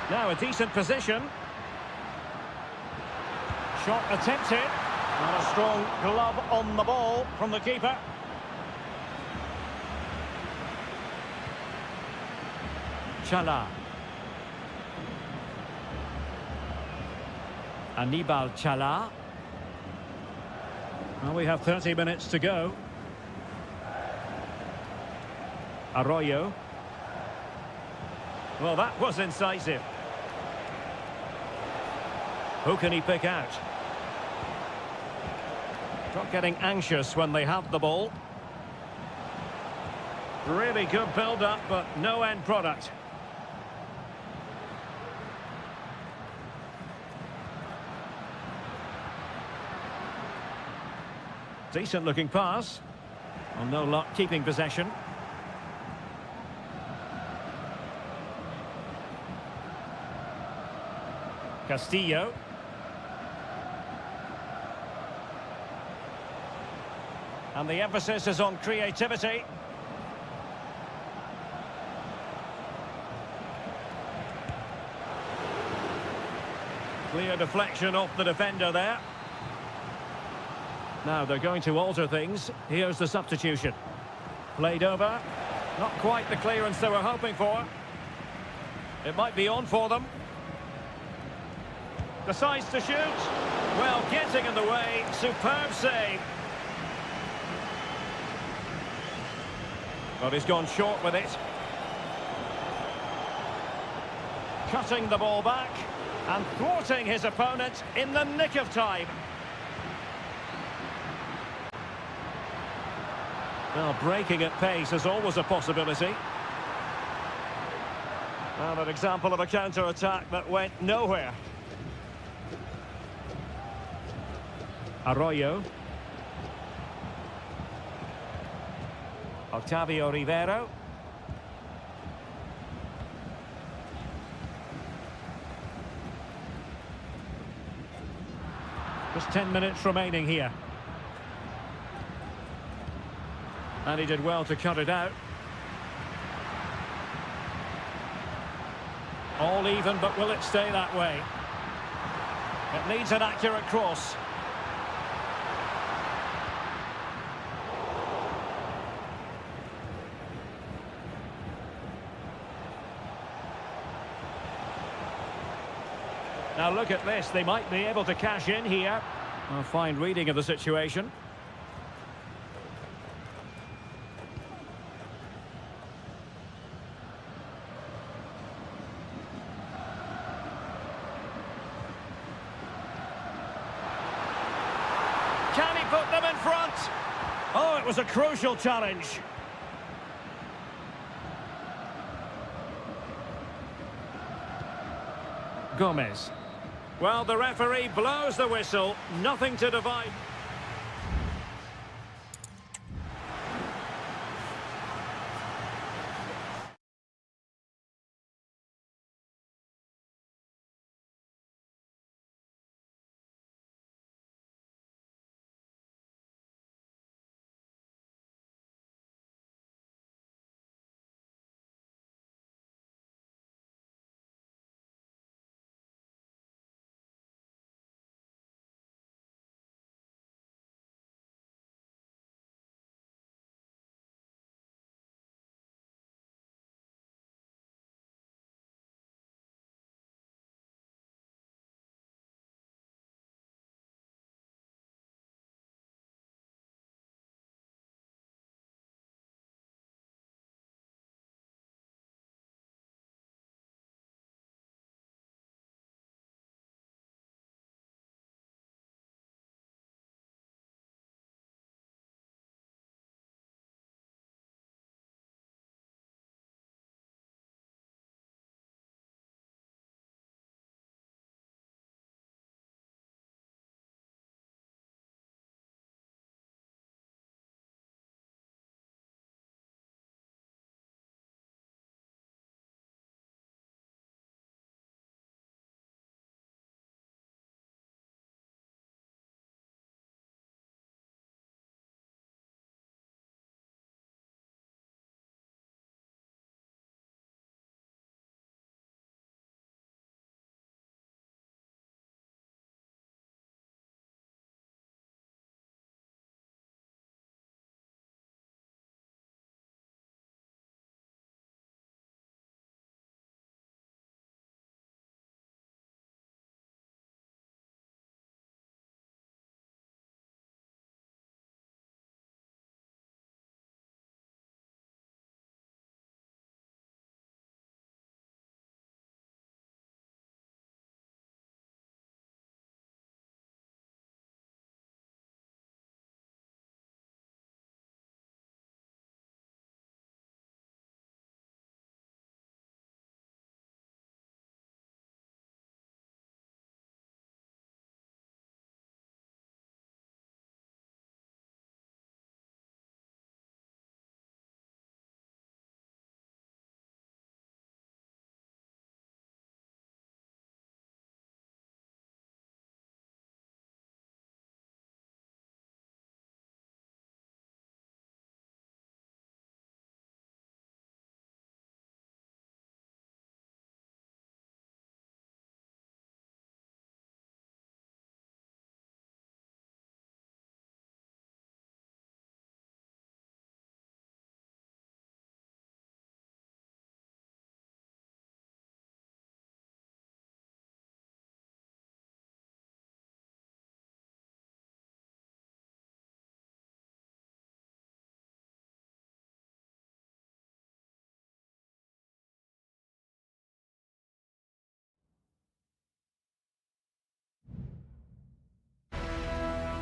Now a decent position. Shot attempted. And a strong glove on the ball from the keeper. Chala. Anibal Chala. Well, we have 30 minutes to go. Arroyo. Well, that was incisive. Who can he pick out? Not getting anxious when they have the ball. Really good build-up, but no end product. Decent-looking pass. Well, no luck keeping possession. Castillo. And the emphasis is on creativity. Clear deflection off the defender there. Now they're going to alter things. Here's the substitution. Played over. Not quite the clearance they were hoping for. It might be on for them. Decides to shoot. Well, getting in the way. Superb save. But he's gone short with it. Cutting the ball back and thwarting his opponent in the nick of time. Well, breaking at pace is always a possibility. And an example of a counter-attack that went nowhere. Arroyo. Octavio Rivero. Just 10 minutes remaining here. And he did well to cut it out. All even, but will it stay that way? It needs an accurate cross. Now look at this, they might be able to cash in here. A fine reading of the situation. Can he put them in front? Oh, it was a crucial challenge. Gomez. Well, the referee blows the whistle. Nothing to divide.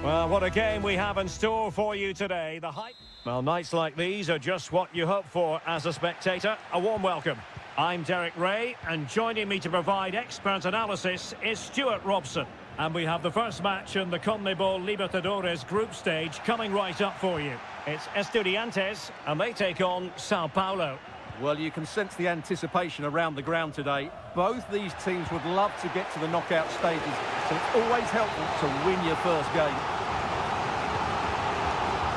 Well, what a game we have in store for you today. The hype. Well, nights like these are just what you hope for as a spectator. A warm welcome. I'm Derek Ray, and joining me to provide expert analysis is Stuart Robson. And we have the first match in the CONMEBOL Libertadores group stage coming right up for you. It's Estudiantes, and they take on Sao Paulo. Well, you can sense the anticipation around the ground today. Both these teams would love to get to the knockout stages, so it's always helpful to win your first game.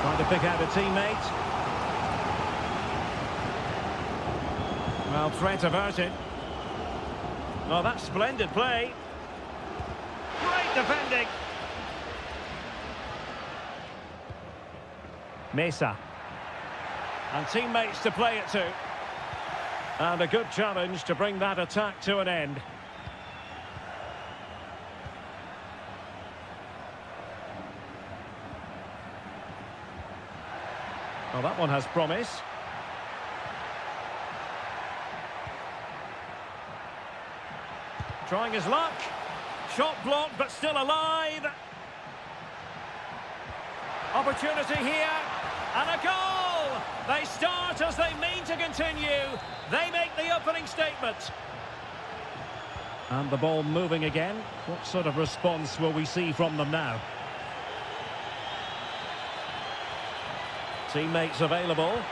Trying to pick out a teammate. Well, threat averted. Oh, that's splendid play. Great defending. Mesa. And teammates to play it to. And a good challenge to bring that attack to an end. Well, that one has promise. Trying his luck. Shot blocked, but still alive. Opportunity here. And a goal! They start as they mean to continue. They make the opening statement. And the ball moving again. What sort of response will we see from them now? Teammates available.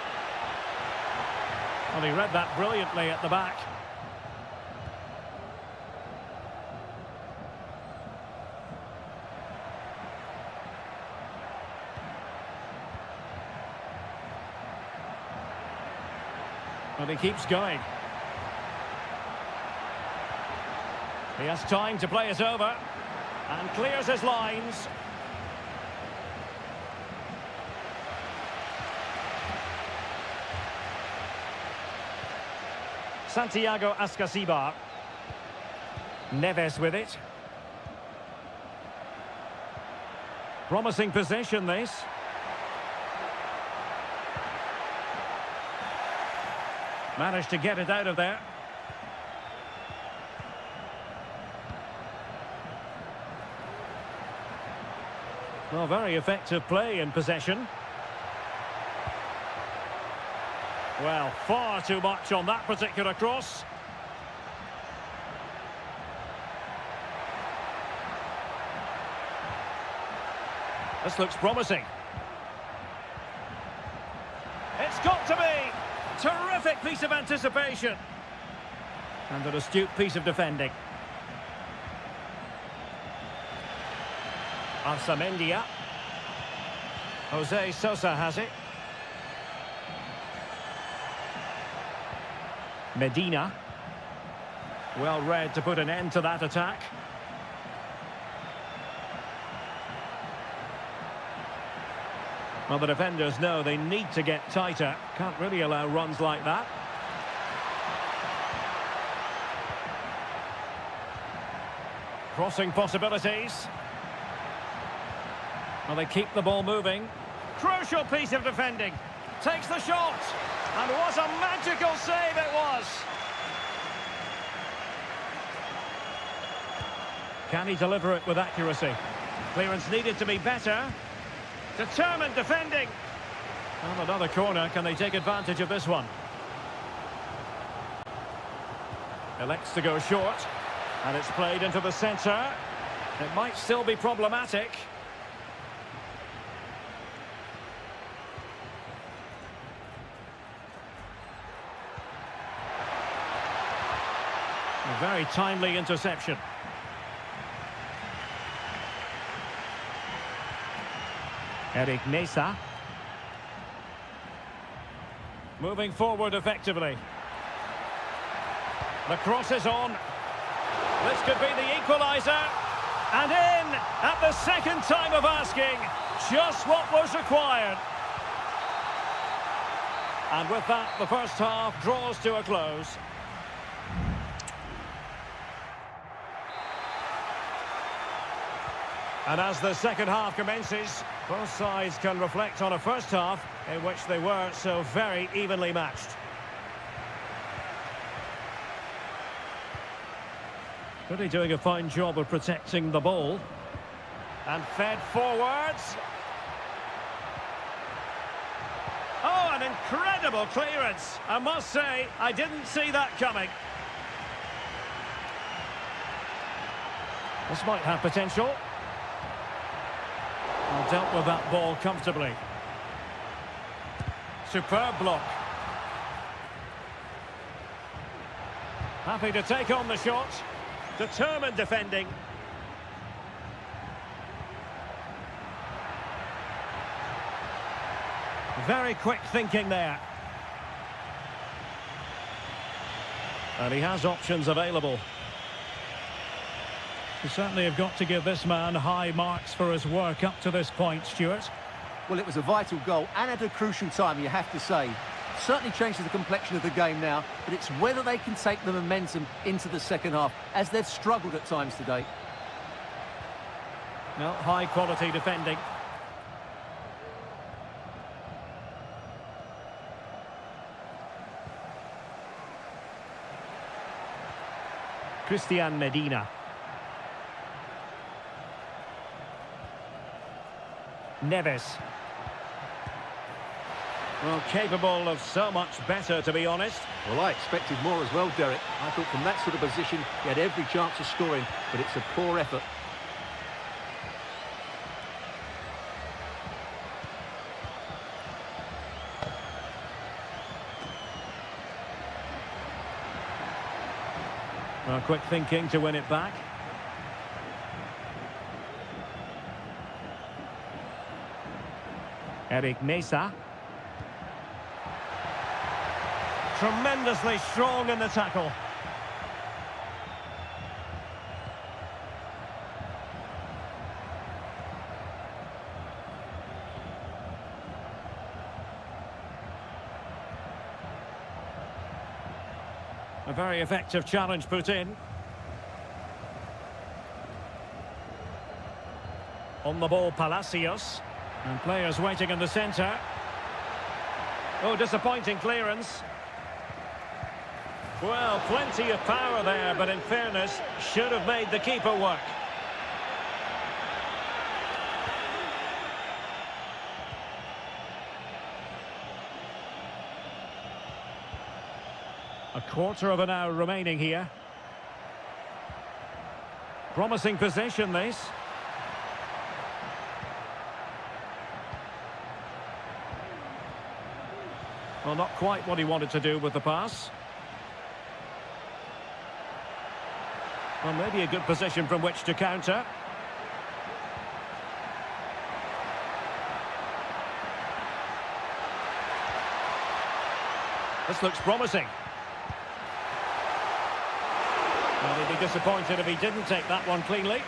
Well, he read that brilliantly at the back. But he keeps going. He has time to play it over. And clears his lines. Santiago Ascasibar. Neves with it. Promising possession, this. Managed to get it out of there. Well, very effective play in possession. Well, far too much on that particular cross. This looks promising. It's got to be! Terrific piece of anticipation. And an astute piece of defending. Arsamendia. Jose Sosa has it. Medina. Well read to put an end to that attack. Well, the defenders know they need to get tighter. Can't really allow runs like that. Crossing possibilities. Well, they keep the ball moving. Crucial piece of defending. Takes the shot. And what a magical save it was. Can he deliver it with accuracy? Clearance needed to be better. Determined defending. And another corner. Can they take advantage of this one? Elects to go short. And it's played into the centre. It might still be problematic. A very timely interception. Eric Mesa. Moving forward effectively. The cross is on. This could be the equaliser. And in at the second time of asking. Just what was required. And with that, the first half draws to a close. And as the second half commences, both sides can reflect on a first half in which they were so very evenly matched. Really doing a fine job of protecting the ball. And fed forwards. Oh, an incredible clearance. I must say, I didn't see that coming. This might have potential. Well, dealt with that ball comfortably. Superb block. Happy to take on the shot. Determined defending. Very quick thinking there. And he has options available. You certainly have got to give this man high marks for his work up to this point, Stuart. Well, it was a vital goal and at a crucial time, you have to say. Certainly changes the complexion of the game now, but it's whether they can take the momentum into the second half, as they've struggled at times today. No, high quality defending. Christian Medina. Neves. Well, capable of so much better, to be honest. Well, I expected more as well, Derek. I thought from that sort of position, he had every chance of scoring, but it's a poor effort. Well, quick thinking to win it back. Eric Mesa. Tremendously strong in the tackle. A very effective challenge put in. On the ball, Palacios. And players waiting in the centre. Oh, disappointing clearance. Well, plenty of power there, but in fairness, should have made the keeper work. A quarter of an hour remaining here. Promising possession, this. Well, not quite what he wanted to do with the pass. Well, maybe a good position from which to counter. This looks promising. Well, he'd be disappointed if he didn't take that one cleanly.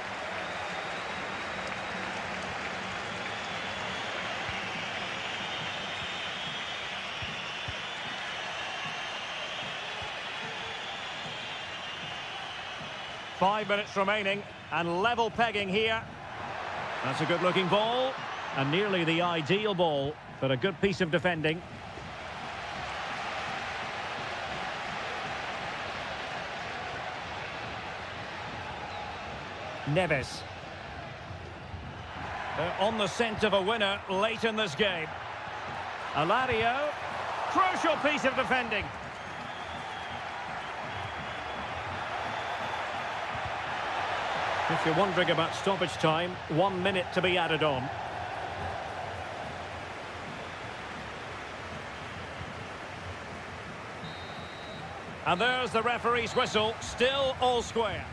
Five minutes remaining, and level pegging here. That's a good-looking ball, and nearly the ideal ball, but a good piece of defending. Neves. They're on the scent of a winner late in this game. Alario. Crucial piece of defending. If you're wondering about stoppage time, 1 minute to be added on. And there's the referee's whistle, still all square.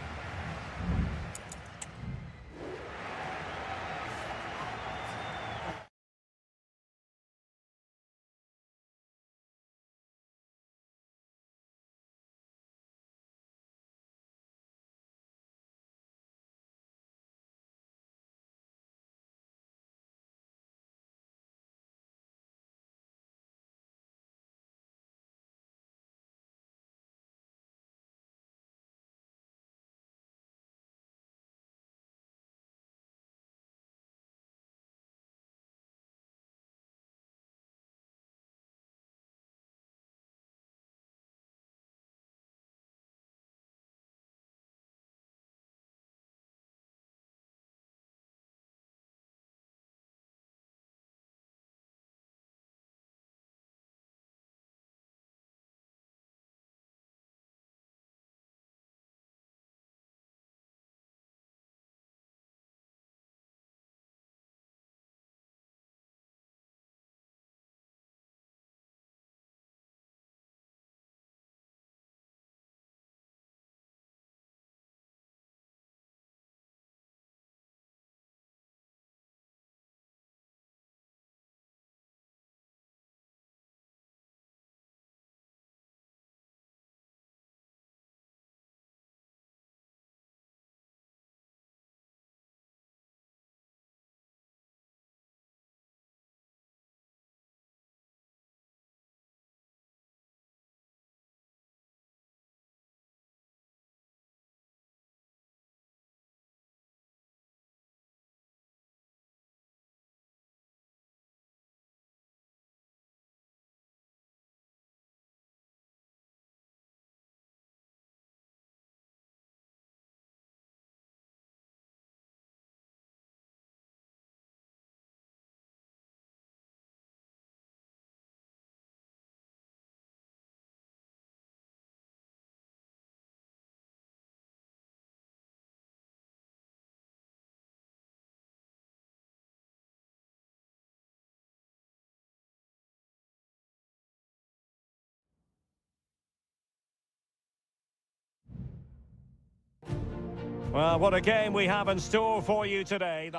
Well, what a game we have in store for you today.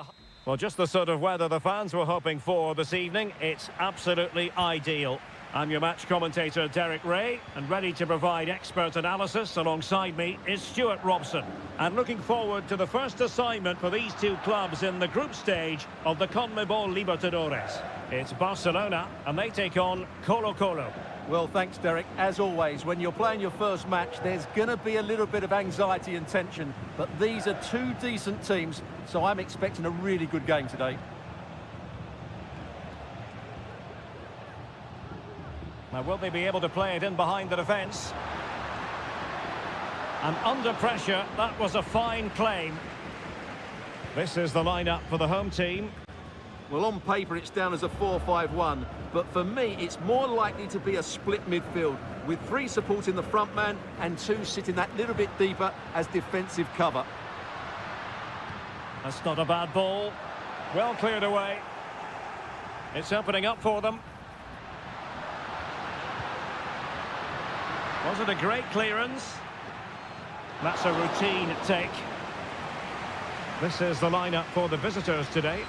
Well, just the sort of weather the fans were hoping for this evening. It's absolutely ideal. I'm your match commentator, Derek Ray, and ready to provide expert analysis alongside me is Stuart Robson. And looking forward to the first assignment for these two clubs in the group stage of the CONMEBOL Libertadores. It's Barcelona, and they take on Colo-Colo. Well, thanks, Derek. As always, when you're playing your first match, there's going to be a little bit of anxiety and tension. But these are two decent teams, so I'm expecting a really good game today. Now, will they be able to play it in behind the defence? And under pressure, that was a fine claim. This is the lineup for the home team. Well, on paper, it's down as a 4-5-1, but for me, it's more likely to be a split midfield, with three supporting the front man and two sitting that little bit deeper as defensive cover. That's not a bad ball. Well cleared away. It's opening up for them. Was it a great clearance? That's a routine take. This is the lineup for the visitors today.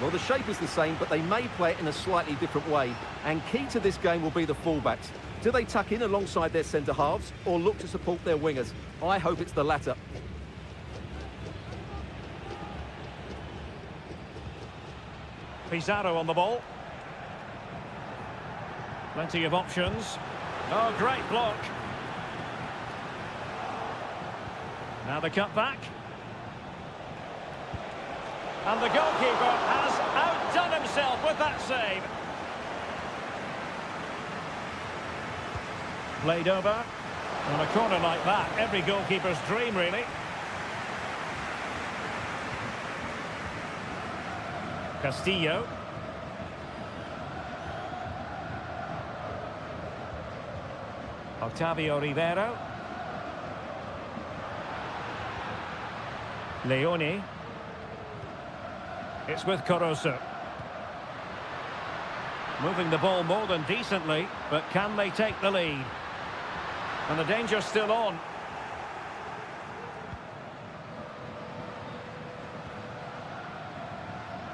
Well, the shape is the same, but they may play it in a slightly different way. And key to this game will be the fullbacks. Do they tuck in alongside their centre-halves or look to support their wingers? I hope it's the latter. Pizarro on the ball. Plenty of options. Oh, great block. Now the cut back. And the goalkeeper has outdone himself with that save. Played over. On a corner like that, every goalkeeper's dream, really. Castillo. Octavio Rivero. Leone. It's with Caruso. Moving the ball more than decently, but can they take the lead? And the danger's still on.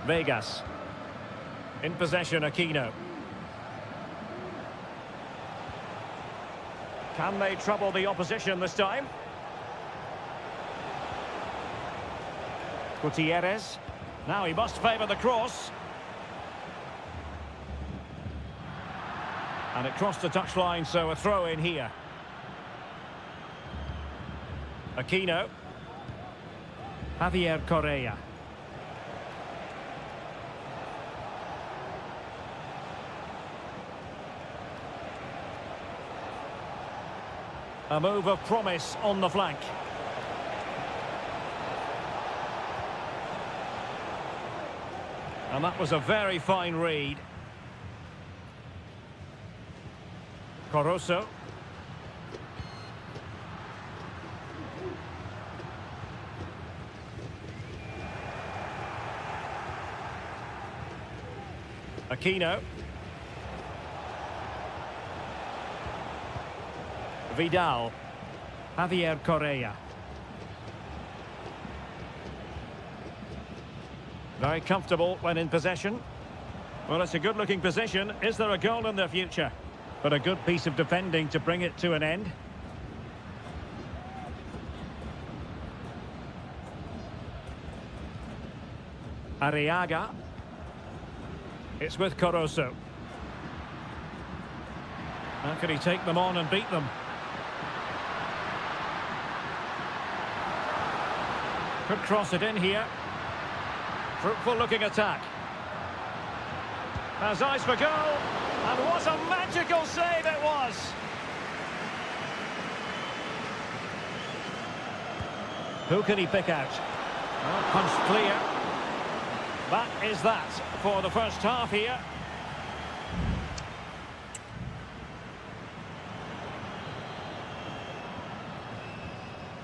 Vegas. In possession, Aquino. Can they trouble the opposition this time? Gutierrez. Now he must favour the cross. And it crossed the touchline, so a throw in here. Aquino. Javier Correa. A move of promise on the flank. And that was a very fine read. Caruso. Aquino. Vidal. Javier Correa. Very comfortable when in possession. Well, it's a good-looking position. Is there a goal in the future? But a good piece of defending to bring it to an end. Arriaga. It's with Caruso. How can he take them on and beat them? Could cross it in here. Fruitful looking attack. Has eyes for goal. And what a magical save it was. Who can he pick out? Well, punched clear. That is that for the first half here.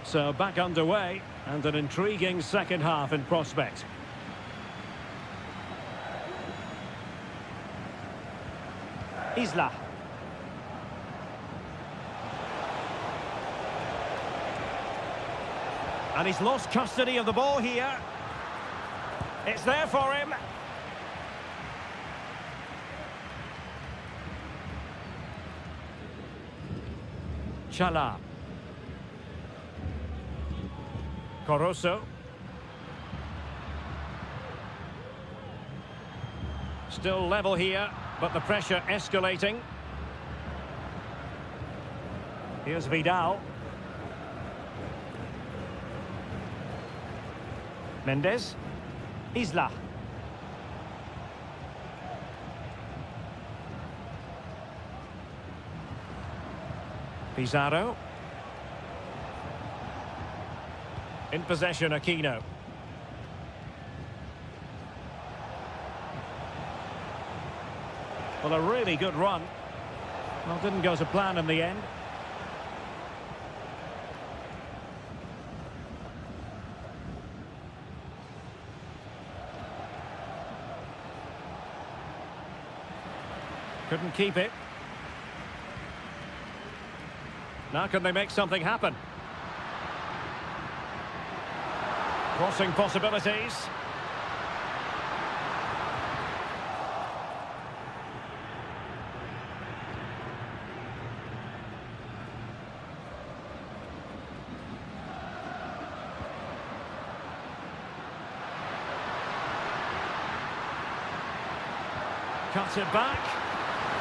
So back underway and an intriguing second half in prospect. Isla. And he's lost custody of the ball here. It's there for him. Chala. Coroso. Still level here, but the pressure escalating. Here's Vidal. Mendes. Isla. Pizarro. In possession, Aquino. Well, a really good run. Well, didn't go to plan in the end. Couldn't keep it. Now can they make something happen? Crossing possibilities. Cuts it back.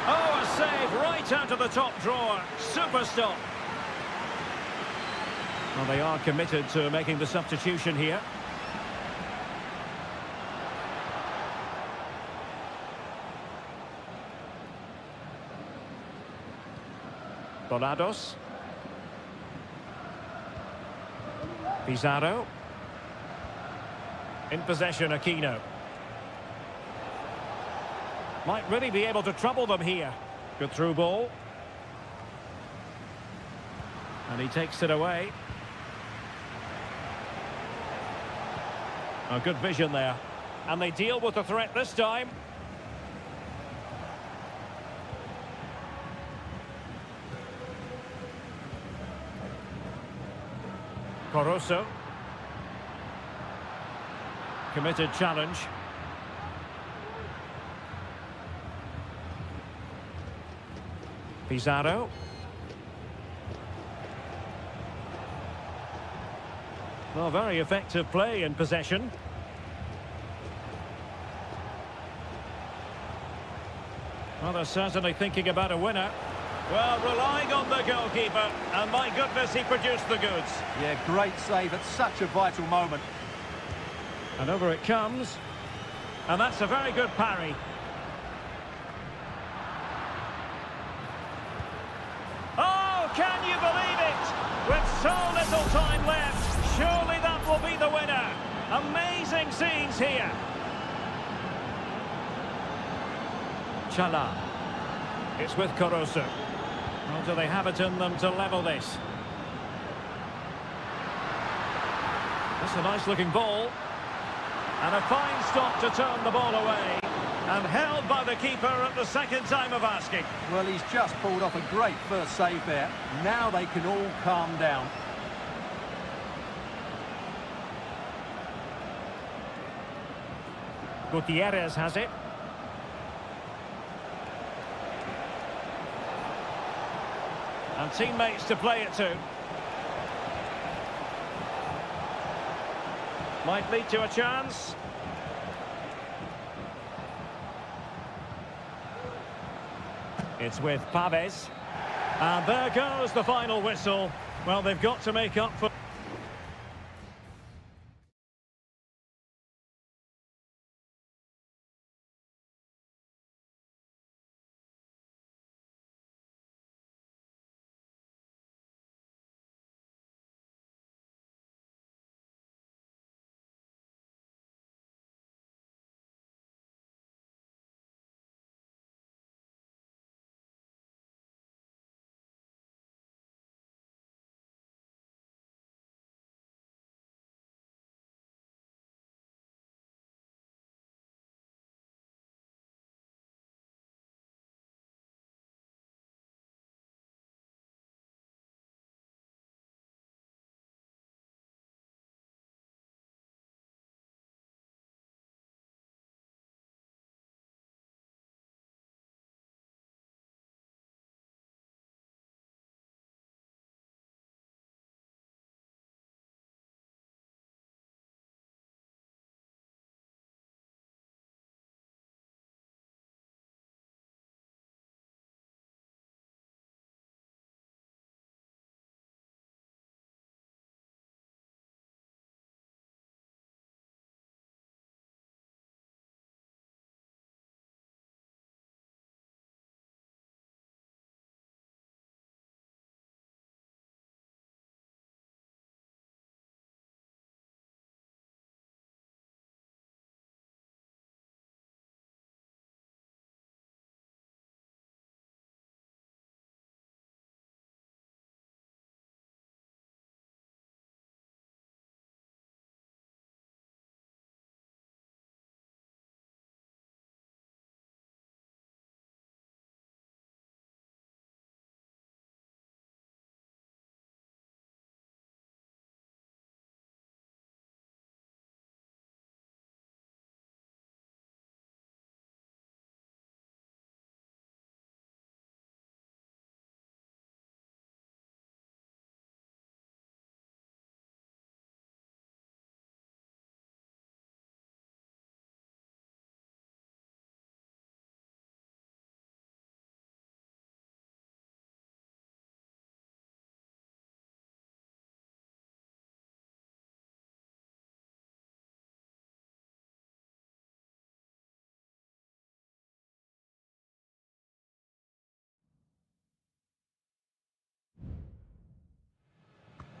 Oh, a save right out of the top drawer. Super stop. Well, they are committed to making the substitution here. Volados. Pizarro. In possession, Aquino. Might really be able to trouble them here. Good through ball. And he takes it away. A good vision there. And they deal with the threat this time. Coroso. Committed challenge. Pizarro. Well, very effective play in possession. Well, they're certainly thinking about a winner. Well, relying on the goalkeeper, and my goodness, he produced the goods. Yeah, great save at such a vital moment. And over it comes. And that's a very good parry. Oh, can you believe it? With so little time left, surely that will be the winner. Amazing scenes here. Chala. It's with Coroso. Well, do they have it in them to level this? That's a nice-looking ball. And a fine stop to turn the ball away. And held by the keeper at the second time of asking. Well, he's just pulled off a great first save there. Now they can all calm down. Gutierrez has it. And teammates to play it to. Might lead to a chance. It's with Paves. And there goes the final whistle. Well, they've got to make up for...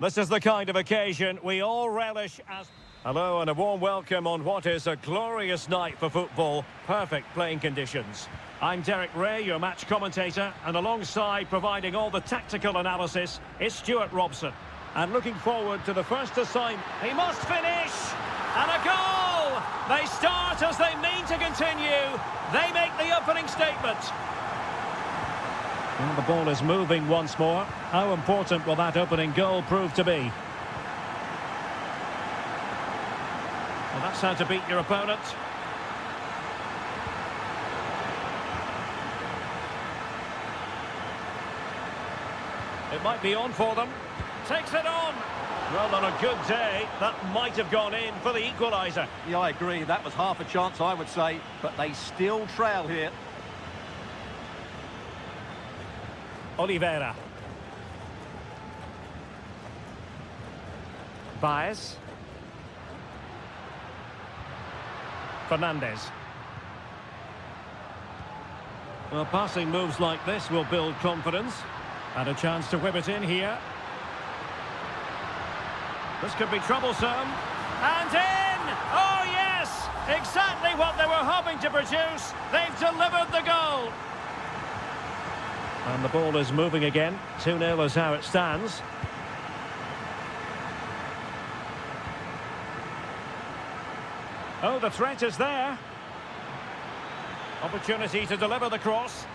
This is the kind of occasion we all relish as... Hello and a warm welcome on what is a glorious night for football. Perfect playing conditions. I'm Derek Ray, your match commentator, and alongside providing all the tactical analysis is Stuart Robson. And looking forward to the first assignment. He must finish! And a goal! They start as they mean to continue. They make the opening statement. And the ball is moving once more. How important will that opening goal prove to be? Well, that's how to beat your opponent. It might be on for them. Takes it on. Well, on a good day, that might have gone in for the equaliser. Yeah, I agree. That was half a chance, I would say. But they still trail here. Oliveira. Baez. Fernandez. Well, passing moves like this will build confidence. And a chance to whip it in here. This could be troublesome. And in! Oh, yes! Exactly what they were hoping to produce. They've delivered the goal. And the ball is moving again. 2-0 is how it stands. Oh, the threat is there. Opportunity to deliver the cross.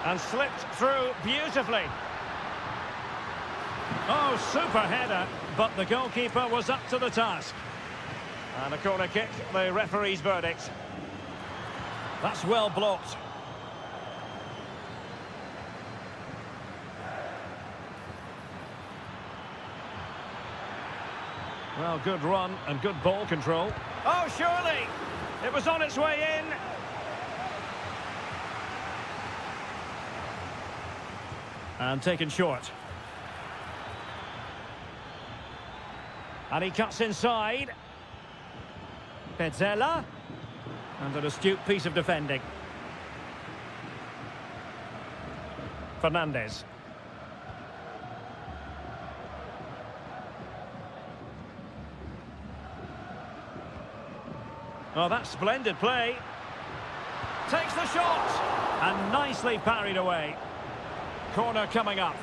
And slipped through beautifully. Oh, super header, but the goalkeeper was up to the task. And a corner kick, the referee's verdict. That's well blocked. Well, good run and good ball control. Oh, surely! It was on its way in. And taken short. And he cuts inside. Pezzella. And an astute piece of defending. Fernandez. Oh, that's splendid play. Takes the shot. And nicely parried away. Corner coming up.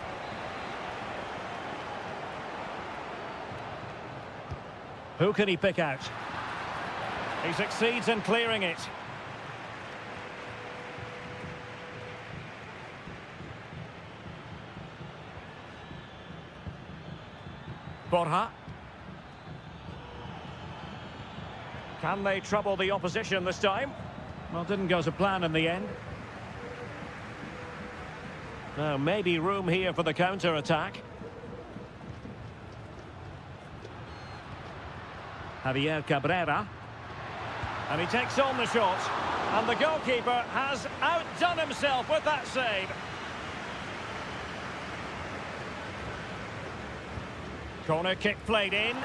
Who can he pick out? He succeeds in clearing it. Borja. Can they trouble the opposition this time? Well, didn't go to plan in the end. Now, maybe room here for the counter-attack. Javier Cabrera. And he takes on the shot. And the goalkeeper has outdone himself with that save. Corner kick played in.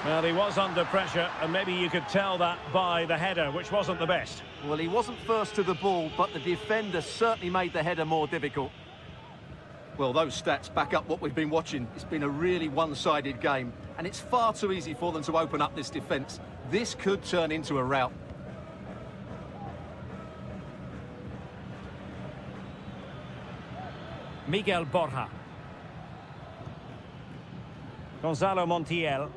Well, he was under pressure, and maybe you could tell that by the header, which wasn't the best. Well, he wasn't first to the ball, but the defender certainly made the header more difficult. Well, those stats back up what we've been watching. It's been a really one-sided game, and it's far too easy for them to open up this defence. This could turn into a rout. Miguel Borja. Gonzalo Montiel.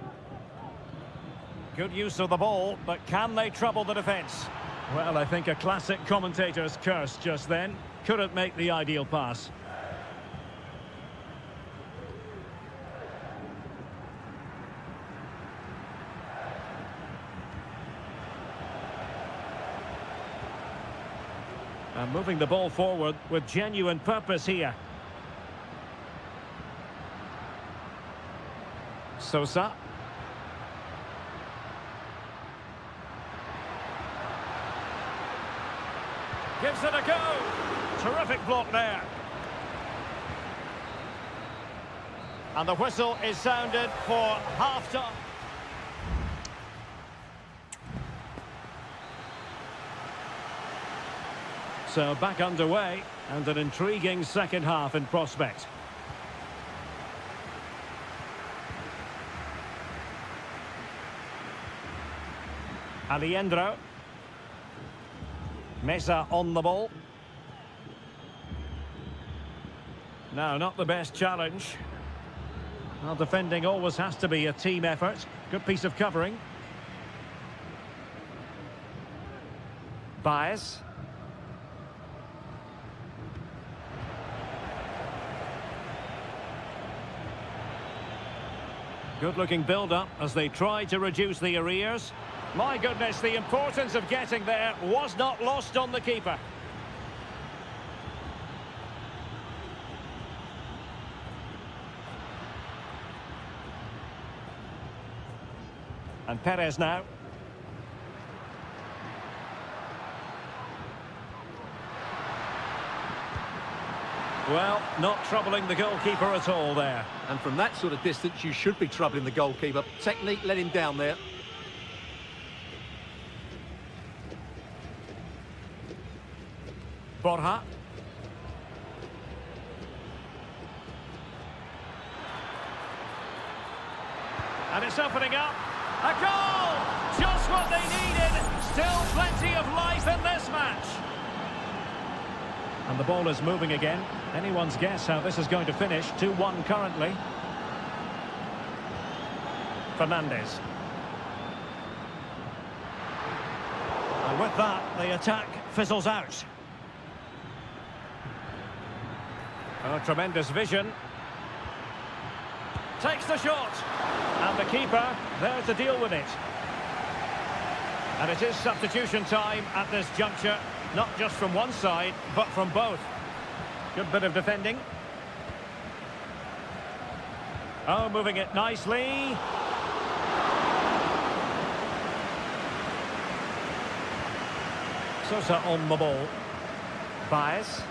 Good use of the ball, but can they trouble the defence? Well, I think a classic commentator's curse just then. Couldn't make the ideal pass. And moving the ball forward with genuine purpose here. Sosa. Gives it a go. Terrific block there. And the whistle is sounded for half-time. So back underway, and an intriguing second half in prospect. Aliendro. Mesa on the ball. No, not the best challenge. Well, defending always has to be a team effort. Good piece of covering. Baez. Good-looking build-up as they try to reduce the arrears. My goodness, the importance of getting there was not lost on the keeper. And Perez now. Well, not troubling the goalkeeper at all there. And from that sort of distance, you should be troubling the goalkeeper. Technique let him down there. Borja. And it's opening up. A goal! Just what they needed. Still plenty of life in this match. And the ball is moving again. Anyone's guess how this is going to finish. 2-1 currently. Fernandez. And with that, the attack fizzles out. Oh, tremendous vision. Takes the shot. And the keeper there to deal with it. And it is substitution time at this juncture. Not just from one side, but from both. Good bit of defending. Oh, moving it nicely. Sosa on the ball. Baez.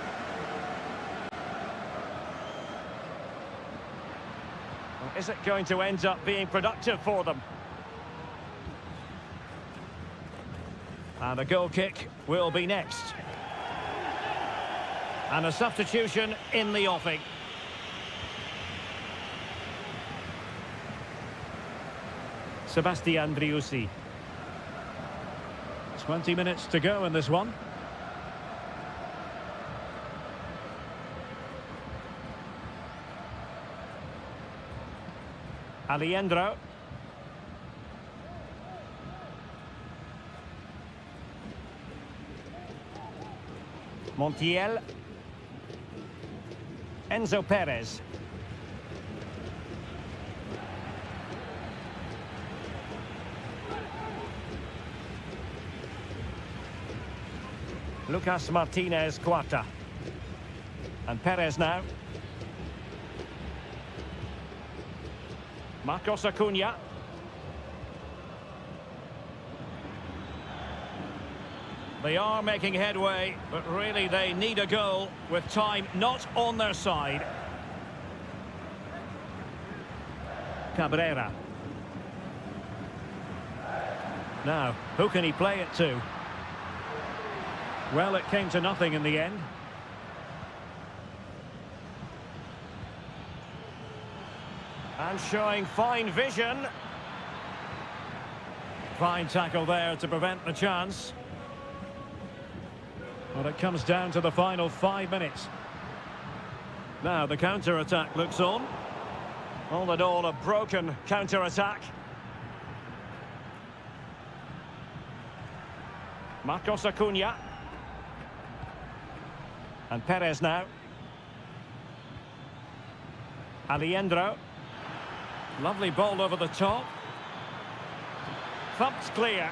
Well, is it going to end up being productive for them? And a goal kick will be next. And a substitution in the offing. Sebastian Driussi. 20 minutes to go in this one. Aliendro. Montiel. Enzo Perez. Lucas Martinez Cuarta. And Perez now. Marcos Acuna. They are making headway, but really they need a goal with time not on their side. Cabrera. Now, who can he play it to? Well, it came to nothing in the end. And showing fine vision. Fine tackle there to prevent the chance. Well, it comes down to the final 5 minutes. Now, the counter-attack looks on. All in all, a broken counter-attack. Marcos Acuna. And Perez now. Aliendro. Lovely ball over the top. Thumped clear.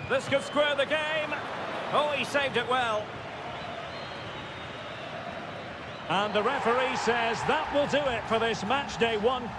This could square the game. Oh, he saved it well. And the referee says that will do it for this match day one.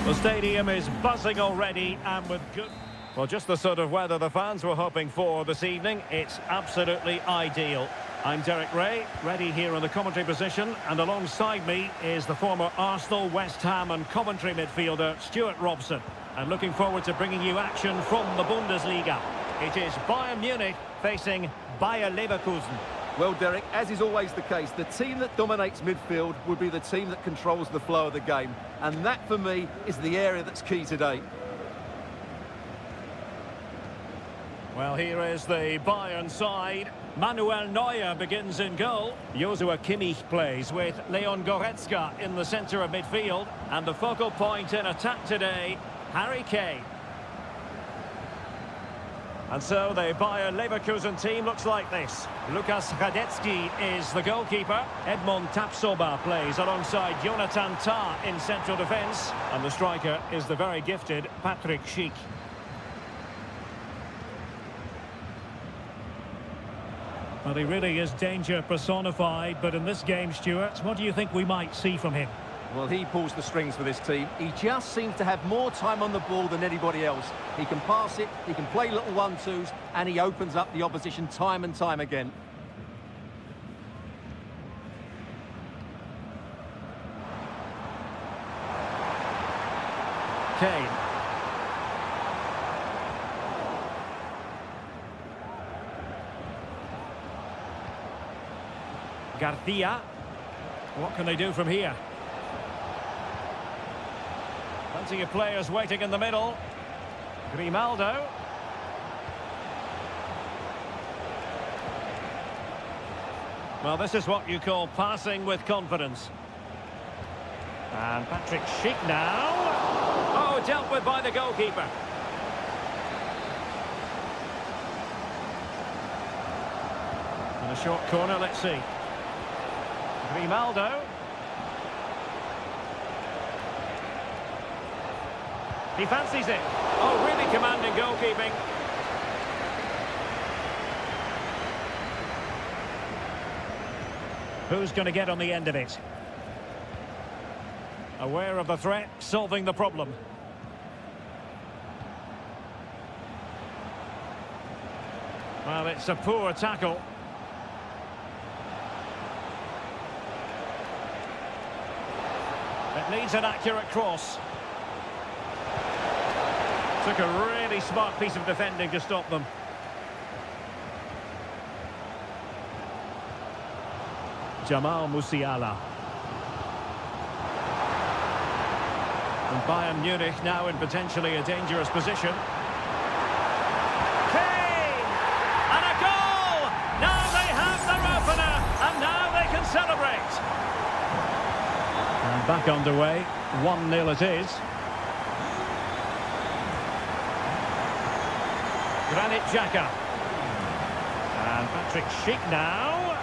The stadium is buzzing already and with good... Well, just the sort of weather the fans were hoping for this evening. It's absolutely ideal. I'm Derek Ray, ready here in the commentary position, and alongside me is the former Arsenal, West Ham and Coventry midfielder Stuart Robson. And looking forward to bringing you action from the Bundesliga. It is Bayern Munich facing Bayer Leverkusen. Well, Derek, as is always the case, the team that dominates midfield would be the team that controls the flow of the game. And that, for me, is the area that's key today. Well, here is the Bayern side. Manuel Neuer begins in goal. Joshua Kimmich plays with Leon Goretzka in the centre of midfield. And the focal point in attack today, Harry Kane. And so the Bayer Leverkusen team looks like this. Lukas Radetzky is the goalkeeper. Edmond Tapsoba plays alongside Jonathan Tah in central defence. And the striker is the very gifted Patrick Schick. Well, he really is danger personified, but in this game, Stuart, what do you think we might see from him? Well, he pulls the strings for this team. He just seems to have more time on the ball than anybody else. He can pass it, he can play little one-twos, and he opens up the opposition time and time again. Kane. Garcia. What can they do from here? Plenty of players waiting in the middle. Grimaldo. Well, this is what you call passing with confidence. And Patrick Schick now. Oh, dealt with by the goalkeeper. And a short corner, let's see. Grimaldo. He fancies it. Oh, really commanding goalkeeping. Who's going to get on the end of it? Aware of the threat, solving the problem. Well, it's a poor tackle. It needs an accurate cross. Took a really smart piece of defending to stop them. Jamal Musiala. And Bayern Munich now in potentially a dangerous position. Kane! And a goal! Now they have their opener, and now they can celebrate. And back underway, 1-0 it is. Granit Xhaka. And Patrick Schick now.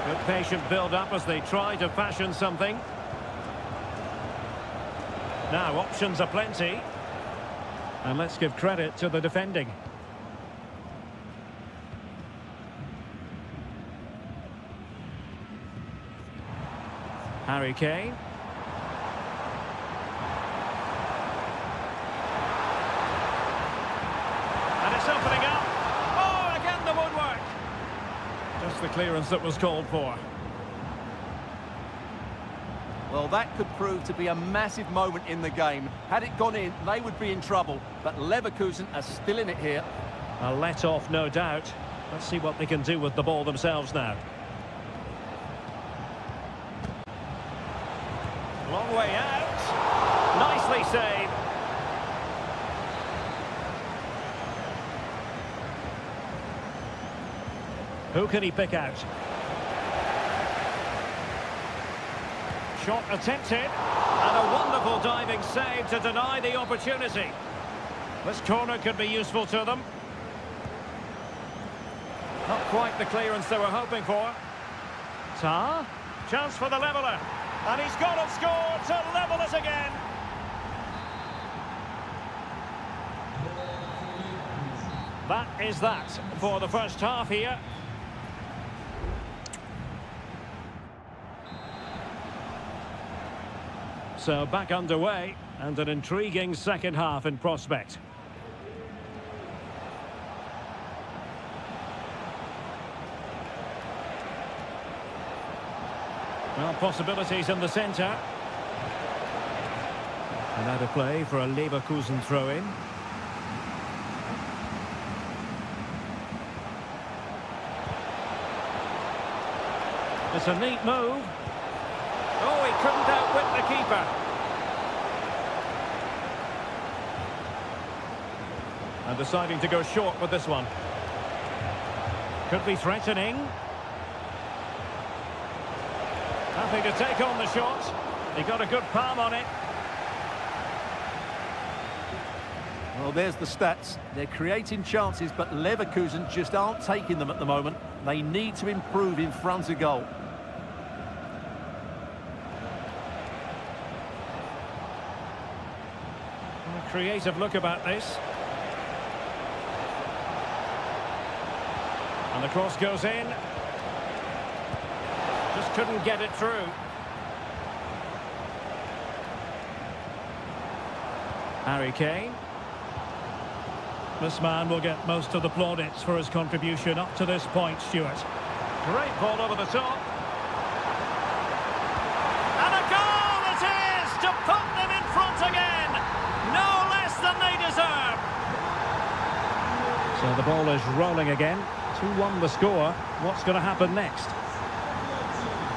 Good patient build-up as they try to fashion something. Now, options are plenty. And let's give credit to the defending. Harry Kane. And it's opening up. Oh, again the woodwork. Just the clearance that was called for. Well, that could prove to be a massive moment in the game. Had it gone in, they would be in trouble. But Leverkusen are still in it here. A let-off, no doubt. Let's see what they can do with the ball themselves now. Long way out. Nicely saved. Who can he pick out? Shot attempted. And a wonderful diving save to deny the opportunity. This corner could be useful to them. Not quite the clearance they were hoping for. Tah. Chance for the leveller. And he's got it scored to level it again. That is that for the first half here. So back underway and an intriguing second half in prospect. Well, possibilities in the centre. And out of play for a Leverkusen throw-in. It's a neat move. Oh, he couldn't outwit the keeper. And deciding to go short with this one. Could be threatening. Happy to take on the shot. He got a good palm on it. Well, there's the stats. They're creating chances, but Leverkusen just aren't taking them at the moment. They need to improve in front of goal. A creative look about this. And the cross goes in. Just couldn't get it through. Harry Kane. This man will get most of the plaudits for his contribution up to this point, Stuart. Great ball over the top. And a goal it is to put them in front again. No less than they deserve. So the ball is rolling again. 2-1 the score. What's going to happen next?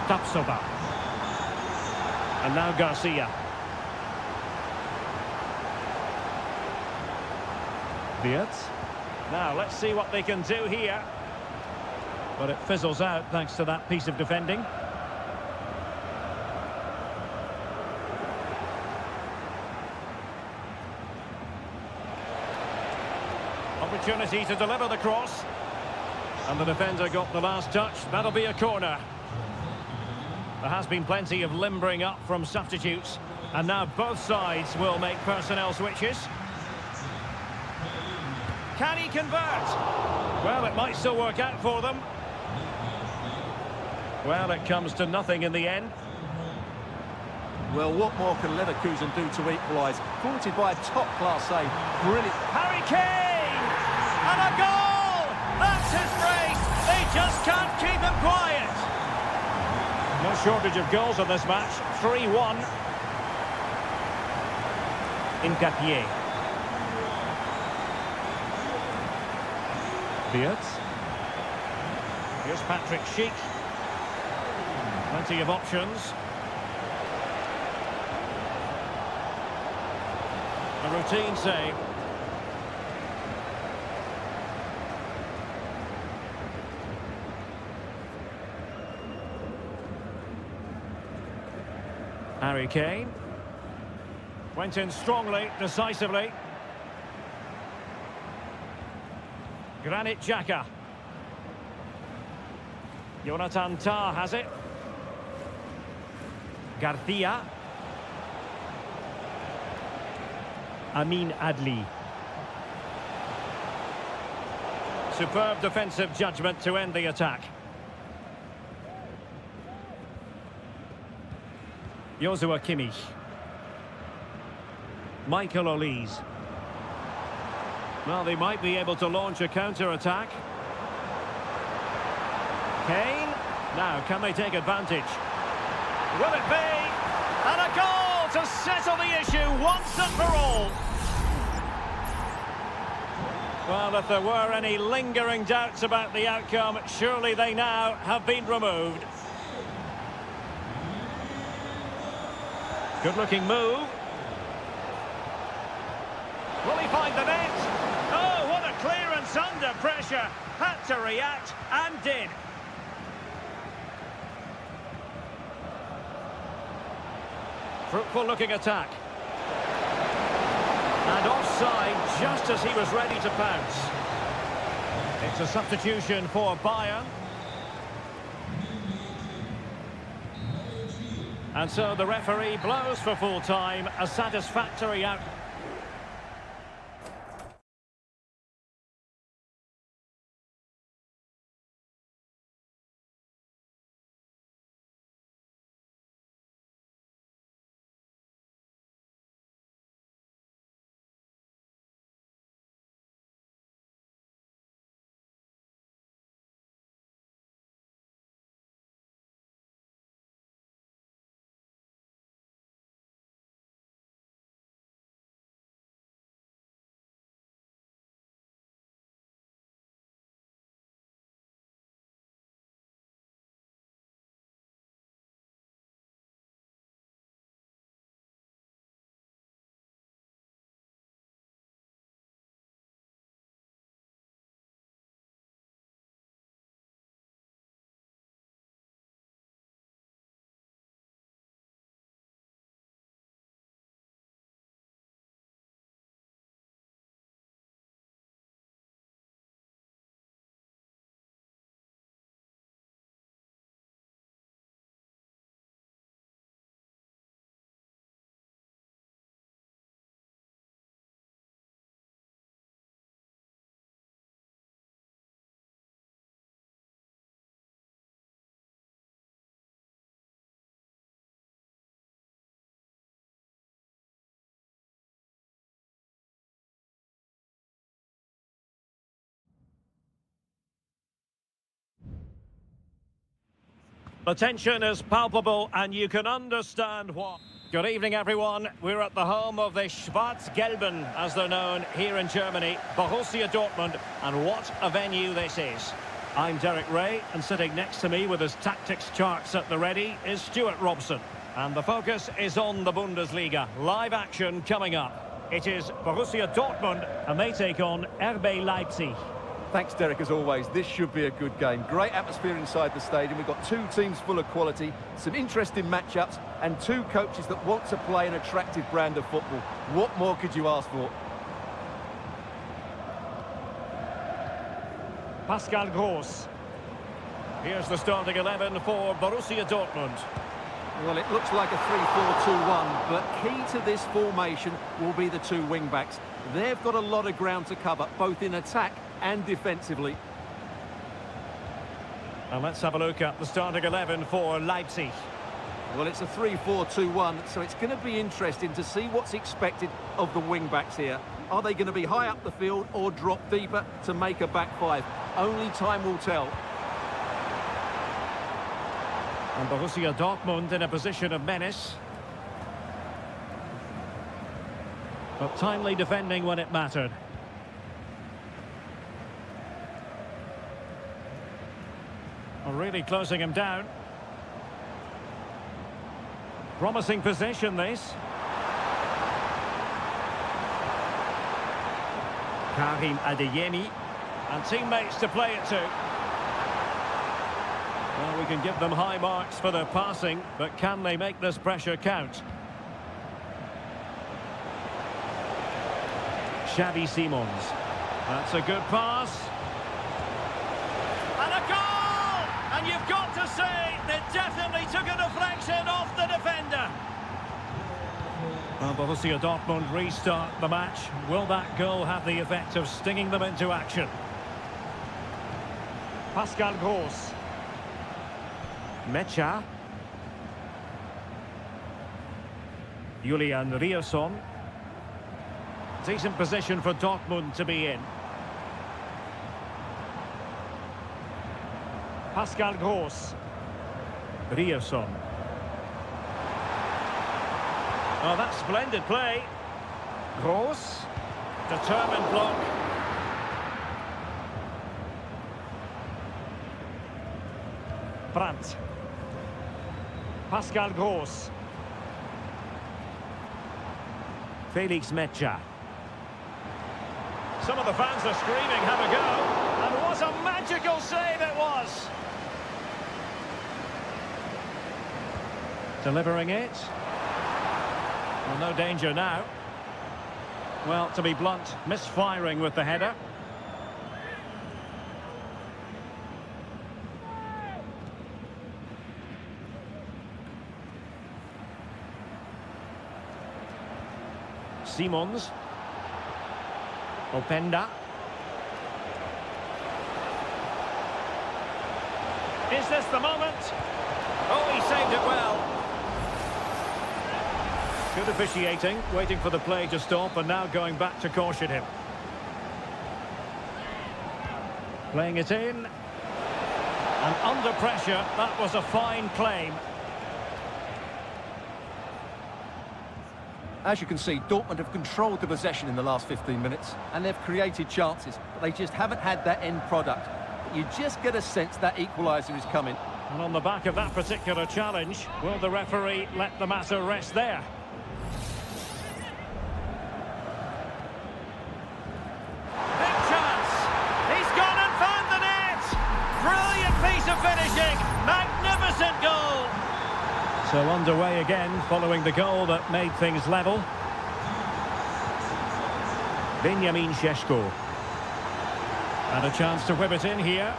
Tapsoba. And now Garcia. Wirtz. Now let's see what they can do here. But it fizzles out thanks to that piece of defending. Opportunity to deliver the cross. And the defender got the last touch. That'll be a corner. There has been plenty of limbering up from substitutes. And now both sides will make personnel switches. Can he convert? Well, it might still work out for them. Well, it comes to nothing in the end. Well, what more can Leverkusen do to equalise? Thwarted by a top-class save. Brilliant. Harry Kane! And a goal! That's his brace! They just can't keep him quiet. No shortage of goals in this match. 3-1. Incapié. Wirtz. Here's Patrick Schick. Plenty of options. A routine save. Harry Kane. Went in strongly, decisively. Granit Xhaka. Jonathan Tah has it. Garcia. Amin Adli. Superb defensive judgment to end the attack. Joshua Kimmich. Michael Olise. Well, they might be able to launch a counter-attack. Kane. Now, can they take advantage? Will it be? And a goal to settle the issue once and for all. Well, if there were any lingering doubts about the outcome, surely they now have been removed. Good-looking move. Will he find the net? Oh, what a clearance under pressure. Had to react and did. Fruitful looking attack. And offside just as he was ready to pounce. It's a substitution for Bayern. And so the referee blows for full time, a satisfactory outcome. The tension is palpable and you can understand why. Good evening, everyone. We're at the home of the Schwarz-Gelben, as they're known here in Germany, Borussia Dortmund, and what a venue this is. I'm Derek Ray, and sitting next to me with his tactics charts at the ready is Stuart Robson. And the focus is on the Bundesliga. Live action coming up. It is Borussia Dortmund, and they take on RB Leipzig. Thanks, Derek, as always. This should be a good game. Great atmosphere inside the stadium. We've got two teams full of quality, some interesting matchups, and two coaches that want to play an attractive brand of football. What more could you ask for? Pascal Gross. Here's the starting 11 for Borussia Dortmund. Well, it looks like a 3-4-2-1, but key to this formation will be the two wing-backs. They've got a lot of ground to cover, both in attack and defensively. And let's have a look at the starting 11 for Leipzig. Well, it's a 3-4-2-1, so it's going to be interesting to see what's expected of the wing-backs here. Are they going to be high up the field or drop deeper to make a back five? Only time will tell. And Borussia Dortmund in a position of menace. But timely defending when it mattered. Really closing him down. Promising possession, this. Karim Adeyemi. And teammates to play it to. Well, we can give them high marks for their passing, but can they make this pressure count? Xavi Simons. That's a good pass. And a goal! And you've got to say, they definitely took a deflection off the defender. Well, Borussia Dortmund restart the match. Will that goal have the effect of stinging them into action? Pascal Gross. Mecha. Julian Rierson. Decent position for Dortmund to be in. Pascal Gross. Rierson. Oh, that's splendid play. Gross. Determined block. Brandt. Pascal Gross. Felix Mecha. Some of the fans are screaming, have a go. And what a magical save it was. Delivering it. Well, no danger now. Well, to be blunt, misfiring with the header. Simons. Openda. Is this the moment? Oh, he saved it well. Good officiating, waiting for the play to stop and now going back to caution him. Playing it in. And under pressure, that was a fine claim. As you can see, Dortmund have controlled the possession in the last 15 minutes, and they've created chances, but they just haven't had that end product. But you just get a sense that equaliser is coming. And on the back of that particular challenge, will the referee let the matter rest there? Big chance! He's gone and found the net! Brilliant piece of finishing! Magnificent goal! So underway again, following the goal that made things level. Benjamin Šeško. And a chance to whip it in here.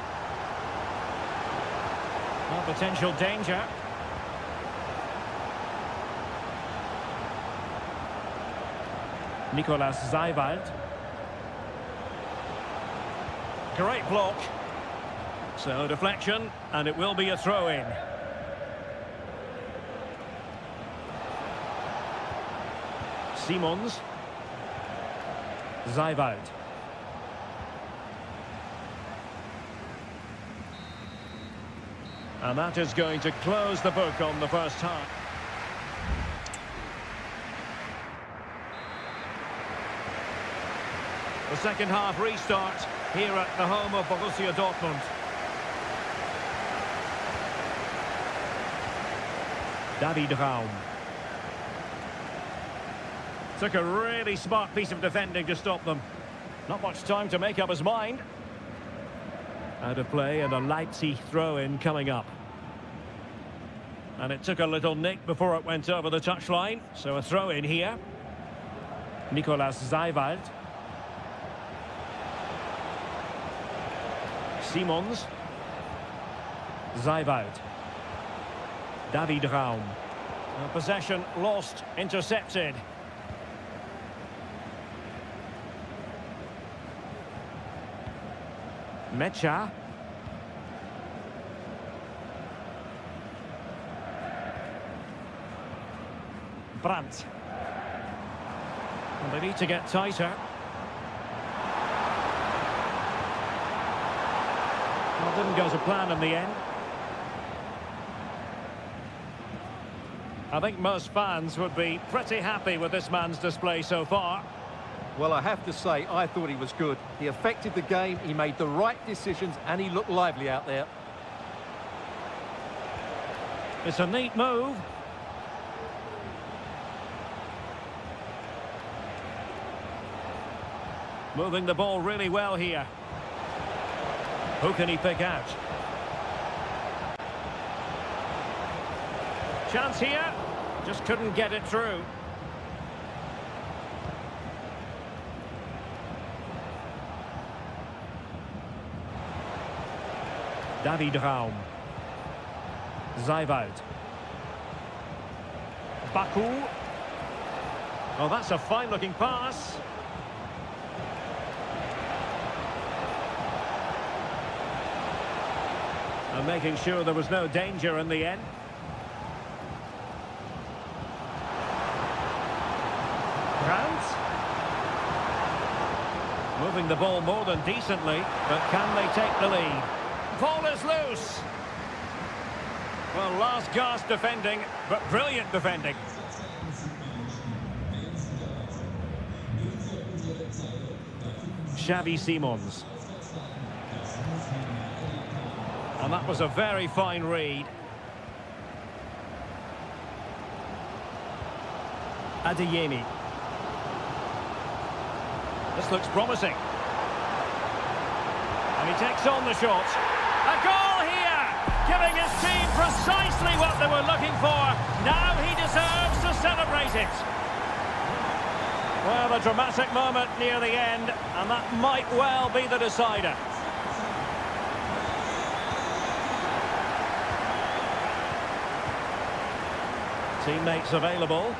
Well, potential danger. Nicolas Zijwald. Great block. So deflection, and it will be a throw-in. Simons. Zijwald. And that is going to close the book on the first half. The second half restart here at the home of Borussia Dortmund. David Raum. Took a really smart piece of defending to stop them. Not much time to make up his mind. Out of play and a Leipzig throw-in coming up. And it took a little nick before it went over the touchline. So a throw-in here. Nicolas Zeiwald. Simons. Zeiwald. David Raum. Possession lost, intercepted. Mecha. Brandt. And they need to get tighter. Well, didn't go to plan in the end. I think most fans would be pretty happy with this man's display so far. Well, I have to say, I thought he was good. He affected the game, he made the right decisions, and he looked lively out there. It's a neat move. Moving the ball really well here. Who can he pick out? Chance here. Just couldn't get it through. David Raum. Zeiwald. Baku. Oh, that's a fine-looking pass. And making sure there was no danger in the end. Brandt. Moving the ball more than decently, but can they take the lead? Ball is loose. Well, last gasp defending, but brilliant defending. Xavi Simons. And that was a very fine read. Adeyemi. This looks promising. And he takes on the shot. A goal here! Giving his team precisely what they were looking for. Now he deserves to celebrate it. Well, a dramatic moment near the end, and that might well be the decider. Teammates available.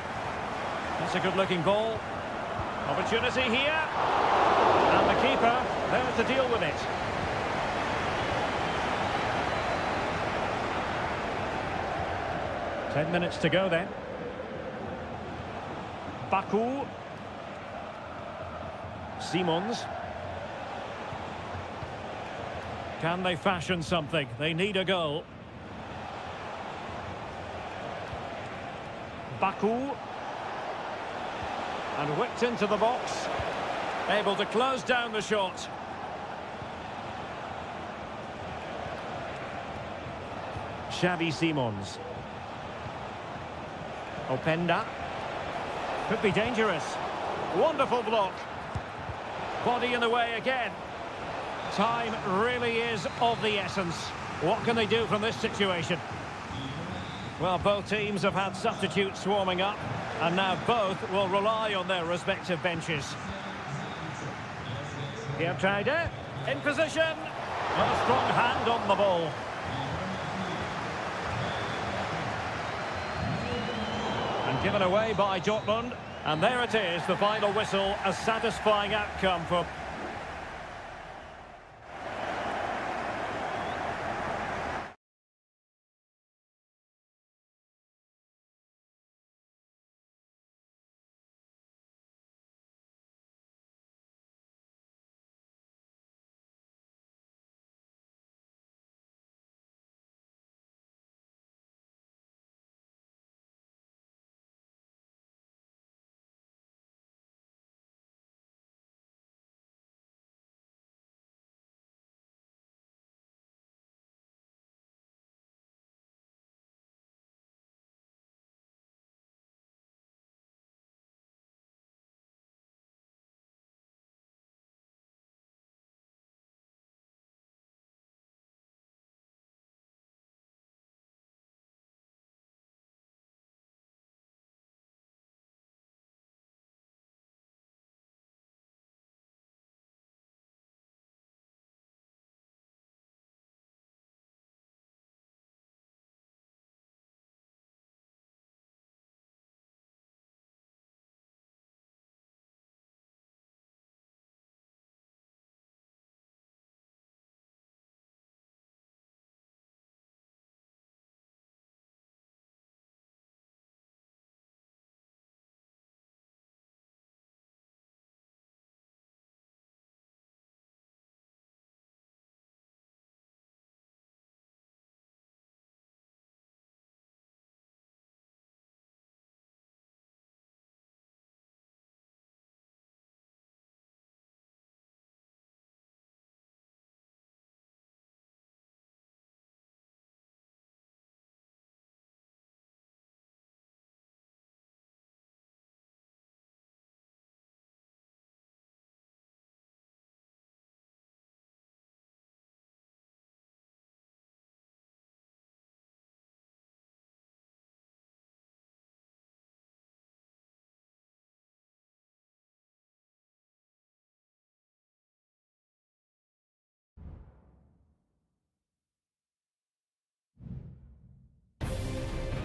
That's a good-looking ball. Opportunity here. And the keeper there to deal with it. Ten minutes to go then. Baku. Simons. Can they fashion something? They need a goal. Baku. And whipped into the box. Able to close down the shot. Xavi Simons. Openda. Could be dangerous. Wonderful block. Body in the way again. Time really is of the essence. What can they do from this situation? Well, both teams have had substitutes warming up, and now both will rely on their respective benches. Here, Trader, in position. And a strong hand on the ball. And given away by Dortmund. And there it is, the final whistle, a satisfying outcome for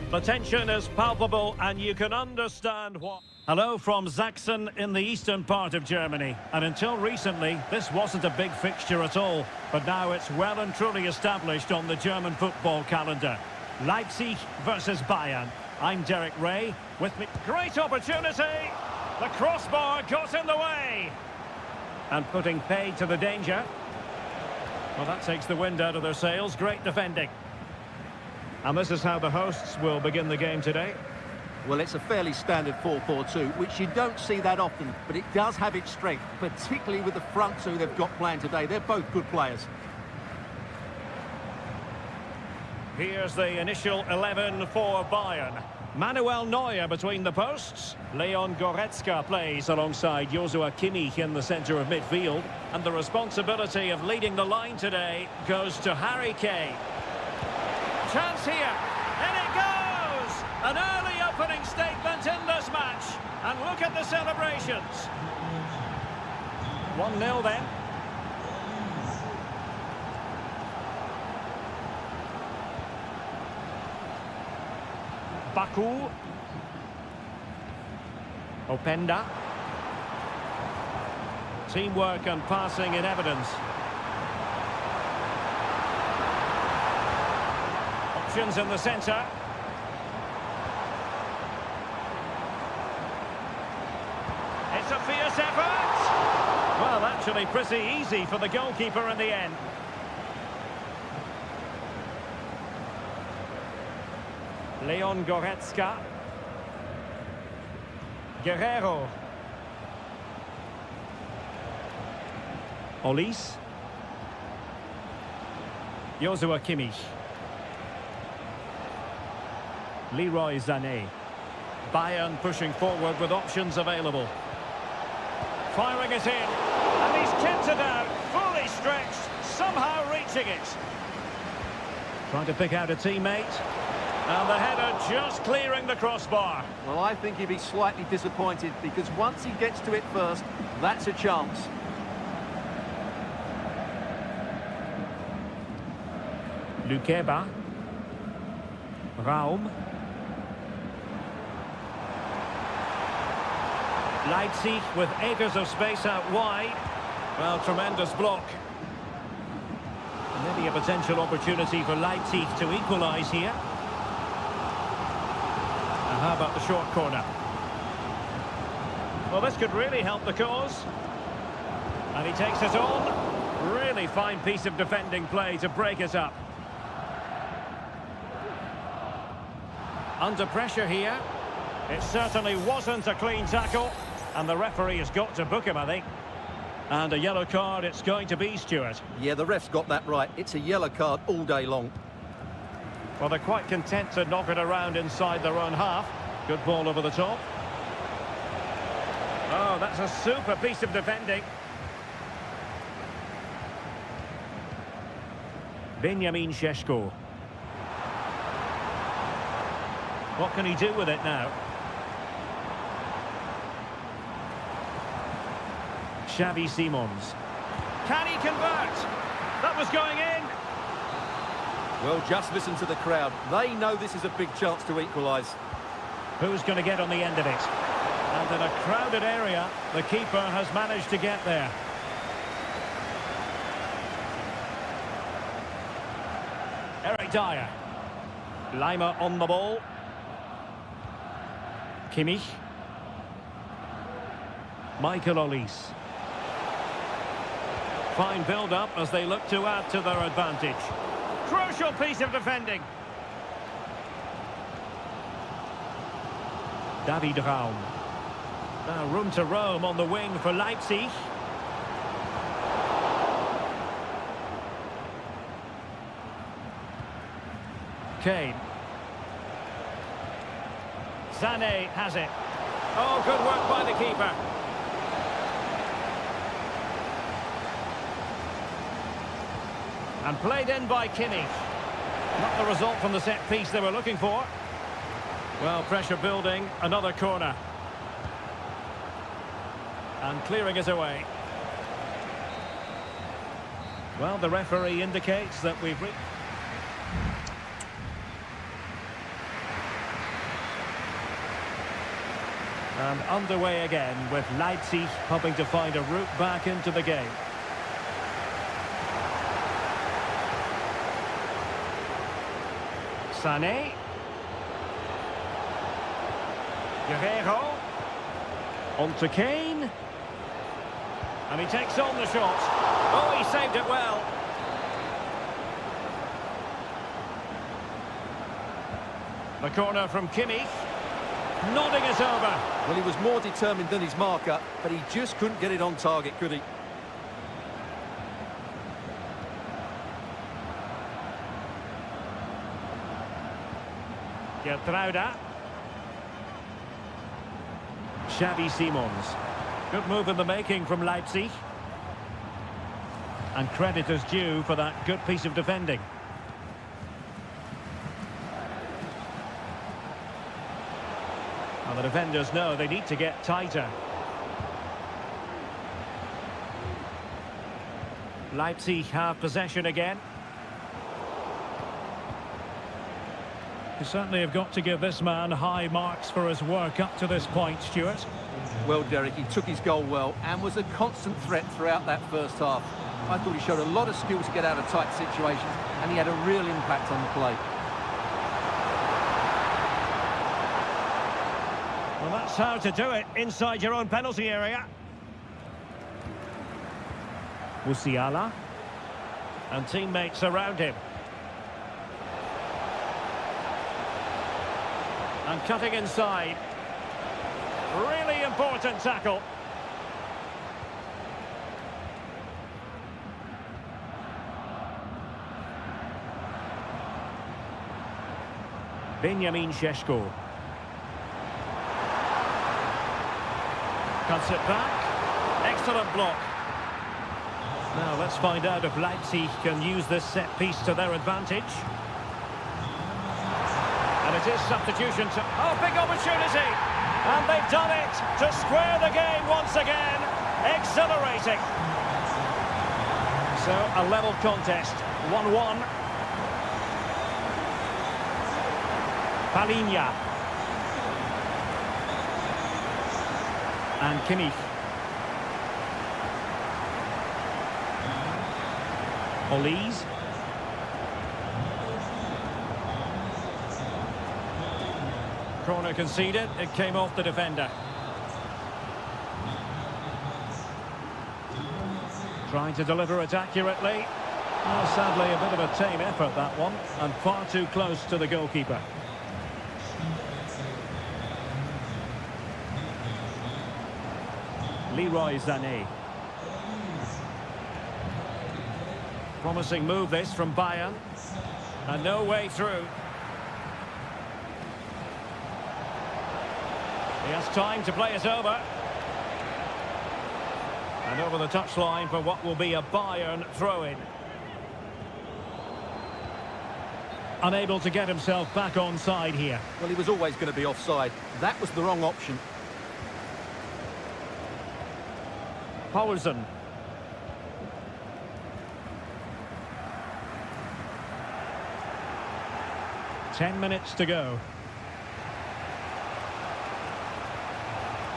The tension is palpable and you can understand what... Hello from Sachsen in the eastern part of Germany. And until recently, this wasn't a big fixture at all. But now it's well and truly established on the German football calendar. Leipzig versus Bayern. I'm Derek Ray. With me... Great opportunity! The crossbar got in the way! And putting paid to the danger. Well, that takes the wind out of their sails. Great defending. And this is how the hosts will begin the game today. Well, it's a fairly standard 4-4-2, which you don't see that often, but it does have its strength, particularly with the front two they've got playing today. They're both good players. Here's the initial 11 for Bayern. Manuel Neuer between the posts. Leon Goretzka plays alongside Joshua Kimmich in the centre of midfield. And the responsibility of leading the line today goes to Harry Kane. Chance here. In it goes! An early opening statement in this match. And look at the celebrations. 1-0 then. Baku. Openda. Teamwork and passing in evidence. Options in the centre. It's a fierce effort. Well, actually pretty easy for the goalkeeper in the end. Leon Goretzka. Guerrero. Olis. Joshua Kimmich. Leroy Sané. Bayern pushing forward with options available. Firing it in. And he's kept it out. Fully stretched. Somehow reaching it. Trying to pick out a teammate. And the header just clearing the crossbar. Well, I think he'd be slightly disappointed because once he gets to it first, that's a chance. Lukeba. Raum. Leipzig with acres of space out wide. Well, tremendous block. Maybe a potential opportunity for Leipzig to equalise here. And how about the short corner? Well, this could really help the cause. And he takes it on. Really fine piece of defending play to break it up. Under pressure here. It certainly wasn't a clean tackle. And the referee has got to book him, I think. And a yellow card it's going to be, Stuart. Yeah, the ref's got that right. It's a yellow card all day long. Well, they're quite content to knock it around inside their own half. Good ball over the top. Oh, that's a super piece of defending. Benjamin Šeško. What can he do with it now? Xavi Simons. Can he convert? That was going in. Well, just listen to the crowd. They know this is a big chance to equalise. Who's going to get on the end of it? And in a crowded area, the keeper has managed to get there. Eric Dyer. Lima on the ball. Kimmich. Michael Olis. Fine build-up as they look to add to their advantage. Crucial piece of defending. David Raum. Now room to roam on the wing for Leipzig. Kane. Sané has it. Oh, good work by the keeper. And played in by Kimmich. Not the result from the set piece they were looking for. Well, pressure building, another corner. And clearing it away. Well, the referee indicates that we've reached... And underway again with Leipzig hoping to find a route back into the game. Sané. Guerrero. On to Kane. And he takes on the shot. Oh, he saved it well. The corner from Kimmich. Nodding it over. Well, he was more determined than his marker, but he just couldn't get it on target, could he? Gertruida. Xavi Simons. Good move in the making from Leipzig. And credit is due for that good piece of defending. And the defenders know they need to get tighter. Leipzig have possession again. You certainly have got to give this man high marks for his work up to this point, Stuart. Well, Derek, he took his goal well and was a constant threat throughout that first half. I thought he showed a lot of skill to get out of tight situations, and he had a real impact on the play. Well, that's how to do it inside your own penalty area. Musiala. And teammates around him. And cutting inside. Really important tackle. Benjamin Šeško. Cuts it back. Excellent block. Now let's find out if Leipzig can use this set piece to their advantage. And it is substitution to... Oh, big opportunity! And they've done it to square the game once again. Exhilarating. So, a level contest. 1-1. Palinha. And Kimmich. Olise. Corner conceded, it came off the defender. Trying to deliver it accurately. Oh, sadly, a bit of a tame effort, that one, and far too close to the goalkeeper. Leroy Sané. Promising move this from Bayern. And no way through. He has time to play it over. And over the touchline for what will be a Bayern throw-in. Unable to get himself back onside here. Well, he was always going to be offside. That was the wrong option. Poulsen. Ten minutes to go.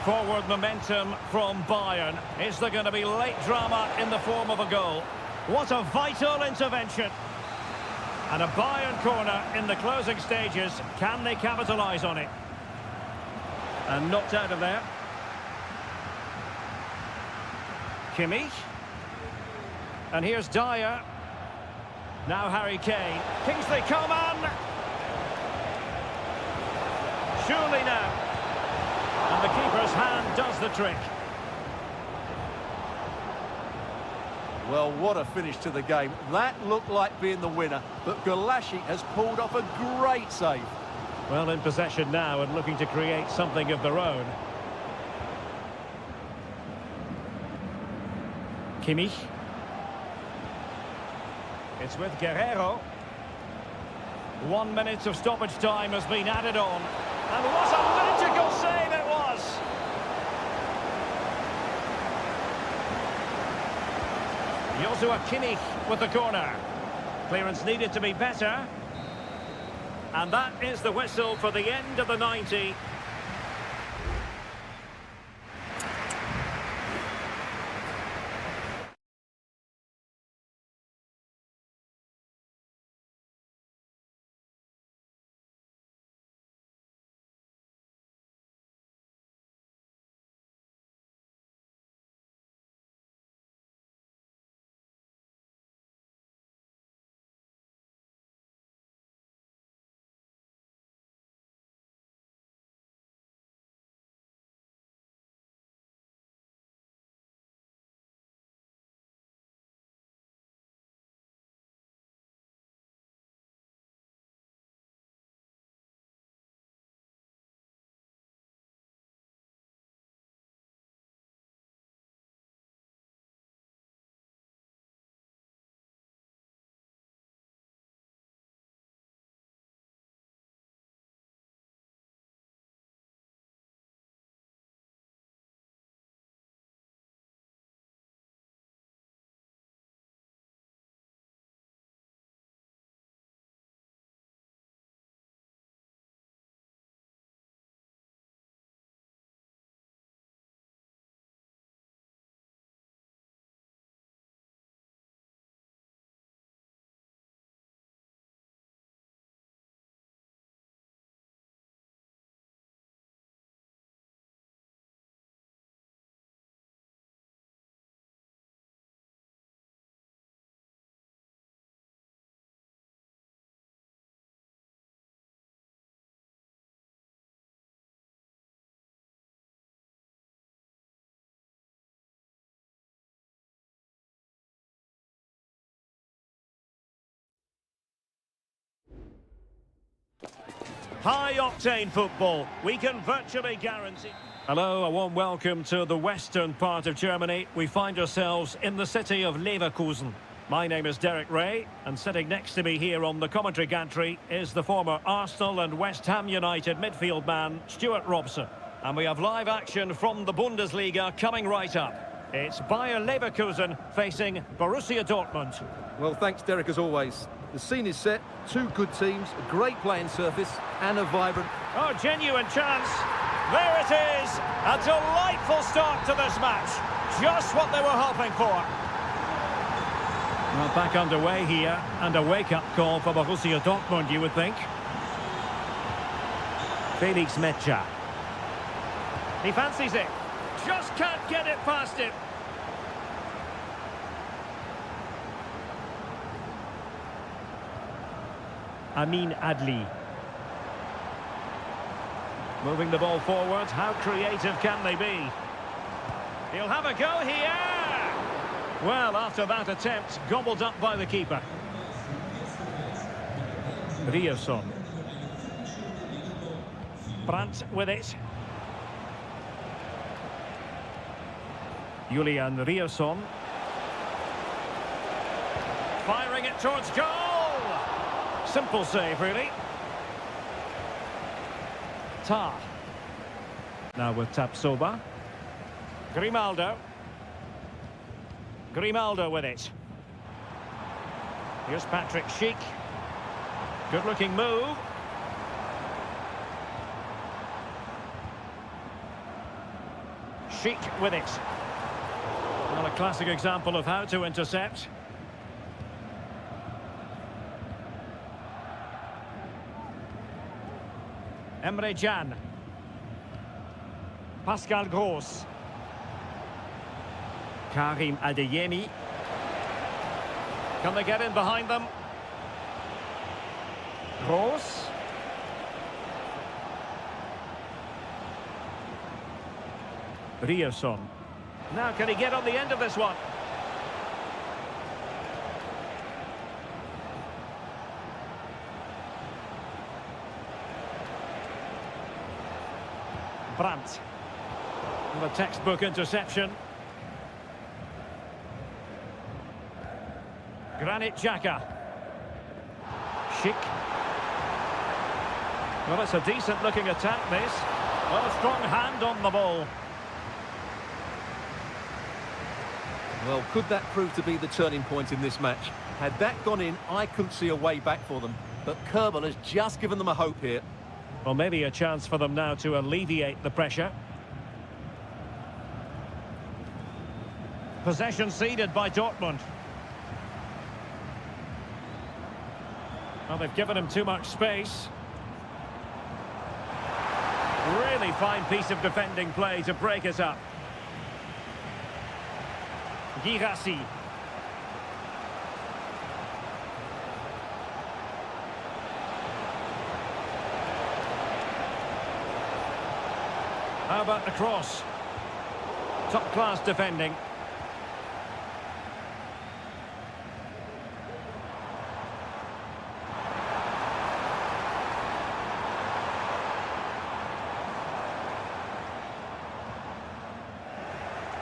Forward momentum from Bayern. Is there going to be late drama in the form of a goal? What a vital intervention. And a Bayern corner in the closing stages. Can they capitalise on it? And knocked out of there. Kimmich. And here's Dyer. Now Harry Kane. Kingsley Coman. Surely now. And the keeper's hand does the trick. Well, what a finish to the game. That looked like being the winner, but Gulácsi has pulled off a great save. Well, in possession now and looking to create something of their own. Kimmich. It's with Guerrero. 1 minute of stoppage time has been added on. And what a magical save it was! Joshua Kimmich with the corner. Clearance needed to be better. And that is the whistle for the end of the 90. High-octane football, we can virtually guarantee... Hello, a warm welcome to the western part of Germany. We find ourselves in the city of Leverkusen. My name is Derek Ray, and sitting next to me here on the commentary gantry is the former Arsenal and West Ham United midfield man, Stuart Robson. And we have live action from the Bundesliga coming right up. It's Bayer Leverkusen facing Borussia Dortmund. Well, thanks, Derek, as always. The scene is set, two good teams, a great playing surface, and a vibrant... Oh, genuine chance. There it is. A delightful start to this match. Just what they were hoping for. Well, back underway here, and a wake-up call for Borussia Dortmund, you would think. Felix Metscher. He fancies it. Just can't get it past him. Amin Adli. Moving the ball forward. How creative can they be? He'll have a go here. Well, after that attempt, gobbled up by the keeper. Ryerson. Brandt with it. Julian Ryerson. Firing it towards goal. Simple save, really. Tar. Now with Tapsoba. Grimaldo. Grimaldo with it. Here's Patrick Schick. Good-looking move. Schick with it. Well, a classic example of how to intercept. Emre Can. Pascal Gross. Karim Adeyemi. Can they get in behind them? Gross. Ryerson. Now can he get on the end of this one? Brandt. The textbook interception. Granit Xhaka. Schick. Well, it's a decent looking attack, this. Well, a strong hand on the ball. Well, could that prove to be the turning point in this match? Had that gone in, I couldn't see a way back for them. But Kerbal has just given them a hope here. Well, maybe a chance for them now to alleviate the pressure. Possession ceded by Dortmund. Well, they've given him too much space. Really fine piece of defending play to break it up. Girassi. How about the cross? Top-class defending.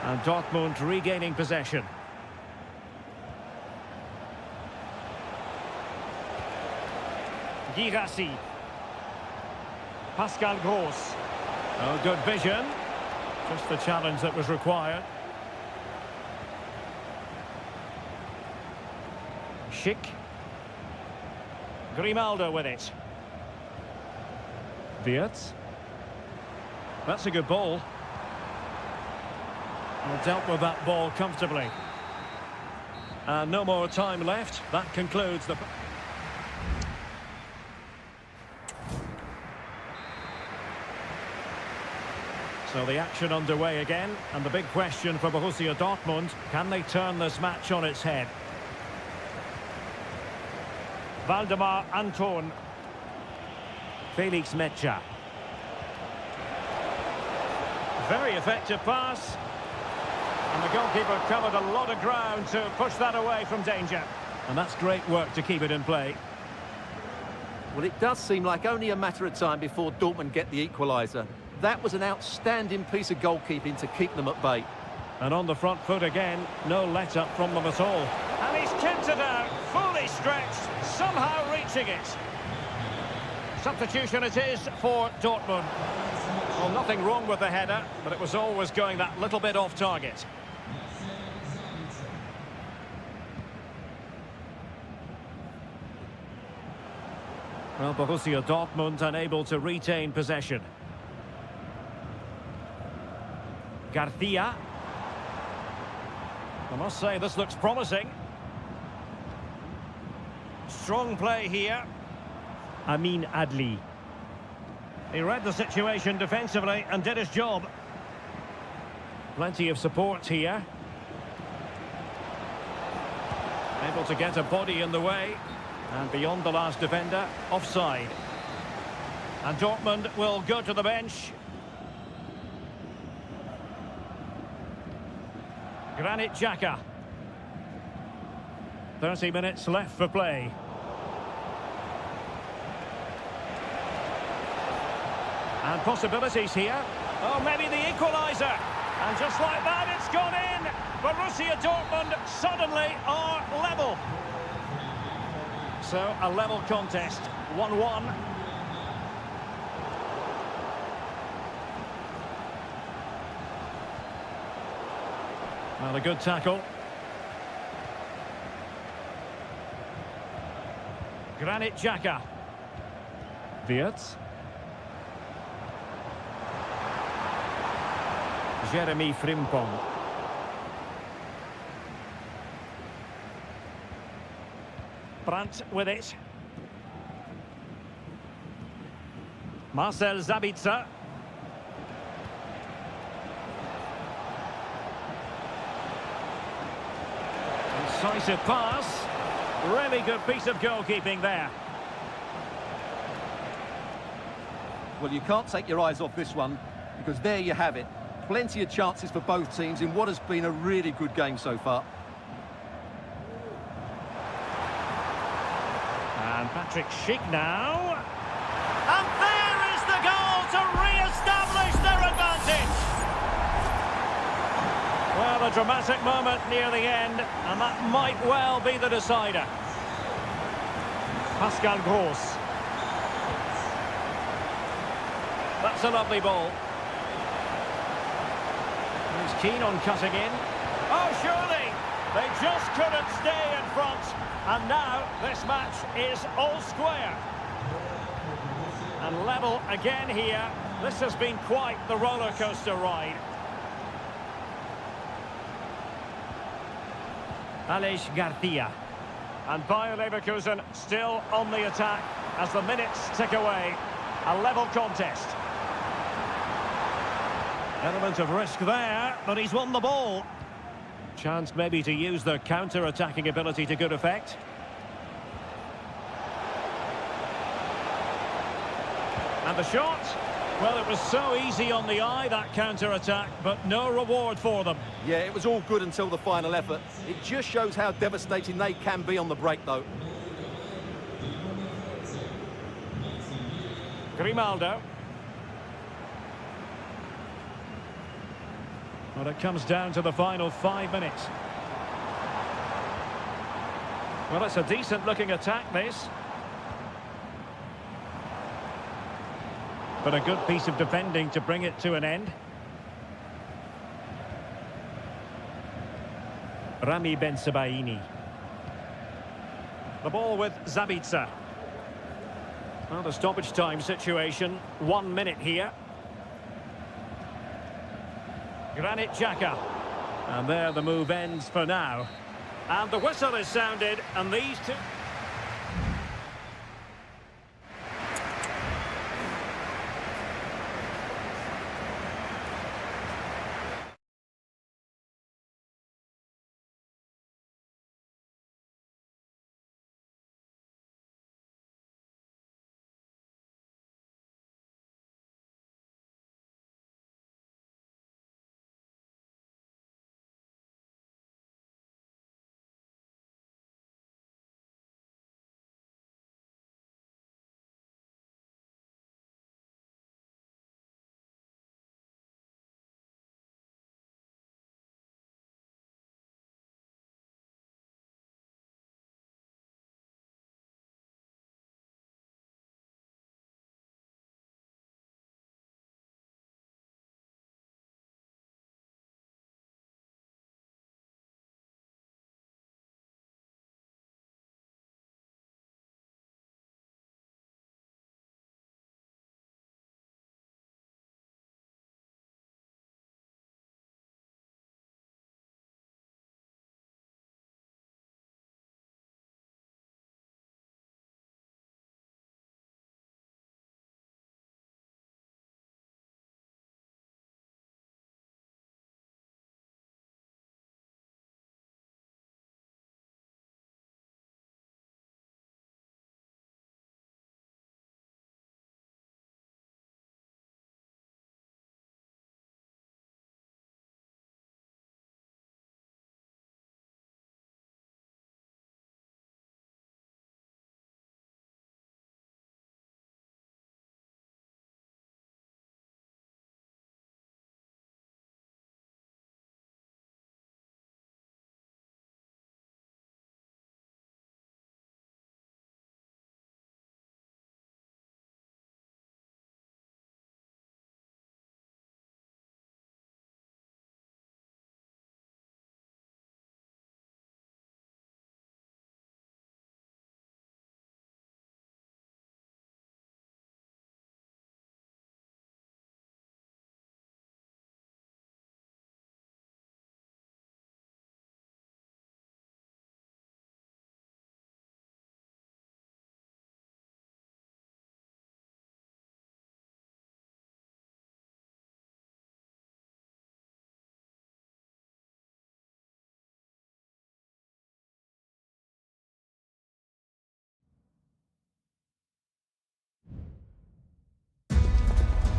And Dortmund regaining possession. Girassi. Pascal Gross. Oh, good vision. Just the challenge that was required. Schick. Grimaldo with it. Wirtz. That's a good ball. Well, dealt with that ball comfortably. And no more time left. That concludes the... So the action underway again, and the big question for Borussia Dortmund, can they turn this match on its head? Waldemar Anton. Felix Metscher. Very effective pass. And the goalkeeper covered a lot of ground to push that away from danger. And that's great work to keep it in play. Well, it does seem like only a matter of time before Dortmund get the equaliser. That was an outstanding piece of goalkeeping to keep them at bay. And on the front foot again, no let-up from them at all. And he's kicked it out, fully stretched, somehow reaching it. Substitution it is for Dortmund. Well, nothing wrong with the header, but it was always going that little bit off target. Well, Borussia Dortmund unable to retain possession. Garcia. I must say, this looks promising. Strong play here. Amin Adli. He read the situation defensively and did his job. Plenty of support here. Able to get a body in the way. And beyond the last defender, offside. And Dortmund will go to the bench. Granit Xhaka. 30 minutes left for play. And possibilities here. Oh, maybe the equaliser. And just like that, it's gone in. Borussia Dortmund suddenly are level. So, a level contest, 1-1. Well, a good tackle. Granit Xhaka. Wirtz. Jeremy Frimpong. Brandt with it. Marcel Sabitzer. Incisive pass. Really good piece of goalkeeping there. Well, you can't take your eyes off this one, because there you have it. Plenty of chances for both teams in what has been a really good game so far. And Patrick Schick now. And there is the goal to re-establish their advantage. Well, a dramatic moment near the end, and that might well be the decider. Pascal Gross. That's a lovely ball. He's keen on cutting in. Oh, surely! They just couldn't stay in front. And now this match is all square. And level again here. This has been quite the roller coaster ride. Aleix Garcia. And Bayer Leverkusen still on the attack as the minutes tick away. A level contest. Element of risk there, but he's won the ball. Chance maybe to use their counter-attacking ability to good effect. And the shot? Well, it was so easy on the eye, that counter-attack, but no reward for them. Yeah, it was all good until the final effort. It just shows how devastating they can be on the break, though. Grimaldo. Well, it comes down to the final 5 minutes. Well, it's a decent-looking attack, this. But a good piece of defending to bring it to an end. Rami Bensebaini. The ball with Sabitzer. Well, the stoppage time situation. 1 minute here. Granit Xhaka. And there the move ends for now. And the whistle is sounded, and these two...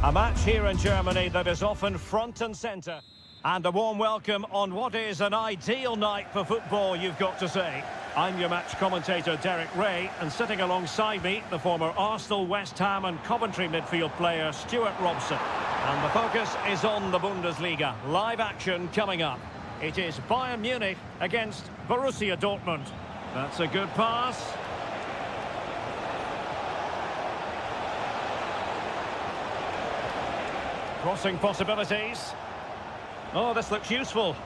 A match here in Germany that is often front and centre. And a warm welcome on what is an ideal night for football, you've got to say. I'm your match commentator, Derek Ray, and sitting alongside me, the former Arsenal, West Ham and Coventry midfield player, Stuart Robson. And the focus is on the Bundesliga. Live action coming up. It is Bayern Munich against Borussia Dortmund. That's a good pass. Crossing possibilities. Oh, this looks useful.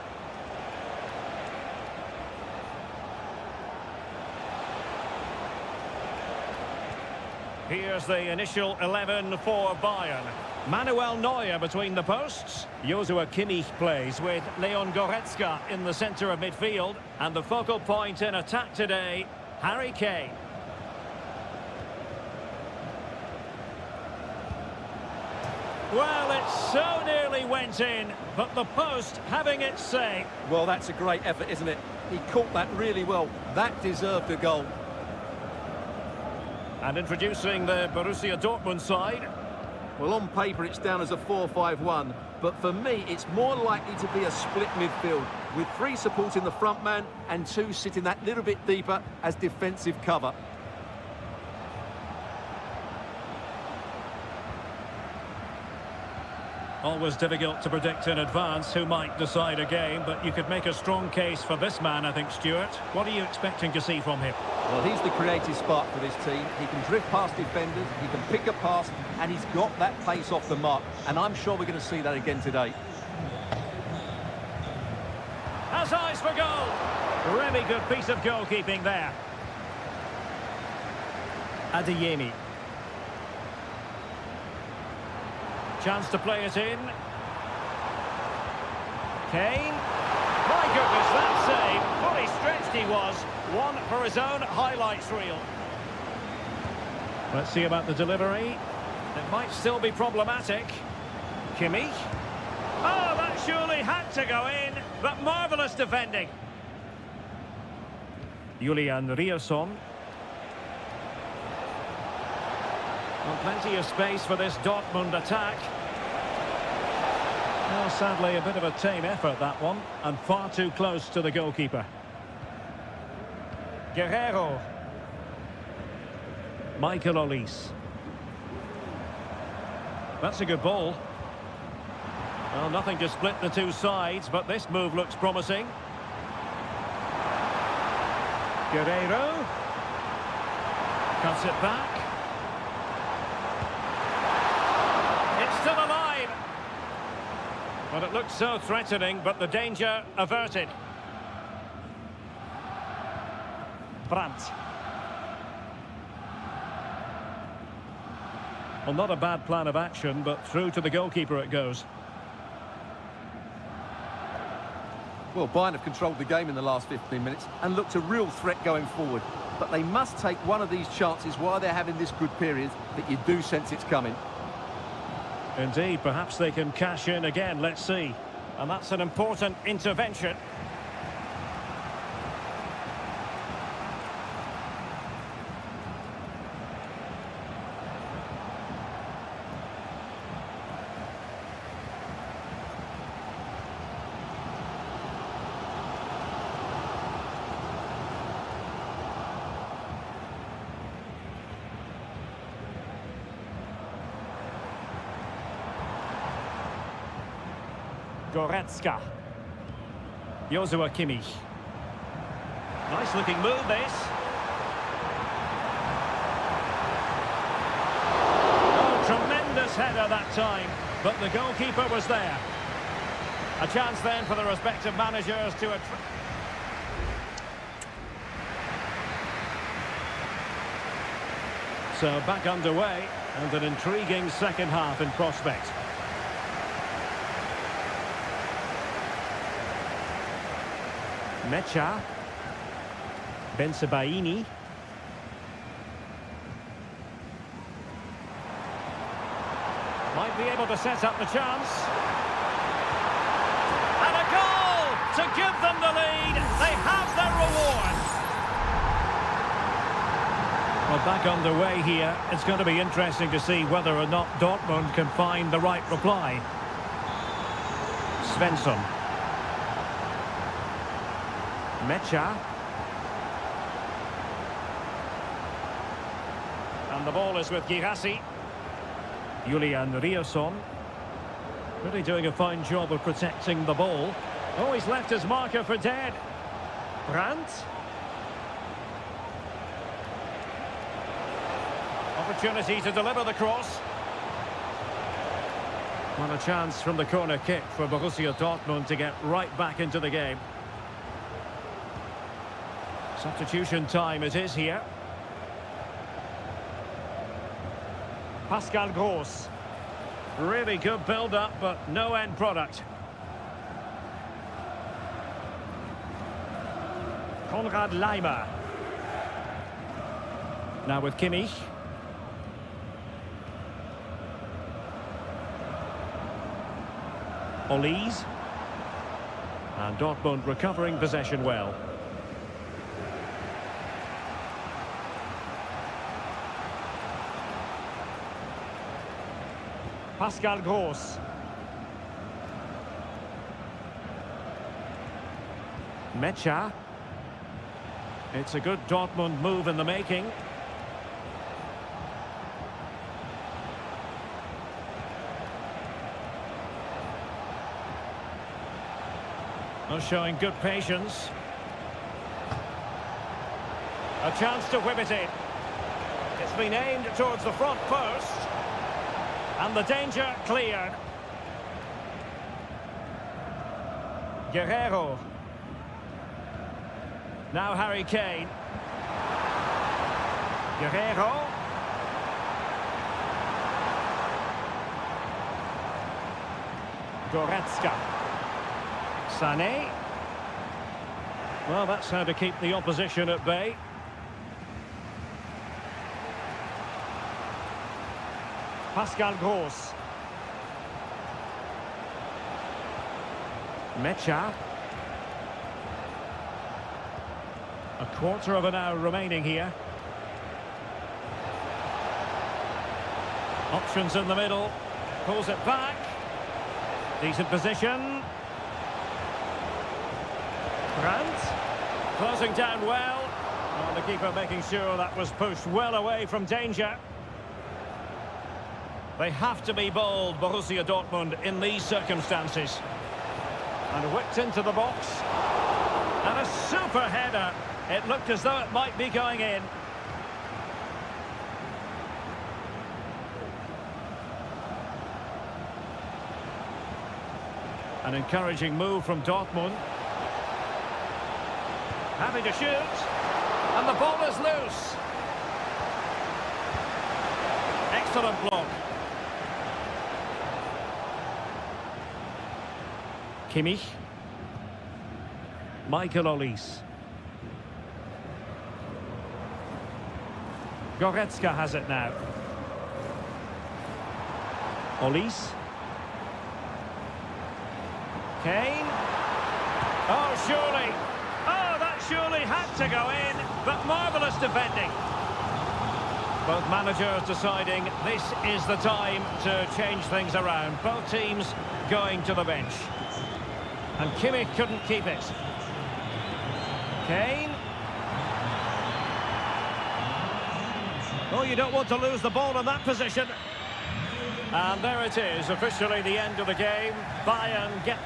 Here's the initial 11 for Bayern. Manuel Neuer between the posts. Joshua Kimmich plays with Leon Goretzka in the centre of midfield. And the focal point in attack today, Harry Kane. Well, it so nearly went in, but the post having its say. Well, that's a great effort, isn't it? He caught that really well. That deserved a goal. And introducing the Borussia Dortmund side. Well, on paper, it's down as a 4-5-1. But for me, it's more likely to be a split midfield, with 3 supporting the front man and 2 sitting that little bit deeper as defensive cover. Always difficult to predict in advance who might decide a game, but you could make a strong case for this man, I think, Stuart. What are you expecting to see from him? Well, he's the creative spark for this team. He can drift past defenders, he can pick a pass, and he's got that pace off the mark. And I'm sure we're going to see that again today. Has eyes for goal. Really good piece of goalkeeping there. Adeyemi. Chance to play it in. Kane. My goodness, that save. Fully stretched he was. One for his own highlights reel. Let's see about the delivery. It might still be problematic. Kimmich. Oh, that surely had to go in. But marvellous defending. Julian Rierson. Well, plenty of space for this Dortmund attack. Well, sadly, a bit of a tame effort, that one, and far too close to the goalkeeper. Guerrero. Michael Olise. That's a good ball. Well, nothing to split the two sides, but this move looks promising. Guerrero. Cuts it back. Still alive. Well, it looked so threatening, but the danger averted. Brandt. Well, not a bad plan of action, but through to the goalkeeper it goes. Well, Bayern have controlled the game in the last 15 minutes and looked a real threat going forward. But they must take one of these chances while they're having this good period that you do sense it's coming. Indeed, perhaps they can cash in again, let's see. And that's an important intervention. Goretzka. Joshua Kimmich. Nice looking move, this. Oh, tremendous header that time, but the goalkeeper was there. A chance then for the respective managers to... So back underway, and an intriguing second half in prospect. Mecha. Bensebaini. Might be able to set up the chance. And a goal to give them the lead. They have their reward. Well, Back underway here. It's going to be interesting to see whether or not Dortmund can find the right reply. Svensson. Mecha. And the ball is with Girassi. Julian Riosson. Really doing a fine job of protecting the ball. Oh, he's left his marker for dead. Brandt. Opportunity to deliver the cross. Well, a chance from the corner kick for Borussia Dortmund to get right back into the game. Substitution time it is here. Pascal Gross. Really good build-up, but no end product. Konrad Laimer. Now with Kimmich. Olise. And Dortmund recovering possession well. Pascal Gross. Mecha. It's a good Dortmund move in the making. Oh, showing good patience. A chance to whip it in. It's been aimed towards the front post. And the danger cleared. Guerrero. Now Harry Kane. Guerrero. Goretzka. Sané. Well, that's how to keep the opposition at bay. Pascal Gross. Mecha. A quarter of an hour remaining here. Options in the middle. Pulls it back. Decent position. Brandt. Closing down well. Oh, the keeper making sure that was pushed well away from danger. They have to be bold, Borussia Dortmund, in these circumstances. And whipped into the box. And a super header. It looked as though it might be going in. An encouraging move from Dortmund. Happy to shoot. And the ball is loose. Excellent block. Kimmich. Michael Olise. Goretzka has it now. Olise. Kane. Oh, surely. Oh, that surely had to go in. But marvellous defending. Both managers deciding this is the time to change things around. Both teams going to the bench. And Kimmich couldn't keep it. Kane. Oh, you don't want to lose the ball in that position. And there it is, officially the end of the game. Bayern get...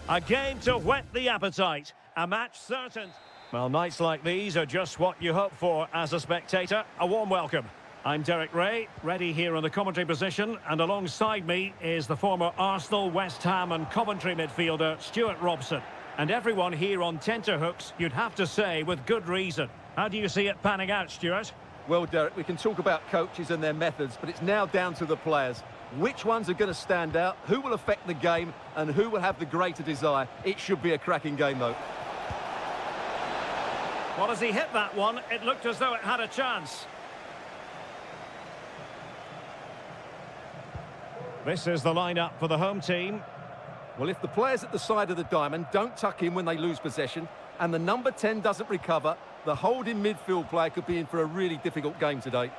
A game to whet the appetite. A match certain. Well, nights like these are just what you hope for as a spectator. A warm welcome. I'm Derek Ray, ready here on the commentary position, and alongside me is the former Arsenal, West Ham and Coventry midfielder Stuart Robson. And everyone here on tenterhooks, you'd have to say, with good reason. How do you see it panning out, Stuart? Well, Derek, we can talk about coaches and their methods, but it's now down to the players. Which ones are going to stand out, who will affect the game, and who will have the greater desire? It should be a cracking game, though. Well, as he hit that one, it looked as though it had a chance. This is the lineup for the home team. Well, if the players at the side of the diamond don't tuck in when they lose possession, and the number 10 doesn't recover, the holding midfield player could be in for a really difficult game today.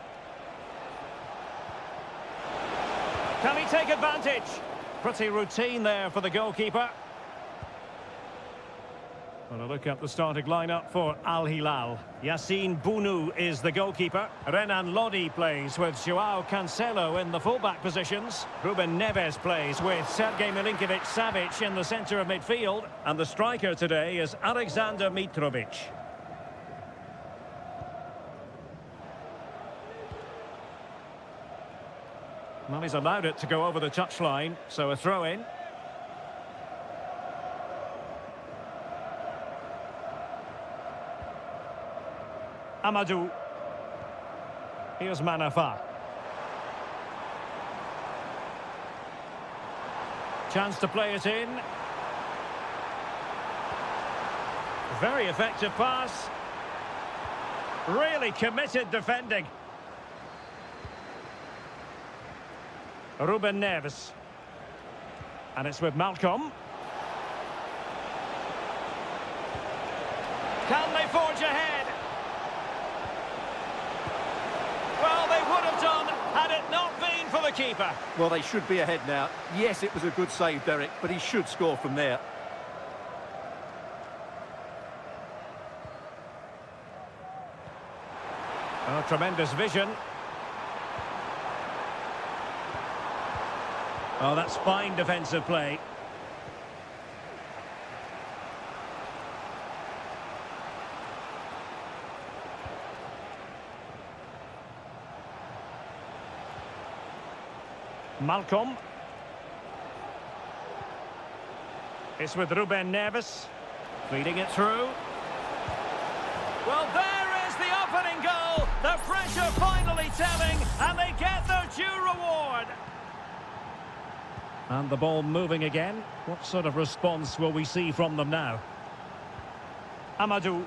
Can he take advantage? Pretty routine there for the goalkeeper. Well, a look at the starting lineup for Al Hilal. Yassine Bounou is the goalkeeper. Renan Lodi plays with Joao Cancelo in the fullback positions. Ruben Neves plays with Sergej Milinkovic-Savic in the centre of midfield. And the striker today is Alexander Mitrovic. Well, he's allowed it to go over the touchline, so a throw-in. Amadou. Here's Manafa. Chance to play it in. Very effective pass. Really committed defending. Ruben Neves. And it's with Malcolm. Can they forge ahead? Well, they would have done had it not been for the keeper. Well, they should be ahead now. Yes, it was a good save, Derek, but he should score from there. Oh, tremendous vision. Oh, that's fine defensive play. Malcolm. It's with Ruben Neves. Feeding it through. Well, there is the opening goal. The pressure finally telling, and they get their due reward. And the ball moving again. What sort of response will we see from them now? Amadou.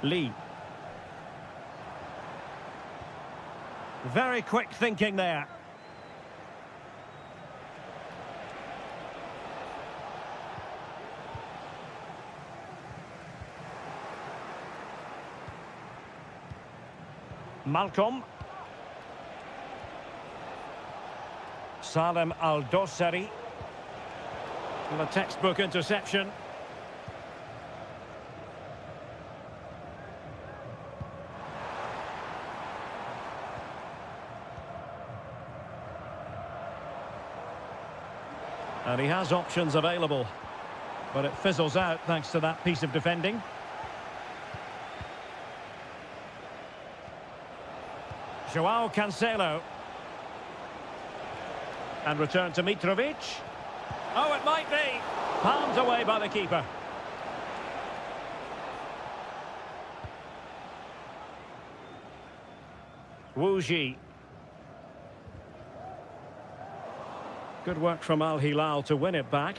Lee. Very quick thinking there. Malcolm. Salem Al-Dossari. A textbook interception. And he has options available, but it fizzles out thanks to that piece of defending. Joao Cancelo. And return to Mitrovic. Oh, it might be. Palmed away by the keeper. Wu Ji. Good work from Al Hilal to win it back.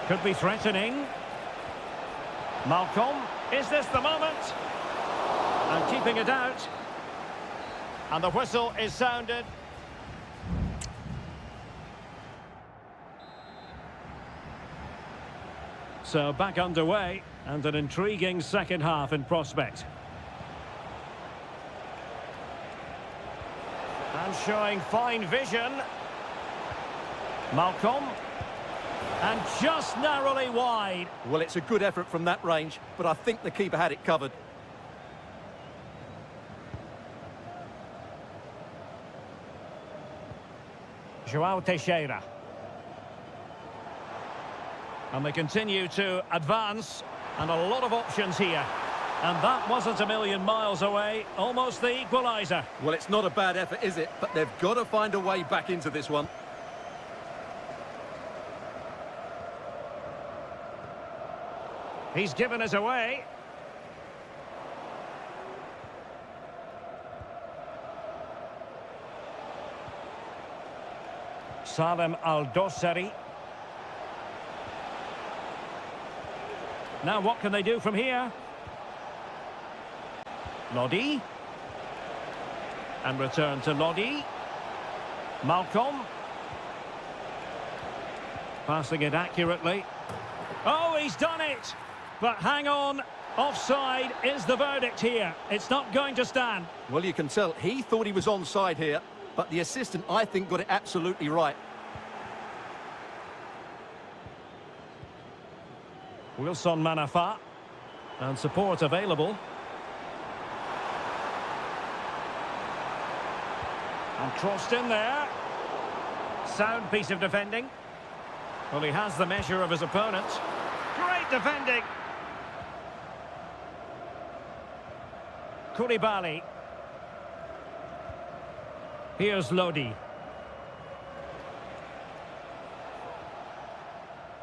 Could be threatening. Malcolm, is this the moment? And keeping it out. And the whistle is sounded. So back underway, and an intriguing second half in prospect. And showing fine vision. Malcolm. And just narrowly wide. Well, it's a good effort from that range, but I think the keeper had it covered. João Teixeira. And they continue to advance, and a lot of options here. And that wasn't a million miles away, almost the equaliser. Well, it's not a bad effort, is it? But they've got to find a way back into this one. He's given us away. Salem Al-Dossari. Now what can they do from here? Lodi. And return to Lodi. Malcolm. Passing it accurately. Oh, he's done it! But hang on, offside is the verdict here. It's not going to stand. Well, you can tell he thought he was onside here, but the assistant, I think, got it absolutely right. Wilson Manafa. And support available. And crossed in there. Sound piece of defending. Well, he has the measure of his opponent. Great defending. Koulibaly. Here's Lodi.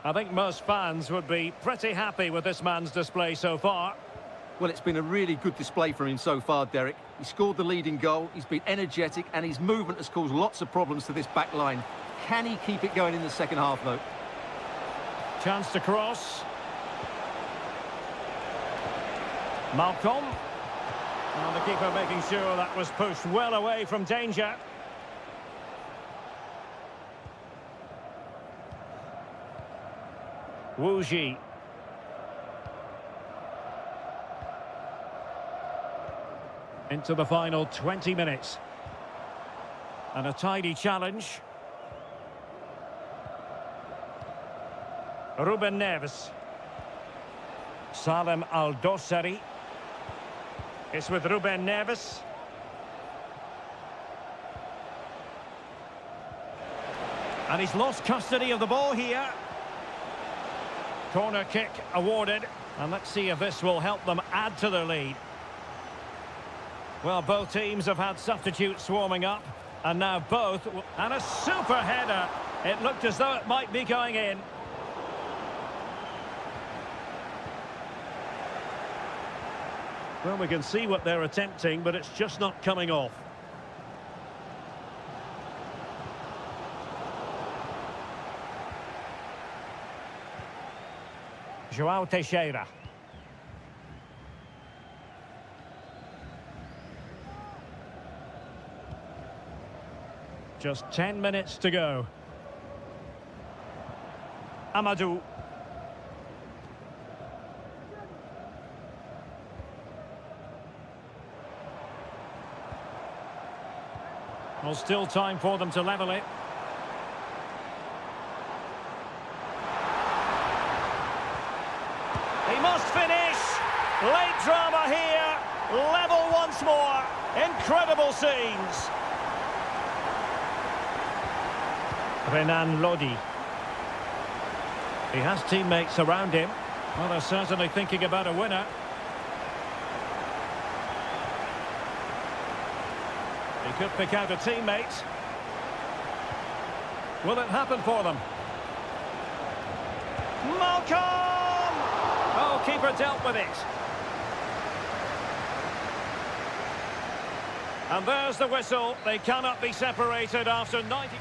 I think most fans would be pretty happy with this man's display so far. Well, it's been a really good display from him so far, Derek. He scored the leading goal, he's been energetic, and his movement has caused lots of problems to this back line. Can he keep it going in the second half, though? Chance to cross. Malcolm. And the keeper making sure that was pushed well away from danger. Wu Ji. Into the final 20 minutes. And a tidy challenge. Ruben Neves. Salem Al-Dossari. It's with Ruben Neves. And he's lost custody of the ball here. Corner kick awarded. And let's see if this will help them add to their lead. Well, both teams have had substitutes swarming up. And now both. And a super header. It looked as though it might be going in. Well, we can see what they're attempting, but it's just not coming off. João Teixeira. Just 10 minutes to go. Amadou. Well, still time for them to level it. He must finish. Late drama here. Level once more. Incredible scenes. Renan Lodi. He has teammates around him. Well, they're certainly thinking about a winner. He could pick out a teammate. Will it happen for them? Malcolm! Oh, keeper dealt with it. And there's the whistle. They cannot be separated after 90...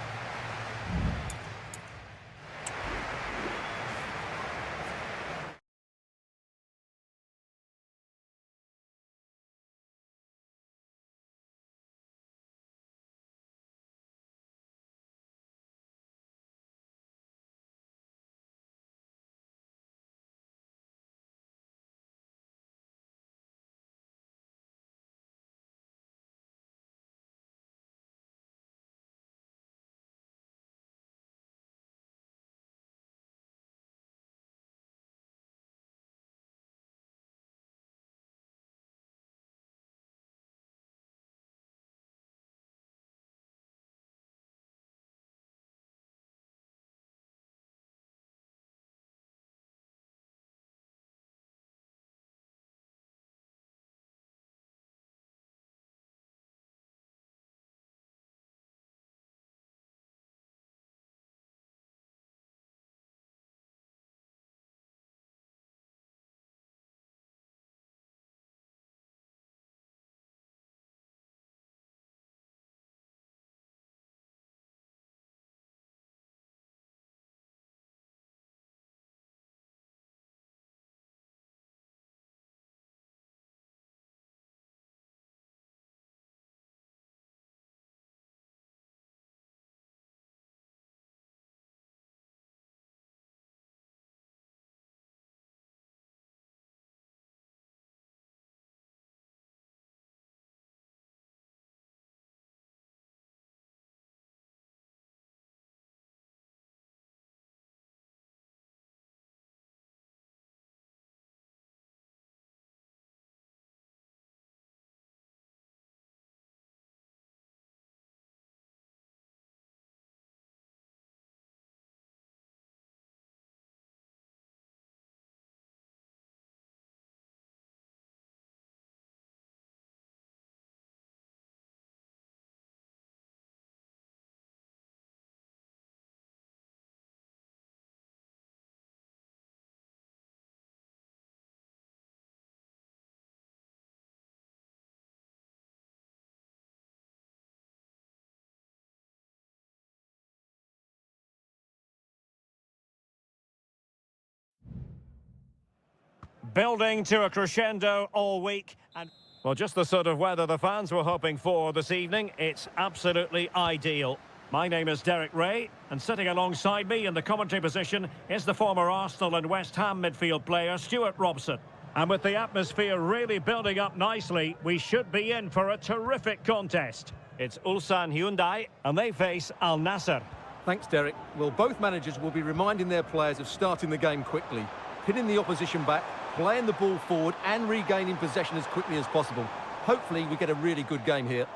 Building to a crescendo all week. And well, just the sort of weather the fans were hoping for this evening. It's absolutely ideal. My name is Derek Ray, and sitting alongside me in the commentary position is the former Arsenal and West Ham midfield player, Stuart Robson. And with the atmosphere really building up nicely, we should be in for a terrific contest. It's Ulsan Hyundai, and they face Al Nassr. Thanks, Derek. Well, both managers will be reminding their players of starting the game quickly, pinning the opposition back, playing the ball forward and regaining possession as quickly as possible. Hopefully we get a really good game here.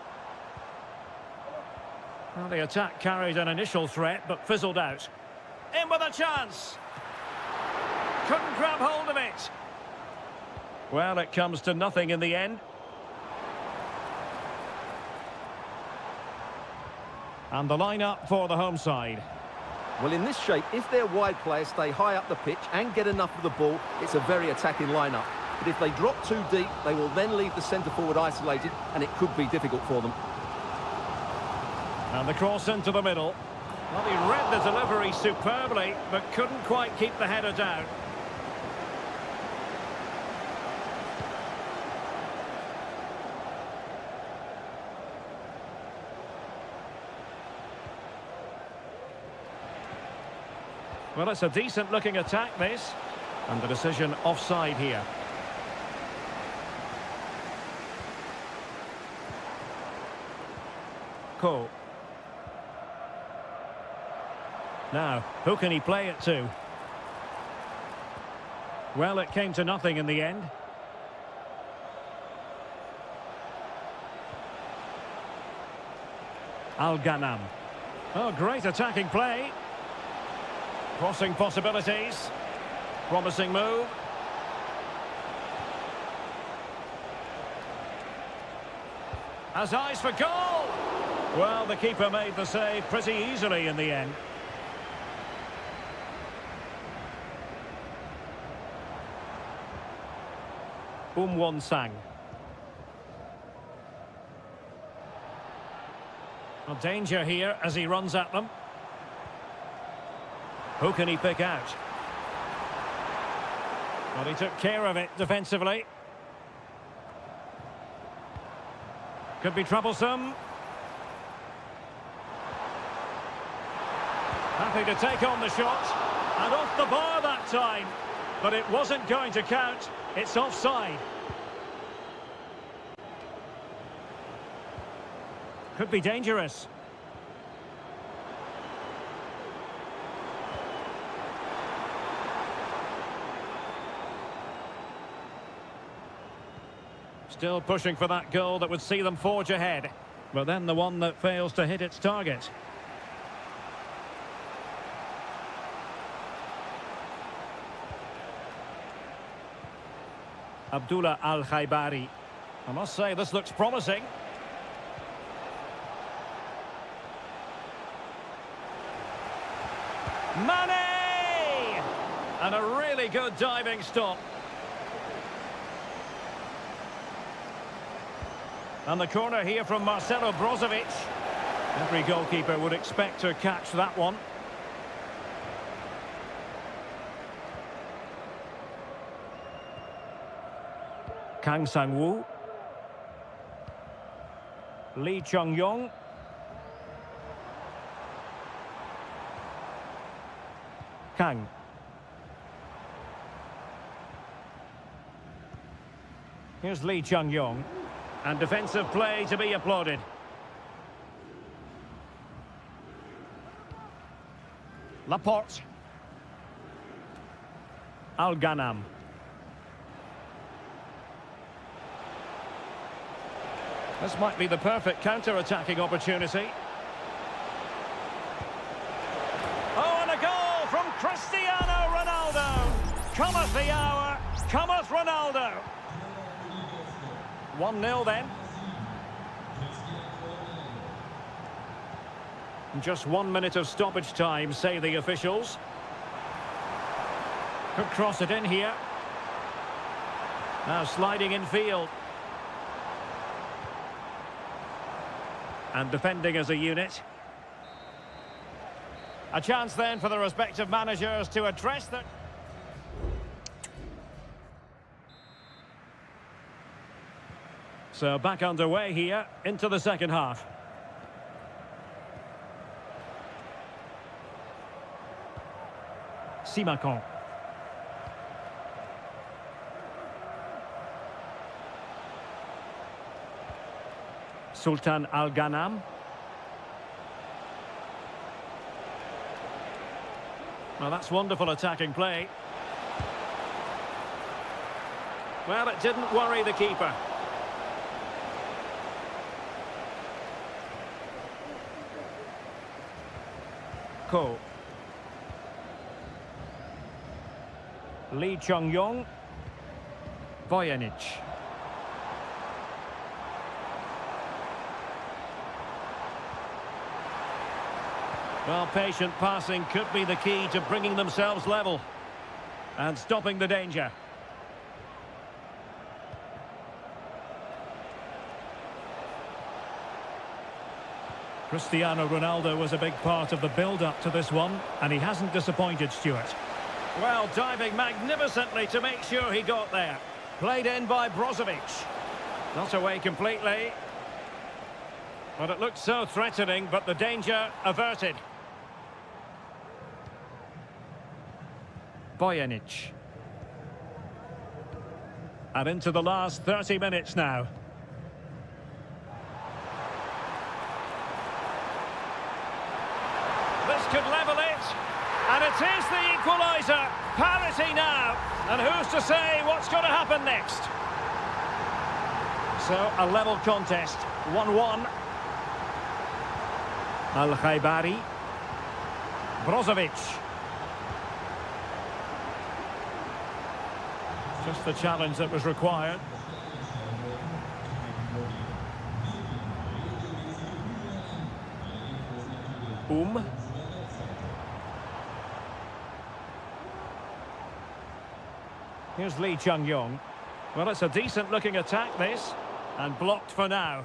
Well, the attack carried an initial threat but fizzled out. In with a chance! Couldn't grab hold of it. Well, it comes to nothing in the end. And the line-up for the home side. Well, in this shape, if their wide players stay high up the pitch and get enough of the ball, it's a very attacking line-up. But if they drop too deep, they will then leave the centre-forward isolated, and it could be difficult for them. And the cross into the middle. Well, he read the delivery superbly, but couldn't quite keep the header down. Well, it's a decent-looking attack, this. And the decision offside here. Cole. Now, who can he play it to? Well, it came to nothing in the end. Al-Ghanam. Oh, great attacking play. Crossing possibilities. Promising move. Has eyes for goal! Well, the keeper made the save pretty easily in the end. Won-sang. Well, danger here as he runs at them. Who can he pick out? Well, he took care of it defensively. Could be troublesome. Happy to take on the shot. And off the bar that time. But it wasn't going to count. It's offside. Could be dangerous. Still pushing for that goal that would see them forge ahead. But then the one that fails to hit its target. Abdullah Al-Khaibari. I must say, this looks promising. Mane! And a really good diving stop. And the corner here from Marcelo Brozovic. Every goalkeeper would expect to catch that one. Kang Sang-woo. Lee Chung-yong. Kang. Here's Lee Chung-yong. And defensive play to be applauded. Laporte. Al-Ghanam. This might be the perfect counter-attacking opportunity. Oh, and a goal from Cristiano Ronaldo. Cometh the hour, cometh Ronaldo. 1-0 then. Just 1 minute of stoppage time, say the officials. Could cross it in here. Now sliding in field. And defending as a unit. A chance then for the respective managers to address the... So back underway here into the second half. Simakon. Sultan Al-Ghanam. Well, that's wonderful attacking play. Well, it didn't worry the keeper. Ko. Lee Chung-yong. Bojanic. Well, patient passing could be the key to bringing themselves level and stopping the danger. Cristiano Ronaldo was a big part of the build-up to this one, and he hasn't disappointed, Stuart. Well, diving magnificently to make sure he got there. Played in by Brozovic. Not away completely. But it looked so threatening, but the danger averted. Bojanic. And into the last 30 minutes now. This could level it. And it is the equaliser. Parity now. And who's to say what's going to happen next? So, a level contest. 1-1. Al-Khaibari. Brozovic. Just the challenge that was required. Here's Lee Chung-yong. Well, it's a decent-looking attack, this. And blocked for now.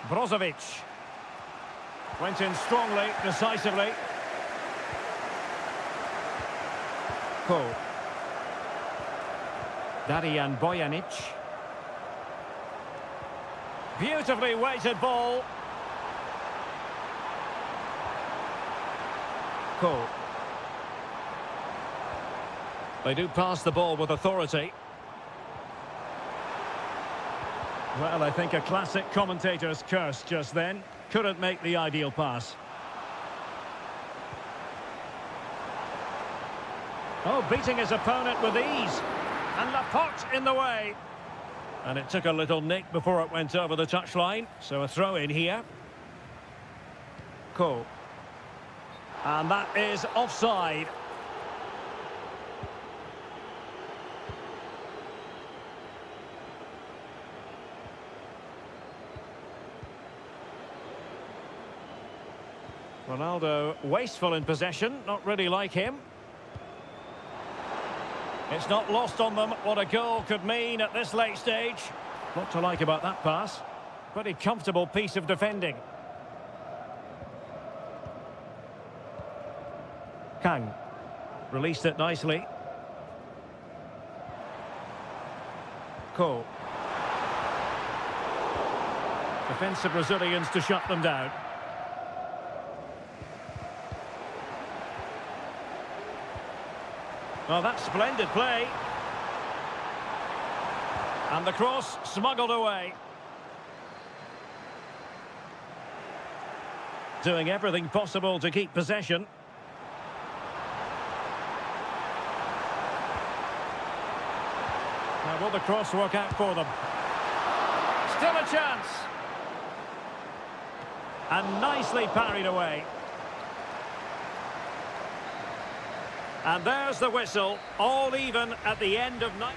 Brozovic. Went in strongly, decisively. Ko. Darijan Bojanic. Beautifully weighted ball. Ko. They do pass the ball with authority. Well, I think a classic commentator's curse just then. Couldn't make the ideal pass. Oh, beating his opponent with ease. And Laporte in the way. And it took a little nick before it went over the touchline. So a throw in here. Ko. And that is offside. Ronaldo wasteful in possession, not really like him. It's not lost on them what a goal could mean at this late stage. Lot to like about that pass. Pretty comfortable piece of defending. Kang. Released it nicely. Ko. Defensive Brazilians to shut them down. Well, that's splendid play. And the cross smuggled away. Doing everything possible to keep possession. Now, will the cross work out for them? Still a chance. And nicely parried away. And there's the whistle, all even at the end of night.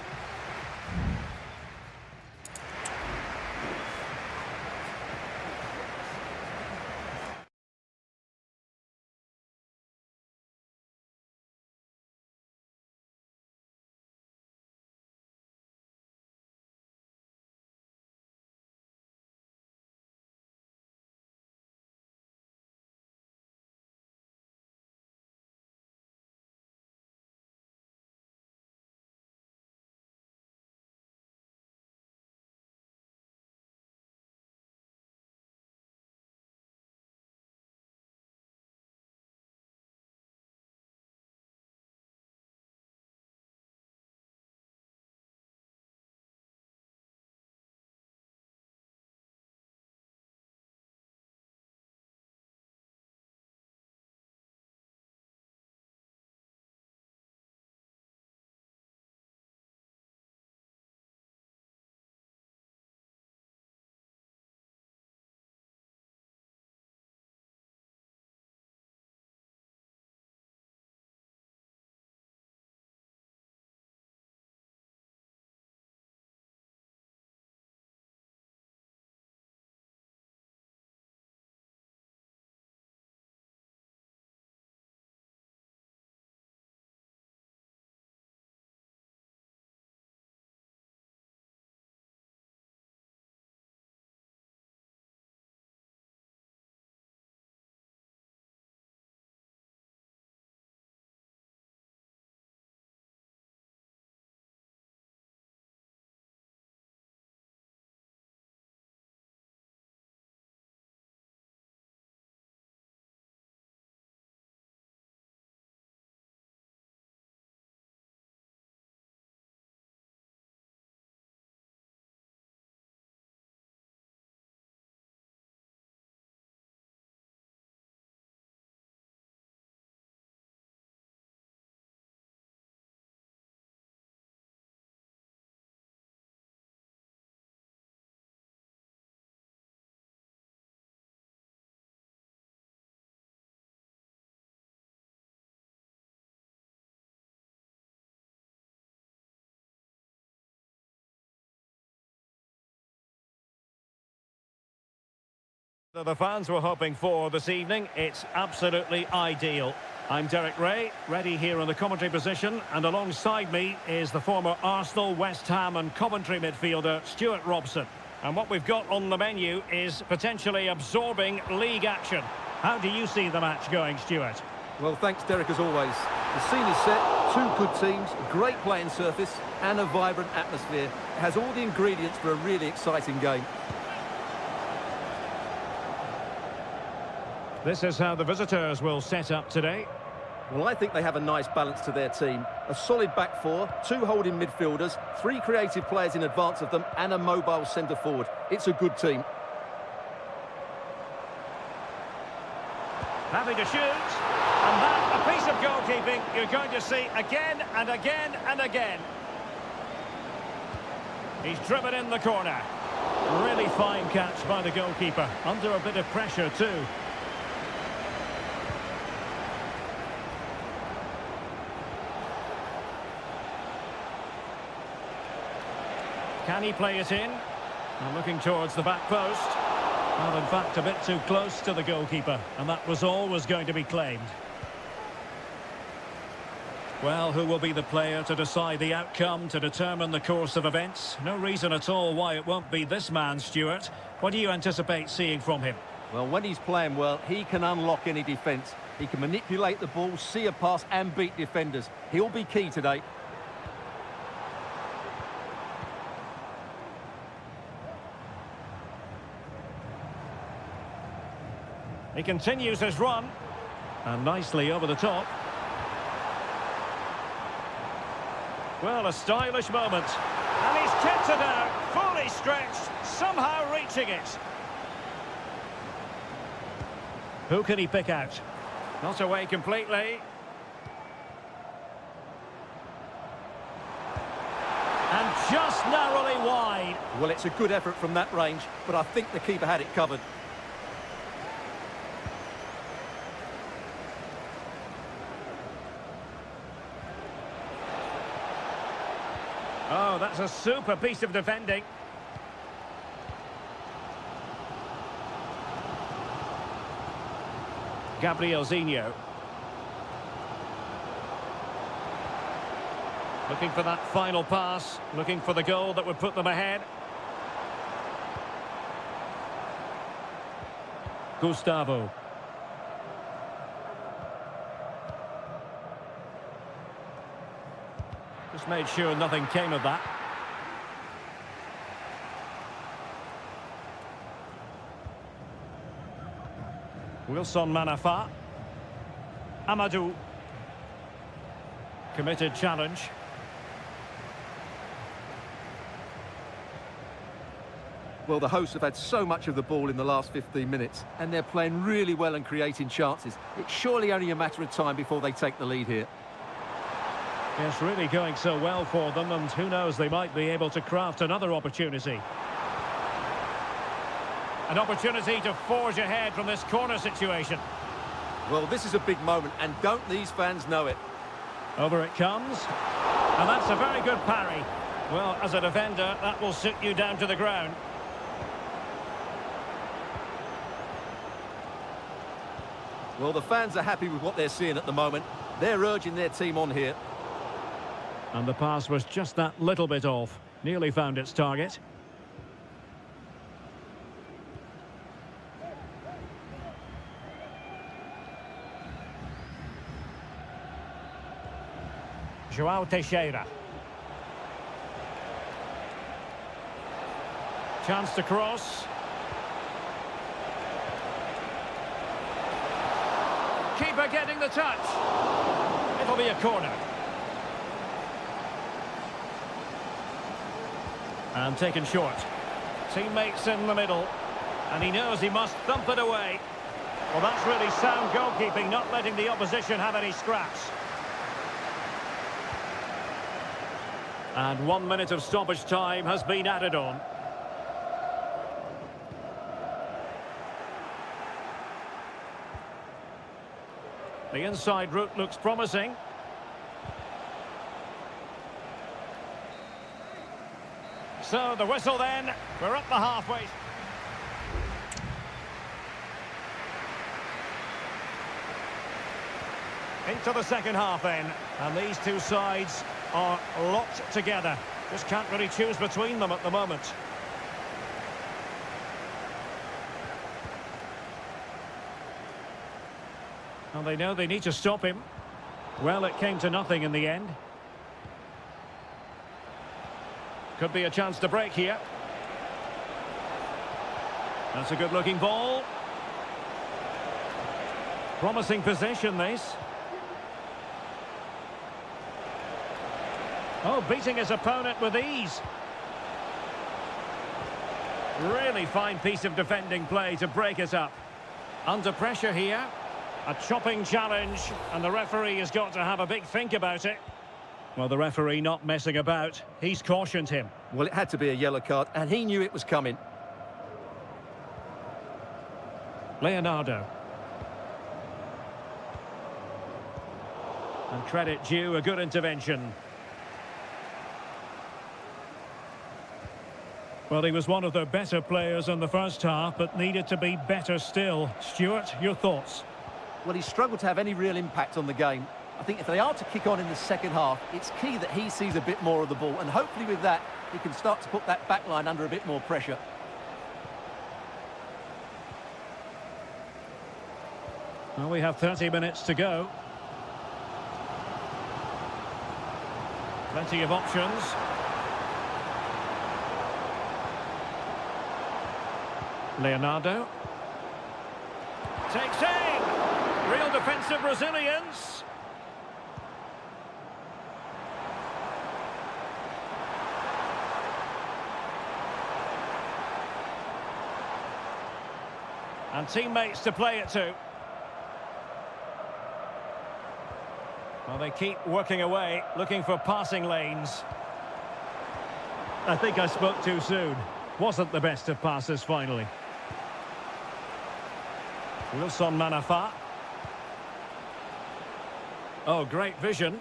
The fans were hoping for this evening. It's absolutely ideal. I'm Derek Ray, ready here in the commentary position, and alongside me is the former Arsenal, West Ham and Coventry midfielder Stuart Robson. And what we've got on the menu is potentially absorbing league action. How do you see the match going, Stuart? Well, thanks, Derek, as always. The scene is set, two good teams, great playing surface and a vibrant atmosphere. It has all the ingredients for a really exciting game. This is how the visitors will set up today. Well, I think they have a nice balance to their team. A solid back four, two holding midfielders, three creative players in advance of them, and a mobile centre-forward. It's a good team. Happy to shoot. And that, a piece of goalkeeping you're going to see again and again and again. He's driven in the corner. Really fine catch by the goalkeeper. Under a bit of pressure too. Can he play it in? And looking towards the back post. Well, in fact, a bit too close to the goalkeeper. And that was always going to be claimed. Well, who will be the player to decide the outcome, to determine the course of events? No reason at all why it won't be this man, Stuart. What do you anticipate seeing from him? Well, when he's playing well, he can unlock any defence. He can manipulate the ball, see a pass and beat defenders. He'll be key today. He continues his run. And nicely over the top. Well, a stylish moment. And he's tipped it out, fully stretched, somehow reaching it. Who can he pick out? Not away completely. And just narrowly wide. Well, it's a good effort from that range, but I think the keeper had it covered. Oh, that's a super piece of defending. Gabrielzinho. Looking for that final pass, looking for the goal that would put them ahead. Gustavo. Just made sure nothing came of that. Wilson Manafa. Amadou. Committed challenge. Well, the hosts have had so much of the ball in the last 15 minutes, and they're playing really well and creating chances. It's surely only a matter of time before they take the lead here. Yes, really going so well for them, and who knows, they might be able to craft another opportunity. An opportunity to forge ahead from this corner situation. Well, this is a big moment, and don't these fans know it? Over it comes. And that's a very good parry. Well, as a defender, that will sit you down to the ground. Well, the fans are happy with what they're seeing at the moment. They're urging their team on here. And the pass was just that little bit off. Nearly found its target. João Teixeira. Chance to cross. Keeper getting the touch. It'll be a corner. And taken short. Teammates in the middle. And he knows he must thump it away. Well, that's really sound goalkeeping, not letting the opposition have any scraps. And 1 minute of stoppage time has been added on. The inside route looks promising. So the whistle then, we're at the halfway. Into the second half then. And these two sides are locked together. Just can't really choose between them at the moment. And they know they need to stop him. Well, it came to nothing in the end. Could be a chance to break here. That's a good-looking ball. Promising possession, this. Oh, beating his opponent with ease. Really fine piece of defending play to break it up. Under pressure here. A chopping challenge, and the referee has got to have a big think about it. Well, the referee not messing about. He's cautioned him. Well, it had to be a yellow card, and he knew it was coming. Leonardo. And credit due, a good intervention. Well, he was one of their better players in the first half, but needed to be better still. Stuart, your thoughts? Well, he struggled to have any real impact on the game. I think if they are to kick on in the second half, it's key that he sees a bit more of the ball, and hopefully with that, he can start to put that back line under a bit more pressure. Well, we have 30 minutes to go. Plenty of options. Leonardo. Takes aim. Real defensive resilience. And teammates to play it to. Well, they keep working away, looking for passing lanes. I think I spoke too soon. Wasn't the best of passes, finally. Wilson Manafa. Oh, great vision.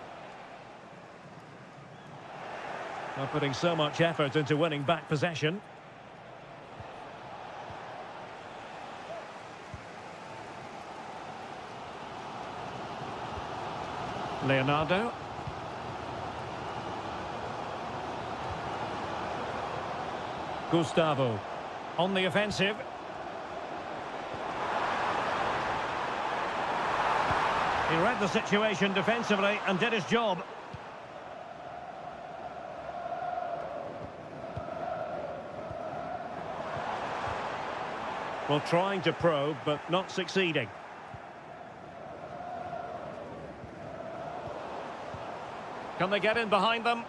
They're putting so much effort into winning back possession. Leonardo. Gustavo on the offensive. He read the situation defensively and did his job. Well, trying to probe, but not succeeding. Can they get in behind them?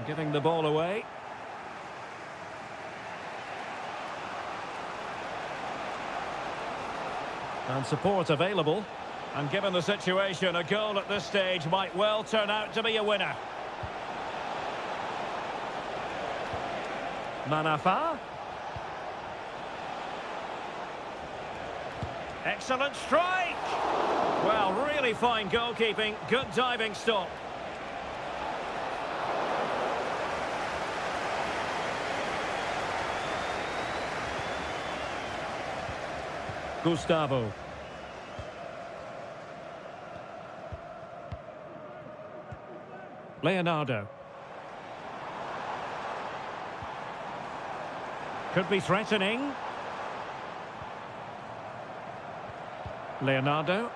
Giving the ball away. And support available. And given the situation, a goal at this stage might well turn out to be a winner. Manafa. Excellent strike! Well, really fine goalkeeping, good diving stop. Gustavo. Leonardo. Could be threatening. Leonardo.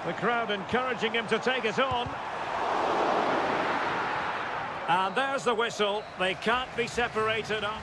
The crowd encouraging him to take it on. And there's the whistle. They can't be separated up.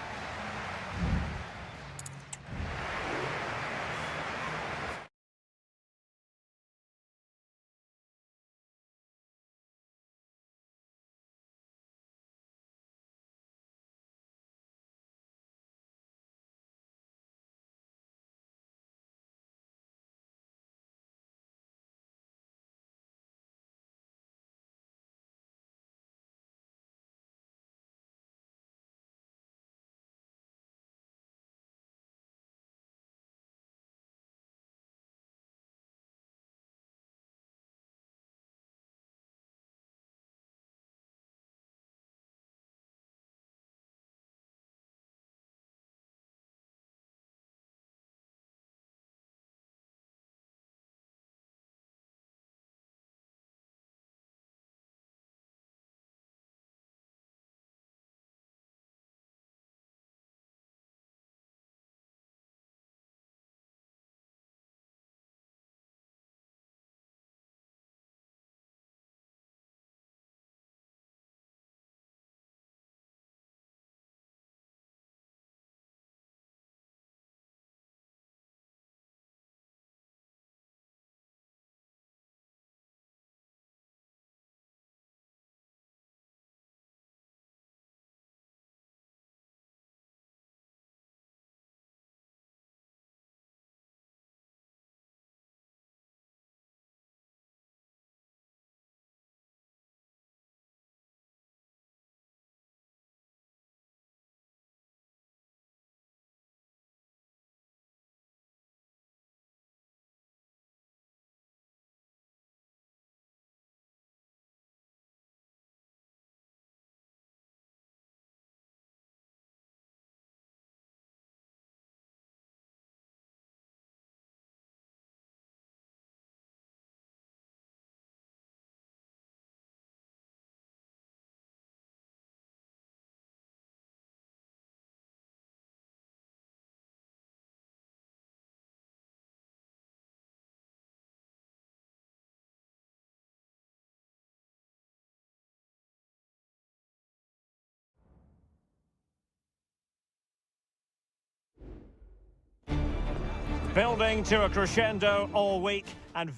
Building to a crescendo all week and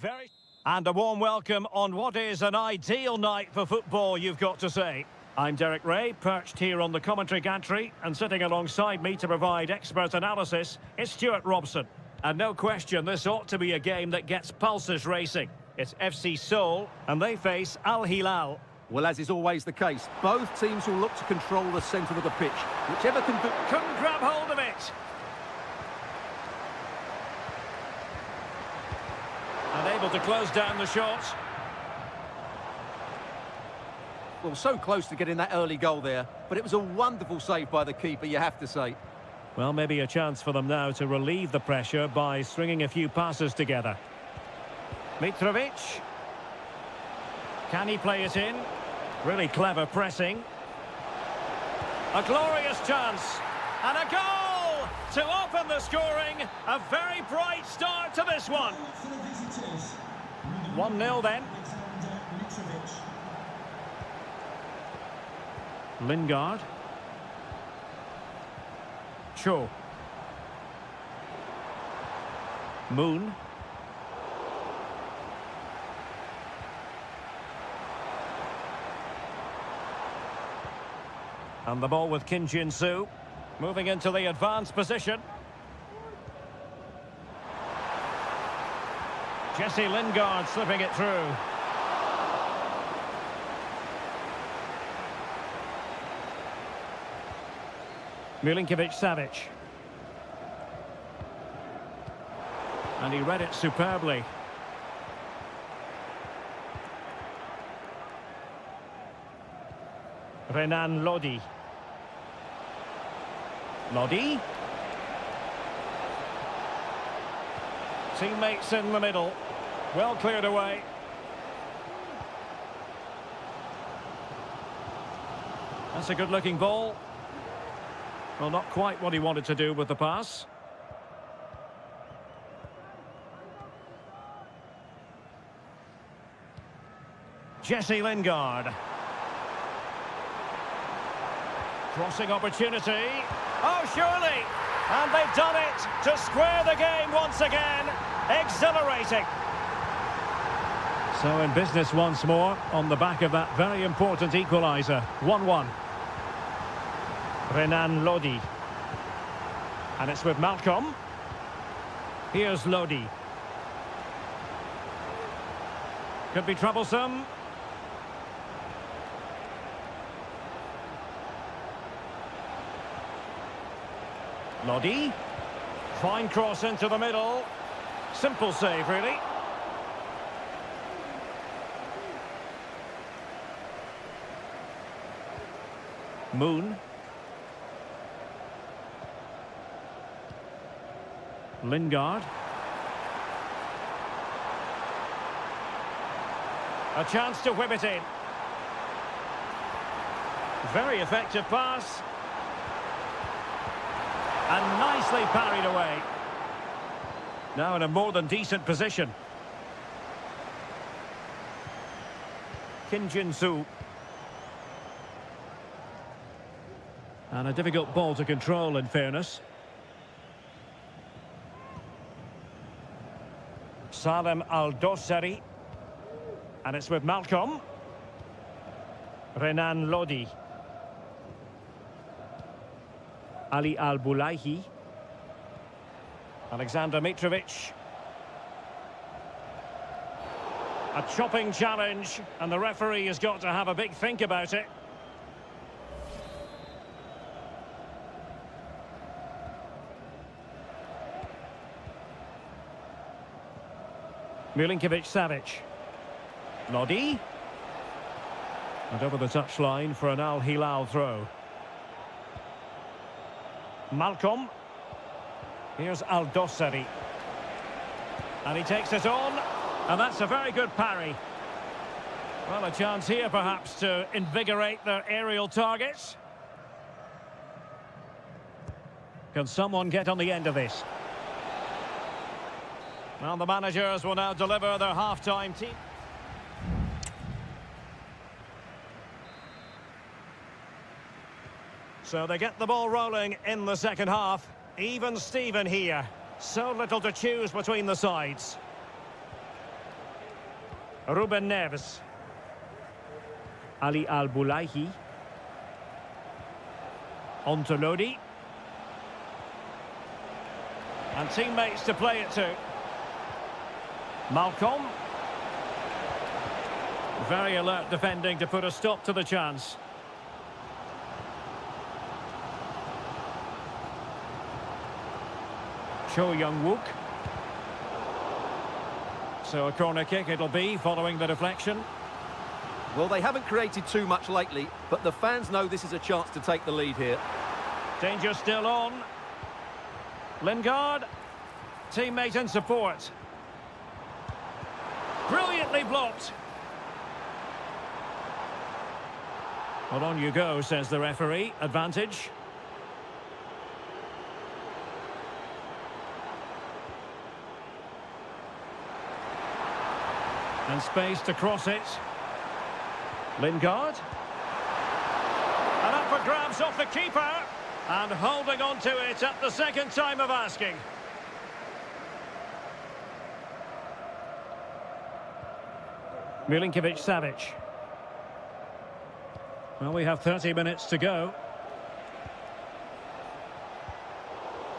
a warm welcome on what is an ideal night for football, you've got to say. I'm Derek Ray, perched here on the commentary gantry, and sitting alongside me to provide expert analysis is Stuart Robson. And no question, this ought to be a game that gets pulses racing. It's FC Seoul, and they face Al Hilal. Well, as is always the case, both teams will look to control the centre of the pitch. Whichever can do... Couldn't grab hold of it. And able to close down the shot. Well, so close to getting that early goal there, but it was a wonderful save by the keeper, you have to say. Well, maybe a chance for them now to relieve the pressure by stringing a few passes together. Mitrovic. Can he play it in? Really clever pressing. A glorious chance. And a goal to open the scoring. A very bright start to this one. 1-0 then. Lingard. Cho. Moon. And the ball with Kim Jin-soo. Moving into the advanced position. Jesse Lingard slipping it through. Milinkovic-Savic. And he read it superbly. Renan Lodi. Lodi. Teammates in the middle. Well cleared away. That's a good-looking ball. Well, not quite what he wanted to do with the pass. Jesse Lingard. Crossing opportunity. Oh, surely! And they've done it to square the game once again. Exhilarating. So in business once more on the back of that very important equaliser. 1-1. Renan Lodi. And it's with Malcolm. Here's Lodi. Could be troublesome. Lodi. Fine cross into the middle. Simple save, really. Moon. Lingard. A chance to whip it in. Very effective pass. And nicely parried away. Now in a more than decent position. Kim Jin-soo. And a difficult ball to control, in fairness. Salem Al-Dossari. And it's with Malcolm. Renan Lodi. Ali Al-Bulaihi. Alexander Mitrovic. A chopping challenge, and the referee has got to have a big think about it. Milinkovic-Savic. Lodi. And over the touchline for an Al Hilal throw. Malcolm. Here's Al-Dossari. And he takes it on. And that's a very good parry. Well, a chance here perhaps to invigorate their aerial targets. Can someone get on the end of this? Well, the managers will now deliver their half-time team. So they get the ball rolling in the second half. Even Steven here. So little to choose between the sides. Ruben Neves. Ali Al-Bulaihi. On to Lodi. And teammates to play it to. Malcolm. Very alert defending to put a stop to the chance. Cho Young-wook. So a corner kick it'll be following the deflection. Well, they haven't created too much lately, but the fans know this is a chance to take the lead here. Danger still on. Lingard. Teammate in support. Brilliantly blocked. Well, on you go, says the referee. Advantage. And space to cross it. Lingard. And up for grabs off the keeper. And holding on to it at the second time of asking. Milinkovic-Savic. Well, we have 30 minutes to go.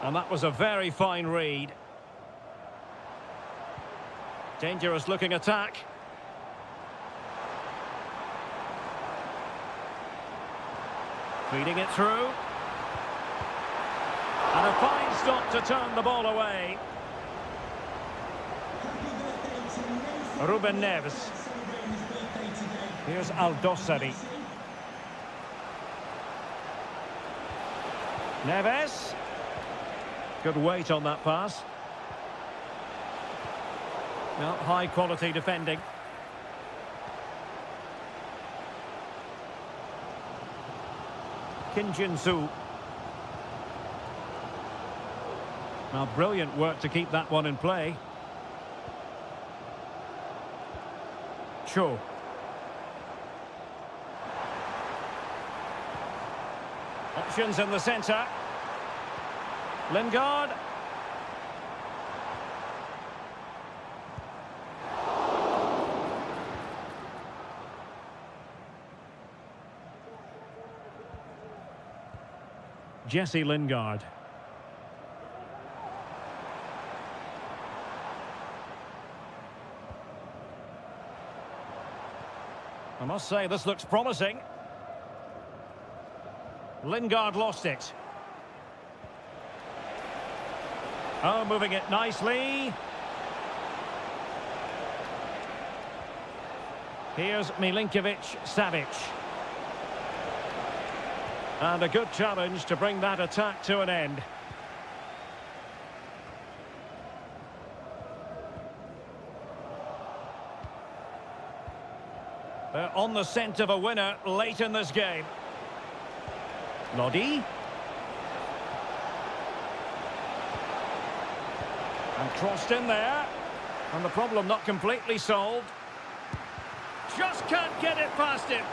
And that was a very fine read. Dangerous looking attack. Feeding it through. And a fine stop to turn the ball away. Ruben Neves. Here's Aldosari. Neves. Good weight on that pass. Well, high quality defending. Kim Jin-soo. Now, brilliant work to keep that one in play. Cho. Options in the centre. Lingard. Jesse Lingard. I must say, this looks promising. Lingard lost it. Oh, moving it nicely. Here's Milinkovic-Savic. And a good challenge to bring that attack to an end. They're on the scent of a winner late in this game. Lodi. And crossed in there. And the problem not completely solved. Just can't get it past him.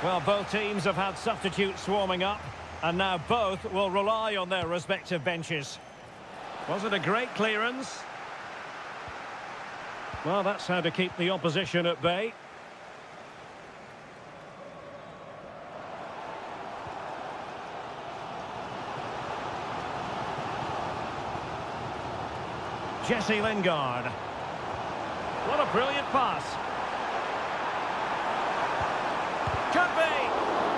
Well, both teams have had substitutes swarming up, and now both will rely on their respective benches. Was it a great clearance? Well, that's how to keep the opposition at bay. Jesse Lingard. What a brilliant pass. Could be.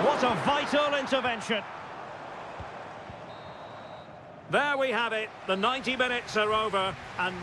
What a vital intervention. There we have it. The 90 minutes are over and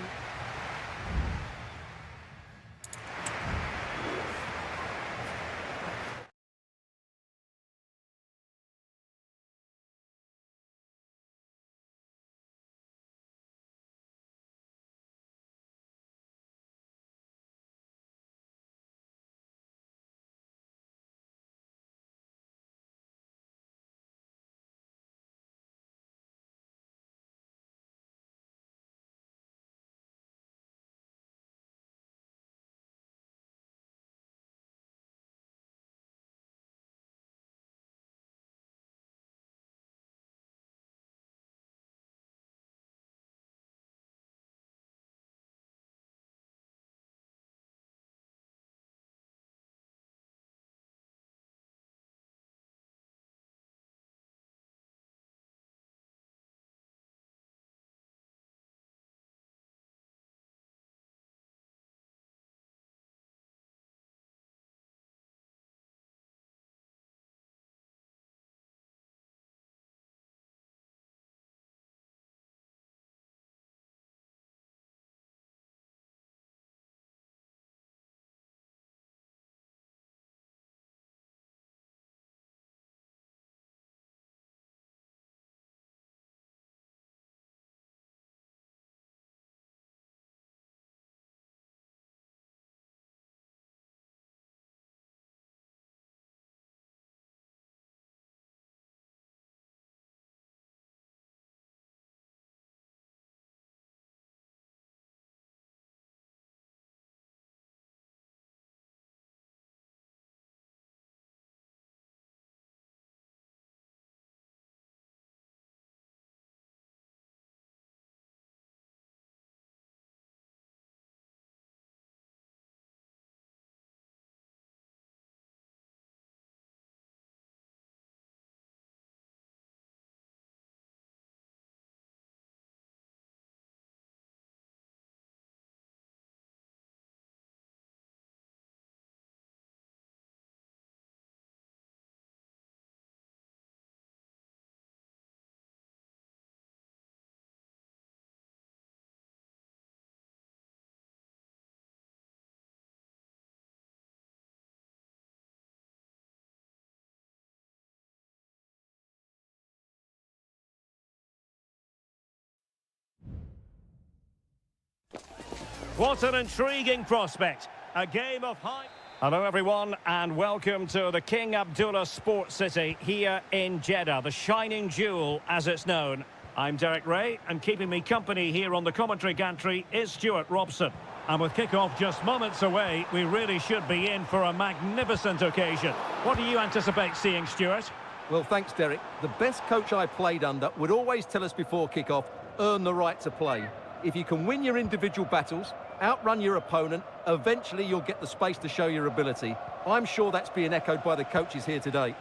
What an intriguing prospect. A game of high... Hello everyone and welcome to the King Abdullah Sports City here in Jeddah, the shining jewel as it's known. I'm Derek Ray and keeping me company here on the commentary gantry is Stuart Robson. And with kick-off just moments away, we really should be in for a magnificent occasion. What do you anticipate seeing, Stuart? Well, thanks, Derek. The best coach I played under would always tell us before kick-off, earn the right to play. If you can win your individual battles, outrun your opponent, eventually you'll get the space to show your ability. I'm sure that's being echoed by the coaches here today.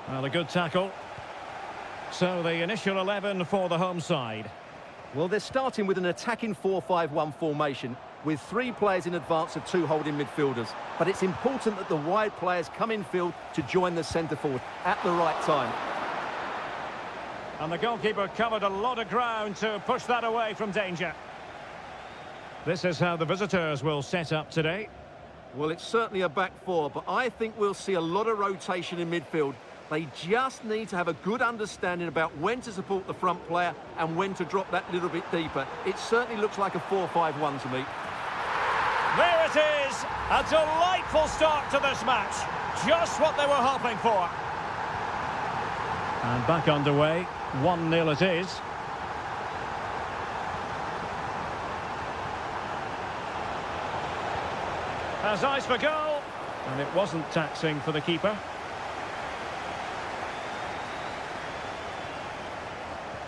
Well, a good tackle. So the initial 11 for the home side. Well, they're starting with an attacking 4-5-1 formation with 3 players in advance of 2 holding midfielders. But it's important that the wide players come in field to join the centre forward at the right time. And the goalkeeper covered a lot of ground to push that away from danger. This is how the visitors will set up today. Well, it's certainly a back 4, but I think we'll see a lot of rotation in midfield. They just need to have a good understanding about when to support the front player and when to drop that little bit deeper. It certainly looks like a 4-5-1 to me. There it is! A delightful start to this match. Just what they were hoping for. And back underway. 1-0 it is. Has eyes for goal. And it wasn't taxing for the keeper.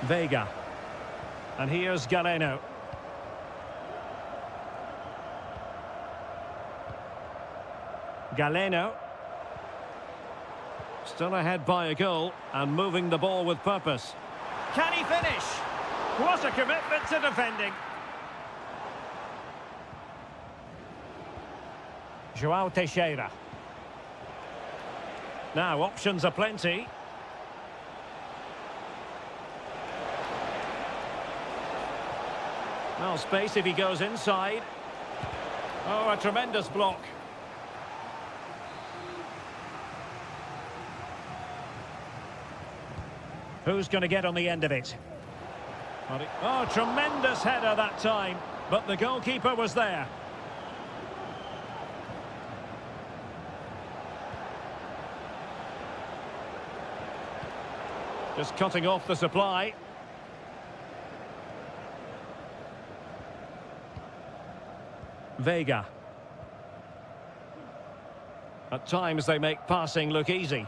Vega. And here's Galeno. Galeno. Still ahead by a goal and moving the ball with purpose. Can he finish? What a commitment to defending. João Teixeira. Now options are plenty. Well, space if he goes inside. Oh, a tremendous block. Who's going to get on the end of it? Oh, tremendous header that time, but the goalkeeper was there. Just cutting off the supply. Vega. At times they make passing look easy.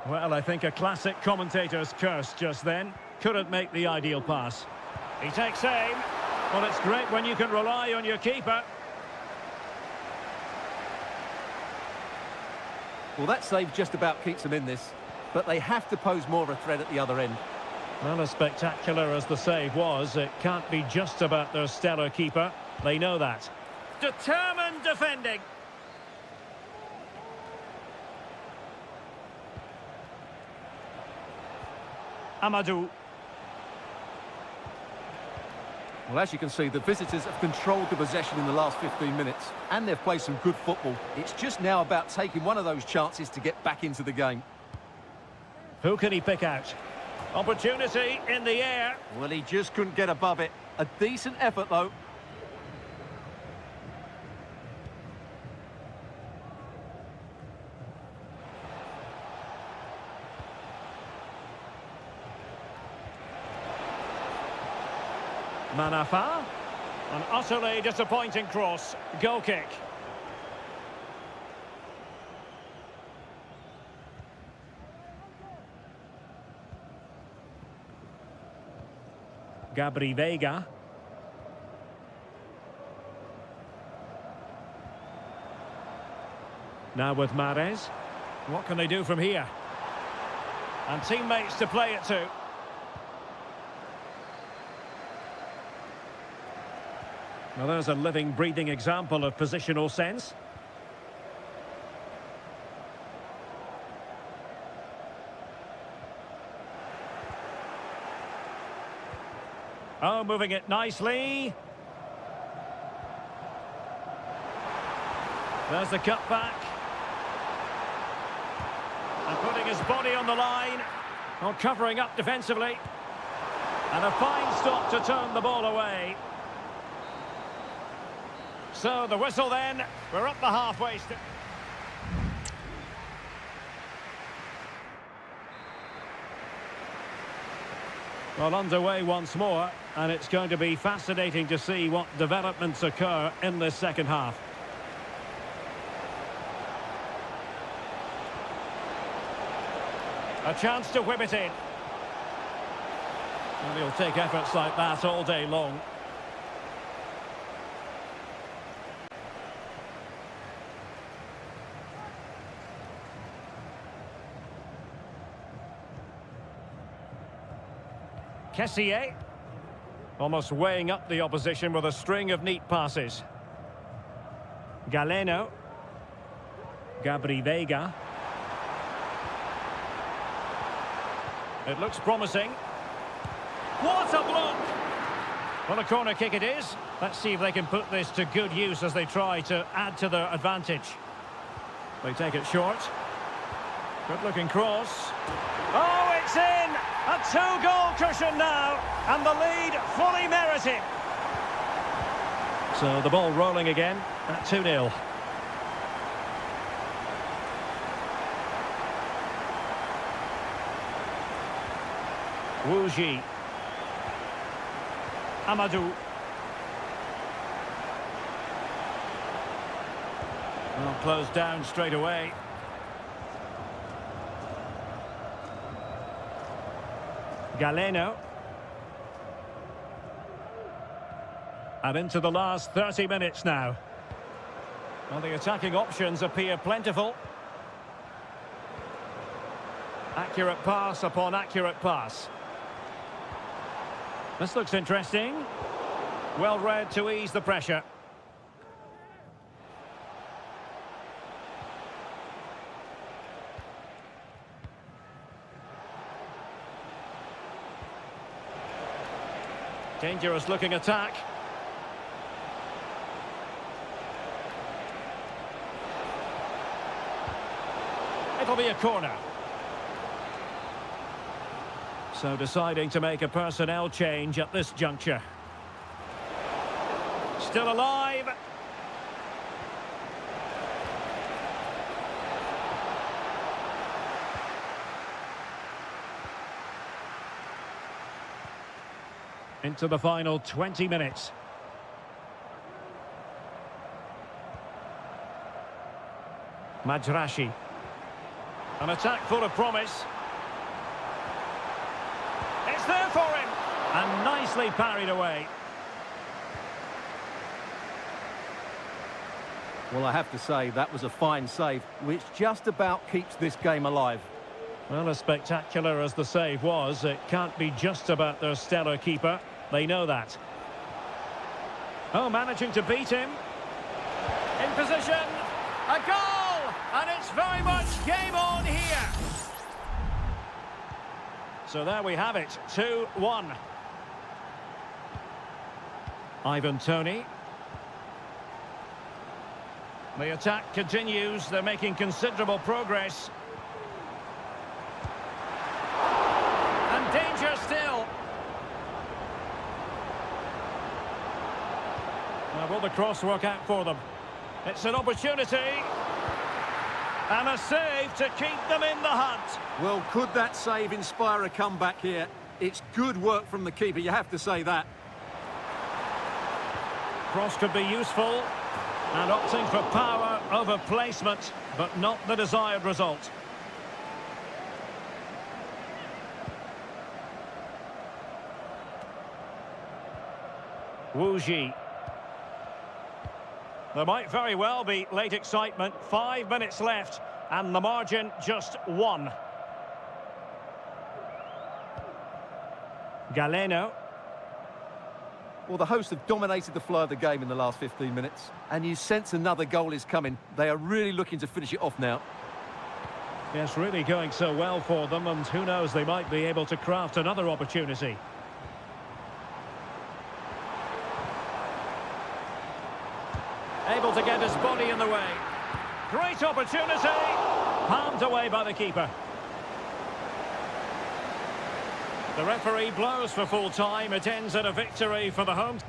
Well, I think a classic commentator's curse just then. Couldn't make the ideal pass. He takes aim. Well, it's great when you can rely on your keeper. Well, that save just about keeps them in this, but they have to pose more of a threat at the other end. Well, as spectacular as the save was, it can't be just about their stellar keeper. They know that. Determined defending. Amadou. Well, as you can see, the visitors have controlled the possession in the last 15 minutes, and they've played some good football. It's just now about taking one of those chances to get back into the game. Who can he pick out? Opportunity in the air. Well, he just couldn't get above it. A decent effort, though. Manafa. An utterly disappointing cross. Goal kick. Gabri Vega. Now with Mahrez. What can they do from here? And teammates to play it to. Well, there's a living, breathing example of positional sense. Oh, moving it nicely. There's the cut back. And putting his body on the line. Oh, covering up defensively. And a fine stop to turn the ball away. So the whistle then. We're up the halfway stage. Well, underway once more, and it's going to be fascinating to see what developments occur in this second half. A chance to whip it in. And he'll take efforts like that all day long. Kessié, almost weighing up the opposition with a string of neat passes. Galeno. Gabri Veiga. It looks promising. What a block! Well, a corner kick it is. Let's see if they can put this to good use as they try to add to their advantage. They take it short. Good-looking cross. Oh, it's in! A two-goal cushion now, and the lead fully merited. So the ball rolling again at 2-0. Wu Ji. Amadou. Well, closed down straight away. Galeno. And into the last 30 minutes now. Well, the attacking options appear plentiful. Accurate pass upon accurate pass. This looks interesting. Well read to ease the pressure. Dangerous looking attack. It'll be a corner. So deciding to make a personnel change at this juncture. Still alive. Into the final 20 minutes. Majrashi. An attack full of promise. It's there for him. And nicely parried away. Well, I have to say, that was a fine save, which just about keeps this game alive. Well, as spectacular as the save was, it can't be just about their stellar keeper. They know that. Oh, managing to beat him. In position. A goal! And it's very much game on here. So there we have it. 2-1. Ivan Toney. The attack continues. They're making considerable progress. And danger still. Now, will the cross work out for them? It's an opportunity. And a save to keep them in the hunt. Well, could that save inspire a comeback here? It's good work from the keeper, you have to say that. Cross could be useful. And opting for power over placement, but not the desired result. Wu Ji. There might very well be late excitement. 5 minutes left, and the margin just 1. Galeno. Well, the hosts have dominated the flow of the game in the last 15 minutes, and you sense another goal is coming. They are really looking to finish it off now. Yes, really going so well for them, and who knows, they might be able to craft another opportunity. Able to get his body in the way. Great opportunity. Palmed away by the keeper. The referee blows for full time. It ends in a victory for the home.